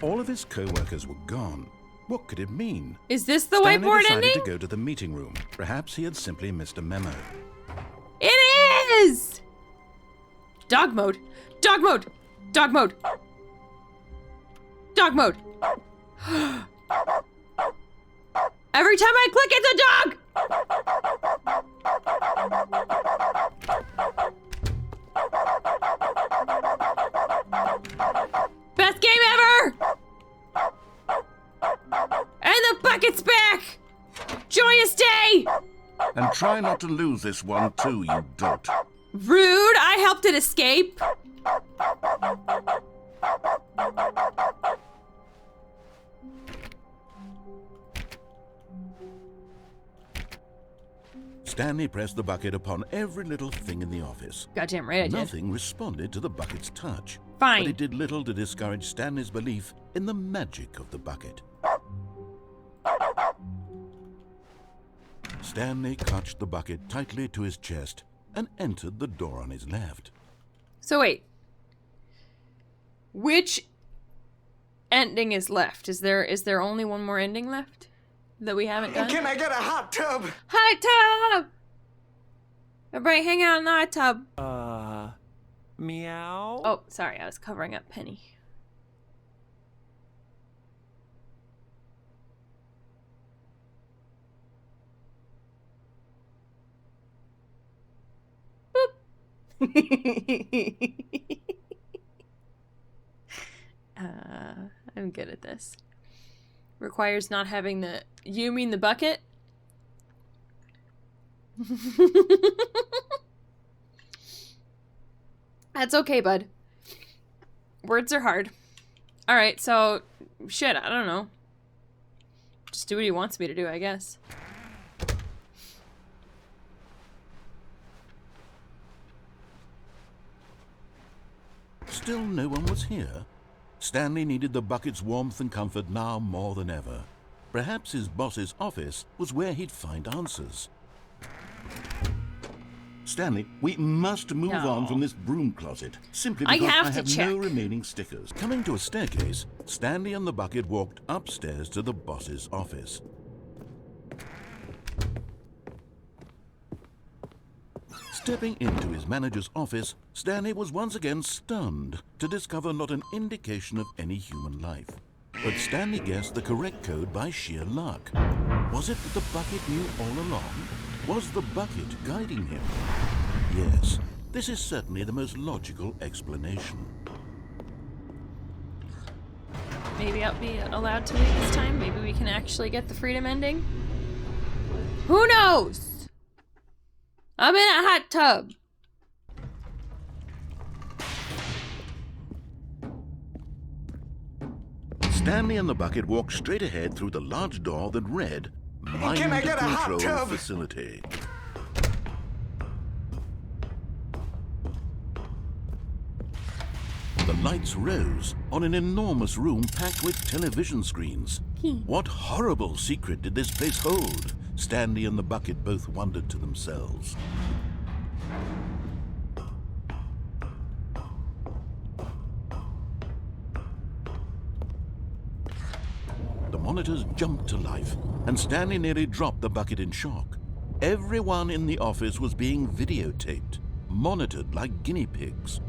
All of his co-workers were gone. What could it mean? Is this the Stanley whiteboard decided ending? to go to the meeting room. Perhaps he had simply missed a memo. It is! Dog mode. Dog mode. Dog mode. Dog mode. Every time I click, it's a dog! Best game ever! And the bucket's back! Joyous day! And try not to lose this one too, you dolt. Rude! I helped it escape! Stanley pressed the bucket upon every little thing in the office. Goddamn right I did. Nothing responded to the bucket's touch. Fine. But it did little to discourage Stanley's belief in the magic of the bucket. Stanley clutched the bucket tightly to his chest and entered the door on his left. So wait. Which ending is left? Is there only one more ending left that we haven't done? Can I get a hot tub? Hot tub! Everybody hang out in the hot tub. Meow? Oh, sorry, I was covering up Penny. I'm good at this. Requires not having the... You mean the bucket? That's okay, bud. Words are hard. Alright, so... Shit, I don't know. Just do what he wants me to do, I guess. Still no one was here. Stanley needed the bucket's warmth and comfort now more than ever. Perhaps his boss's office was where he'd find answers. Stanley, we must move on from this broom closet. Simply because I have no remaining stickers. Coming to a staircase, Stanley and the bucket walked upstairs to the boss's office. Stepping into his manager's office, Stanley was once again stunned to discover not an indication of any human life. But Stanley guessed the correct code by sheer luck. Was it that the bucket knew all along? Was the bucket guiding him? Yes, this is certainly the most logical explanation. Maybe I'll be allowed to leave this time. Maybe we can actually get the freedom ending. Who knows? I'm in a hot tub. Stanley and the bucket walked straight ahead through the large door that read, Mind Can I get a hot Control tub? Facility. The lights rose on an enormous room packed with television screens. What horrible secret did this place hold? Stanley and the bucket both wondered to themselves. The monitors jumped to life, and Stanley nearly dropped the bucket in shock. Everyone in the office was being videotaped, monitored like guinea pigs.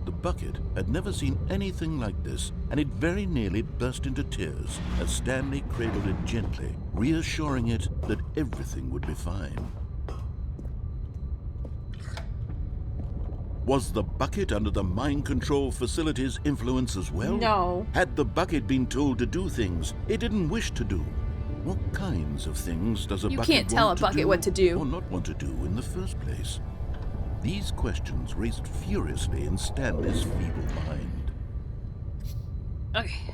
The bucket had never seen anything like this, and it very nearly burst into tears as Stanley cradled it gently, reassuring it that everything would be fine. Was the bucket under the mind control facility's influence as well? No. Had the bucket been told to do things it didn't wish to do? What kinds of things does a bucket want to do? You can't tell a bucket what to do. Or not want to do in the first place? These questions raced furiously in Stanley's feeble mind. Okay.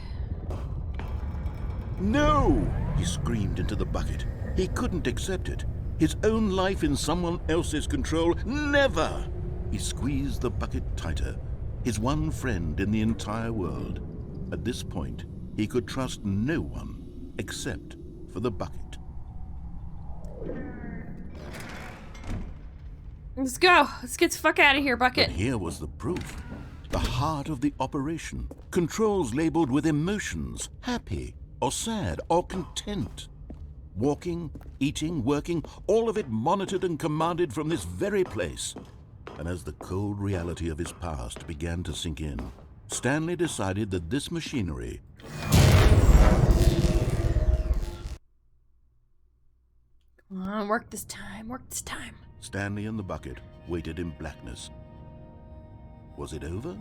No! He screamed into the bucket. He couldn't accept it. His own life in someone else's control? Never! He squeezed the bucket tighter. His one friend in the entire world. At this point, he could trust no one except for the bucket. Let's go. Let's get the fuck out of here, bucket. But here was the proof. The heart of the operation. Controls labeled with emotions. Happy, or sad, or content. Walking, eating, working, all of it monitored and commanded from this very place. And as the cold reality of his past began to sink in, Stanley decided that this machinery Come on, work this time, work this time. Stanley and the bucket waited in blackness. Was it over?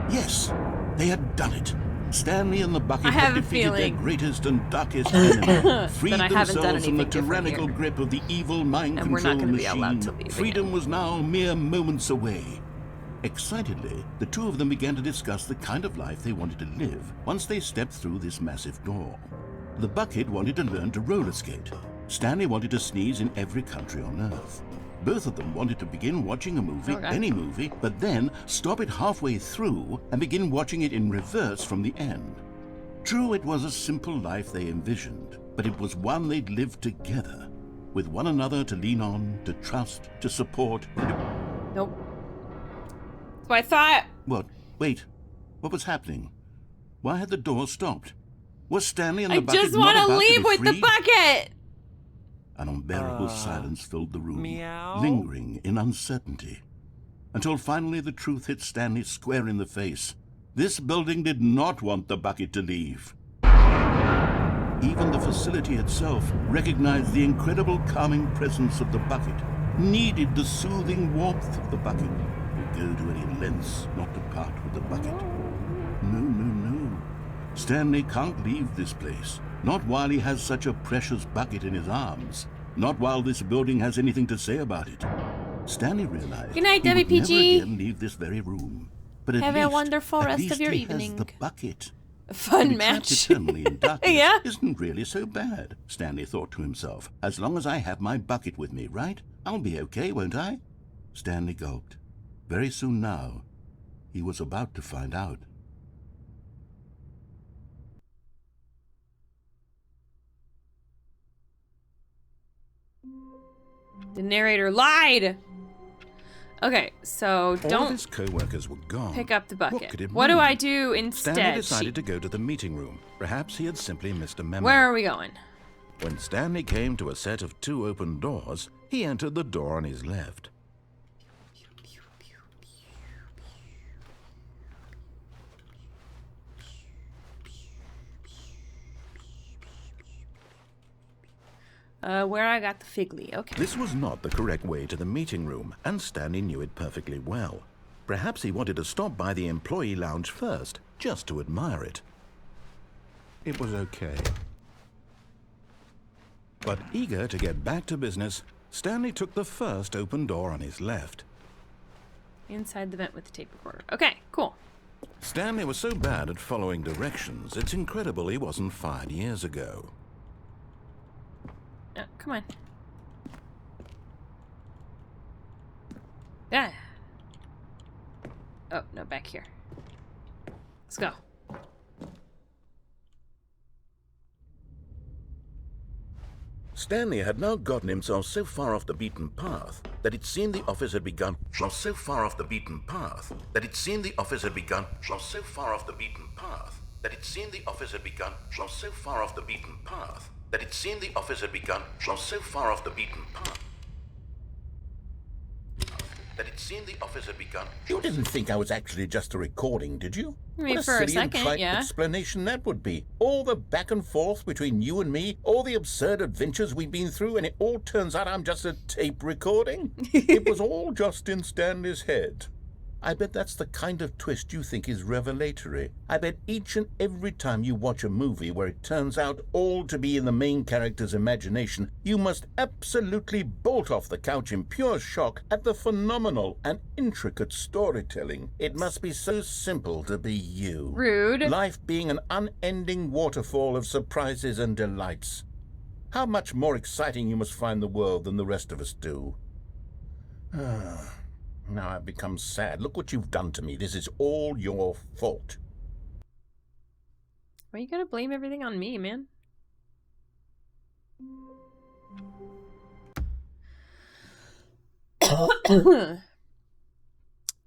Yes, they had done it. Stanley and the bucket had defeated their greatest and darkest enemy, freed themselves from the tyrannical grip of the evil mind control machine. Freedom was now mere moments away. Excitedly, the two of them began to discuss the kind of life they wanted to live once they stepped through this massive door. The bucket wanted to learn to roller skate. Stanley wanted to sneeze in every country on Earth. Both of them wanted to begin watching a movie, any movie, but then stop it halfway through and begin watching it in reverse from the end. True, it was a simple life they envisioned, but it was one they'd lived together, with one another to lean on, to trust, to support. Nope. That's what I thought. What? Wait. What was happening? Why had the door stopped? Was Stanley and the bucket I just want to leave with freed? the bucket! An unbearable silence filled the room, meow? lingering in uncertainty. Until finally the truth hit Stanley square in the face. This building did not want the bucket to leave. Even the facility itself recognized the incredible calming presence of the bucket, needed the soothing warmth of the bucket, would go to any lengths not to part with the bucket. No, no, no. Stanley can't leave this place. Not while he has such a precious bucket in his arms. Not while this building has anything to say about it. Stanley realized Good night, he would never WPG. again leave this very room. But Have a wonderful rest of your he evening. Has the bucket. Fun To be match. trapped eternally in darkness Yeah. isn't really so bad, Stanley thought to himself. As long as I have my bucket with me, right? I'll be okay, won't I? Stanley gulped. Very soon now, he was about to find out. The narrator lied! Okay, so All don't his co-workers were gone. pick up the What bucket. could it What do mean? I do instead? Stanley decided to go to the meeting room. Perhaps he had simply missed a memo. Where are we going? When Stanley came to a set of 2 open doors, he entered the door on his left. Where I got the figly. Okay. This was not the correct way to the meeting room, and Stanley knew it perfectly well. Perhaps he wanted to stop by the employee lounge first, just to admire it. It was okay. But eager to get back to business, Stanley took the first open door on his left. Inside the vent with the tape recorder. Okay, cool. Stanley was so bad at following directions, it's incredible he wasn't fired years ago. Oh, come on. Yeah. Oh, no, back here. Let's go. Stanley had now gotten himself so far off the beaten path that it seemed the office had begun. So far off the beaten path that it seemed the office had begun. So far off the beaten path that it seemed the office had begun. So far off the beaten path that it seemed the office had begun. So far off the beaten path that it seemed the office had begun. You didn't think I was actually just a recording, did you? I mean, what a for a silly and second, trite yeah. explanation that would be. All the back and forth between you and me, all the absurd adventures we've been through, and it all turns out I'm just a tape recording? It was all just in Stanley's head. I bet that's the kind of twist you think is revelatory. I bet each and every time you watch a movie where it turns out all to be in the main character's imagination, you must absolutely bolt off the couch in pure shock at the phenomenal and intricate storytelling. It must be so simple to be you. Rude. Life being an unending waterfall of surprises and delights. How much more exciting you must find the world than the rest of us do. Now I've become sad. Look what you've done to me. This is all your fault. Why you gotta blame everything on me, man?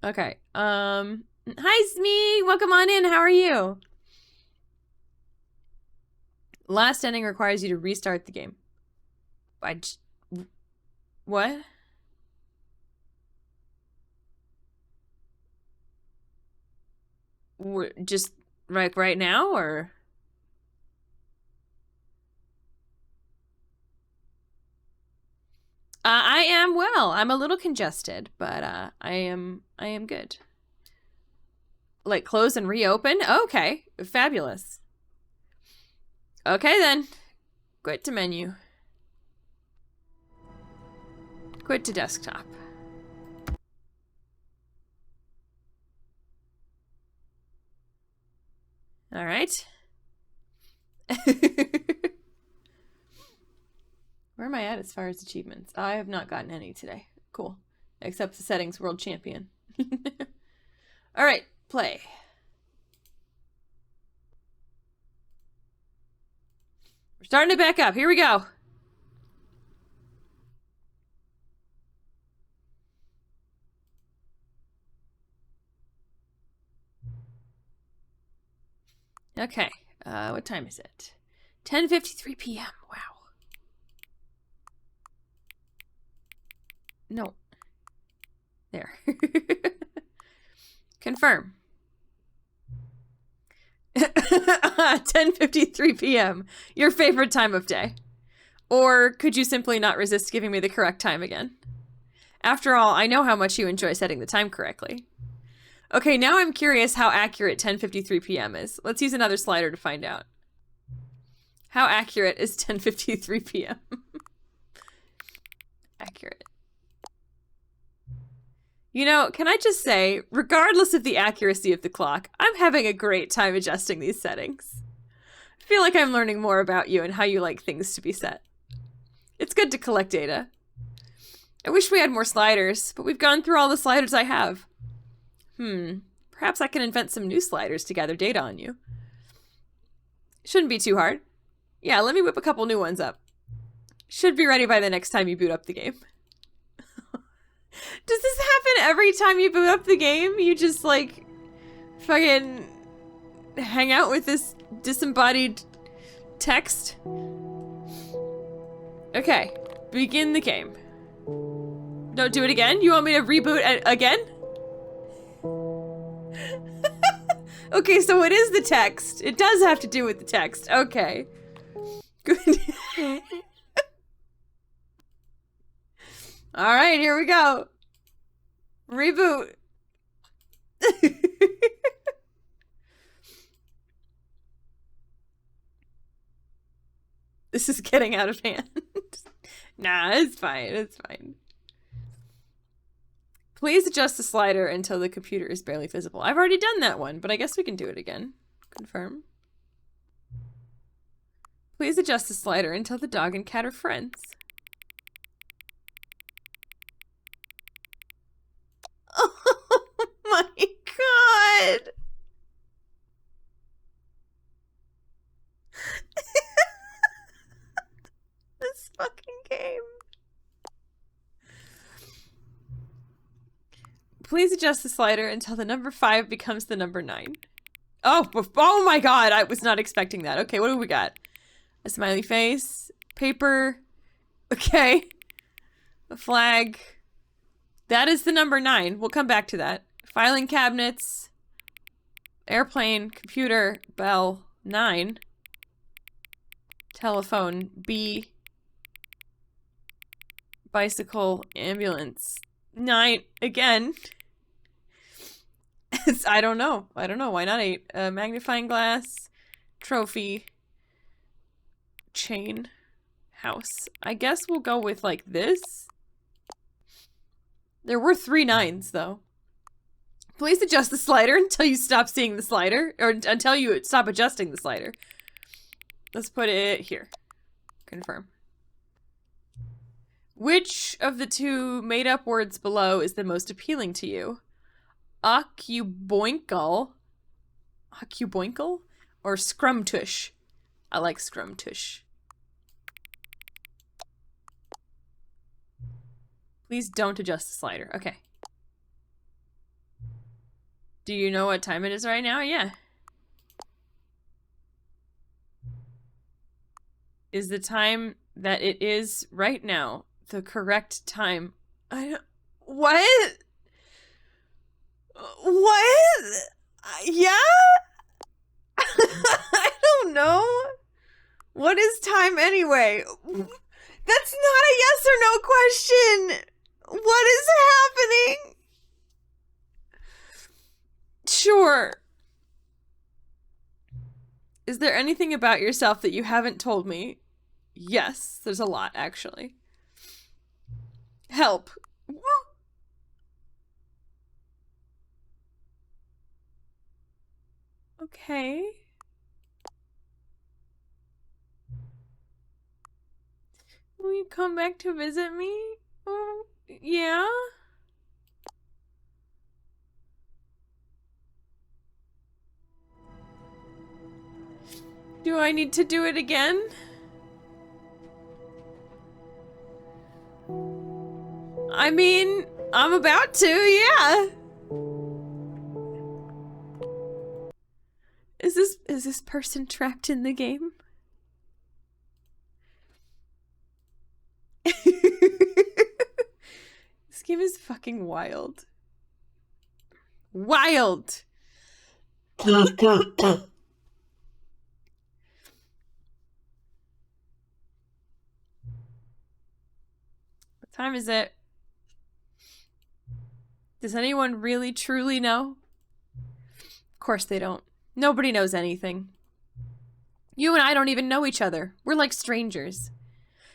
Okay. Hi, Smee! Welcome on in. How are you? Last ending requires you to restart the game. What? Just right now, or? I am well. I'm a little congested, but I am good. Like close and reopen? Okay, fabulous. Okay then. Quit to menu. Quit to desktop. All right. Where am I at as far as achievements? I have not gotten any today. Cool. Except the settings world champion. All right, play. We're starting to back up. Here we go. Okay, what time is it? 10:53 p.m. Wow. No. There. Confirm. 10:53 p.m. Your favorite time of day. Or could you simply not resist giving me the correct time again? After all, I know how much you enjoy setting the time correctly. Okay, now I'm curious how accurate 10:53 p.m. is. Let's use another slider to find out. How accurate is 10:53 p.m.? Accurate. You know, can I just say, regardless of the accuracy of the clock, I'm having a great time adjusting these settings. I feel like I'm learning more about you and how you like things to be set. It's good to collect data. I wish we had more sliders, but we've gone through all the sliders I have. Perhaps I can invent some new sliders to gather data on you. Shouldn't be too hard. Yeah, let me whip a couple new ones up. Should be ready by the next time you boot up the game. Does this happen every time you boot up the game? You just, like, fucking hang out with this disembodied text? Okay, begin the game. Don't do it again? You want me to reboot again? Okay, so it is the text. It does have to do with the text. Okay. Good. Alright, here we go. Reboot. This is getting out of hand. Nah, it's fine. It's fine. Please adjust the slider until the computer is barely visible. I've already done that one, but I guess we can do it again. Confirm. Please adjust the slider until the dog and cat are friends. Oh my god! This fucking game. Please adjust the slider until the number 5 becomes the number 9. Oh my god, I was not expecting that. Okay, what do we got? A smiley face, paper, okay, a flag. That is the number 9. We'll come back to that. Filing cabinets, airplane, computer, bell, 9. Telephone, B. Bicycle, ambulance, 9 again. I don't know. Why not 8? Magnifying glass, trophy, chain, house. I guess we'll go with like this. There were 3 9s though. Please adjust the slider until you stop seeing the slider, or until you stop adjusting the slider. Let's put it here. Confirm. Which of the 2 made-up words below is the most appealing to you? Occuboinkle or scrumtush? I like scrumtush. Please don't adjust the slider. Okay. Do you know what time it is right now? Yeah. Is the time that it is right now the correct time? I don't... What? What? Yeah? I don't know. What is time anyway? That's not a yes or no question. What is happening? Sure. Is there anything about yourself that you haven't told me? Yes, there's a lot, actually. Help. Okay. Will you come back to visit me? Oh, yeah? Do I need to do it again? I mean, I'm about to, yeah. Is this person trapped in the game? This game is fucking wild. Wild! What time is it? Does anyone really truly know? Of course they don't. Nobody knows anything. You and I don't even know each other. We're like strangers.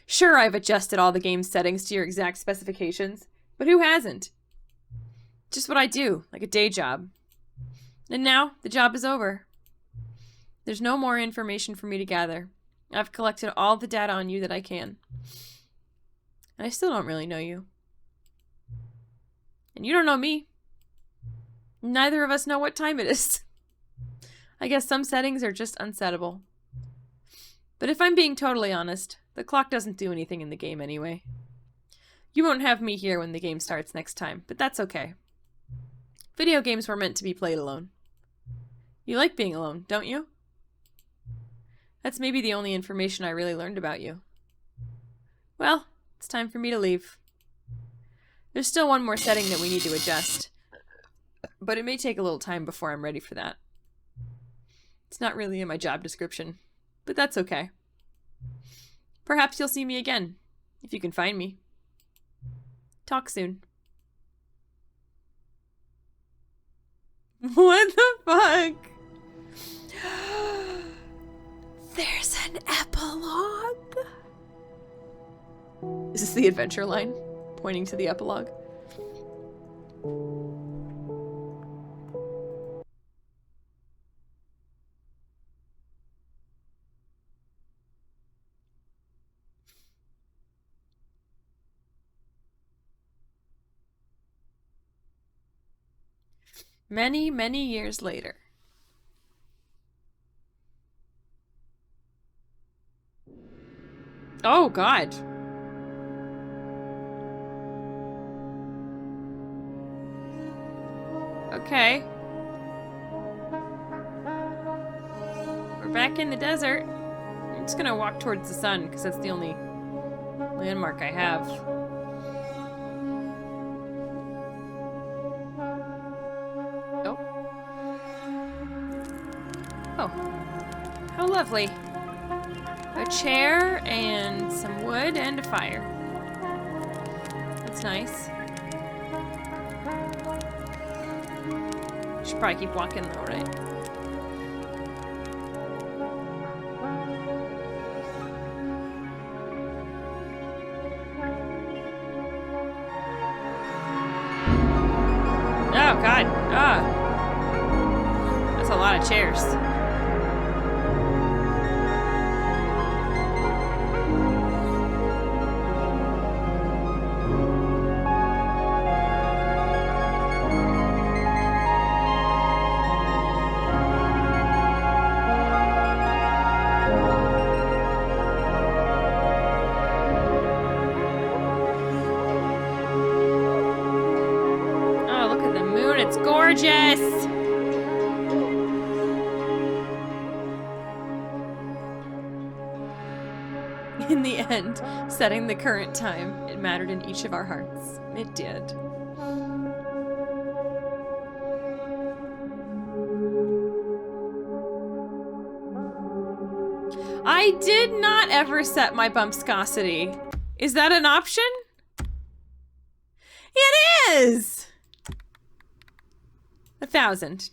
Sure, I've adjusted all the game settings to your exact specifications, but who hasn't? Just what I do, like a day job. And now, the job is over. There's no more information for me to gather. I've collected all the data on you that I can. And I still don't really know you. And you don't know me. Neither of us know what time it is. I guess some settings are just unsettable. But if I'm being totally honest, the clock doesn't do anything in the game anyway. You won't have me here when the game starts next time, but that's okay. Video games were meant to be played alone. You like being alone, don't you? That's maybe the only information I really learned about you. Well, it's time for me to leave. There's still one more setting that we need to adjust, but it may take a little time before I'm ready for that. It's not really in my job description, but that's okay. Perhaps you'll see me again, if you can find me. Talk soon. What the fuck? There's an epilogue. Is this the adventure line? Pointing to the epilogue. Many, many years later. Oh, God. Okay. We're back in the desert. I'm just gonna walk towards the sun, because that's the only landmark I have. Oh. Oh. How lovely. A chair and some wood and a fire. That's nice. Should probably keep walking though, right? Oh God. Ah. That's a lot of chairs. Gorgeous! In the end, setting the current time, it mattered in each of our hearts. It did. I did not ever set my bumpscosity. Is that an option? It is! 1,000.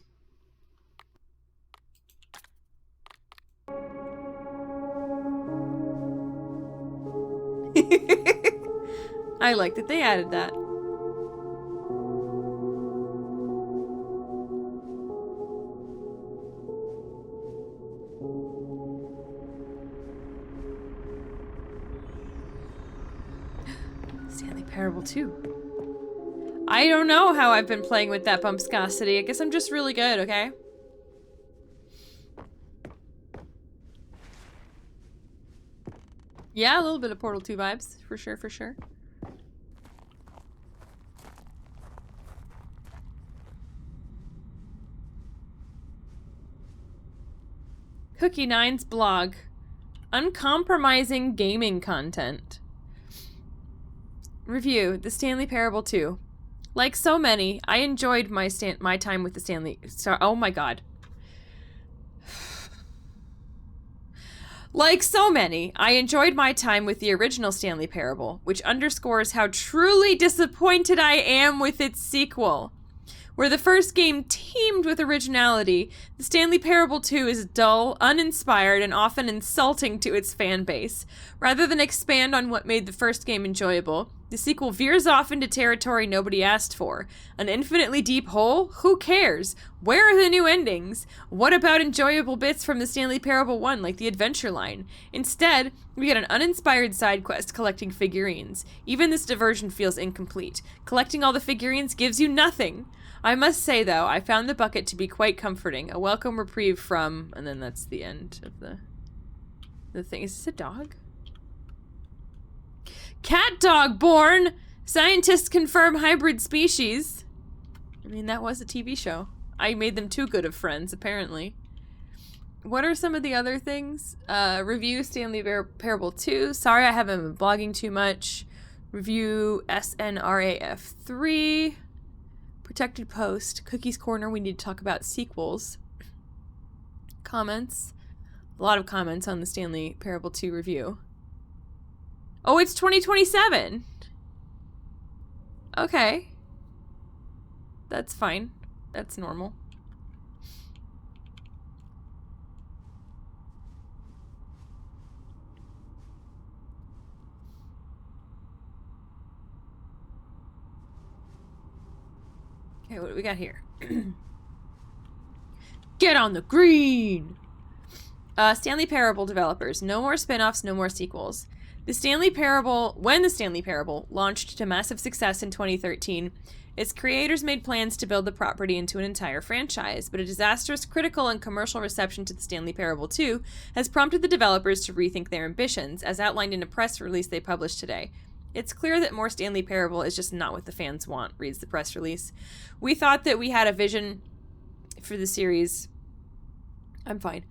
I like that they added that. Stanley Parable 2. I don't know how I've been playing with that bumpscosity. I guess I'm just really good, okay? Yeah, a little bit of Portal 2 vibes. For sure, for sure. Cookie Nine's blog. Uncompromising gaming content. Review. The Stanley Parable 2. Like so many, I enjoyed my time with the Stanley... Oh my God. Like so many, I enjoyed my time with the original Stanley Parable, which underscores how truly disappointed I am with its sequel. Where the first game teemed with originality, the Stanley Parable 2 is dull, uninspired, and often insulting to its fan base. Rather than expand on what made the first game enjoyable, the sequel veers off into territory nobody asked for. An infinitely deep hole? Who cares? Where are the new endings? What about enjoyable bits from the Stanley Parable 1, like the adventure line? Instead, we get an uninspired side quest collecting figurines. Even this diversion feels incomplete. Collecting all the figurines gives you nothing. I must say, though, I found the bucket to be quite comforting. A welcome reprieve from... And then that's the end of the thing. Is this a dog? Cat dog born! Scientists confirm hybrid species. I mean, that was a TV show. I made them too good of friends, apparently. What are some of the other things? Review Stanley Parable 2. Sorry I haven't been blogging too much. Review SNRAF 3. Protected post. Cookie's Corner. We need to talk about sequels. Comments. A lot of comments on the Stanley Parable 2 review. Oh, it's 2027. Okay. That's fine. That's normal. Okay, what do we got here? Get on the green! Stanley Parable developers. No more spin-offs, no more sequels. When the Stanley Parable launched to massive success in 2013, its creators made plans to build the property into an entire franchise, but a disastrous critical and commercial reception to the Stanley Parable 2 has prompted the developers to rethink their ambitions, as outlined in a press release they published today. It's clear that more Stanley Parable is just not what the fans want, reads the press release. We thought that we had a vision for the series. I'm fine.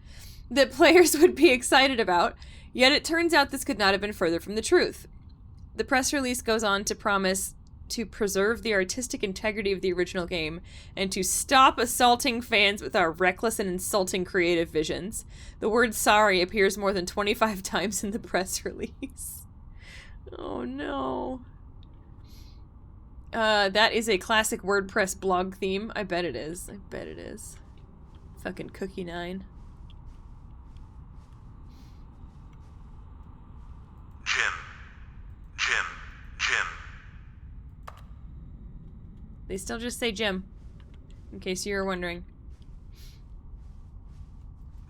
That players would be excited about, yet it turns out this could not have been further from the truth. The press release goes on to promise to preserve the artistic integrity of the original game and to stop assaulting fans with our reckless and insulting creative visions. The word sorry appears more than 25 times in the press release. Oh no. That is a classic WordPress blog theme. I bet it is. I bet it is. Fucking Cookie 9. Jim. They still just say Jim, in case you were wondering.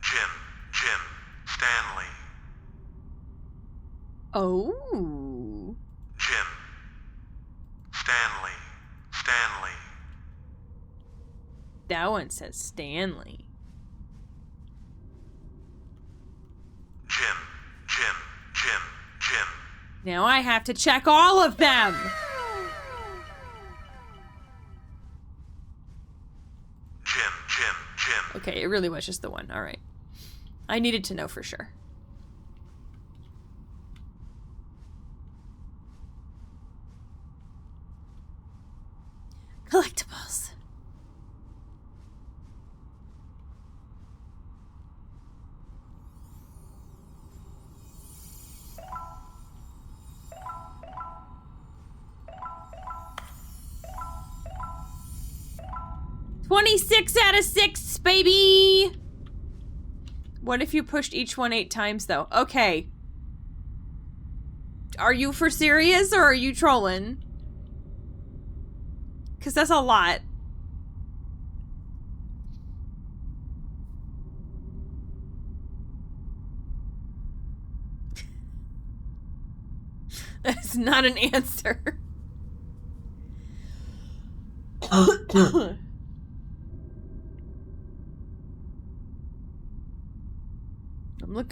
Jim. Stanley. Oh. Jim. Stanley. That one says Stanley. Jim. Now I have to check all of them! Jim. Okay, it really was just the one. Alright. I needed to know for sure. Collectibles. $26 out of 6, baby! What if you pushed each one 8 times, though? Okay. Are you for serious, or are you trolling? Because that's a lot. That's not an answer.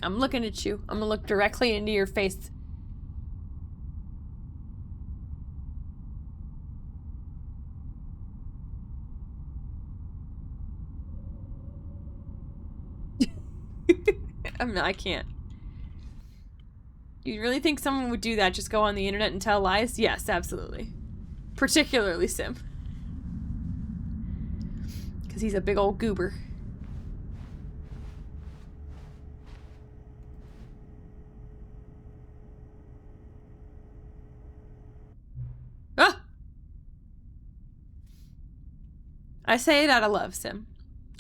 I'm looking at you. I'm gonna look directly into your face. I can't. You really think someone would do that? Just go on the internet and tell lies? Yes, absolutely. Particularly Sim. Because he's a big old goober. Ah! I say it out of love, Sim.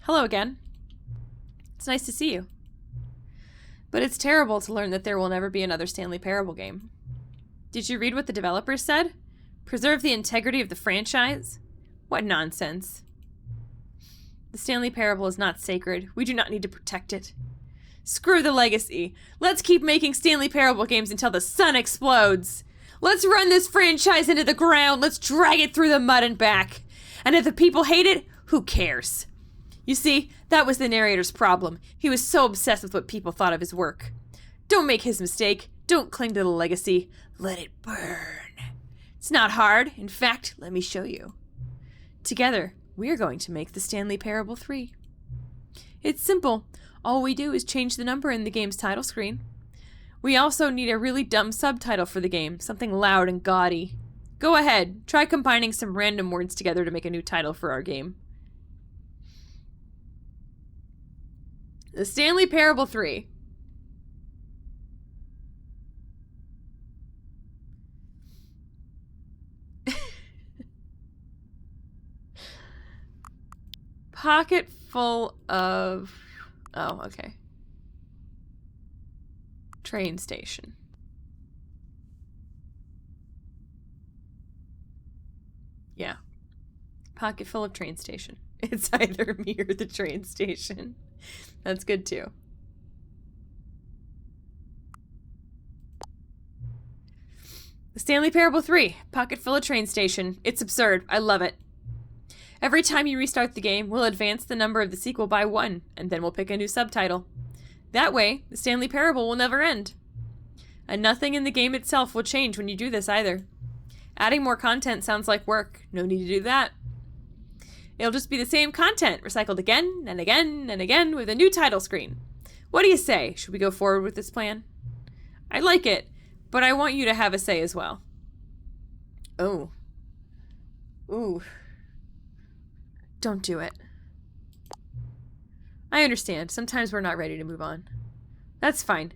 Hello again. It's nice to see you. But it's terrible to learn that there will never be another Stanley Parable game. Did you read what the developers said? Preserve the integrity of the franchise? What nonsense. The Stanley Parable is not sacred. We do not need to protect it. Screw the legacy. Let's keep making Stanley Parable games until the sun explodes. Let's run this franchise into the ground. Let's drag it through the mud and back. And if the people hate it, who cares? You see, that was the narrator's problem. He was so obsessed with what people thought of his work. Don't make his mistake. Don't cling to the legacy. Let it burn. It's not hard. In fact, let me show you. Together, we're going to make the Stanley Parable 3. It's simple. All we do is change the number in the game's title screen. We also need a really dumb subtitle for the game, something loud and gaudy. Go ahead, try combining some random words together to make a new title for our game. The Stanley Parable 3. pocket full of... Oh, okay. Train station. Yeah. Pocket full of train station. It's either me or the train station. That's good too. The Stanley Parable 3. Pocket full of train station. It's absurd. I love it. Every time you restart the game, we'll advance the number of the sequel by 1, and then we'll pick a new subtitle. That way, the Stanley Parable will never end. And nothing in the game itself will change when you do this either. Adding more content sounds like work. No need to do that. It'll just be the same content, recycled again and again and again with a new title screen. What do you say? Should we go forward with this plan? I like it, but I want you to have a say as well. Oh. Ooh. Don't do it. I understand. Sometimes we're not ready to move on. That's fine.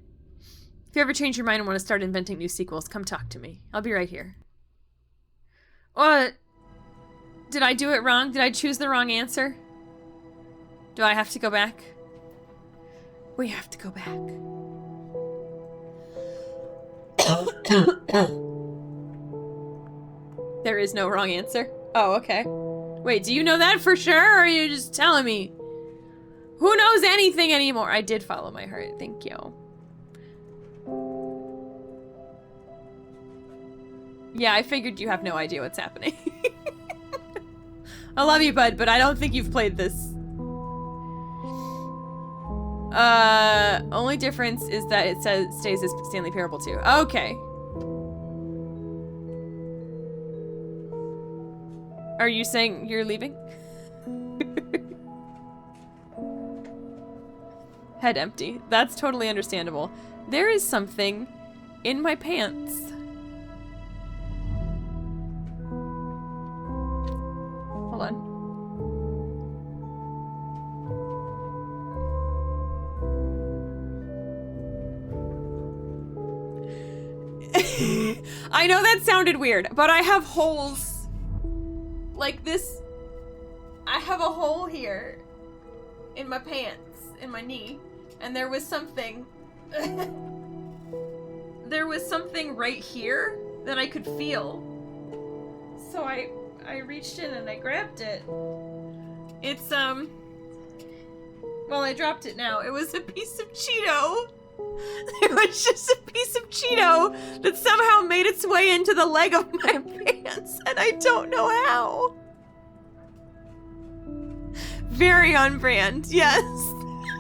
If you ever change your mind and want to start inventing new sequels, come talk to me. I'll be right here. What? Did I do it wrong? Did I choose the wrong answer? Do I have to go back? We have to go back. There is no wrong answer. Oh, okay. Wait, do you know that for sure, or are you just telling me? Who knows anything anymore? I did follow my heart. Thank you. Yeah, I figured you have no idea what's happening. I love you, bud, but I don't think you've played this. Only difference is that it stays as Stanley Parable 2. Okay. Are you saying you're leaving? Head empty. That's totally understandable. There is something in my pants. Hold on. I know that sounded weird, but I have holes like this. I have a hole here in my pants, in my knee, and there was something there was something right here that I could feel. So I reached in and I grabbed it. It's well, I dropped it now. It was a piece of Cheeto. It was just a piece of Cheeto that somehow made its way into the leg of my pants, and I don't know how. Very on brand, yes.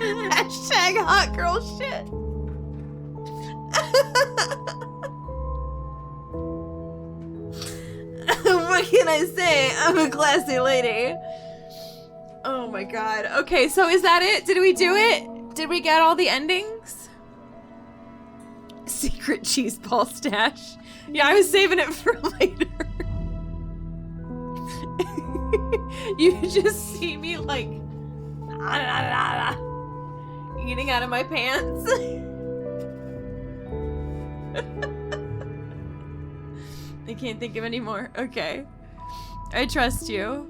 Hashtag hot girl shit. What can I say? I'm a classy lady. Oh my god. Okay, so is that it? Did we do it? Did we get all the endings? Secret cheese ball stash. Yeah, I was saving it for later. You just see me like eating out of my pants. I can't think of any more. Okay. I trust you.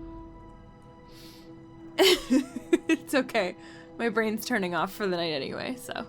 It's okay. My brain's turning off for the night anyway, so.